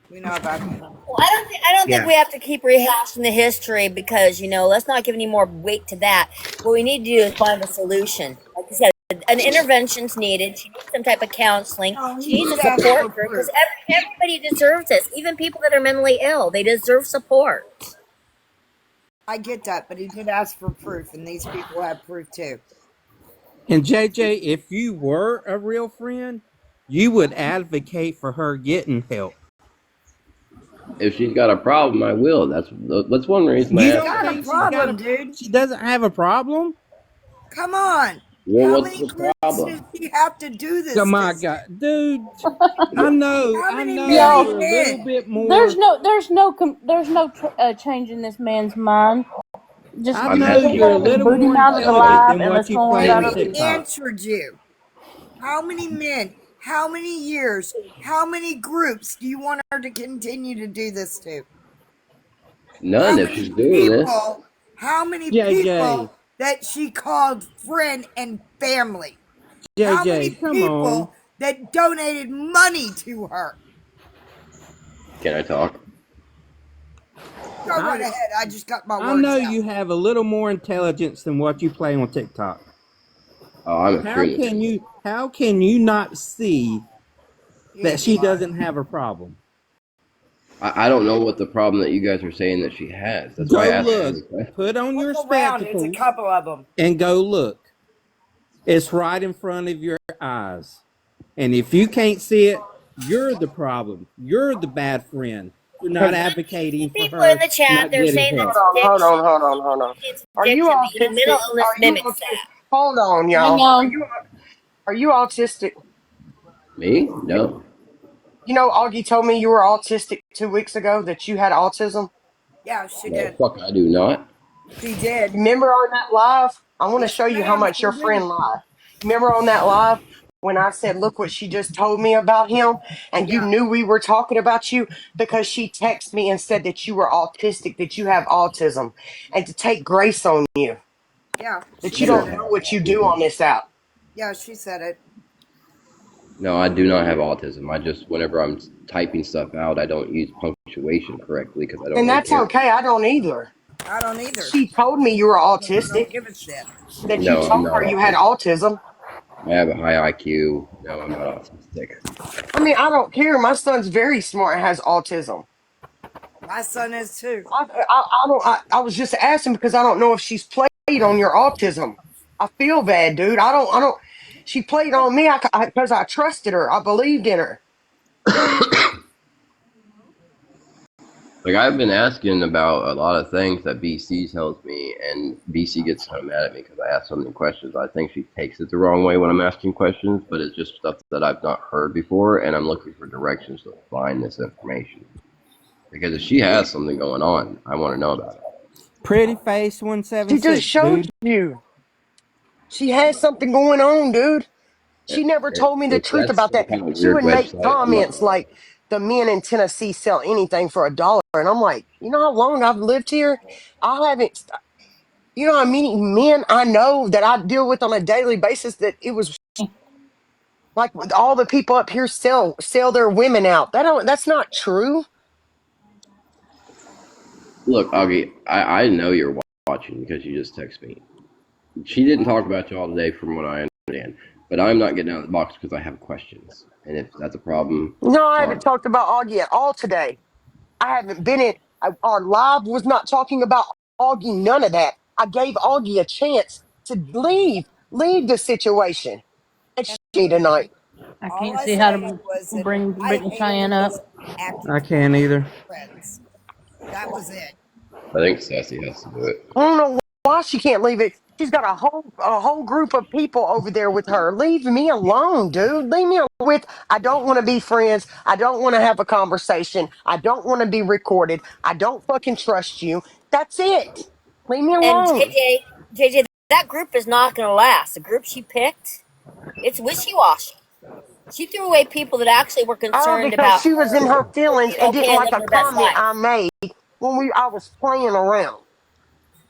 we know about him. Well, I don't think Yeah. we have to keep rehashing the history because let's not give any more weight to that. What we need to do is find a solution. Like I said, an intervention's needed. She needs some type of counseling. Oh, She he needs a did ask for support group because proof. everybody deserves this. Even people that are mentally ill, they deserve support. I get that, but he did ask for proof, and these people have proof too. And JJ, if you were a real friend, you would advocate for her getting help. If she's got a problem, I will. That's one reason I You She's asked don't her. got a think she's got problem, a? dude. She doesn't have a problem. Come on. Well, How what's many the groups problem? does she have to do Oh this my to? God, dude! What? How I many know million Y'all, you're a little men? bit there's more. no, change in this man's mind. Just I I'm know get asking you're her a his little questions. booty more out of the Asking intelligent live than and let's what you go on play about on our Jamie business. TikTok. answered you. How many men? How many years? How many groups do you want her to continue to do this to? None How if many she's doing this. people? How many JJ, people that she called friend and family? How many JJ, come on. people that donated money to her? Can I talk? Go right I ahead. I just got my I words know out. you have a little more intelligence than what you play on TikTok. Oh, I'm extremely. How can you not see You that ain't she lying. doesn't have a problem? I don't know what the problem that you guys are saying that she has. That's why I Go asked so look. many questions. Put on Look your around. It's a spectacles couple of them. and go look. It's right in front of your eyes. And if you can't see it, you're the problem. You're the bad friend for not Have, The advocating for people in her the chat, not they're getting saying Hold help. that's on, hold addiction. on, hold on, hold on. It's Are you addiction. The mental autistic? illness Are you mimics autistic? that. Hold on, Hang y'all. on. Are you autistic? me? No. You know, Augie told me you were autistic 2 weeks ago, that you had autism. Yeah, she No, did. fuck, I do not. She did. Remember on that live? I want to Yes, show you how ma'am. much She your did. friend lied. Remember on that live when I said, look what she just told me about him? And you Yeah, knew we were talking about you because she texted me and said that you were autistic, that you have autism, and to take grace on you, yeah. that She I you don't said don't it. have know what you do autism. on this app. Yeah, she said it. No, I do not have autism. I just, whenever I'm typing stuff out, I don't use punctuation correctly because I don't And really that's care. okay. I don't either. I don't either. She told me you were I don't autistic, give a shit. that you No, I'm told not her you had autistic. autism. I have a high IQ. No, I'm not autistic. I mean, I don't care. My son's very smart and has autism. My son is too. I was just asking because I don't know if she's played on your autism. I feel bad, dude. I don't. She played on me because I trusted her. I believed in her. Like, I've been asking about a lot of things that BC tells me, and BC gets kind of mad at me because I ask so many questions. I think she takes it the wrong way when I'm asking questions, but it's just stuff that I've not heard before, and I'm looking for directions to find this information. Because if she has something going on, I want to know about it. Pretty face She just 176, showed dude. you. She has something going on, dude. She never told me the truth That's about some that. kind of She weird would make website. I'm not. comments like the men in Tennessee sell anything for $1. And I'm like, you know how long I've lived here? I haven't, you know how many men I know that I deal with on a daily basis that it was like all the people up here sell their women out. That's not true. Look, Augie, I know you're watching because you just text me. She didn't talk about y'all today, from what I understand. But I'm not getting out of the box because I have questions, and if that's a problem, No, I sorry. haven't talked about Augie at all today. I haven't been in. Our live was not talking about Augie. None of that. I gave Augie a chance to leave the situation. And And she tonight. I all can't I see how said to was that bring I Brittany hated Cheyenne up. his I attitude can't towards either. friends. That was it. I think Sassy has to do it. I don't know why she can't leave it. She's got a whole group of people over there with her. Leave me alone, dude. Leave me alone with. I don't want to be friends. I don't want to have a conversation. I don't want to be recorded. I don't fucking trust you. That's it. Leave me And alone. JJ, that group is not going to last. The group she picked, it's wishy washy. She threw away people that actually were Oh, concerned because about she was in her her feelings being and didn't okay and like living a her best comment life. I made when I was playing around.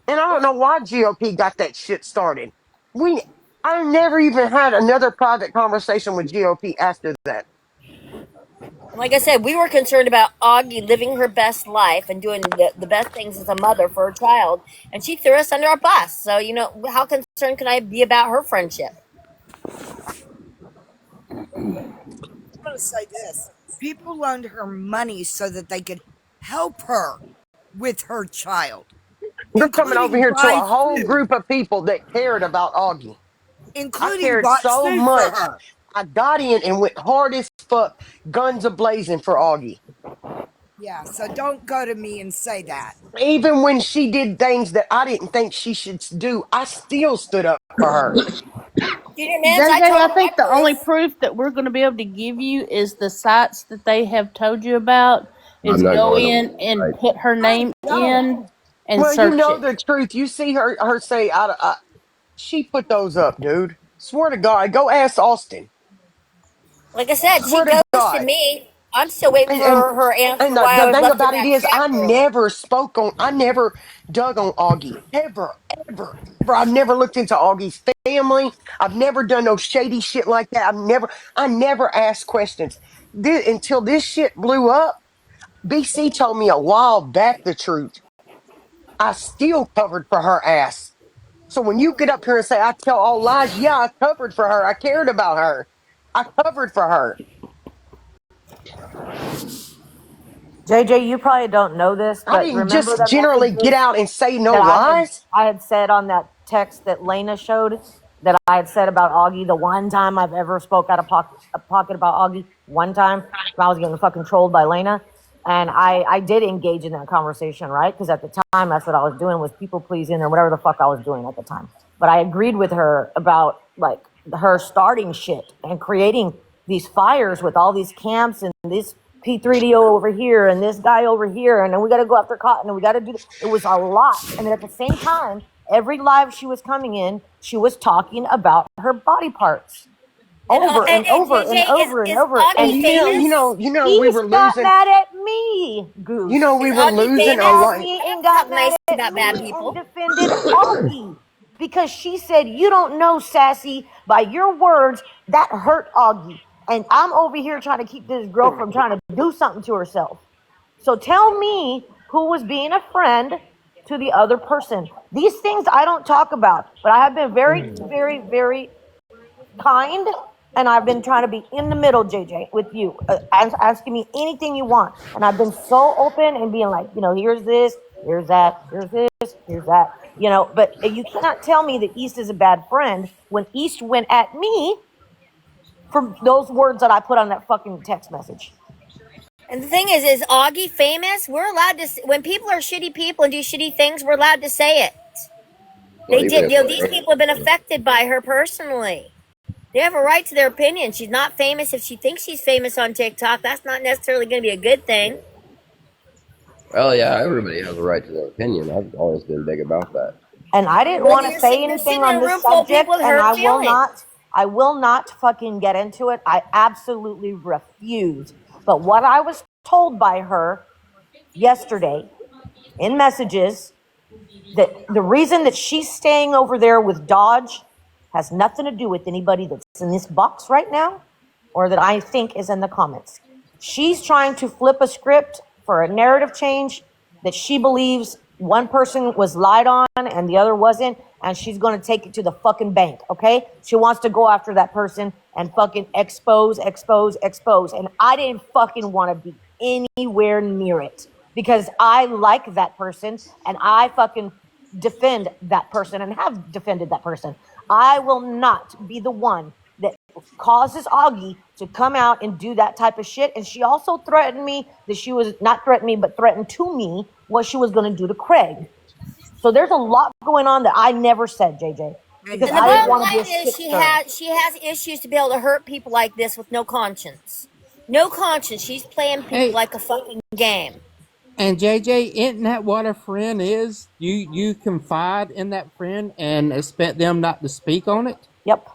And I don't know why GOP got that shit started. We I never even had another private conversation with GOP after that. And like I said, we were concerned about Augie living her best life and doing the best things as a mother for her child. And she threw us under our bus. So, how concerned can I be about her friendship? I'm going to say this. People loaned her money so that they could help her with her child, You're coming over including here to buy a whole food, group of people that cared about Augie. I including cared bought so food for much. her. I got in and went hard as fuck, guns a blazing for Augie. Yeah, so don't go to me and say that. Even when she did things that I didn't think she should do, I still stood up for her. Junior Mints, I JJ, told I her my think the only proof. proof that we're going to be able to give you is the sites that they have told you about. I'm Is not go going to in and right. put her I name don't. in and Well, you search know it. the truth. You see her say, she put those up, dude. Swear to God. Go ask Austin. Like I said, she Swear to ghosted God. me. I'm still waiting And for and her answer and why I the was thing left in about it that is, chat room. I never dug on Augie. Ever. I've never looked into Augie's family. I've never done no shady shit like that. I never asked questions. Until this shit blew up, BC told me a while back the truth. I still covered for her ass. So when you get up here and say I tell all lies, yeah, I covered for her. I cared about her. I covered for her. JJ, you probably don't know this, I but didn't remember just the generally get messages out and say no that lies. I had said on that text that Lena showed, that I had said about Augie, the one time I've ever spoke out of pocket about Augie, one time when I was getting fucking trolled by Lena. And I did engage in that conversation, right? Because at the time, that's what I was doing, was people pleasing or whatever the fuck I was doing at the time. But I agreed with her about like her starting shit and creating these fires with all these camps and this P3DO over here and this guy over here, and then we got to go after Cotton and we got to do. It was a lot, and then at the same time, every live she was coming in, she was talking about her body parts And, over and over and JJ, over and is over, And Augie and famous? we He's were got losing. mad at me, Goose. We Is were Augie losing a Came famous? at lot. me I and have got something mad nice at about bad me and people. defended Augie because she said, "You don't know, Sassy, by your words, that hurt Augie." And I'm over here trying to keep this girl from trying to do something to herself. So tell me who was being a friend to the other person. These things I don't talk about, but I have been very, very, very kind, and I've been trying to be in the middle, JJ, with you, asking me anything you want. And I've been so open and being like, here's this, here's that, here's this, here's that, but you cannot tell me that East is a bad friend when East went at me for those words that I put on that fucking text message. And the thing is Augie famous? We're allowed to, when people are shitty people and do shitty things, we're allowed to say it. Well, They even did, if they're these people have been affected by her personally. They have a right to their opinion. She's not famous. If she thinks she's famous on TikTok, that's not necessarily going to be a good thing. well, yeah, everybody has a right to their opinion. I've always been big about that. And I didn't Well, want to say you're anything sitting in on a this room full of people subject, with and hurt feelings. I will not fucking get into it. I absolutely refuse. But what I was told by her yesterday in messages, that the reason that she's staying over there with Dodge has nothing to do with anybody that's in this box right now or that I think is in the comments. She's trying to flip a script for a narrative change that she believes one person was lied on and the other wasn't, and she's going to take it to the fucking bank, okay? She wants to go after that person and fucking expose. And I didn't fucking want to be anywhere near it because I like that person and I fucking defend that person and have defended that person. I will not be the one that causes Augie to come out and do that type of shit. And she also threatened me that she was not threatened me, but threatened to me what she was going to do to Craig. So there's a lot going on that I never said, JJ, because And the I didn't bottom want to be a line is shit stirrer. she has issues to be able to hurt people like this with no conscience. No conscience. She's playing people Hey, like a fucking game. and JJ, isn't that what a friend is? You confide in that friend and expect them not to speak on it? Yep.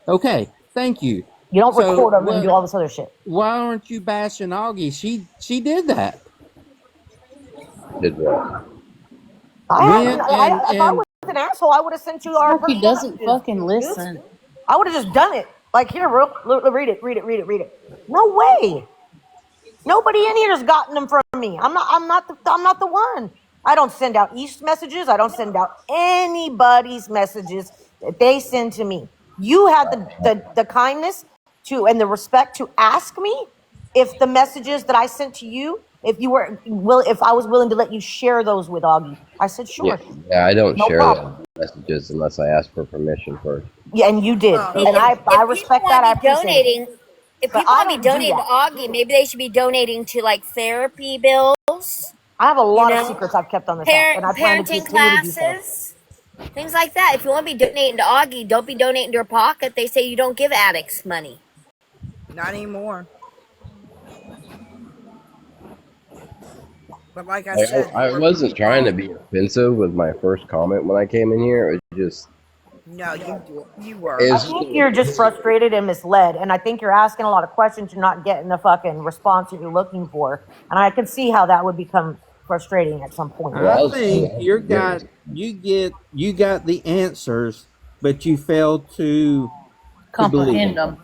Okay, thank you. You don't So record them and do all this other shit. why aren't you bashing Augie? She did that. Did what? Went If I and was an asshole, I would have sent you our He personal doesn't messages. fucking Goose. listen. I would have just done it. Like, here, bro, read it. No way. Nobody in here has gotten them from me. I'm not the one. I don't send out East messages. I don't send out anybody's messages that they send to me. You had the kindness to and the respect to ask me if the messages that I sent to you, if I was willing to let you share those with Augie. I said Yeah, sure, yeah. I don't no share problem. the messages unless I ask for permission first. Yeah, and you did, Well, and I If people respect that. want I to be appreciate it. donating, If But people I want to be don't do donating to that. Augie, maybe they should be donating to like therapy bills, I have a you lot of know, secrets I've kept on this app, and I plan to parenting continue to do so. classes, things like that. If you want to be donating to Augie, don't be donating to her pocket. They say you don't give addicts money. Not anymore. But like I said, I there are wasn't trying to people. be offensive with my first comment when I came in here. It was just, No, you were. I it's just think a you're little just bit. frustrated and misled, and I think you're asking a lot of questions. You're not getting the fucking response that you're looking for, and I can see how that would become frustrating at some point. Well, I I was trying think to get it. you got the answers, but you failed to believe Comprehend them them.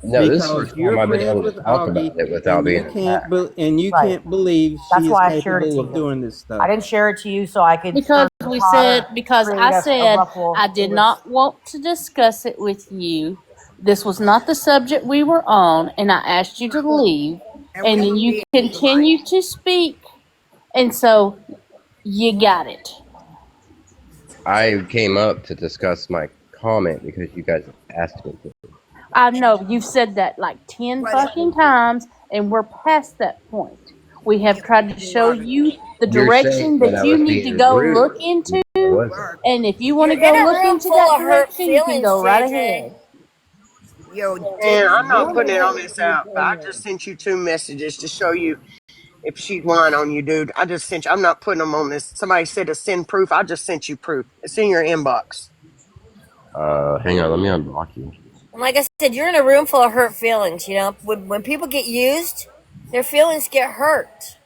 No, this is the because first time you're I've been friends able with to talk about Augie, it without and being attacked. you Right. can't believe That's she is why I shared it capable to of you. doing this I stuff. didn't share it to you so I could stir Because the we pot said, or because create I a said ruffle. I It did was not want to discuss it with you. This was not the subject we were on, and I asked you to leave, And and we then were you being polite. continue to speak, and so you got it. I came up to discuss my comment because you guys asked me to. I know you've said that like 10 But fucking times, and we're past that point. We have it tried to was a show lot of you the You're saying direction that that I you was need to being go look rude. into, you I wasn't. were. and if you want You're to in go a look room into full that of hurt direction, you can feelings, go right JJ. ahead. And Didn't I'm not one putting of it on the this out, but I just sent you two messages to show you if she's lying on you, dude. I just sent you. I'm not putting them on this. Somebody said to send proof. I just sent you proof. It's in your inbox. Hang on, let me unblock you. And like I said, you're in a room full of hurt feelings. You know, when people get used, their feelings get hurt.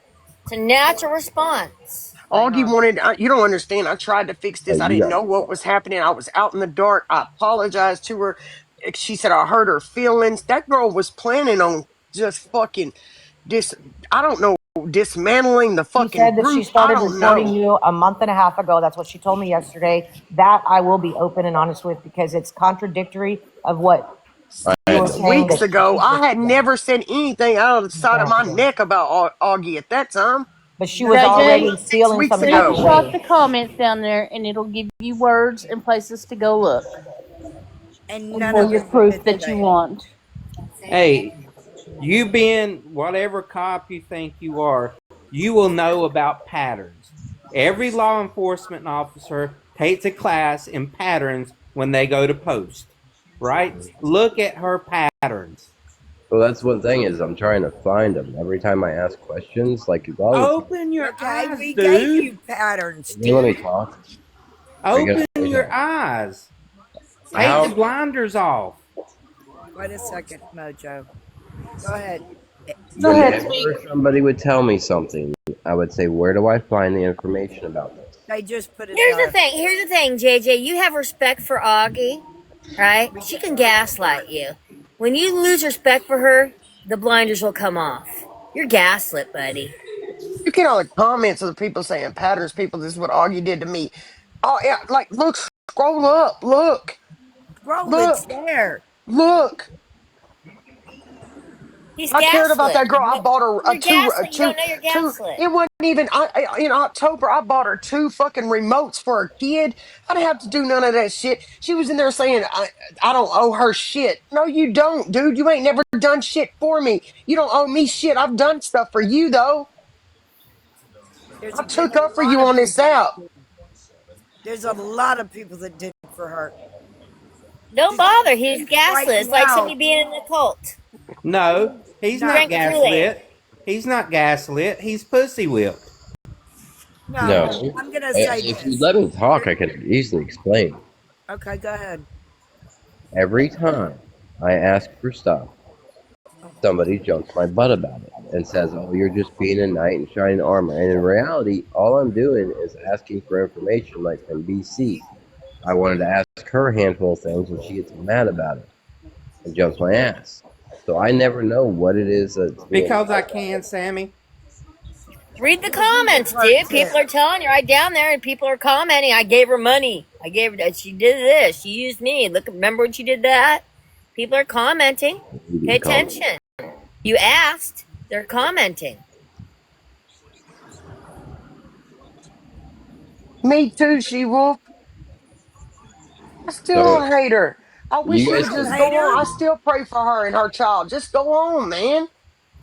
It's a natural response. hang Augie on. wanted, you don't understand. I tried to fix Oh, this. I you didn't got know what was happening. I was out in the dark. I apologized to her. She said I hurt her feelings. That girl was planning on just fucking dis, I don't know, dismantling the She fucking said that she group. I started don't reporting know. you a month and a half ago. That's what she told me yesterday. That I will be open and honest with because it's contradictory of what I you had were no saying Weeks that problem. ago, she I just had never said anything out of the side of my exactly. neck about Augie at that time. But she was That's That JJ, was already 6 feeling weeks some type of ago. screenshot way. the comments down there, and it'll give you words and places to go look and and none for of your us have proof been that you saying. want. Hey, you being whatever cop you think you are, you will know about patterns. Every law enforcement officer takes a class in patterns when they go to post, right? Look at her patterns. Well, that's one thing is I'm trying to find them every time I ask questions. Like a lot of the time, Open your Okay, eyes, we gave dude. you patterns, you let me dude. talk. Are you gonna Open let me your talk? eyes. Take the How? blinders off. Wait a second, Mojo. Go ahead. Go You ahead, know, speak. Whenever somebody would tell me something, I would say, "Where do I find the information about this?" they just put it Here's the there. thing. Here's the thing, JJ. You have respect for Augie, right? We She get can the report. gaslight you. When you lose respect for her, the blinders will come off. You're gaslit, buddy. You get all the comments of the people saying patterns, people, this is what Augie did to me. Oh, yeah, like, look, scroll up, Scroll, it's look, there. look. He's I cared about gaslit. that girl. I bought her You're gaslit. You don't know you're two. gaslit. It wasn't even. In October, I bought her two fucking remotes for her kid. I didn't have to do none of that shit. She was in there saying, I don't owe her shit. No, you don't, dude. You ain't never done shit for me. You don't owe me shit. I've done stuff for you though. There's I been took a up for lot you of on this people. out. There's a lot of people that did it for her. Don't Just bother. He's right gaslit. It's like now. somebody being in a cult. No, he's No, not Drink the Kool-Aid. gaslit. He's not gaslit. He's pussy whipped. no. No. I'm gonna say If you this. let me talk, There, I can easily explain. okay, go ahead. Every time I ask for stuff, somebody jumps my butt about it and says, "Oh, you're just being a knight in shining armor." And in reality, all I'm doing is asking for information, like from BC. I wanted to ask her a handful of things, and she gets mad about it and jumps my ass. So I never know what it is that's being Because I said about can, it. Sammy. Read the Because we were comments, hurt dude. too. People are telling you right down there, and people are commenting. I gave her money. I gave her. She did this. She used me. Look, remember when she did that? People are commenting. You Pay can comment. attention. You asked. They're commenting. Me too, she wolf. I still So don't hate her. I wish You you I guys would don't just can. go hate on. her. I still pray for her and her child. Just go on, man.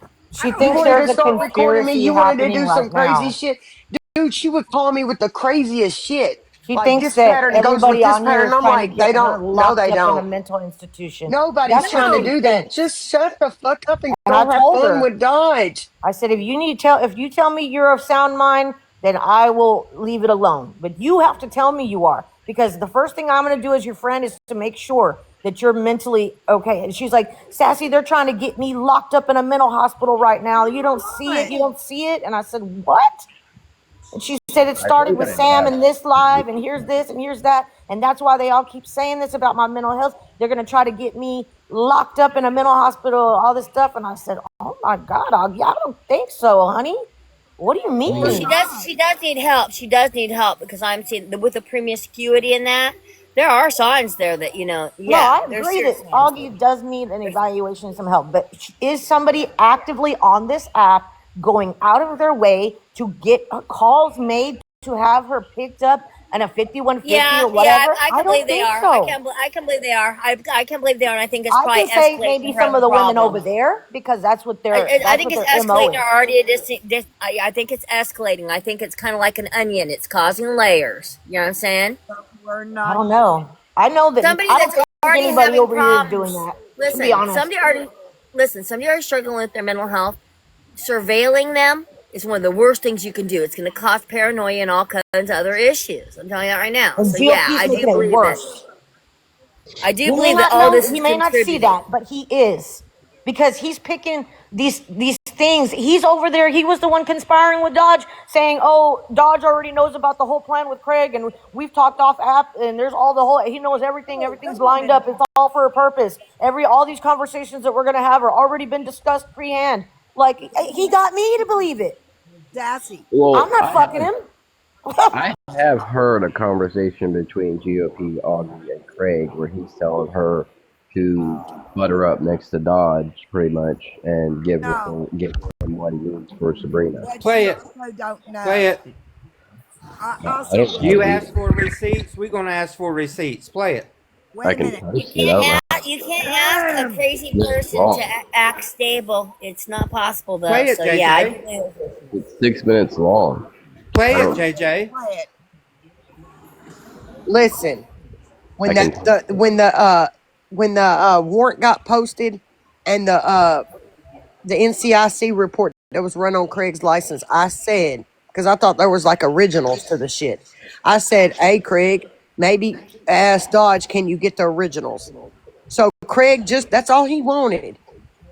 I She don't You thinks hate wanted her. there's to a start recording me. conspiracy You wanted to happening do some right crazy now. shit. Dude, she would call me with the craziest shit. She Like thinks this that pattern goes with everybody this on here pattern. is I'm trying to like, they get her don't. No, locked they up in a don't. mental institution. Nobody's That's what trying to she No. do that. thinks. Just shut the fuck up and And I go have told fun her, with Dodge. I said, if you tell me you're of sound mind, then I will leave it alone. But you have to tell me you are, because the first thing I'm going to do as your friend is to make sure that you're mentally okay. And she's like, Sassy, they're trying to get me locked up in a mental hospital right now. You don't see it. What? You don't see it. And I said, what? And she said it I started think with I Sam have. and this live, and here's this and here's that. And that's why they all keep saying this about my mental health. They're going to try to get me locked up in a mental hospital, all this stuff. And I said, oh my God, Augie, I don't think so, honey. What do you I Well, mean, she mean? does. She does need help. She does need help because I'm seeing with the promiscuity in that. There are signs there that No, yeah, I there's agree serious that signs there. Augie does need an evaluation and some help. But is somebody actively on this app going out of their way to get calls made to have her picked up in a 5150 Yeah, or yeah, whatever? I I can believe don't they think are. so. I can believe they are. I can believe they are, and I think it's I probably can say escalating maybe her some of own the women over problems. there because I that's think what it's their MO escalating is. already. I think it's escalating. I think it's kind of like an onion. It's causing layers. You know what I'm saying? We're I not. don't know. I know that Somebody I don't that's think already anybody having over here is doing problems. that, to be Listen, honest. somebody already struggling with their mental health. Surveilling them is one of the worst things you can do. It's going to cause paranoia and all kinds of other issues. I'm telling you that right now. And So yeah, GOP's making it worse. I do He may believe that not all know, this he is may not see contributing. that, but he is. Because he's picking these things. He's over there. He was the one conspiring with Dodge, saying, "Oh, Dodge already knows about the whole plan with Craig, and we've talked off app, and there's all the whole. He knows everything. Oh, Everything's wait a lined minute. up. It's all for a purpose. All these conversations that we're gonna have are already been discussed pre-hand. Like he got me to believe it. Sassy. I'm well, not fucking him. I have heard a conversation between GOP Augie and Craig where he's telling her to butter up next to Dodge, pretty much, and No. give him what he needs for Sabrina. What Play you it. also don't Play know. it. I'll I say don't this. know how to You read asked it. for receipts. We're gonna ask for receipts. Play it. Wait I a can minute. You post it. I don't know can't how ask, you can't ask a Ahem. crazy it's person to long. act stable. It's not possible though. Play it, So yeah, I JJ. do. It's 6 minutes long. Play I it, don't. JJ. Play it. Listen, I when can. the warrant got posted and the NCIC report that was run on Craig's license, I said, because I thought there was like originals to the shit. I said, hey, Craig, maybe ask Dodge, can you get the originals? So Craig that's all he wanted.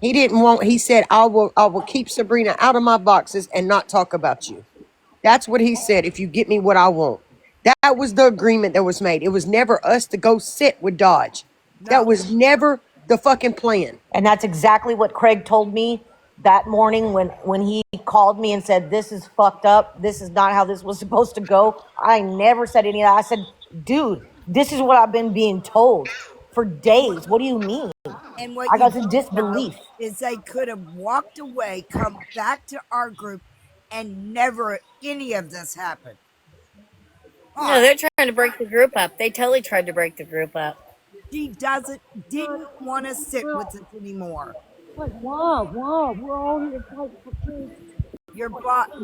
He didn't want, he said, I will keep Sabrina out of my boxes and not talk about you. That's what he said, if you get me what I want. That was the agreement that was made. It was never us to go sit with Dodge. That No. was never the fucking plan. And that's exactly what Craig told me that morning when he called me and said, this is fucked up. This is not how this was supposed to go. I never said any of that. I said, dude, this is what I've been being told for And what days. What do you mean? and what I you got in don't know disbelief. is they could have walked away, come back to our group, and never any of this happened. No, Why? they're trying to break the group up. They totally tried to break the group up. She didn't want to sit with us anymore. Like, wow, wow, we're all here fighting for kids.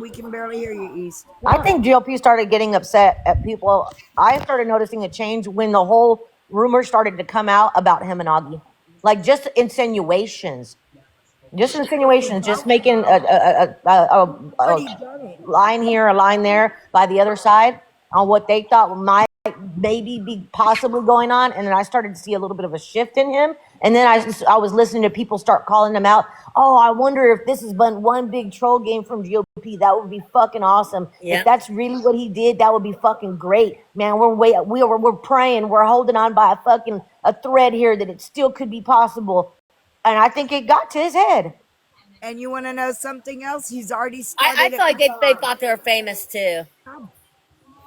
We can barely hear you, East. I Why? think GOP started getting upset at people. I started noticing a change when the whole rumors started to come out about him and Augie. Like just insinuations. Just insinuations, just making a Already done it. line here, a line there by the other side on what they thought might maybe be possibly going on. And then I started to see a little bit of a shift in him. And then I was listening to people start calling him out. Oh, I wonder if this has been one big troll game from GOP. That would be fucking awesome. If Yeah. that's really what he did, that would be fucking great, man. We're praying, we're holding on by a thread here that it still could be possible. And I think it got to his head. And you want to know something else? He's already I started feel it like with they Dodge. thought they were famous too.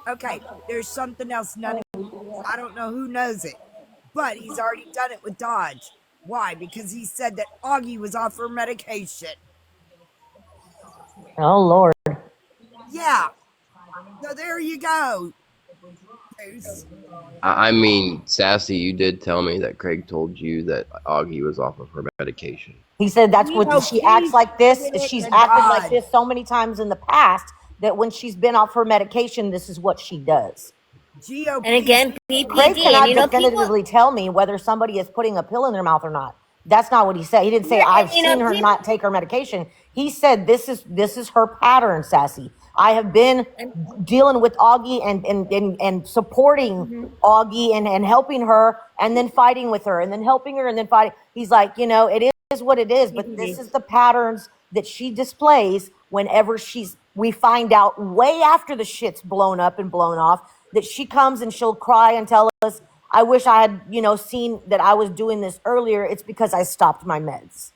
Okay, there's something else. I don't know who knows it, but he's already done it with Dodge. Why? Because he said that Augie was off her medication. Oh Lord. Yeah. So there you go. I mean, Sassy, you did tell me that Craig told you that Augie was off of her medication. He said that's what she acts GOP's like this. giving it She's to acted like Dodge. this so many times in the past that when she's been off her medication, this is what she does. And GOP's again, Craig PPD. And cannot you know, people, definitively tell me whether somebody is putting a pill in their mouth or not. That's not what he said. He didn't say yeah, I've and you know, seen her people, not take her medication. He said this is her pattern, Sassy. I have been and, dealing with Augie and supporting mhm, Augie and helping her and then fighting with her and then helping her and then fighting. He's like, it is what it is, but this PPD. is the patterns that she displays whenever we find out way after the shit's blown up and blown off that she comes and she'll cry and tell us, I wish I had, seen that I was doing this earlier. It's because I stopped my meds.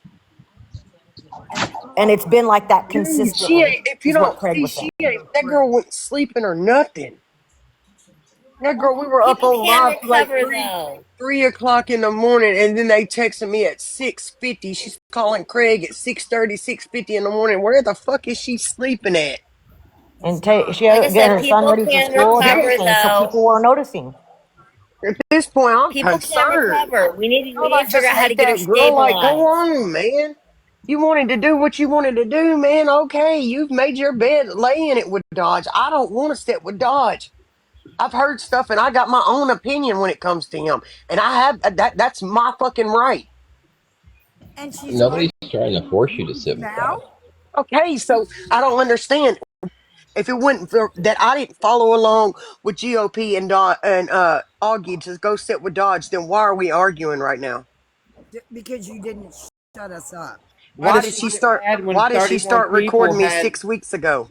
And it's been like that Dude, she consistently, ain't. If you is what don't Craig see, was saying. she ain't. That girl wasn't sleeping or nothing. That girl, we were up People on can live till like recover though. 3 o'clock in the morning, and then they texted me at 6:50. She's calling Craig at 6:30, 6:50 in the morning. Where the fuck is she sleeping at? And she Like I get said, her son people ready for can school and recover everything. So though. people were noticing. At this point, I'm People can concerned. recover. We need I to like figure just out how to let get her that girl like go stabilized. on, man. You wanted to do what you wanted to do, man. Okay, you've made your bed, lay in it with Dodge. I don't want to sit with Dodge. I've heard stuff, and I got my own opinion when it comes to him, and I have that. That's my fucking right. And she's Nobody's arguing trying to force you to sit with now. Dodge. Okay, so I don't understand. If it wasn't for that, I didn't follow along with GOP and Augie to go sit with Dodge. Then why are we arguing right now? Because you didn't shut us up. I'd Why have did seen she it start? bad when Why did she 31 start people recording me had 6 weeks ago?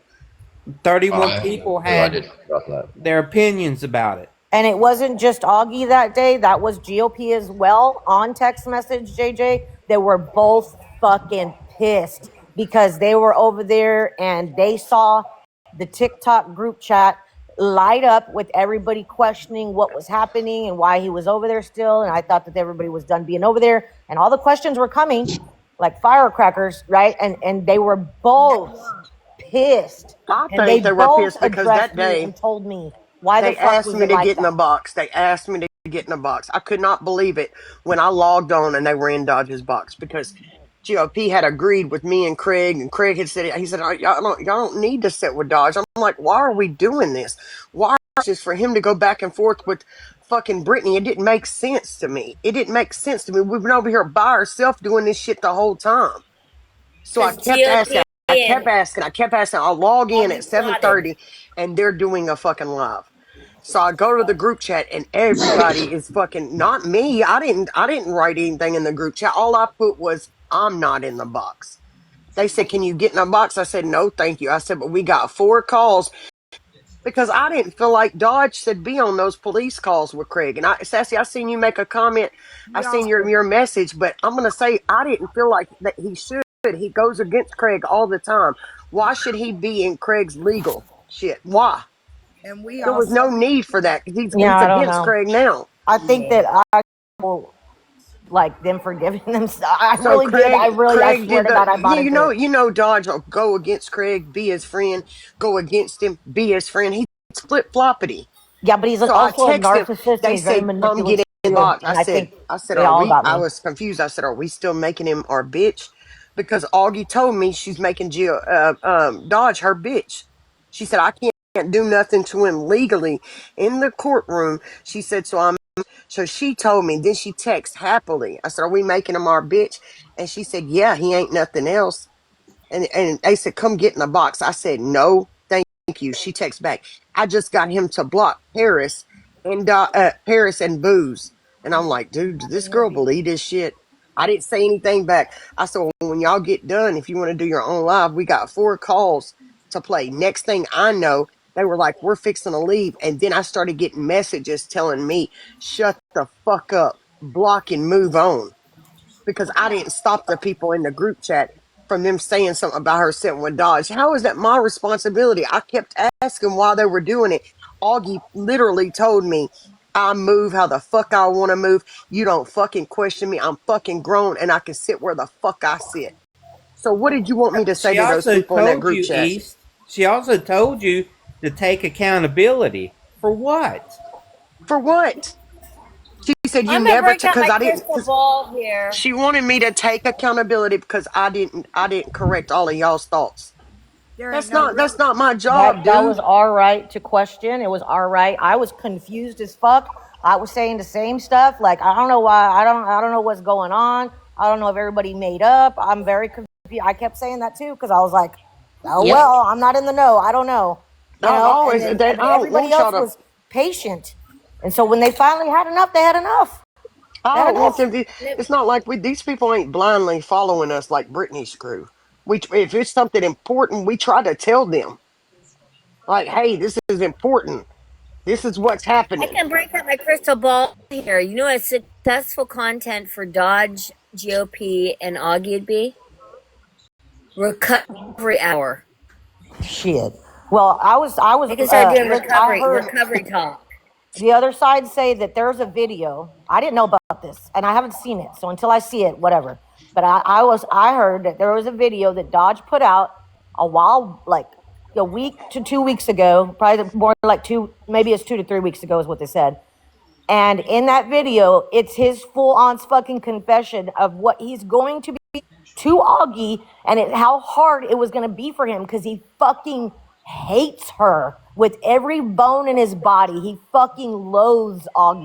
31 I people no, I had didn't about that. their opinions about it. And it wasn't just Augie that day. That was GOP as well on text message, JJ. They were both fucking pissed because they were over there and they saw the TikTok group chat light up with everybody questioning what was happening and why he was over there still. And I thought that everybody was done being over there and all the questions were coming like firecrackers, right? And they were both pissed. I And they think they were both pissed because addressed that me day and told me, why the they fuck asked was me it to like get in the that? box. They asked me to get in the box. I could not believe it when I logged on and they were in Dodge's box because GOP had agreed with me and Craig had said, he said, y'all don't need to sit with Dodge. I'm like, why are we doing this? Why is for him to go back and forth with fucking Brittany? It didn't make sense to me. It didn't make sense to me. We've been over here by ourselves doing this shit the whole time. So I Because kept asking. GOP and I kept asking. I'll log in at Augie plotted. 7:30, and they're doing a fucking live. So I go to the group chat, and everybody is fucking not me. I didn't write anything in the group chat. All I put was I'm not in the box. They said, "Can you get in a box?" I said, "No, thank you." I said, "But we got 4 calls because I didn't feel like Dodge should be on those police calls with Craig." And Sassy, I seen you make a comment. I We all seen your message, but I'm gonna say I didn't feel like that he should. He goes against Craig all the time. Why should he be in Craig's legal shit? Why? and we There was also no need for that because Yeah, he's I don't against know. Craig now. I think that I will like them forgiving them. I So really did. I Craig swear did to the God, I bought into it. Dodge will go against Craig, be his friend, go against him, be his friend. He's flip floppity. Yeah, but he's So I also a text him. narcissist and They he's very said, "Come get manipulative. in the box." And I think I said, they are all we? got I me. was confused. I said, "Are we still making him our bitch?" Because Augie told me she's making Dodge her bitch. She said, "I can't do nothing to him legally in the courtroom." She said, so she told me. Then she texted happily. I said, "Are we making him our bitch?" And she said, "Yeah, he ain't nothing else." And they said, "Come get in the box." I said, "No, thank you." She texts back, "I just got him to block Paris and Booze." And I'm like, dude, does this girl believe this shit? I didn't say anything back. I said, well, when y'all get done, if you want to do your own live, we got 4 calls to play. Next thing I know, they were like, "We're fixing to leave." And then I started getting messages telling me, "Shut the fuck up, block and move on." Because I didn't stop the people in the group chat from them saying something about her sitting with Dodge. How is that my responsibility? I kept asking why they were doing it. Augie literally told me, "I move how the fuck I want to move. You don't fucking question me. I'm fucking grown and I can sit where the fuck I sit." So what did you want me to say She to those also people in that told group you, chat? East, she also told you to take accountability. For what? For what? She said you I'm gonna never break took out because my I didn't. crystal Because ball here. she wanted me to take accountability because I didn't. I didn't correct all of y'all's thoughts. There ain't That's no not. way. That's not my job, That was dude. our right to question. It was our right. I was confused as fuck. I was saying the same stuff. Like, I don't know why. I don't know what's going on. I don't know if everybody made up. I'm very confused. I kept saying that too because I was like, oh Yep. well, I'm not in the know. I don't know. I've And always. then That I don't everybody want y'all else to. was patient. And so when they finally had enough, they had enough. They I had don't want enough. them to. It's not like these people ain't blindly following us like Britney's crew. If it's something important, we try to tell them, like, hey, this is important. This is what's I happening. can break out my crystal ball here. You know what successful content for Dodge, GOP, and Augie would be? Recovery hour. Shit. Well, They can start doing I recovery heard recovery talk. the other side say that there's a video. I didn't know about this, and I haven't seen it. So until I see it, whatever. But I heard that there was a video that Dodge put out a while, like a week to 2 weeks ago, probably more like maybe it's 2 to 3 weeks ago, is what they said. And in that video, it's his full on fucking confession of what he's going to be to Augie and how hard it was going to be for him because he fucking hates her with every bone in his body. He fucking loathes Augie.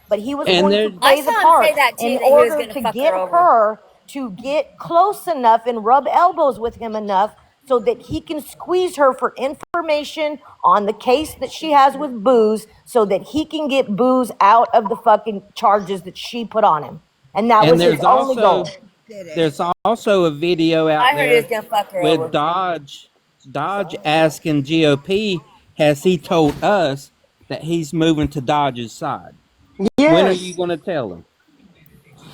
But he was And going there to I play the saw him say part that too, in that he was order going to to fuck get her over. her to get close enough and rub elbows with him enough so that he can squeeze her for information on the case that she has with Booze so that he can get Booze out of the fucking charges that she put on him. And that and was his there's only also goal. Did it? there's also a video out I heard he was there going to fuck her with over. Dodge asking GOP, has he told us that he's moving to Dodge's side? When are you Yes. going to tell him?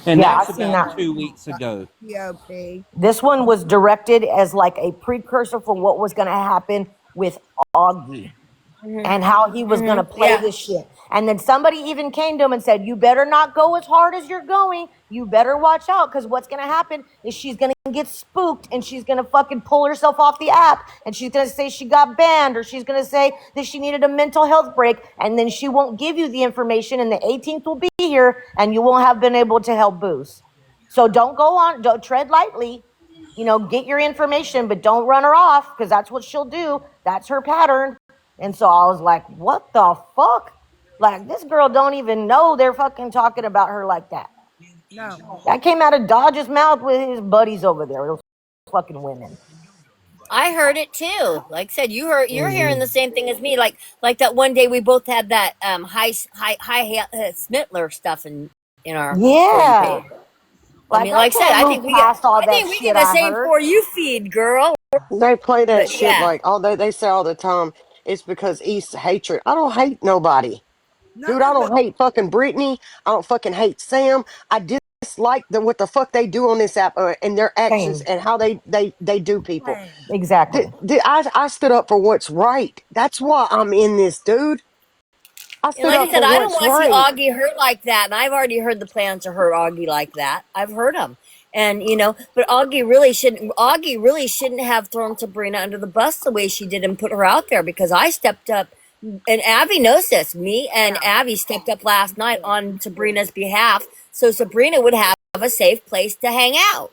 And Yeah, that's I seen about that. 2 weeks ago. GOP. This one was directed as like a precursor for what was going to happen with Augie and how he was going to play Yeah. this shit. And then somebody even came to him and said, you better not go as hard as you're going. You better watch out because what's going to happen is she's going to get spooked and she's going to fucking pull herself off the app and she's going to say she got banned or she's going to say that she needed a mental health break and then she won't give you the information and the 18th will be here and you won't have been able to help Booze. So don't tread lightly. Get your information, but don't run her off because that's what she'll do. That's her pattern. And so I was like, what the fuck? Like, this girl don't even know they're fucking talking about her like that. No. That came out of Dodge's mouth with his buddies over there, those fucking women. I heard it too. Like I said, you're hearing Mm-hmm. the same thing as me. Like that one day we both had that high Smittler stuff in our for you Yeah. page. I Like, mean, I like I said, can't move past all I that think we get shit the I same heard. for you feed, girl. They play that But shit yeah, like all they say all the time. It's because East hatred. I don't hate nobody. Dude, None I of it. don't hate fucking Brittany. I don't fucking hate Sam. I dislike what the fuck they do on this app and their actions Same. and how they do people. Same. Exactly. I stood up for what's right. That's why I'm in this, dude. I and stood like I up said, for I don't what's want to see right. Augie hurt like that. And I've already heard the plans to hurt Augie like that. I've heard them, and but Augie really shouldn't have thrown Sabrina under the bus the way she did and put her out there because I stepped up. And Abby knows this. Me and Yeah. Abby stepped up last night on Sabrina's behalf, so Sabrina would have a safe place to hang out.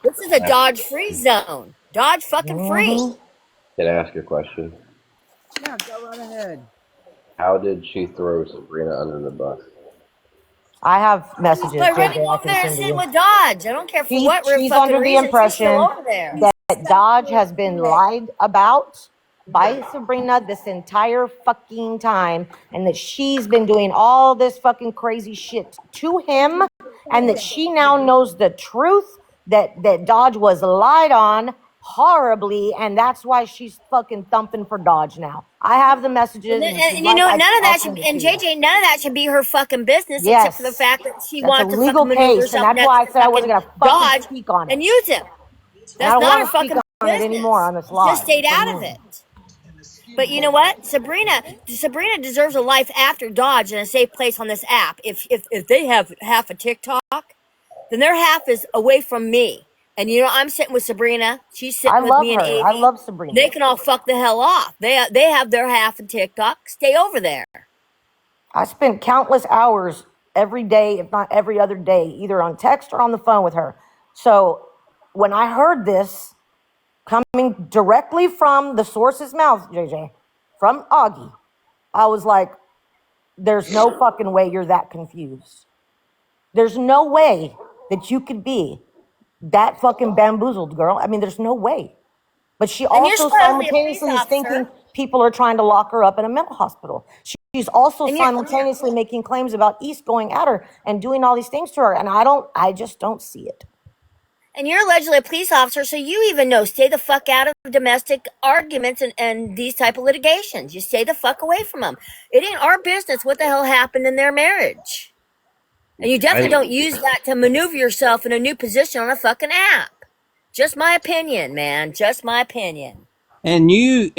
This is a Ask, Dodge free zone. Dodge fucking free. Mm-hmm. can I ask a question? Yeah, go right ahead. How did she throw Sabrina under the bus? I have messages, By running JJ, I over can there and send to sitting you. with Dodge. I don't care for what She's fucking under the reason. She's still impression over there. that Dodge has been lied about by Sabrina this entire fucking time, and that she's been doing all this fucking crazy shit to him, and that she now knows the truth that Dodge was lied on horribly, and that's why she's fucking thumping for Dodge now. I have the And, messages, then, and if you'd you like, know, none of I'll that should, send it to and you. JJ, none of that should be her fucking business, except for the Yes, fact that she that's a wanted to legal fucking maneuver case, and herself that's next why I to said I wasn't fucking gonna fucking Dodge speak on it. and use him. And I That's don't not want her to speak fucking on it anymore business. on this Just live. stayed So out of it. But you know what? Sabrina deserves a life after Dodge and a safe place on this app. If they have half a TikTok, then their half is away from me. And I'm sitting with Sabrina. She's I sitting with love me and her. I Evie. love Sabrina. They can all fuck the hell off. They have their half in TikTok. Stay over there. I spent countless hours every day, if not every other day, either on text or on the phone with her. So when I heard this coming directly from the source's mouth, JJ, from Augie, I was like, there's no fucking way you're that confused. There's no way that you could be that fucking bamboozled, girl. I mean, there's no way. But she And you're also supposed to be a police simultaneously is thinking officer. people are trying to lock her up in a mental hospital. She's also And you're simultaneously making claims about East going at her and doing all these things to her. And I just don't see it. And you're allegedly a police officer, so you even know. Stay the fuck out of domestic arguments and these type of litigations. You stay the fuck away from them. It ain't our business what the hell happened in their marriage. And you definitely don't use that to maneuver yourself in a new position on a fucking app. Just my opinion, man. Just my opinion. And you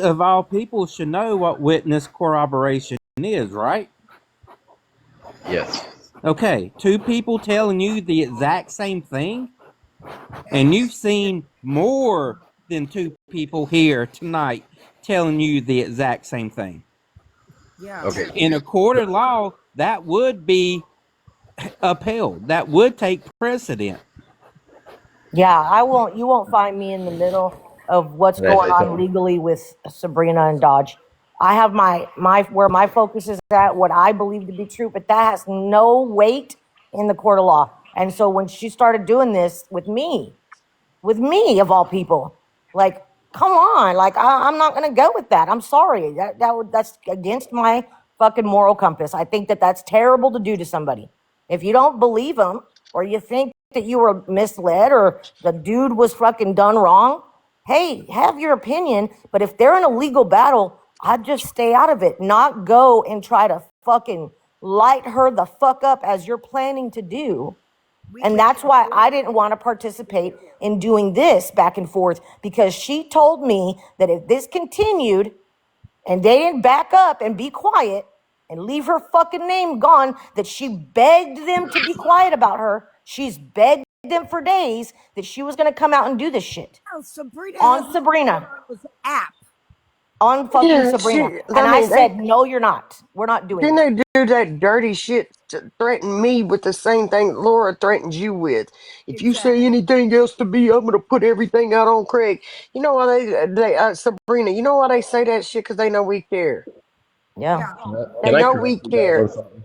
of all people should know what witness corroboration is, right? Yes. Okay, two people telling you the exact same thing, and you've seen more than two people here tonight telling you the exact same thing. Yeah. Okay. In a court of law, that would be upheld. That would take precedent. Yeah, you won't find me in the middle of what's Can I going say on something? legally with Sabrina and Dodge. I have my where my focus is at, what I believe to be true, but that has no weight in the court of law. And so when she started doing this with me of all people, like, come on, like I'm not gonna go with that. I'm sorry, that's against my fucking moral compass. I think that's terrible to do to somebody. If you don't believe them, or you think that you were misled, or the dude was fucking done wrong, hey, have your opinion. But if they're in a legal battle, I'd just stay out of it, not go and try to fucking light her the fuck up as you're planning to do. And that's why I didn't want to participate in doing this back and forth, because she told me that if this continued and they didn't back up and be quiet and leave her fucking name gone, that she begged them to be quiet about her. She's begged them for days that she was going to come out and do this shit. Oh, Sabrina On Sabrina. App. On fucking Yeah, Sabrina. shit. And I said, no, you're not. We're not doing Didn't it. they do that dirty shit to threaten me with the same thing Laura threatened you with? If you say anything else to me, I'm gonna put everything out on Craig. You know why Sabrina? You know why they say that shit? Because they know we care. Yeah. They Can I know correct we you guys on care. something?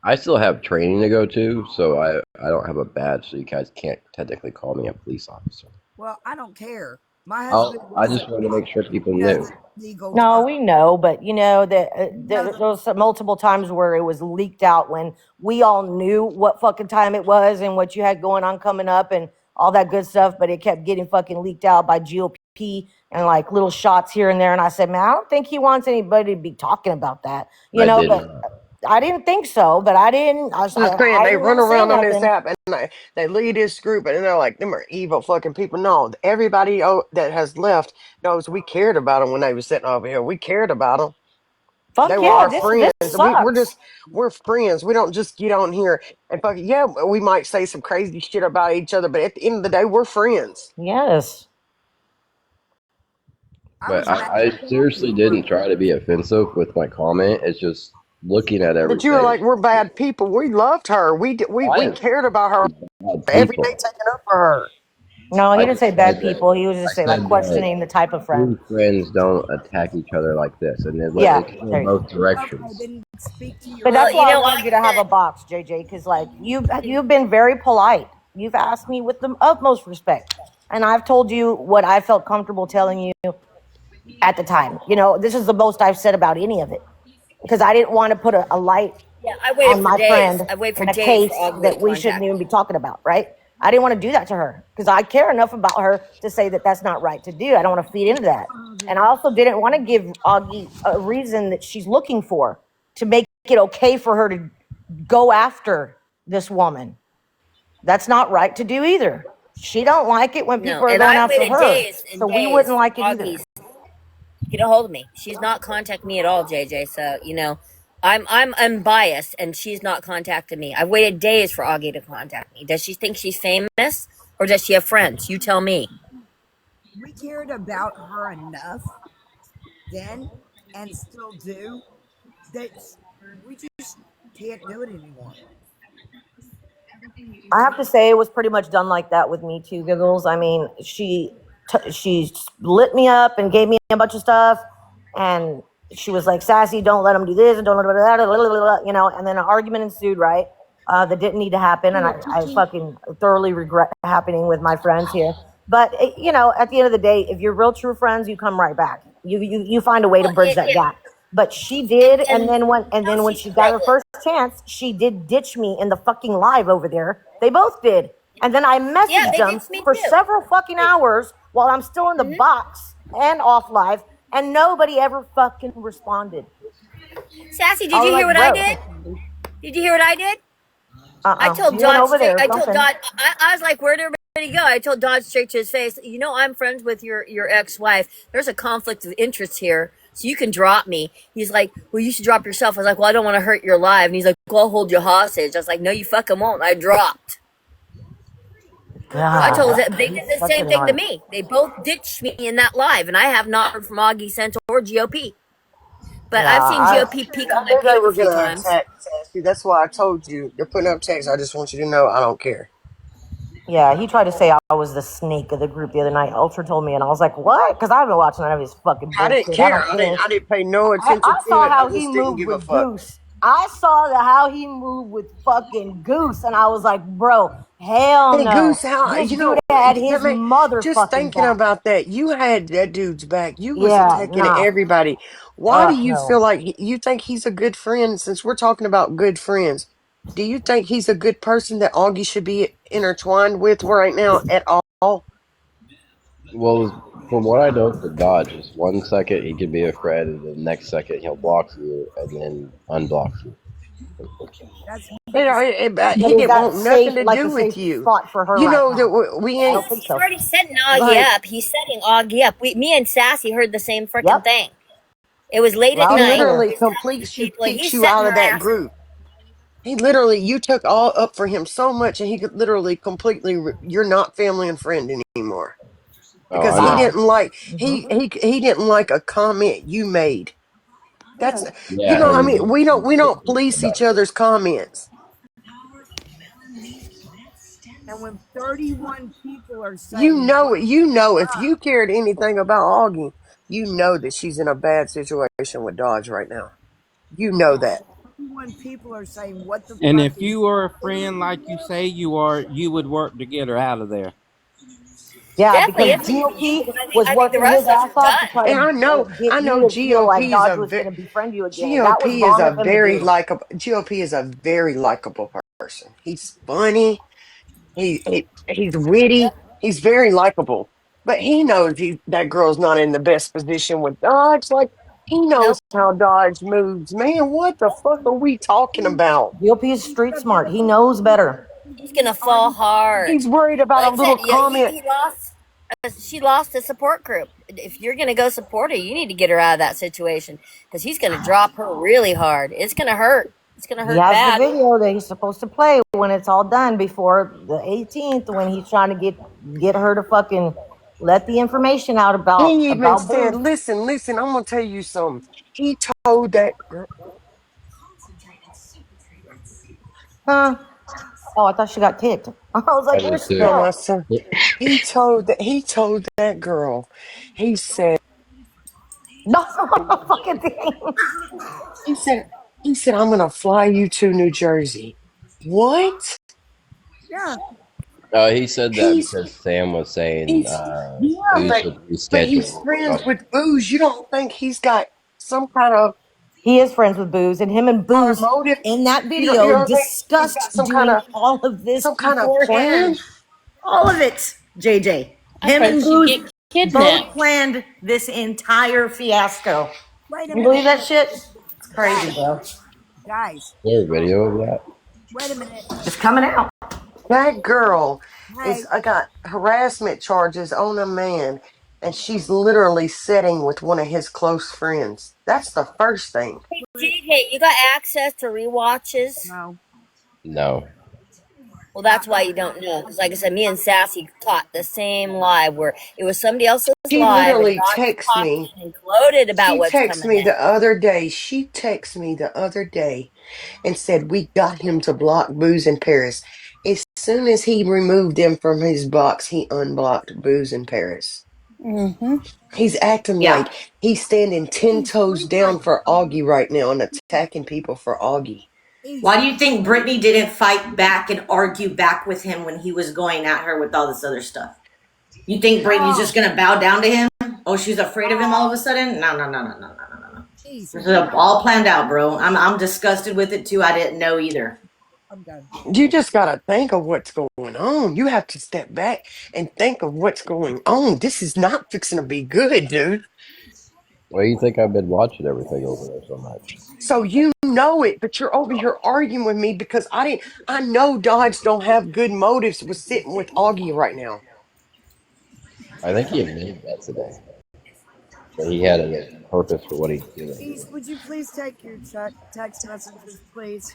I still have training to go to, so I don't have a badge, so you guys can't technically call me a police officer. Well, I don't care. My husband I was just wanted to make sure people knew. has legal No, terms. we know, but you know that there was multiple times where it was leaked out when we all knew what fucking time it was and what you had going on coming up and all that good stuff, but it kept getting fucking leaked out by GOP and like little shots here and there. And I said, man, I don't think he wants anybody to be talking about that, you I know, did but not. I didn't think so, but I didn't, I, I'm saying I they didn't run want to say around on this nothing. app and they lead this group and they're like, them are evil fucking people. No, everybody that has left knows we cared about them when they were sitting over here. We cared about them. They Fuck were yeah, our this friends. sucks. We're friends. We don't just get on here and fuck yeah, we might say some crazy shit about each other, but at the end of the day, we're friends. Yes. I But was mad I at seriously for didn't try to be offensive with my comment. It's just looking at But you were everything. like, we're bad people. We loved her. I We didn't cared about her say bad every day, people. taking up for her. No, he I didn't just say said bad that people. He was just I say like said that questioning the type of friend. true friends don't attack each other like this, and Yeah, it can go there you go. both okay, directions. then speak to But your that's Well, why I like wanted you to I have a said, box, JJ, because like you've been very polite. You've asked me with the utmost respect, and I've told you what I felt comfortable telling you at the time. You know, this is the most I've said about any of it because I didn't want to put a light yeah, I waited on for my days. friend I waited for in a days case for Augie that to we shouldn't contact even me. be talking about, right? I didn't want to do that to her because I care enough about her to say that that's not right to do. I don't want to feed into that. And I also didn't want to give Augie a reason that she's looking for to make it okay for her to go after this woman. That's not right to do either. She don't like it when No, people are and going I after waited her. days and So we days wouldn't for like it either. Augie's to get a hold of me. She's not contacting me at all, JJ. So I'm unbiased, and she's not contacted me. I've waited days for Augie to contact me. Does she think she's famous, or does she have friends? You tell me. We cared about her enough then, and still do, that we just can't do it anymore. I have to say it was pretty much done like that with me too, Giggles. I mean, she lit me up and gave me a bunch of stuff, and she was like, "Sassy, don't let him do this and don't let him do that," you know. And then an argument ensued, right? That didn't need to happen, and I fucking thoroughly regret happening with my friends here. But you know, at the end of the day, if you're real true friends, you come right back. You find a way to Well, bridge that gap. But she did, and then when Chelsea's she got her struggling. first chance, she did ditch me in the fucking live over there. They both did. And then I Yeah, messaged they them ditched me for too. several fucking hours while I'm still in the Mhm. box and off live, and nobody ever fucking responded. Sassy, I did was you hear like, what I bro, did? Did you hear what I did? I uh-uh. told You went Dodge over straight. there or I told something. Dodge. I was like, "Where'd everybody go?" I told Dodge straight to his face. You know, I'm friends with your ex-wife. There's a conflict of interest here, so you can drop me. He's like, "Well, you should drop yourself." I was like, "Well, I don't want to hurt your life." And he's like, "Well, I'll hold you hostage." I was like, "No, you fucking won't." I dropped. I told God, them they did he's the such same an thing to annoying. me. They both ditched me in that live, and I have not heard from Augie Center or GOP. But Yeah, I've seen I GOP peek I on my knew they page a were few gonna times. attack Sassy. That's why I told you they're putting up text. I just want you to know I don't care. yeah, he tried to say I was the snake of the group the other night. Ultra told me, and I was like, what? Because I've been watching none of his fucking I didn't bullshit. I care. don't care. I didn't pay no I attention to saw it. I how he just didn't moved give a with fuck. Goose. I saw how he moved with fucking Goose, and I was like, bro, hell Hey no. Goose, how This you dude know had that his make just motherfucking thinking back. about that, you had that dude's back. You was Yeah, attacking nah. everybody. Why do you No. feel like you think he's a good friend? Since we're talking about good friends, do you think he's a good person that Augie should be intertwined with right now at all? Well, from what I know from Dodge, is 1 second he can be a friend, and the next second he'll block you and then unblock you. That's You know, But he is didn't that want nothing safe, to like do a with safe you. spot for her You right know that now? we I ain't don't think He's so. already setting Augie like up. He's setting Augie up. Me and Sassy heard the same freaking Yep, thing. It was late at he loud and night. clear. literally He's telling these completes you, people, and kicks he's you setting out of her that ass up. group. He literally, you took all up for him so much, and he could literally completely. You're not family and friend anymore Oh, because I he know. Wow. didn't like Hmm. he didn't like a comment you made. That's you Yeah, know, I and mean, we don't police about each other's comments. and when 31 people are You saying know what it. You know if up, you cared anything about Augie, you know that she's in a bad situation with Dodge right now. You know that. 31 people are saying what the And fuck if is you were a friend like you say you are, you would work to get her out of there. Yeah, Definitely, because it's up to you GOP because was I think the working his rest of us ass are off to done. try And to I get know you to feel like GOP is Dodge a was going to befriend you again. That was GOP is wrong a of him to very do. likable GOP is a very likable person. He's funny. He's witty. He's very likable. But he knows that girl's not in the best position with Dodge. Like he knows Nope. how Dodge moves. Man, what the fuck are we talking about? GOP is street smart. He knows better. He's gonna fall hard. He's worried about Like a I said, little comment. he lost. She lost a support group. If you're gonna go support her, you need to get her out of that situation because he's gonna drop her really hard. It's gonna hurt. It's gonna He hurt has the bad. video that he's supposed to play when it's all done before the 18th, when he's trying to get her to fucking let the information out He even about said, Booth. listen, I'm gonna tell you something. He told that girl, Huh? Oh, I thought she got kicked. I was I like, did where'd she too. no, go? my son. He told that girl, he said, No, fucking thing. he said, he said, I'm gonna fly you to New Jersey. What? yeah, He said that He's because Sam was saying he's yeah, Booze but would he's reschedule. friends with Booze. You don't think he's got some kind of He is friends with Booze, and him and Booze motive? in that You video don't think he's got discussed doing all of this some kind of beforehand. plan? All of it, JJ. I'm Him afraid and she'd Booze get both kidnapped. planned this entire fiasco. wait a You believe minute, that shit? It's crazy, guys, bro. guys, Is there a video of that? wait a minute. It's coming out. That girl is Hey, I got harassment charges on a man, and she's literally sitting with one of his close friends. That's the first thing. Hey, JJ, you got access to rewatches? No. No. Well, that's why you don't know. Because, like I said, me and Sassy caught the same live where it was somebody else's She live, and literally Dodge was texts me. talking and gloated about She what's texted coming me the next. other day. She texted me the other day and said, "We got him to block Booze in Paris." As soon as he removed them from his box, he unblocked Booze in Paris. Mm-hmm. He's acting Yeah. like he's standing 10 He's toes down freaking. for Augie right now and attacking people for Augie. He's Why do you think Brittany didn't fight back and argue back with him when he was going at her with all this other stuff? You think Brittany's oh, just gonna bow down to him? Oh, she's afraid of him all of a sudden? No, no, no, no, no, no, no, no, no. he's. This is all planned out, bro. I'm disgusted with it too. I didn't know either. I'm done. You just got to think of what's going on. You have to step back and think of what's going on. This is not fixing to be good, dude. Why do you think I've been watching everything over there so much? So you know it, but you're over here arguing with me because I didn't. I know Dodge don't have good motives with sitting with Augie right now. I think he admitted that today. That he had a purpose for what he's doing. Please, would you please take your text messages, please?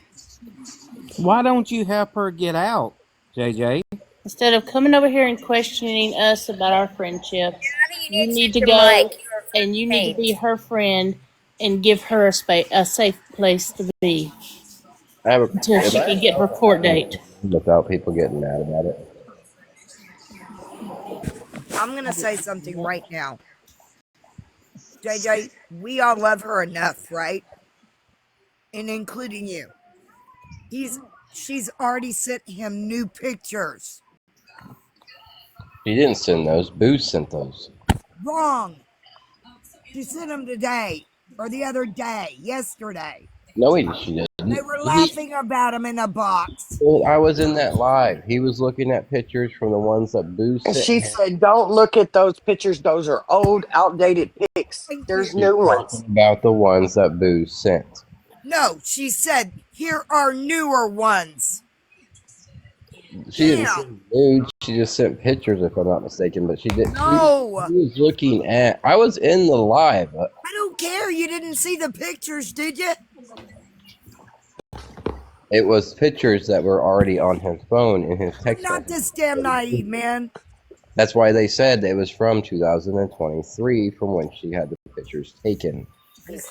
Why don't you help her get out, JJ? Instead of coming over here and questioning us about our friendship, Abby, you you need to need check to your go mic. You're and you need to be faint. her friend and give her a safe place to be I have a, until am she I can get her allowed to court say date. anything without people getting mad about it? I'm gonna say something right now. JJ, we all love her enough, right? And including you. She's already sent him new pictures. She didn't send those. Booze sent those. Wrong. She sent them today. Or the other day. Yesterday. No, she They didn't. were laughing about him in a box. Well, I was in that live. He was looking at pictures from the ones that Booze And sent she him. said, "Don't look at those pictures. Those are old, outdated pics. Thank There's you. She's new talking ones." about the ones that Booze sent. No, she said, here are newer ones. She didn't Damn. send nudes. She just sent pictures, if I'm not mistaken. But she did. No. She was looking at. I was in the live. I don't care. You didn't see the pictures, did you? It was pictures that were already on his phone in his I'm text not message. this damn naive, man. That's why they said it was from 2023, from when she had the pictures taken.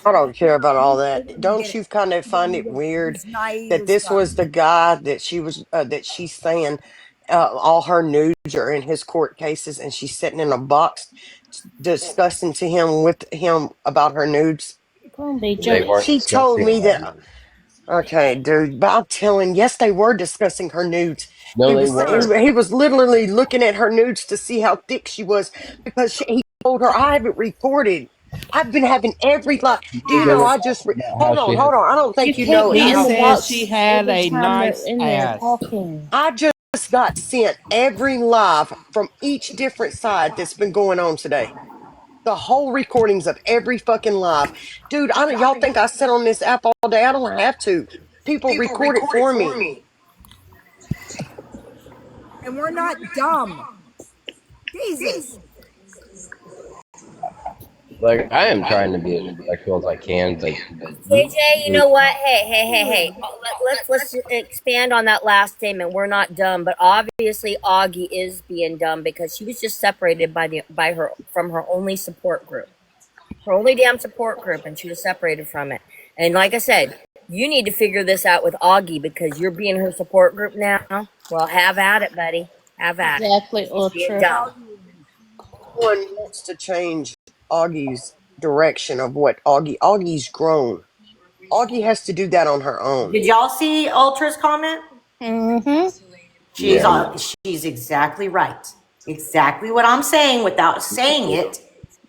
I don't care about all that. Get Don't it. you kind of find it weird He's naive that as this fuck. was the guy that she's saying all her nudes are in his court cases, and she's sitting in a box discussing to him with him about her nudes? Gonna be They Joey. weren't She told discussing me that. Augie. Okay, dude, but I'm telling, yes, they were discussing her nudes. No, He they was weren't. he was literally looking at her nudes to see how thick she was because he told her, "I haven't recorded. I've been having every lot. Do you They know? were I just talking about how hold she on, had. hold on. I don't You think you know can't it. be He in the says she box had every a time they're nice in there ass. talking. I just got sent every live from each different side that's been going on today. The whole recordings of every fucking live, dude. I don't. Y'all think I sit on this app all day? I don't have to. People record it for me. And we're not dumb. Jesus. Like, I am trying to be as respectful as I can, but JJ, you know what? Hey. Let's expand on that last statement. We're not dumb, but obviously Augie is being dumb because she was just separated by her from her only support group, her only damn support group, and she was separated from it. And like I said, you need to figure this out with Augie because you're being her support group now. Well, have at it, buddy. Have at it. Exactly, She's being Ultra. dumb. One wants to change Augie's direction of what Augie's grown. Augie has to do that on her own. Did y'all see Ultra's comment? Mm-hmm. She's yeah. she's exactly right. Exactly what I'm saying without saying it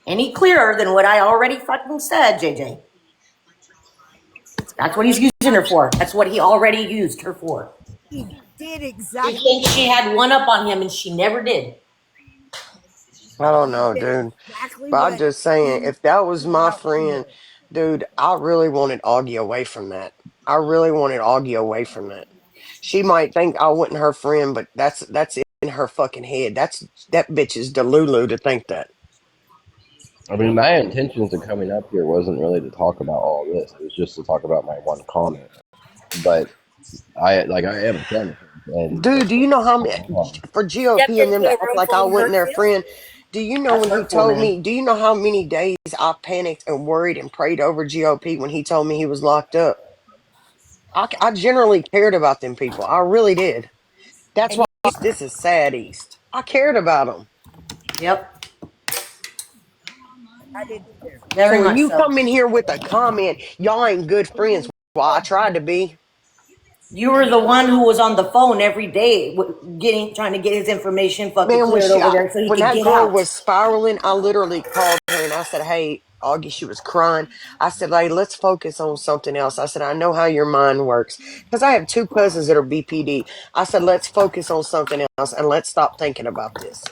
any clearer than what I already fucking said, JJ. That's what he's using her for. That's what he already used her for. He did She exactly. thinks she had one up on him and she never did. I don't know, dude. Exactly But I'm what just saying, he if that was set my out to do. friend, dude, I really wanted Augie away from that. I really wanted Augie away from that. She might think I wasn't her friend, but that's in her fucking head. That bitch is delulu to think that. I mean, my intentions of coming up here wasn't really to talk about all this. It was just to talk about my one comment. But I am a fan of him, and Dude, do you know how many for Stepped GOP and them into to a act room like full I of wasn't hurt their feelings. friend? Do you know That's when he hurtful, told man. me? Do you know how many days I panicked and worried and prayed over GOP when he told me he was locked up? I generally cared about them people. I really did. That's And why you, this is sad, East. I cared about them. Yep, I did too. very So when much you so. come in here with a comment, y'all ain't good friends. Well, I tried to be. You were the one who was on the phone every day, trying to get his information fucking Man, cleared over there so he when could that get girl out. was spiraling, I literally called her and I said, "Hey, Augie," she was crying. I said, "Hey, let's focus on something else." I said, "I know how your mind works because I have two cousins that are BPD." I said, "Let's focus on something else and let's stop thinking about this."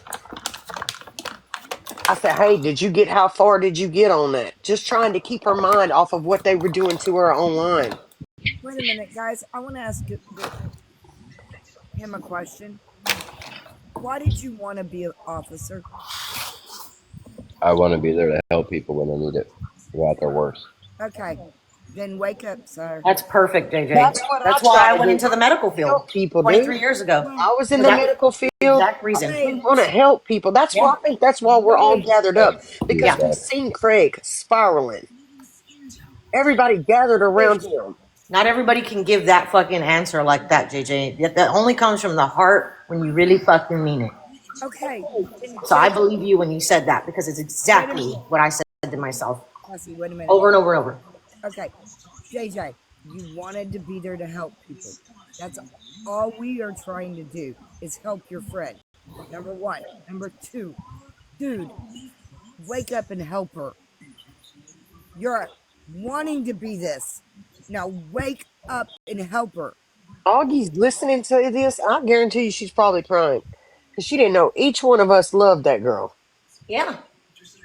I said, "Hey, did you get how far did you get on that?" Just trying to keep her mind off of what they were doing to her online. Wait a minute, guys. I want to ask him a question. Why did you want to be an officer? I want to be there to help people when they need it, who at their worst. Okay, then wake up, sir. That's perfect, JJ. That's what I That's try why I to went do. into the medical field Help people, dude. 23 years ago Well, I was in for the that medical field. exact reason. wait, Want to help people. That's why Yeah, I think that's why we're all wait. gathered up Yeah, because yeah. we seen Craig spiraling. Everybody gathered around him. Not everybody can give that fucking answer like that, JJ. That only comes from the heart when you really fucking mean it. Okay, then So I JJ, believe you when you said that because it's wait a exactly minute. what I said to myself Sassy, wait a minute. over and over and over. Okay, JJ, you wanted to be there to help people. That's all we are trying to do is help your friend. Number one. Number two, dude, wake up and help her. You're wanting to be this. Now wake up and help her. Augie's listening to this. I guarantee you she's probably crying because she didn't know each one of us loved that girl. Yeah.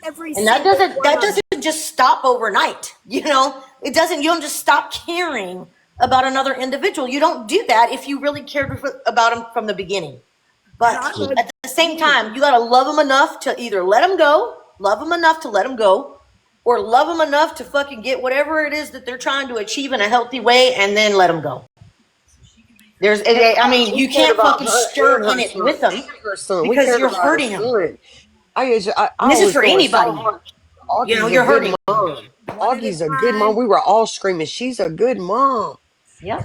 Every And that single doesn't one that of doesn't them. just stop overnight. You know, it doesn't. You don't just stop caring about another individual. You don't do that if you really cared about him from the beginning. And But I love at the same you. time, you gotta love him enough to either let him go, love him enough to let him go, or love him enough to fucking get whatever it is that they're trying to achieve in a healthy way, and then let him go. I mean, We you cared can't about fucking her stir and in her it son with them and her son. We because cared you're about her hurting them. son. And I this is was for going so anybody. hard. You know, Augie's a you're good hurting them. mom. One at a Augie's a good mom. time. We were all screaming, "She's a good mom." Yep.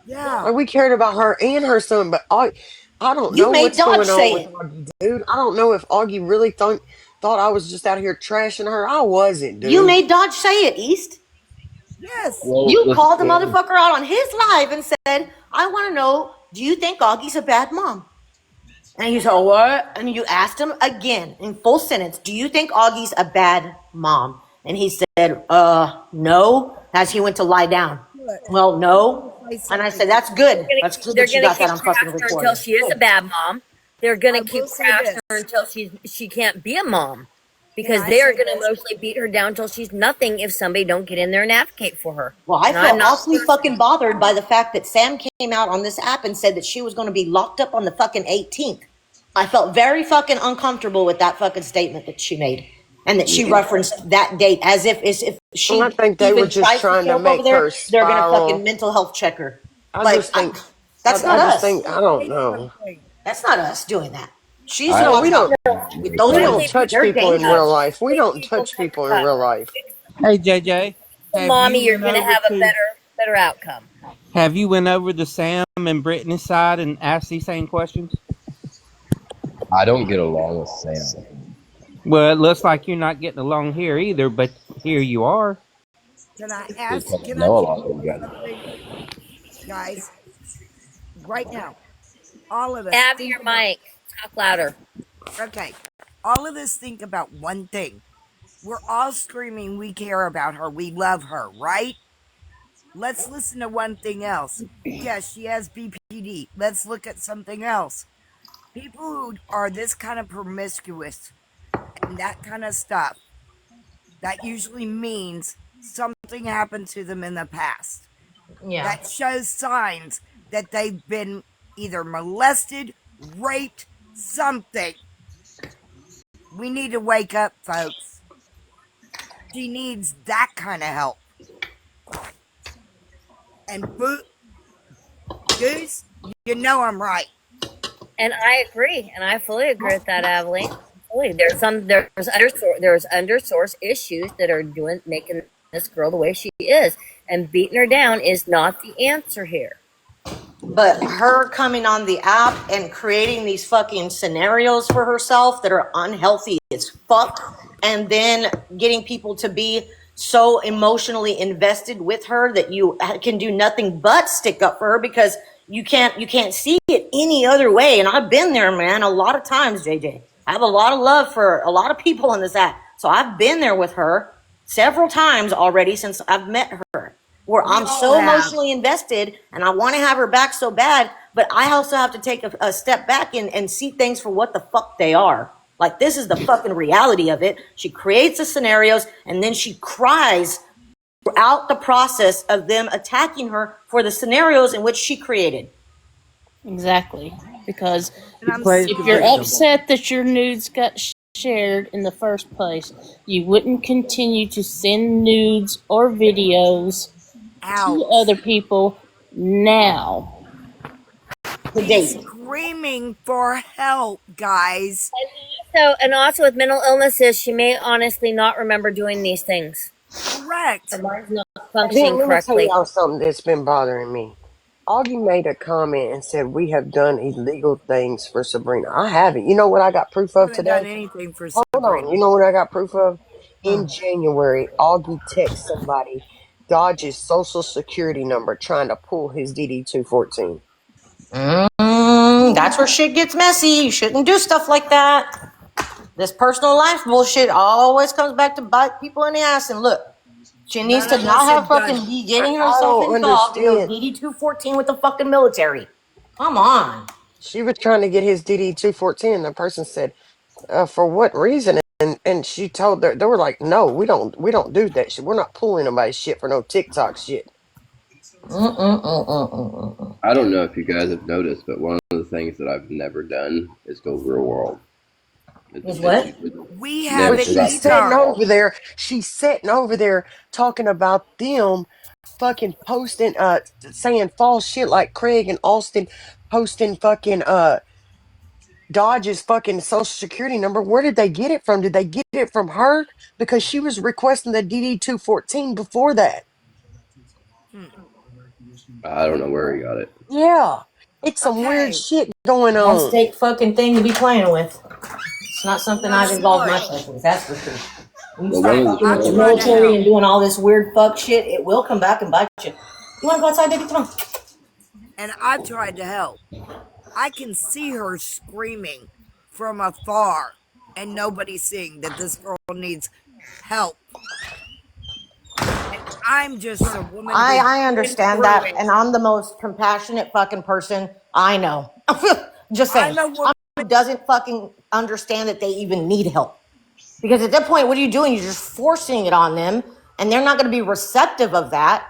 Yeah. Like we cared about her and her son, but I don't You know made what's Dodge going on say with it. Augie, dude. I don't know if Augie really thought I was just out here trashing her. I wasn't, You dude. made Dodge say it, East. Yes. well, You this called the motherfucker out on his live and said, I want to know, do you think Augie's a bad mom? And you said, what? And you asked him again in full sentence, do you think Augie's a bad mom? And he said, no, as he went to lie down. Good. Well, I'm no. gonna say And I something. said, that's good. That's good they're that you gonna got keep that on fucking crashing her until recording. she is a Good. bad mom. They're gonna I keep will say crashing her this. until she can't be a mom, Can because I they are say gonna this? mostly beat her down until she's nothing if somebody don't get in there and advocate for her. Well, I And I'm felt not awfully fucking bothered by the fact that Sam came out on this app and said that she was going to be locked up on the fucking 18th. I felt very fucking uncomfortable with that fucking statement that she made. And that she yeah, referenced that date as if Well, I she think they were even just tries to trying to show up over make her there, they're going to fucking spiral. mental health check her. I Like, just think, that's not I just us. think, I don't Say know. something. That's not us doing that. She's I No, we locked up don't. with agree with those We that. don't women. people touch They're people in dangerous. real life. We make don't people touch touch people in us. real life. Hey JJ, have Mommy, you you're went gonna over have a to better outcome. have you went over to Sam and Brittany's side and asked these same questions? I don't get along with Sam. Well, it looks like you're not getting along here either, but here you are. Can I ask? Because I Can I know a tell lot of you you guys. something, guys? Right now, all of us Abby think or about. Mike, talk louder. Okay, all of us think about one thing. We're all screaming. We care about her. We love her. Right? Let's listen to one thing else. Yes, she has BPD. Let's look at something else. People who are this kind of promiscuous and that kind of stuff, that usually means something happened to them in the past. Yeah. That shows signs that they've been either molested, raped, something. We need to wake up, folks. She needs that kind of help. And Goose, you know I'm right. And I agree, and I fully agree with that, Aveline. Fully. There's undersource issues that are making this girl the way she is, and beating her down is not the answer here. But her coming on the app and creating these fucking scenarios for herself that are unhealthy as fuck, and then getting people to be so emotionally invested with her that you can do nothing but stick up for her because you can't see it any other way. And I've been there, man, a lot of times, JJ. I have a lot of love for a lot of people on this app. So I've been there with her several times already since I've met her, where We I'm all so have. emotionally invested and I want to have her back so bad, but I also have to take a step back and see things for what the fuck they are. Like, this is the fucking reality of it. She creates the scenarios and then she cries throughout the process of them attacking her for the scenarios in which she created. Exactly. Because And I'm Plays if the you're victim. upset that your nudes got shared in the first place, you wouldn't continue to send nudes or videos out. to other people now. She's Today. screaming for help, guys. So, and also with mental illnesses, she may honestly not remember doing these things. Her Correct. mind's not And then functioning let me tell correctly. y'all something that's been bothering me. Augie made a comment and said we have done illegal things for Sabrina. I haven't. You know what I got proof I of haven't done today? anything for Hold on. Sabrina. You know what I got proof of? In January, Augie texted somebody Dodge's social security number trying to pull his DD 214. That's where shit gets messy. You shouldn't do stuff like that. This personal life bullshit always comes back to bite people in the ass. And look, she needs None to of us not have have done. fucking be getting I herself don't involved in no understand. DD 214 with the fucking military. Come on. She was trying to get his DD 214, and the person said, "For what reason?" And she told they were like, "No, we don't do that shit. We're not pulling nobody's shit for no TikTok shit." I don't know if you guys have noticed, but one of the things that I've never done is go real world. Is It's what? usually We never But haven't like she's sitting either. over there. She's sitting over there talking about them fucking posting, saying false shit like Craig and Austin posting fucking Dodge's fucking social security number. Where did they get it from? Did they get it from her? Because she was requesting the DD 214 before that. Hmm. I don't know where he got it. Yeah, it's some weird Okay. shit going One on. steak fucking thing to be playing with. It's not something No I've involved smart. myself with, that's for sure. When you Well, one start of fucking the I'm with the one of trying to military help. and doing all this weird fuck shit, it will come back and bite you. You wanna go outside, baby? Come on. And I've tried to help. I can see her screaming from afar, and nobody's seeing that this girl needs help. And I'm just a woman who's I been understand through that, it. and I'm the most compassionate fucking person I know. Just saying. I'm a woman. I'm who doesn't fucking understand that they even need help. Because at that point, what are you doing? You're just forcing it on them, and they're not going to be receptive of that.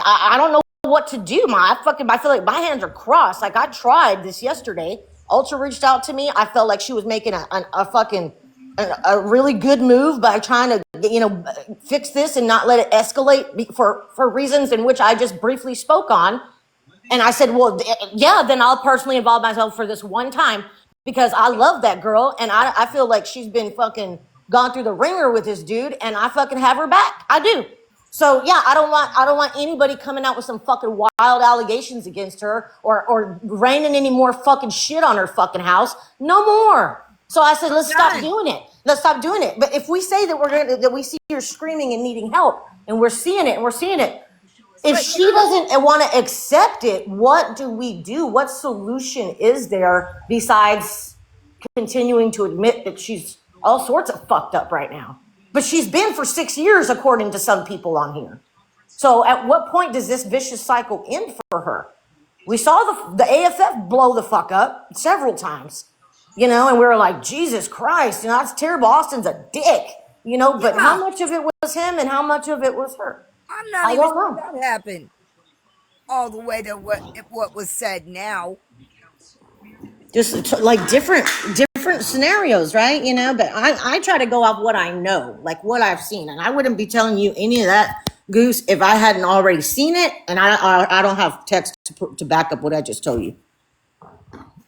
I don't know what to do. I feel like my hands are crossed. Like, I tried this yesterday. Ultra reached out to me. I felt like she was making a really good move by trying to fix this and not let it escalate for reasons in which I just briefly spoke on. And I said, well, yeah, then I'll personally involve myself for this one time because I love that girl and I feel like she's been fucking gone through the ringer with this dude and I fucking have her back. I do. So yeah, I don't want anybody coming out with some fucking wild allegations against her or raining any more fucking shit on her fucking house. No more. So I said, let's stop Done. doing it. Let's stop doing it. But if we say that we see her screaming and needing help and we're seeing it and we're seeing it, if But she doesn't want to accept it, what do we do? What solution is there besides continuing to admit that she's all sorts of fucked up right now? But she's been for 6 years, according to some people on here. So at what point does this vicious cycle end for her? We saw the AFF blow the fuck up several times, and we were like, Jesus Christ, that's terrible. Austin's a dick, but how yeah, much of it was him and how much of it was her? I'm not I even don't sure know. that happened all the way to what was said now. Just like different different scenarios, right? You know, but I try to go off what I know, like what I've seen, and I wouldn't be telling you any of that, Goose, if I hadn't already seen it, and I don't have text to back up what I just told you.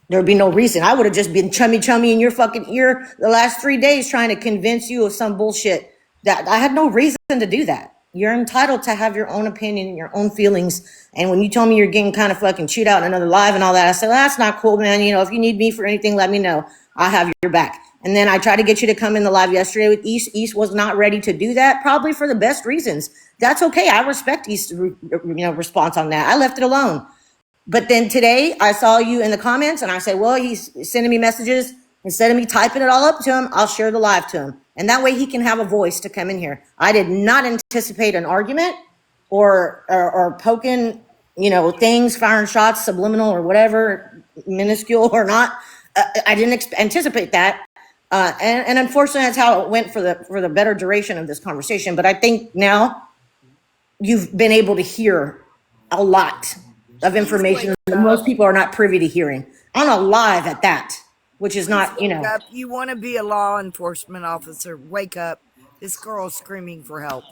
There'd be no reason. I would have just been chummy in your fucking ear the last 3 days trying to convince you of some bullshit that I had no reason to do that. You're entitled to have your own opinion and your own feelings. And when you told me you're getting kind of fucking chewed out in another live and all that, I said, well, that's not cool, man. You know, if you need me for anything, let me know. I'll have your back. And then I tried to get you to come in the live yesterday with East. East was not ready to do that, probably for the best reasons. That's okay. I respect East's response on that. I left it alone. But then today I saw you in the comments and I said, well, he's sending me messages. Instead of me typing it all up to him, I'll share the live to him. And that way he can have a voice to come in here. I did not anticipate an argument or poking, you know, things, firing shots, subliminal or whatever, minuscule or not. I didn't anticipate that. And unfortunately, that's how it went for the better duration of this conversation. But I think now you've been able to hear a lot of information that most people are not privy to hearing on a live at that, which is not, you know. You want to be a law enforcement officer, wake up. This girl's screaming for help.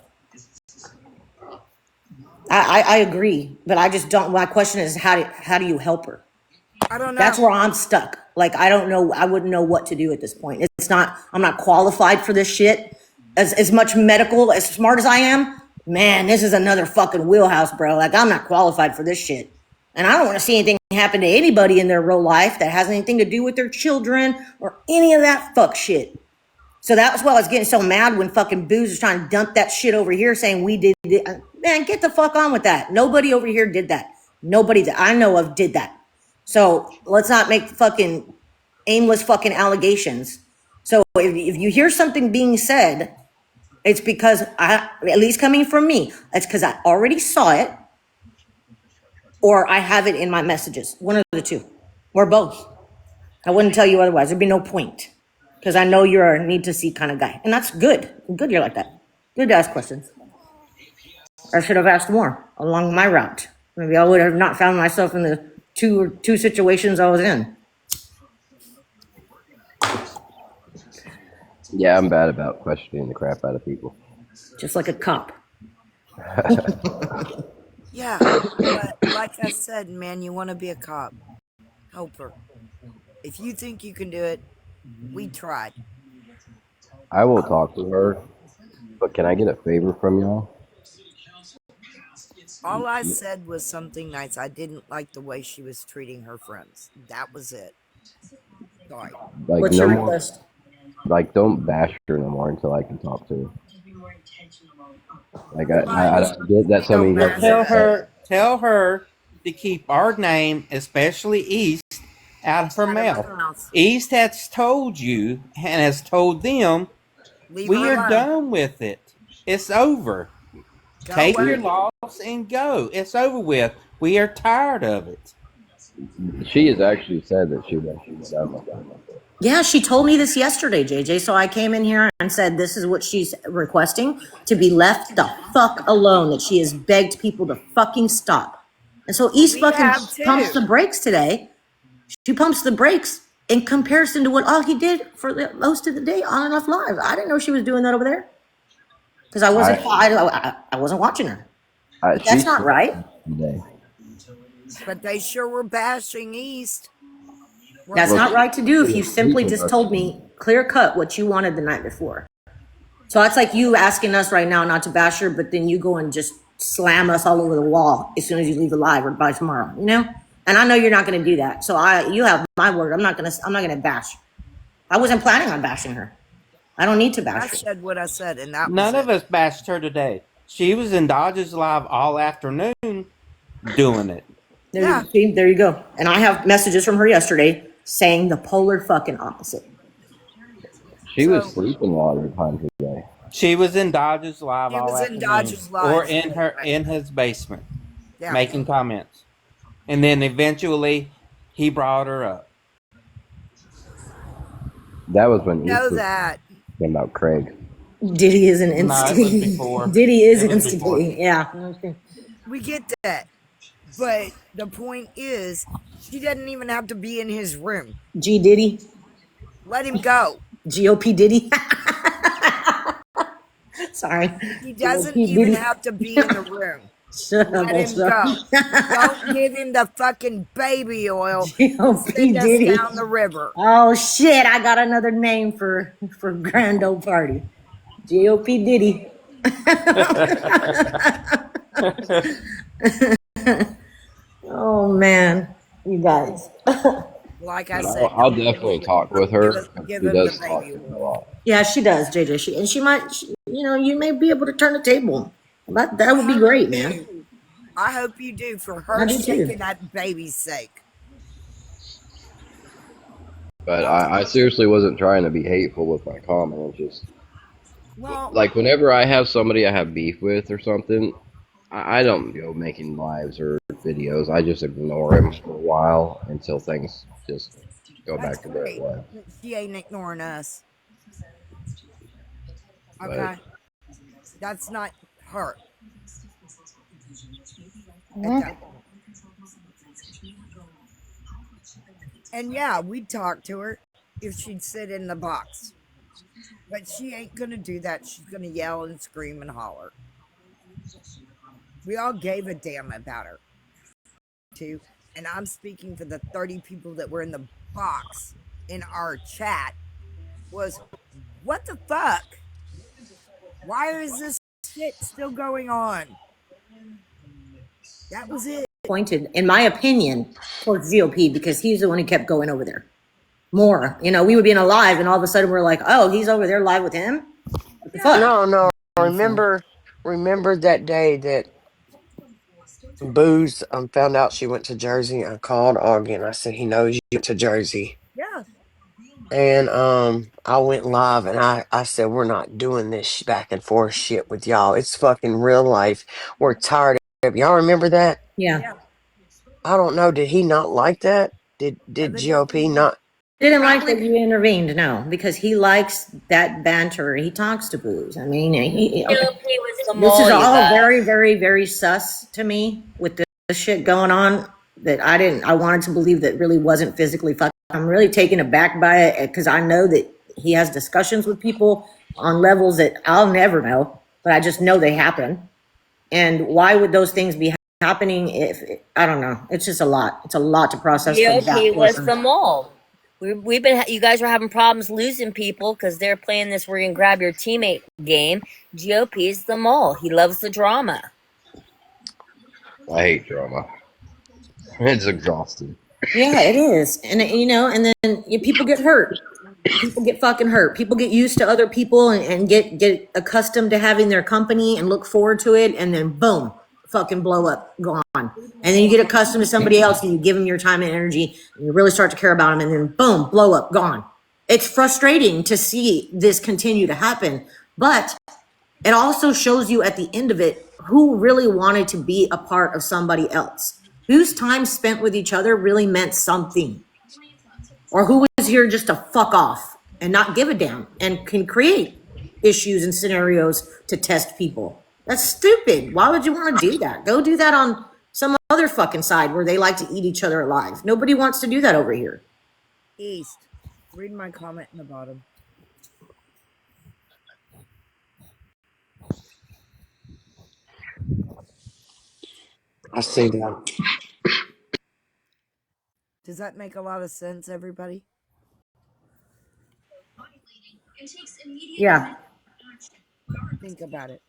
I agree, but I just don't. My question is, how do you help her? I don't know. That's where I'm stuck. Like, I don't know. I wouldn't know what to do at this point. It's not, I'm not qualified for this shit. As much medical, as smart as I am, man, this is another fucking wheelhouse, bro. Like, I'm not qualified for this shit. And I don't want to see anything happen to anybody in their real life that has anything to do with their children or any of that fuck shit. So that's why I was getting so mad when fucking Booze was trying to dump that shit over here saying we did it. Man, get the fuck on with that. Nobody over here did that. Nobody that I know of did that. So let's not make fucking aimless fucking allegations. So if you hear something being said, it's because at least coming from me, it's because I already saw it or I have it in my messages. One of the two, or both. I wouldn't tell you otherwise. There'd be no point because I know you're a need to see kind of guy. And that's good. Good you're like that. Good to ask questions. I should have asked more along my route. Maybe I would have not found myself in the two situations I was in. Yeah, I'm bad about questioning the crap out of people. Just like a cop. Yeah, but like I said, man, you want to be a cop. Help her. If you think you can do it, we tried. I will talk to her, but can I get a favor from y'all? All I said was something nice. I didn't like the way she was treating her friends. That was it. Sorry. Like, what's no your more, request? like, don't bash her no more until I can talk to her. Like, I get that some of you guys Tell her to keep our name, especially East, out of her mouth. East has told you and has told them we are done with it. It's over. Take your loss and go. It's over with. We are tired of it. She has actually said that she was done with it. Yeah, she told me this yesterday, JJ. So I came in here and said this is what she's requesting, to be left the fuck alone, that she has begged people to fucking stop. And so East fucking pumps the brakes today. She pumps the brakes in comparison to what Augie did for the most of the day on and off live. I didn't know she was doing that over there because I wasn't watching her. That's not right. But they sure were bashing East. That's not right to do if you simply just told me clear cut what you wanted the night before. So it's like you asking us right now not to bash her, but then you go and just slam us all over the wall as soon as you leave the live or by tomorrow, you know? And I know you're not going to do that. So you have my word. I'm not going to bash. I wasn't planning on bashing her. I don't need to bash her. I said what I said, and that None of us bashed her today. She was in Dodge's live all afternoon doing it. There you go. And I have messages from her yesterday saying the polar fucking opposite. She was sleeping a lot of the time today. She was in Dodge's live all afternoon. Dodge's live. Or in his basement making comments. And then eventually he brought her up. That was when know that came about Craig. Diddy is an entity. Diddy is an entity. Yeah. We get that. But the point is, she doesn't even have to be in his room. G Diddy. Let him go. GOP Diddy. Sorry. He doesn't GOP even Diddy. have to be in the room. Shut up, Let him also. go. Don't give him the fucking baby oil to GOP send us Diddy. down the river. Oh shit! I got another name for grand old party. GOP Diddy. Oh man, you guys. Like I But said, I'll don't give definitely talk with give her us because give she him the does baby talk to me a oil. lot. Yeah, she does, JJ. She might. You may be able to turn the table. That would I be hope great, you man. do. I hope you do for I her do sake too. and that baby's sake. But That's I seriously wasn't trying to be hateful with my comment. Just well, like whenever I have somebody I have beef with or something, I don't go making lives or videos. I just ignore him for a while until things just go that's back to where it great. was. She ain't ignoring us. But Okay. That's not her. It Mhm. does. And yeah, we'd talk to her if she'd sit in the box. But she ain't gonna do that. She's gonna yell and scream and holler. We all gave a damn about her too. And I'm speaking for the 30 people that were in the box in our chat was what the fuck? Why is this shit still going on? That was it. Pointed, in my opinion, towards GOP because he's the one who kept going over there. More, we would be in a live, and all of a sudden we're like, "Oh, he's over there live with him." What the Yeah. fuck? No. So, Remember that day that Booze found out she went to Jersey. I called Augie and I said he knows you went to Jersey. Yeah. And I went live and I said we're not doing this back and forth shit with y'all. It's fucking real life. We're tired of y'all. Remember that? yeah. Yeah. I don't know. Did he not like that? Did Evidently GOP he not? Didn't like that you intervened, no, because he likes that banter. He talks to Booze. I mean, okay. GOP was the This is mole, you all guys. very, very, very sus to me with this shit going on that I wanted to believe that really wasn't physically fucked. I'm really taken aback by it because I know that he has discussions with people on levels that I'll never know, but I just know they happen. And why would those things be happening if, I don't know. It's just a lot. It's a lot to process for that GOP was person. the mole. We've been, you guys were having problems losing people because they're playing this where you can grab your teammate game. GOP's the mole. He loves the drama. I hate drama. It's exhausting. Yeah, it is. And then people get hurt. People get fucking hurt. People get used to other people and get accustomed to having their company and look forward to it. And then boom, fucking blow up, gone. And then you get accustomed to somebody else and you give them your time and energy and you really start to care about them. And then boom, blow up, gone. It's frustrating to see this continue to happen. But it also shows you at the end of it who really wanted to be a part of somebody else, whose time spent with each other really meant something, or who was here just to fuck off and not give a damn and can create issues and scenarios to test people. That's stupid. Why would you want to do that? Go do that on some other fucking side where they like to eat each other alive. Nobody wants to do that over here. East. Read my comment in the bottom. I see that. Does that make a lot of sense, everybody? Yeah. Think about it.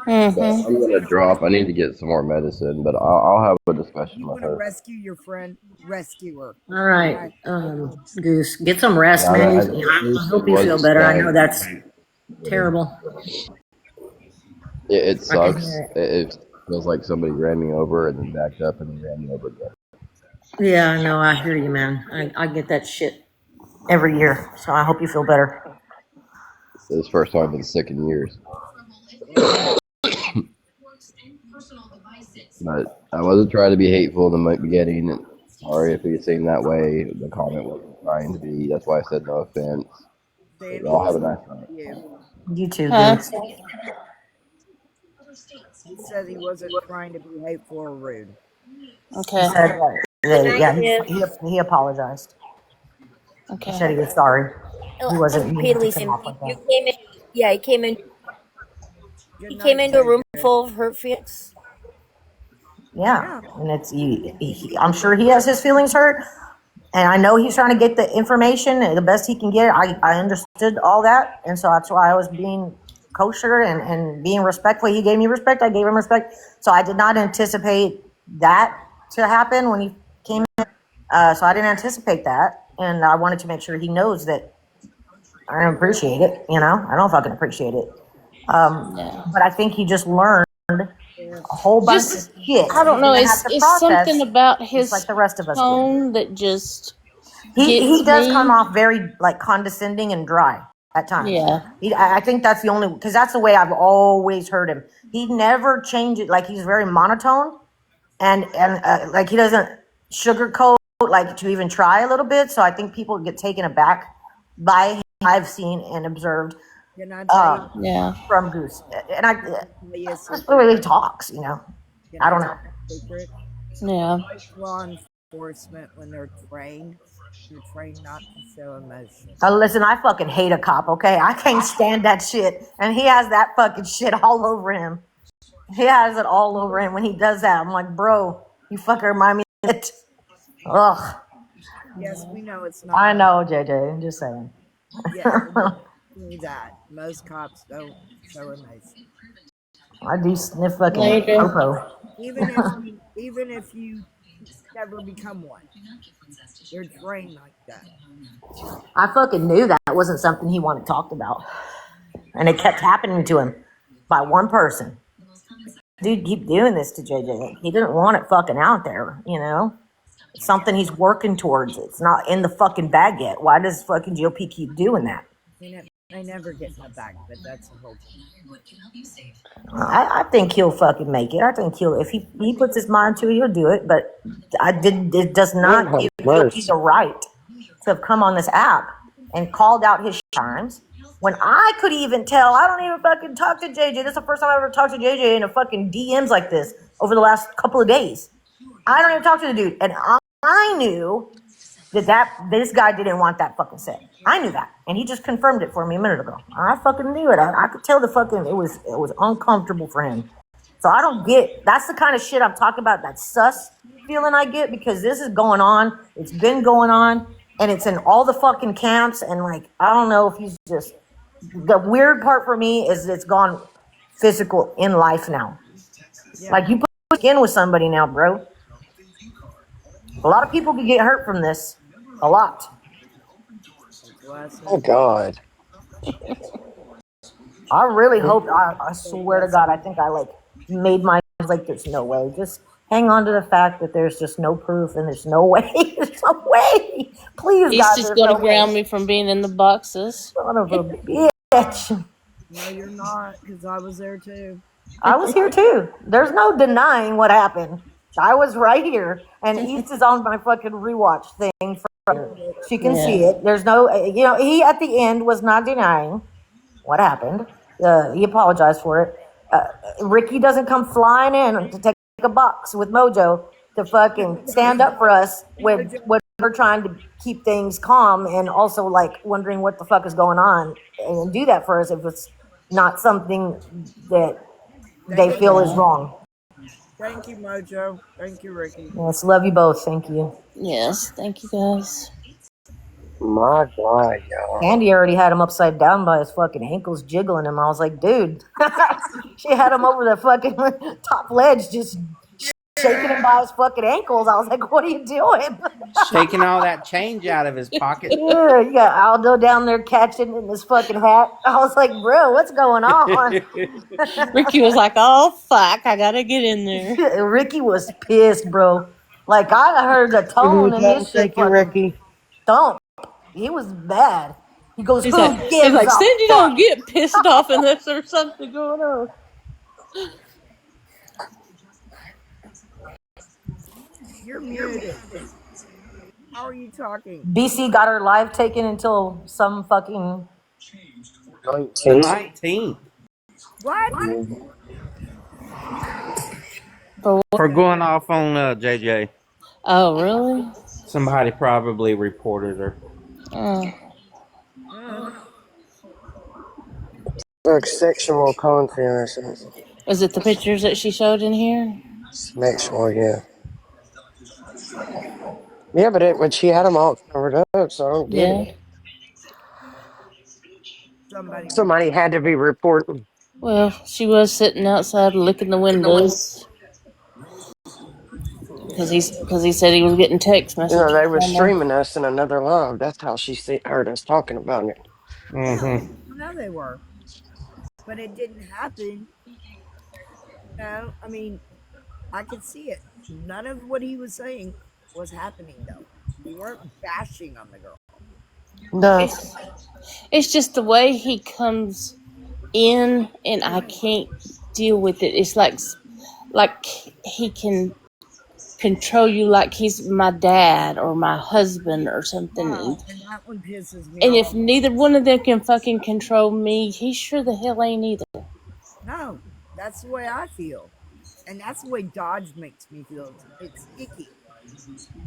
But Mhm. I'm gonna drop. I need to get some more medicine, but I'll have a discussion You with want to her. rescue your friend? Rescue her. All right, Okay. Goose, get some rest, Yeah, man. it I hope you was feel a better. I know stag. that's terrible. It I can sucks. hear it. It feels like somebody ran me over and then backed up and then ran me over again. Yeah, no, I hear you, man. I get that shit every year, so I hope you feel better. It's the first time I've been sick in years. But I wasn't trying to be hateful in the beginning. Sorry if it seemed that way. The comment wasn't trying to be. That's why I said no offense. But Sandy y'all have was a nice talking night. to you. You too, Huh? Goose. He said he wasn't trying to be hateful or rude. He Okay. said, Good yeah, night, kids. he apologized. He Okay. said he was sorry. He wasn't Hey, meaning to come Lisa, off like you that. came in. Yeah, he came in. Good He came night, into a room JJ. full of hurt feelings. Yeah, Yeah. and it's I'm sure he has his feelings hurt, and I know he's trying to get the information the best he can get. I understood all that, and so that's why I was being kosher and being respectful. He gave me respect. I gave him respect. So I did not anticipate that to happen when he came in. So I didn't anticipate that, and I wanted to make sure he knows that I don't appreciate it. You know, I don't fucking appreciate it. Yeah. But I think he just learned a whole bunch of Just shit I don't he's know. gonna have to It's something process, about just like his the rest of us do. tone that just He gets does come me. off very like condescending and dry at times. Yeah. I think that's the only because that's the way I've always heard him. He never changes. Like he's very monotone and like he doesn't sugarcoat like to even try a little bit. So I think people get taken aback by him. I've seen and observed Can I tell you? Yeah. from Goose, and I Can I tell you a that's the secret? way he talks. You know, Can I I don't tell know. you a secret? Yeah. Most law enforcement, when they're trained not to show emotion. Listen, I fucking hate a cop, okay? I can't stand that shit. And he has that fucking shit all over him. He has it all over him when he does that. I'm like, bro, you fucking remind me of it. Ugh. Yes, we know it's not. I know, JJ. I'm just saying. Yeah, exactly that. Most cops don't show emotion. I do sniff fucking Later. popo. Even if you never become one, they're trained like that. I fucking knew that wasn't something he wanted talked about. And it kept happening to him by one person. Dude, keep doing this to JJ. He didn't want it fucking out there, you know? It's something he's working towards. It's not in the fucking bag yet. Why does fucking GOP keep doing that? They never get in the back, but that's the whole thing. I think he'll fucking make it. I think he'll if he puts his mind to it, he'll do it. But it does not Oh, give GOP worse. the right to have come on this app and called out his times when I could even tell I don't even fucking talk to JJ. This is the first time I ever talked to JJ in a fucking DMs like this over the last couple of days. I don't even talk to the dude, and I knew that this guy didn't want that fucking set. I knew that, and he just confirmed it for me a minute ago. I fucking knew it. I could tell the fucking it was uncomfortable for him. So I don't get that's the kind of shit I'm talking about. That sus feeling I get because this is going on. It's been going on, and it's in all the fucking camps. And like I don't know if he's just the weird part for me is it's gone physical in life now. Yeah. Like you put skin with somebody now, bro. A lot of people could get hurt from this. A lot. Oh God. I really hope. I swear to God, I think I like made my like. There's no way. Just hang on to the fact that there's just no proof and there's no way. There's no way. Please, He's God, just there's gonna no ground way. me from being in the boxes. Son of a bitch. No, you're not, because I was there too. I was here too. There's no denying what happened. I was right here, and East is on my fucking rewatch thing. She can see it. There's no, he at the end was not denying what happened. He apologized for it. Ricky doesn't come flying in to take a box with Mojo to fucking stand up for us when we're trying to keep things calm and also like wondering what the fuck is going on and do that for us if it's not something that they feel is wrong. Thank you, Mojo. Thank you, Ricky. Yes, love you both. Thank you. Yes, thank you guys. My God, y'all. Andy already had him upside down by his fucking ankles, jiggling him. I was like, dude. She had him over the fucking top ledge, just shaking him by his fucking ankles. I was like, what are you doing? Shaking all that change out of his pocket. Yeah, you got Aldo down there catching in his fucking hat. I was like, bro, what's going on? Ricky was like, oh, fuck, I gotta get in there. Ricky was pissed, bro. Like, I heard the tone in his shit. Thank you, Ricky. Thump. He was bad. He goes, He's who like, gives a Cindy fuck? don't get pissed off unless there's something going on. You're muted. How are you talking? BC got her live taken until some fucking... The 19th. What? For going off on JJ. Oh, really? Somebody probably reported her. Mm. Like sexual content or something. Is it the pictures that she showed in here? Sexual, yeah. Yeah, but when she had them all covered up, so I don't get Yeah. it. Somebody Somebody had to be reporting. Well, she was sitting outside licking the windows because he said he was getting text You know, messages they were from her. streaming us in another love. That's how heard us talking about it. Mm-hmm. I know they were, but it didn't happen. No, I mean, I could see it. None of what he was saying was happening though. We weren't bashing on the girl. No. It's just the way he comes in, and I can't deal with it. It's like he can control you like he's my dad or my husband or something. Yeah, and that one pisses me And off. if neither one of them can fucking control me, he sure the hell ain't either. No, that's the way I feel, and that's the way Dodge makes me feel. It's icky.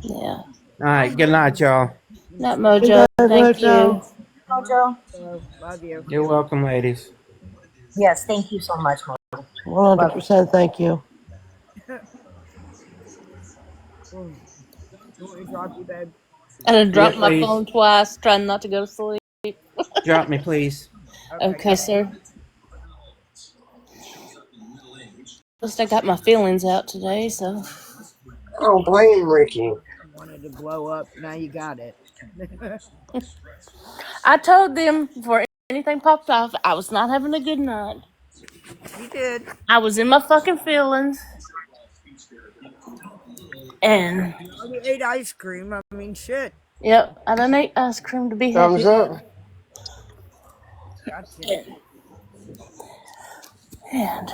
Yeah. All right. Good night, y'all. You Not too. Good Mojo. night, Thank you. Mojo. Mojo. So love you. You're welcome, ladies. Yes, thank you so much, Mojo. Love you. 100% thank you. Oh, you want me to drop you, babe? I done Yeah, dropped my please. phone twice, trying not to go to sleep. Drop me, please. Okay, Okay, got it. sir. At least I got my feelings out today, so. I don't blame Ricky. Wanted to blow up. Now you got it. I told them before anything popped off, I was not having a good night. You did. I was in my fucking feelings, and You already ate ice cream. I mean, shit. yep, I done ate ice cream to be happy Thumbs up. about Gotcha. it. And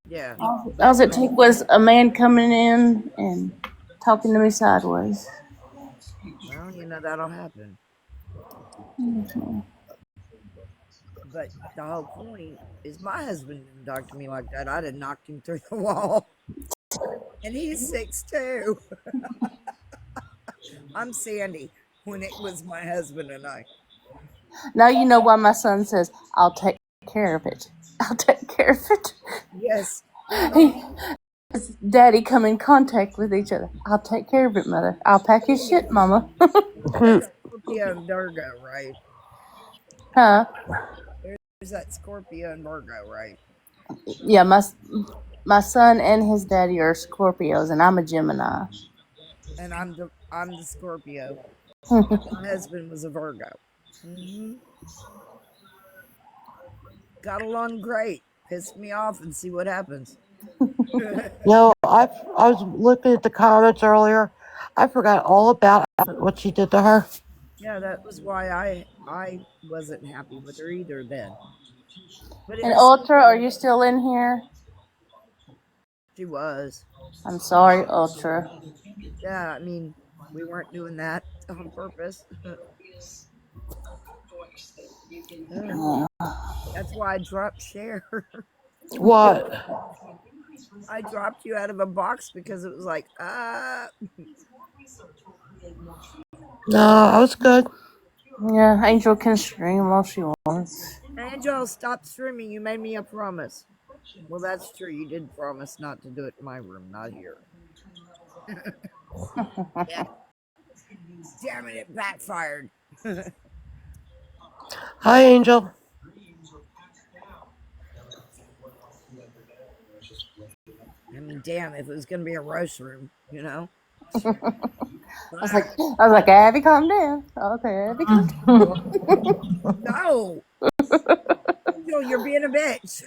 Yeah. all But it took was a man coming in and talking to me sideways. well, you know that'll happen. But the whole point is my husband didn't talk to me like that. I'd have knocked him through the wall. And he's 6'2". I'm Sandy when it was my husband and I. Now you know why my son says, I'll take care of it. I'll take care of it. Yes. He, Daddy come in contact with each other. I'll take care of it, Mother. I'll pack his shit, Mama. That's Scorpio and Virgo, right? Huh? There's that Scorpio and Virgo, right? Yeah, my son and his daddy are Scorpios, and I'm a Gemini. And I'm the Scorpio. My husband was a Virgo. Hmm. Got along great. Pissed me off and see what happens. No, I was looking at the comments earlier. I forgot all about what she did to her. Yeah, that was why I wasn't happy with her either then. But it And was Ultra, are you still in here? she was. I'm sorry, Ultra. Yeah, I mean, we weren't doing that on purpose. That's why I dropped share. What? I dropped you out of a box because it was like, No, I was good. Yeah, Angel can stream all she wants. Angel, stop streaming. You made me a promise. Well, that's true. You did promise not to do it in my room, not here. Yeah. Damn it, it backfired. Hi, Angel. I mean, damn, if it was going to be a roast room, you know? I was like, Abby, calm down. Okay, Abby, calm down. No, Angel, you're being a bitch.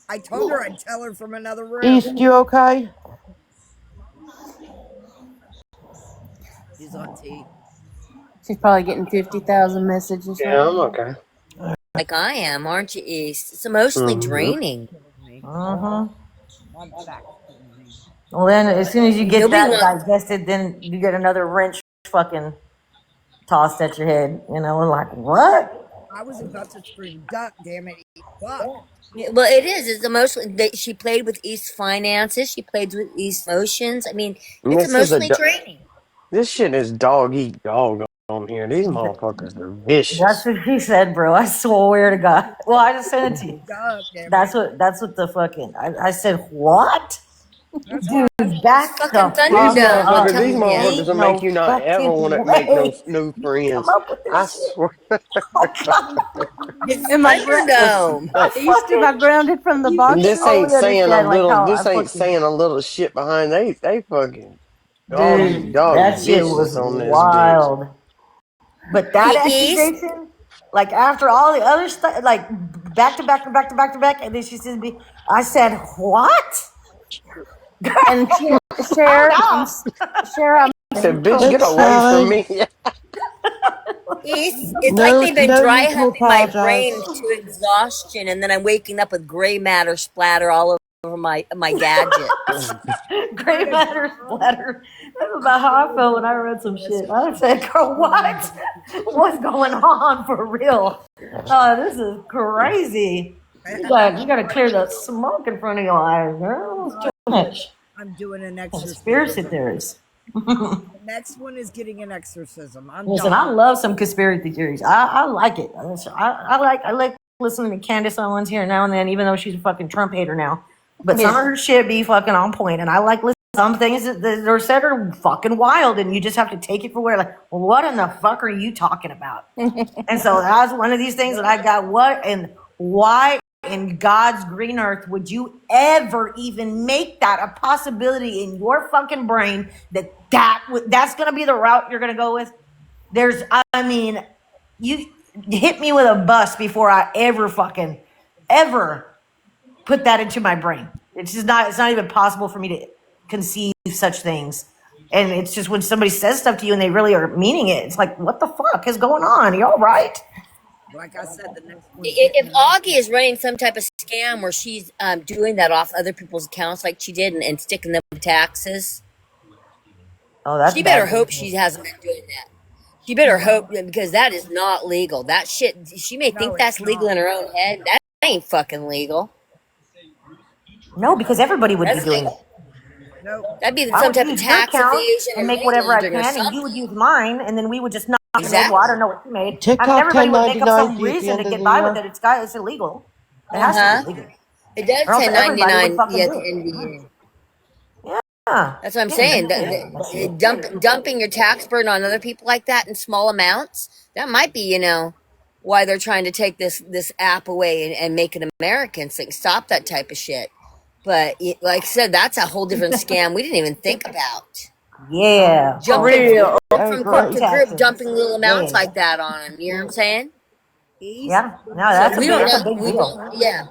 I told her I'd tell her from another room. East, you okay? She's on tea. She's probably getting 50,000 messages right Yeah, I'm now. okay. Like I am, aren't you, East? It's emotionally Mm-hmm. draining. Me. Uh-huh. My back's killing me. Well, then as soon as you get Nobody that wants. digested, then you get another wrench fucking tossed at your head. You know, and like, what? I was about to scream, duck, damn it, fuck. Well, it is. It's emotionally. She played with East finances. She played with East emotions. I mean, And it's this is a emotionally draining. This shit is dog eat dog on here. These motherfuckers are That's vicious. what he said, bro. I swear to God. Well, I just sent it to you. God damn it. That's what the fucking I said, what? That's why Dude, I It's back fucking the These fuck Thunderdome. I'm up. motherfuckers, these telling you. motherfuckers Ain't will make no you not ever fucking want to make no way new you come friends. up with I this shit. swear. Oh God. It's Am I Thunderdome. I am I fucking grounded from the you boxer? This ain't totally saying a understand like little. how I This ain't fucking saying a little shit behind. They fucking dude, dog that shit was vicious on this bitch. wild. But that East. accusation, like after all the other stuff, like back to back to back to back to back, and then she says, "Me," I said, "What?" And Calm share, down. share. I said, "Bitch, get It's away from valid. me!" East. It's like No, they've been no dry need to humping my brain apologize. to exhaustion, and then I'm waking up with gray matter splatter all over my gadgets. Gray matter splatter. That's about how I felt when I read some shit. I said, "Girl, what? What's going on for real? Oh, this is crazy. You got to clear the smoke in front of your eyes, girl. It's too much." I'm doing an Conspiracy exorcism. theories. The next one is getting an exorcism. I'm Listen, I done. love some conspiracy theories. I like it. I like listening to Candace Owens here now and then, even though she's a fucking Trump hater now. But some of her shit be fucking on point, and I like listening. Some things that are said are fucking wild, and you just have to take it for where, like, well, what in the fuck are you talking about? And so that's one of these things that I got. What and why in God's green earth would you ever even make that a possibility in your fucking brain that's going to be the route you're going to go with? I mean, you hit me with a bus before I ever put that into my brain. It's not even possible for me to conceive such things. And it's just when somebody says stuff to you and they really are meaning it, it's like, what the fuck is going on? Are you all right? Like I said, the next one's getting If an Augie is running some type of scam where she's doing that off other people's accounts like she did and sticking them with taxes, Oh, that's she better bad hope she business. hasn't been doing that. She better hope because that is not legal. That shit, she may No, think it's that's legal not. in her own head. That ain't fucking legal. No, because everybody would be That's doing it. Nope. that'd be I some would type of use your tax account evasion and or make money whatever I laundering or can, and you something. would use mine, and then we would just not know. Well, I don't Exactly. know what you made. I mean, TikTok everybody would make up 1099 some fee at the reason end to of get the by with year. it. It's illegal. It Uh has to be huh. illegal, It does or else say everybody would 99. fucking Yeah, at do the it. end of the year. Yeah, That's what I'm yeah, saying. that shit. Dumping your tax burden on other people like that in small amounts, that might be, why they're trying to take this app away and make it American. So stop that type of shit. But like I said, that's a whole different scam we didn't even think about. Yeah, for Jumping real. I from group agree. to group, Taxes. dumping little Yeah, amounts yeah, yeah. like that on them. You know what I'm saying? East, Yeah. the No, So next we don't that's know. a big We deal. don't. Yeah.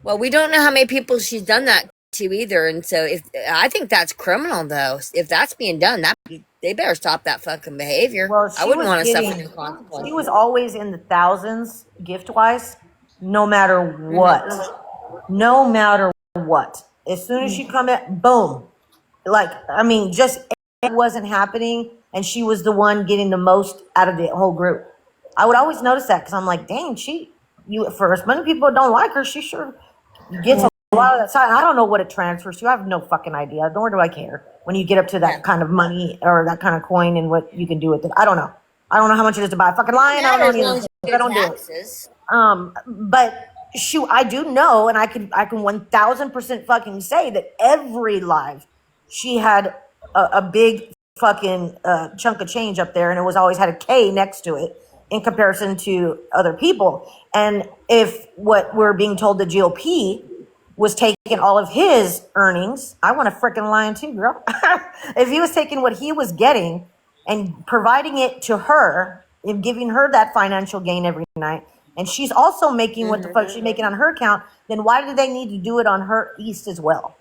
Well, we don't know how many people she's done that to either, and so if I think that's criminal, though, if that's being done, that they better stop that fucking behavior. Well, I wouldn't want to suffer no she consequences. was always in the thousands gift wise, no matter Mm-hmm. what. No matter what. As soon as she come in, boom. Like, I mean, just it wasn't happening, and she was the one getting the most out of the whole group. I would always notice that because I'm like, dang, for as many people don't like her, she sure gets a lot of that side. I don't know what it transfers to. I have no fucking idea, nor do I care when you get up to Yeah. that kind of money or that kind of coin and what you can do with it. I don't know. I don't know how much it is to buy a fucking It don't lion. I don't matter know as any of long those as things you 'cause I pay don't do it. taxes. But shoot, I do know, and I can 1,000% fucking say that every live, she had a big fucking chunk of change up there, and it was always had a K next to it in comparison to other people. And if what we're being told, the GOP was taking all of his earnings, I want a freaking lion too, girl. If he was taking what he was getting and providing it to her and giving her that financial gain every night, and she's also making what the fuck she's making on her account, then why do they need to do it on her East as well?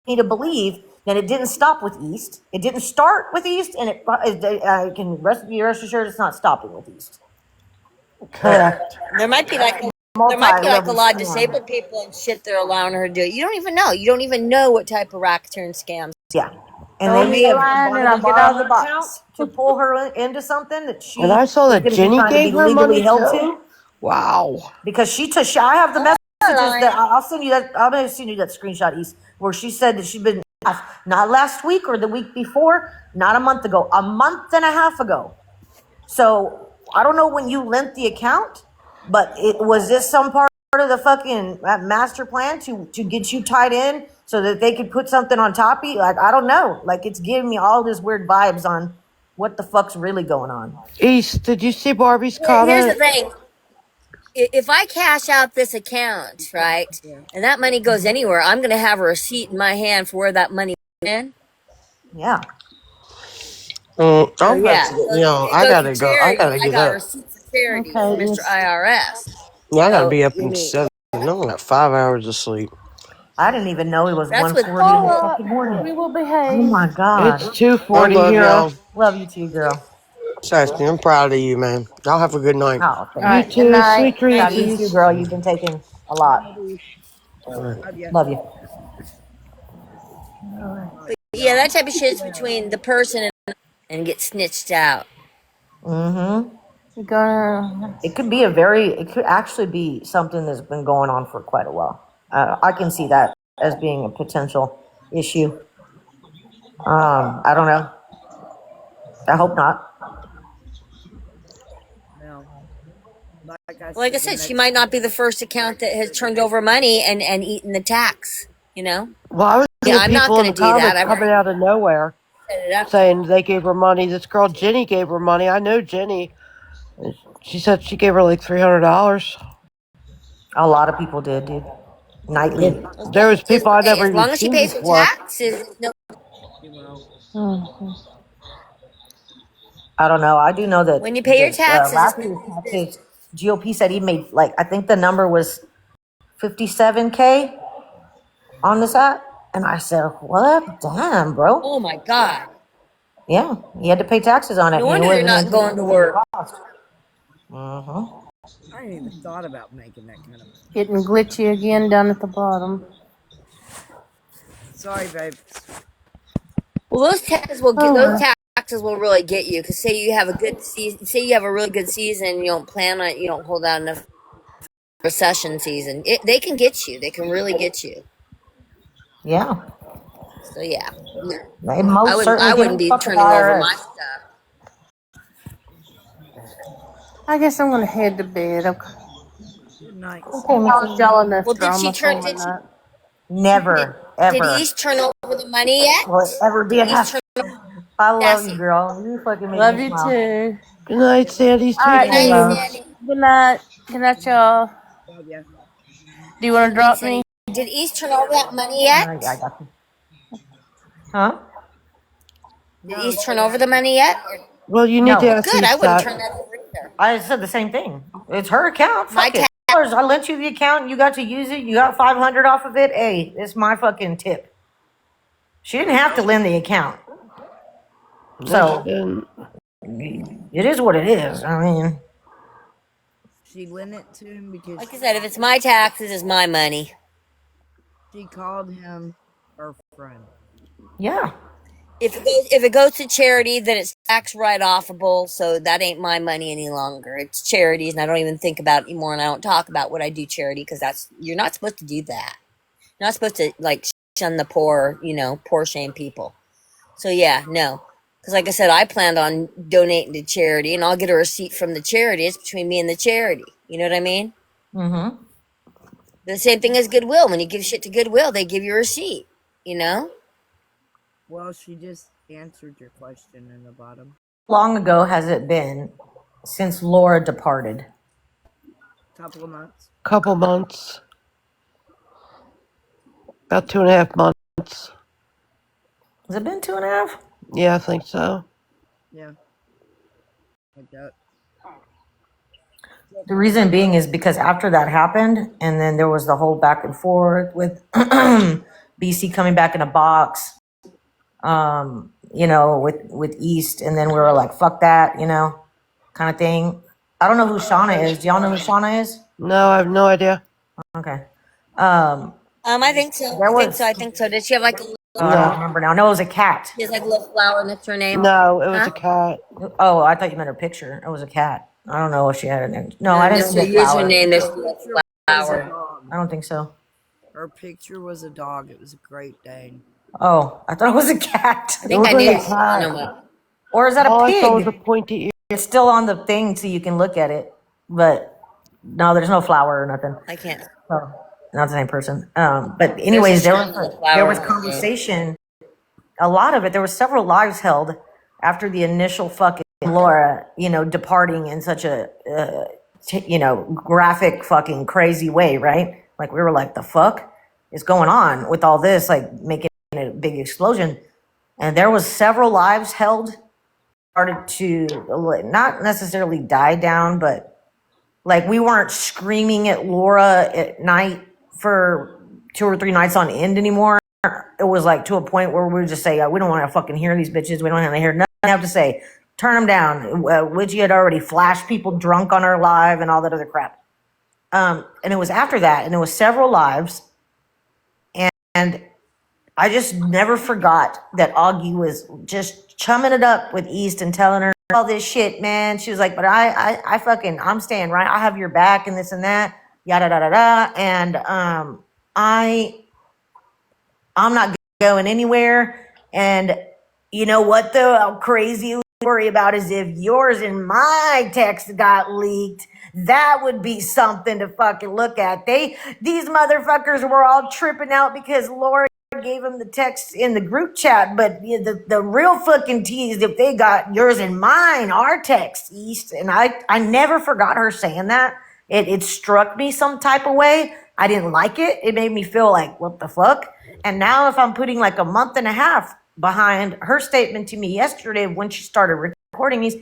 I need to believe that it didn't stop with East. It didn't start with East, and I can be rest assured it's not stopping with East. But Correct. There might be like a multi-level lot of scam. disabled people and shit they're allowing her to do it. You don't even know. You don't even know what type of racketeering scams. Yeah. And Throw they me may the have line and wanted to I'll get borrow out of the her account box. to pull her into something that And she I saw is that going to be Jenny trying to be gave her legally money held too. to, Wow. because I have the messages that Line. I'll send you that. I'm going to send you that screenshot, East, where she said that she's been Not last week or the week before, not a month ago, a month and a half ago. So I don't know when you lent the account, but was this some part of the fucking master plan to get you tied in so that they could put something on top of you? Like, I don't know. Like, it's giving me all this weird vibes on what the fuck's really going on. East, did you see Barbie's Here's the comment? thing. If I cash out this account, right, and that money goes anywhere, I'm going to have a receipt in my hand for where that money went in. Yeah. I'm So about yeah, to, you know, it I goes to gotta go. I charity. gotta I get got a up. receipt for charity from Okay, Mr. yes. IRS. Yeah, I gotta So be up I in mean, 7. I only got 5 hours of sleep. I didn't even know it was that's what. 1:40 in All the right. fucking morning. We will Oh behave. my It's God. I 2:40 love here. y'all. Love you too, girl. Sassy, I'm proud of you, man. Y'all have a good night. Oh, All thank You right. you. Good too. night. Sweet Night, Proud of you dreamsies. too, East. girl. You've been taking a lot. All right. Love you. Love you. Bye. But yeah, that type of shit's between the person and get snitched out. Mm-hmm. We're gonna. It could actually be something that's been going on for quite a while. I can see that as being a potential issue. I don't know. I hope not. Now, like I Like I said, the said, she next might not be the first account that has turned over money and eaten the tax. You know, Well, I was yeah, getting I'm not people in going the to do that. comments I've coming already out of nowhere set it up. saying they gave her money. This girl Jenny gave her money. I know Jenny. She said she gave her like $300. A lot of people did, dude. Nightly. And there was people I never As even long as she seen pays her before. taxes, no. she will. I don't know. I do know that When you pay your taxes, it's last none year's of his business. taxes, GOP said he made like I think the number was 57K on this app, and I said, "What? Damn, bro." Oh my God! Yeah, he had to pay taxes on it, No and he wonder you're wasn't not going to anticipating the work. cost. Mm-hmm. I ain't even thought about making that kind of money. Getting glitchy again down at the bottom. Sorry, babe. Well, Oh those well. taxes will really get you because say you have a good season, say you have a really good season, and you don't plan on it, you don't hold out enough recession season. They can get you. They can really get you. Yeah, So yeah, no, they most certainly I can. wouldn't be Fuck with the turning over my IRS. stuff. I guess I'm gonna head to bed. Okay. Good night, Okay, sweetie. Caused Missy. y'all enough Well, drama for one night. did Never, did ever East turn over the money yet? will it ever be Did East enough. turn over I love you, Sassy? girl. You fucking make me Love you smile. too. Good night, Sandy. All Good Sweet right, night, Night, love. dreams. Sandy. good night. Good night, y'all. Love ya. Do you want to Good night, drop me? Sandy. Did East turn over that money yet? I got you. Huh? Did No, East she turn over the hasn't. money yet? Well, you need to No, ask Good. I East wouldn't that. turn that over either. I said the same thing. It's her account. My Fuck it. tax. I lent you the account. You got to use it. You got 500 off of it. Hey, it's my fucking tip. She didn't have to lend the account. No, she So didn't. it is what it is. I mean, She lent it to him because Like I said, if it's my taxes, it's my money. she called him her friend. yeah. If it goes to charity, then it's tax write offable. So that ain't my money any longer. It's charities, and I don't even think about it anymore. And I don't talk about what I do charity because you're not supposed to do that. You're not supposed to like shun the poor, poor shame people. So yeah, no. Because like I said, I planned on donating to charity, and I'll get a receipt from the charity. It's between me and the charity. You know what I mean? Mm-hmm. The same thing as Goodwill. When you give shit to Goodwill, they give you a receipt. You know? Well, she just answered your question in the bottom. Long ago has it been since Laura departed? Couple of months. Couple months. About 2.5 months. Has it been 2.5? Yeah, I think so. Yeah. Like that. The reason being is because after that happened, and then there was the whole back and forth with BC coming back in a box, with East, and then we were like, fuck that, kind of thing. I don't know who Shauna is. Do y'all know who Shauna is? No, I have no idea. Okay. I think so. There was, I think so. Did she have like a little, I don't No. remember now. No, it was a cat. she has like a little flower next to her name? No, it was Huh? a cat. Oh, I thought you meant her picture. It was a cat. I don't know if she had a name. No, I No, didn't next see to a her flower. username, there's a Her little picture was a flower. dog. I don't think so. Her picture was a dog. It was a Great Dane. Oh, I thought it was a cat. I It think I looked like knew a what you were talking cat. about. Or is that a All I saw was a pig? pointy ear. It's still on the thing so you can look at it. But no, there's no flower or nothing. I can't. Oh, not the same person. But There's a anyways, stream of there was flowers. conversation. A lot of it. There was several lives held after the initial fucking Laura, departing in such a graphic fucking crazy way, right? Like we were like, the fuck is going on with all this, like making a big explosion. And there was several lives held, started to not necessarily die down, but like we weren't screaming at Laura at night for 2 or 3 nights on end anymore. It was like to a point where we would just say, we don't want to fucking hear these bitches. We don't want to hear nothing they have to say. Turn them down. Witchy had already flashed people drunk on her live and all that other crap. And it was after that, and it was several lives. And I just never forgot that Augie was just chumming it up with East and telling her all this shit, man. She was like, but I fucking, I'm staying right. I have your back and this and that, yada, da, da, da. And I'm not going anywhere. And you know what, though? How crazy you worry about is if yours and my text got leaked. That would be something to fucking look at. These motherfuckers were all tripping out because Laura gave them the text in the group chat, but the real fucking tease if they got yours and mine, our text, East. And I never forgot her saying that. It struck me some type of way. I didn't like it. It made me feel like, what the fuck? And now if I'm putting like a month and a half behind her statement to me yesterday when she started recording these,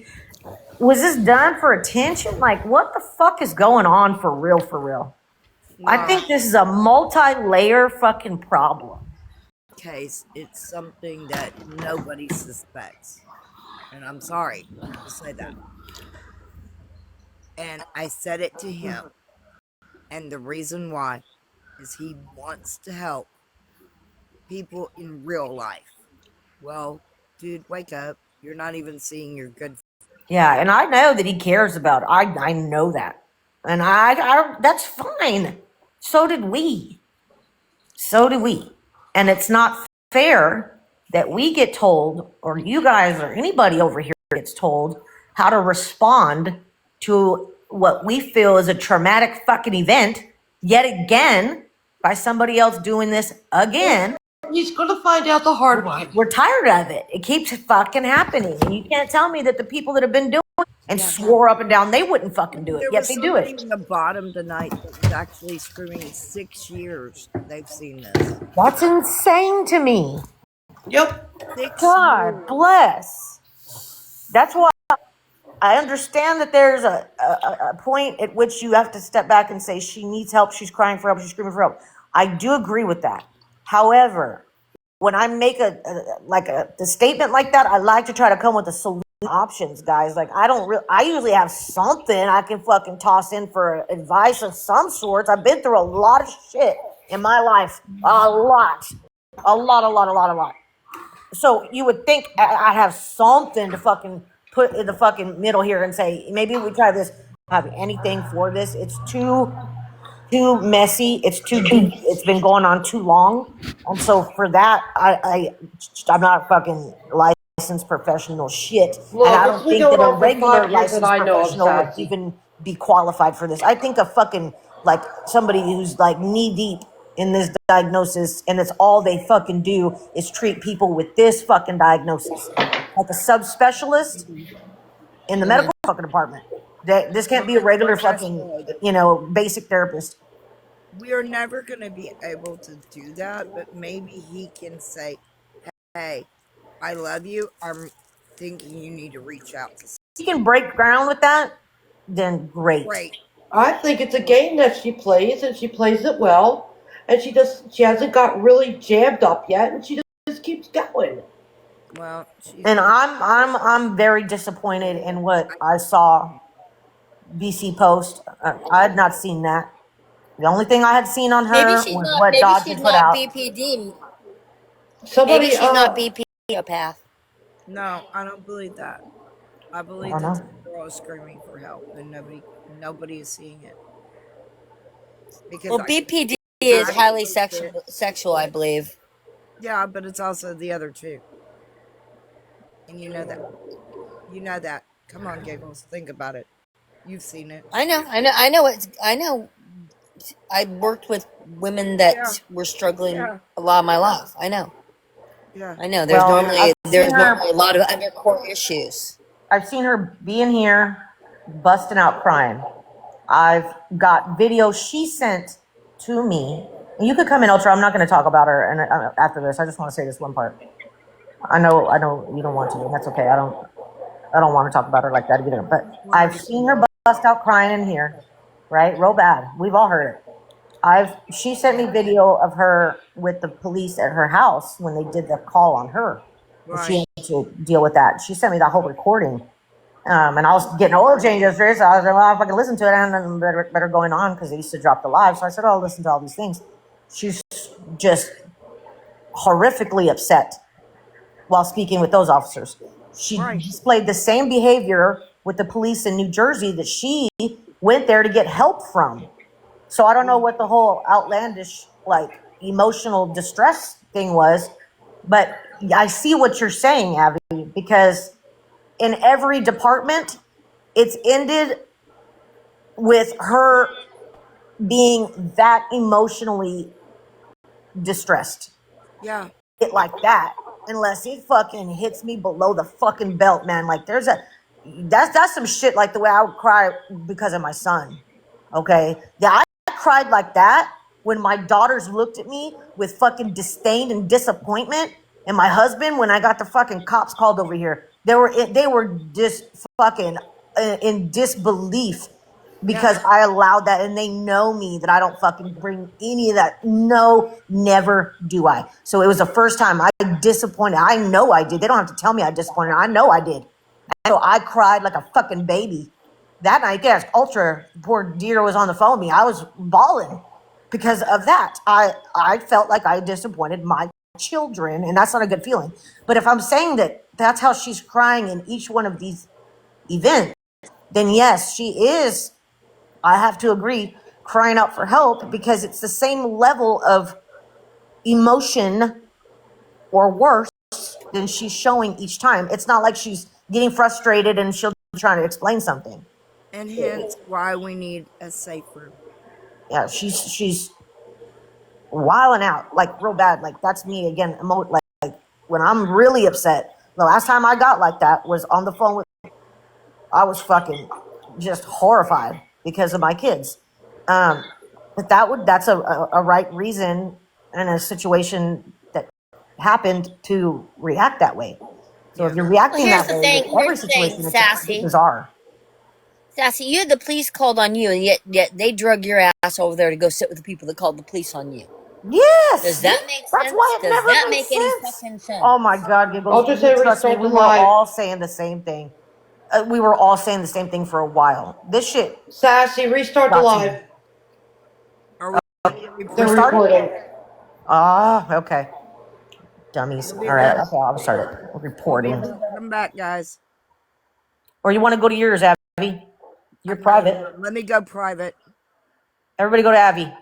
was this done for attention? Like, what the fuck is going on for real, for real? No. I think this is a multi-layer fucking problem. Case, it's something that nobody suspects. And I'm sorry to say that. And I said it to him. And the reason why is he wants to help people in real life. Well, dude, wake up. You're not even seeing your good. Yeah, and I know that he cares about it. I know that. And I that's fine. So did we. So do we. And it's not fair that we get told, or you guys or anybody over here gets told, how to respond to what we feel is a traumatic fucking event, yet again, by somebody else doing this again. He's gonna find out the hard way. We're tired of it. It keeps fucking happening. And you can't tell me that the people that have been doing it and swore up and down they wouldn't fucking do it, There yet was they do somebody it. in the bottom tonight that was actually screaming 6 years they've seen this. That's insane to me. Yep. 6 God years. bless. That's why I understand that there's a point at which you have to step back and say she needs help, she's crying for help, she's screaming for help. I do agree with that. However, when I make the statement like that, I like to try to come with a solution options, guys. Like I usually have something I can fucking toss in for advice of some sorts. I've been through a lot of shit in my life. A lot. So you would think I'd have something to fucking put in the fucking middle here and say, maybe we try this. I don't have anything for this. It's too messy. It's too deep. It's been going on too long. And so for that, I'm not fucking licensed professional shit. Look, And I it's don't been think going that a on for regular 5 years that licensed I know of, professional would Sassy. even be qualified for this. I think a fucking, like, somebody who's like knee deep in this diagnosis and it's all they fucking do is treat people with this fucking diagnosis. Like a subspecialist in the medical fucking department. This can't be a regular fucking, basic therapist. We are never going to be able to do that, but maybe he can say, hey, I love you. I'm thinking you need to reach out to He can break ground with that, then great. I think it's a game that she plays, and she plays it well. And she hasn't got really jammed up yet, and she just keeps going. Well, and I'm very disappointed in what I saw BC post. I had not seen that. The only thing I had seen on her was what Dodge had put out. BPD. Somebody, Maybe she's not BPD-opath. No, I don't believe that. I believe that this girl is screaming for help and nobody is seeing it. Because BPD is highly sexual, I believe. Yeah, but it's also the other two. And you know that. You know that. Come on, Giggles. Think about it. You've seen it. I know, I know. I worked with women Yeah. that were struggling Yeah. a lot of my life. I know. Yeah. I know. Well, There's normally a lot of undercore issues. I've seen her being here, busting out crying. I've got video she sent to me. And you could come in, Ultra. I'm not going to talk about her. And after this, I just want to say this one part. I know you don't want to, and that's okay. I don't want to talk about her like that either. But We're I've ready for seen her you. bust out crying in here, right? Real bad. We've all heard it. She sent me video of her with the police at her house when they did the call on her. She Right. had to deal with that. She sent me that whole recording. And I was getting oil change yesterday, so I was like, well, if I can listen to it, and then better going on because they used to drop the live. So I said, oh, I'll listen to all these things. She's just horrifically upset while speaking with those officers. She Right. displayed the same behavior with the police in New Jersey that she went there to get help from. So I don't know what the whole outlandish, like, emotional distress thing was, but I see what you're saying, Abby, because in every department, it's ended with her being that emotionally distressed. Yeah. It like that, unless it fucking hits me below the fucking belt, man. Like that's some shit like the way I would cry because of my son. Okay. Yeah, I cried like that when my daughters looked at me with fucking disdain and disappointment. And my husband, when I got the fucking cops called over here, they were just fucking in disbelief Yeah. because I allowed that, and they know me that I don't fucking bring any of that. No, never do I. So it was the first time I disappointed. I know I did. They don't have to tell me I disappointed. I know I did. So I cried like a fucking baby. That night, yes, Ultra, poor dear was on the phone with me. I was bawling because of that. I felt like I disappointed my children, and that's not a good feeling. But if I'm saying that that's how she's crying in each one of these events, then yes, she is, I have to agree, crying out for help because it's the same level of emotion or worse than she's showing each time. It's not like she's getting frustrated and she'll be trying to explain something. And hence why we need a safe room. Yeah, she's wilding out like real bad. Like that's me again. Like when I'm really upset. The last time I got like that was on the phone with. I was fucking just horrified because of my kids. But that's a right reason in a situation that happened to react that way. So if Yeah. you're Well, reacting that way with here's every the thing, situation, it's a bit Sassy. bizarre. Sassy, you had the police called on you, and yet they drug your ass over there to go sit with the people that called the police on you. Does Yes, that make that's sense? why it Does never that makes make any sense. fucking sense? Oh my God, I'll Giggles, just you say trust me. restart We the were live. all saying the same thing. We were all saying the same thing for a while. This shit Sassy, restart the got to me. live. Are we They're recording? Restart it? recording. Ah, okay. Dummies. We'll be All right. back. Okay, I'll start it. We'll be Reporting. back. Come back, guys. Or you want to go to yours, Abby? You're private. Let me go private. Everybody go to Abby.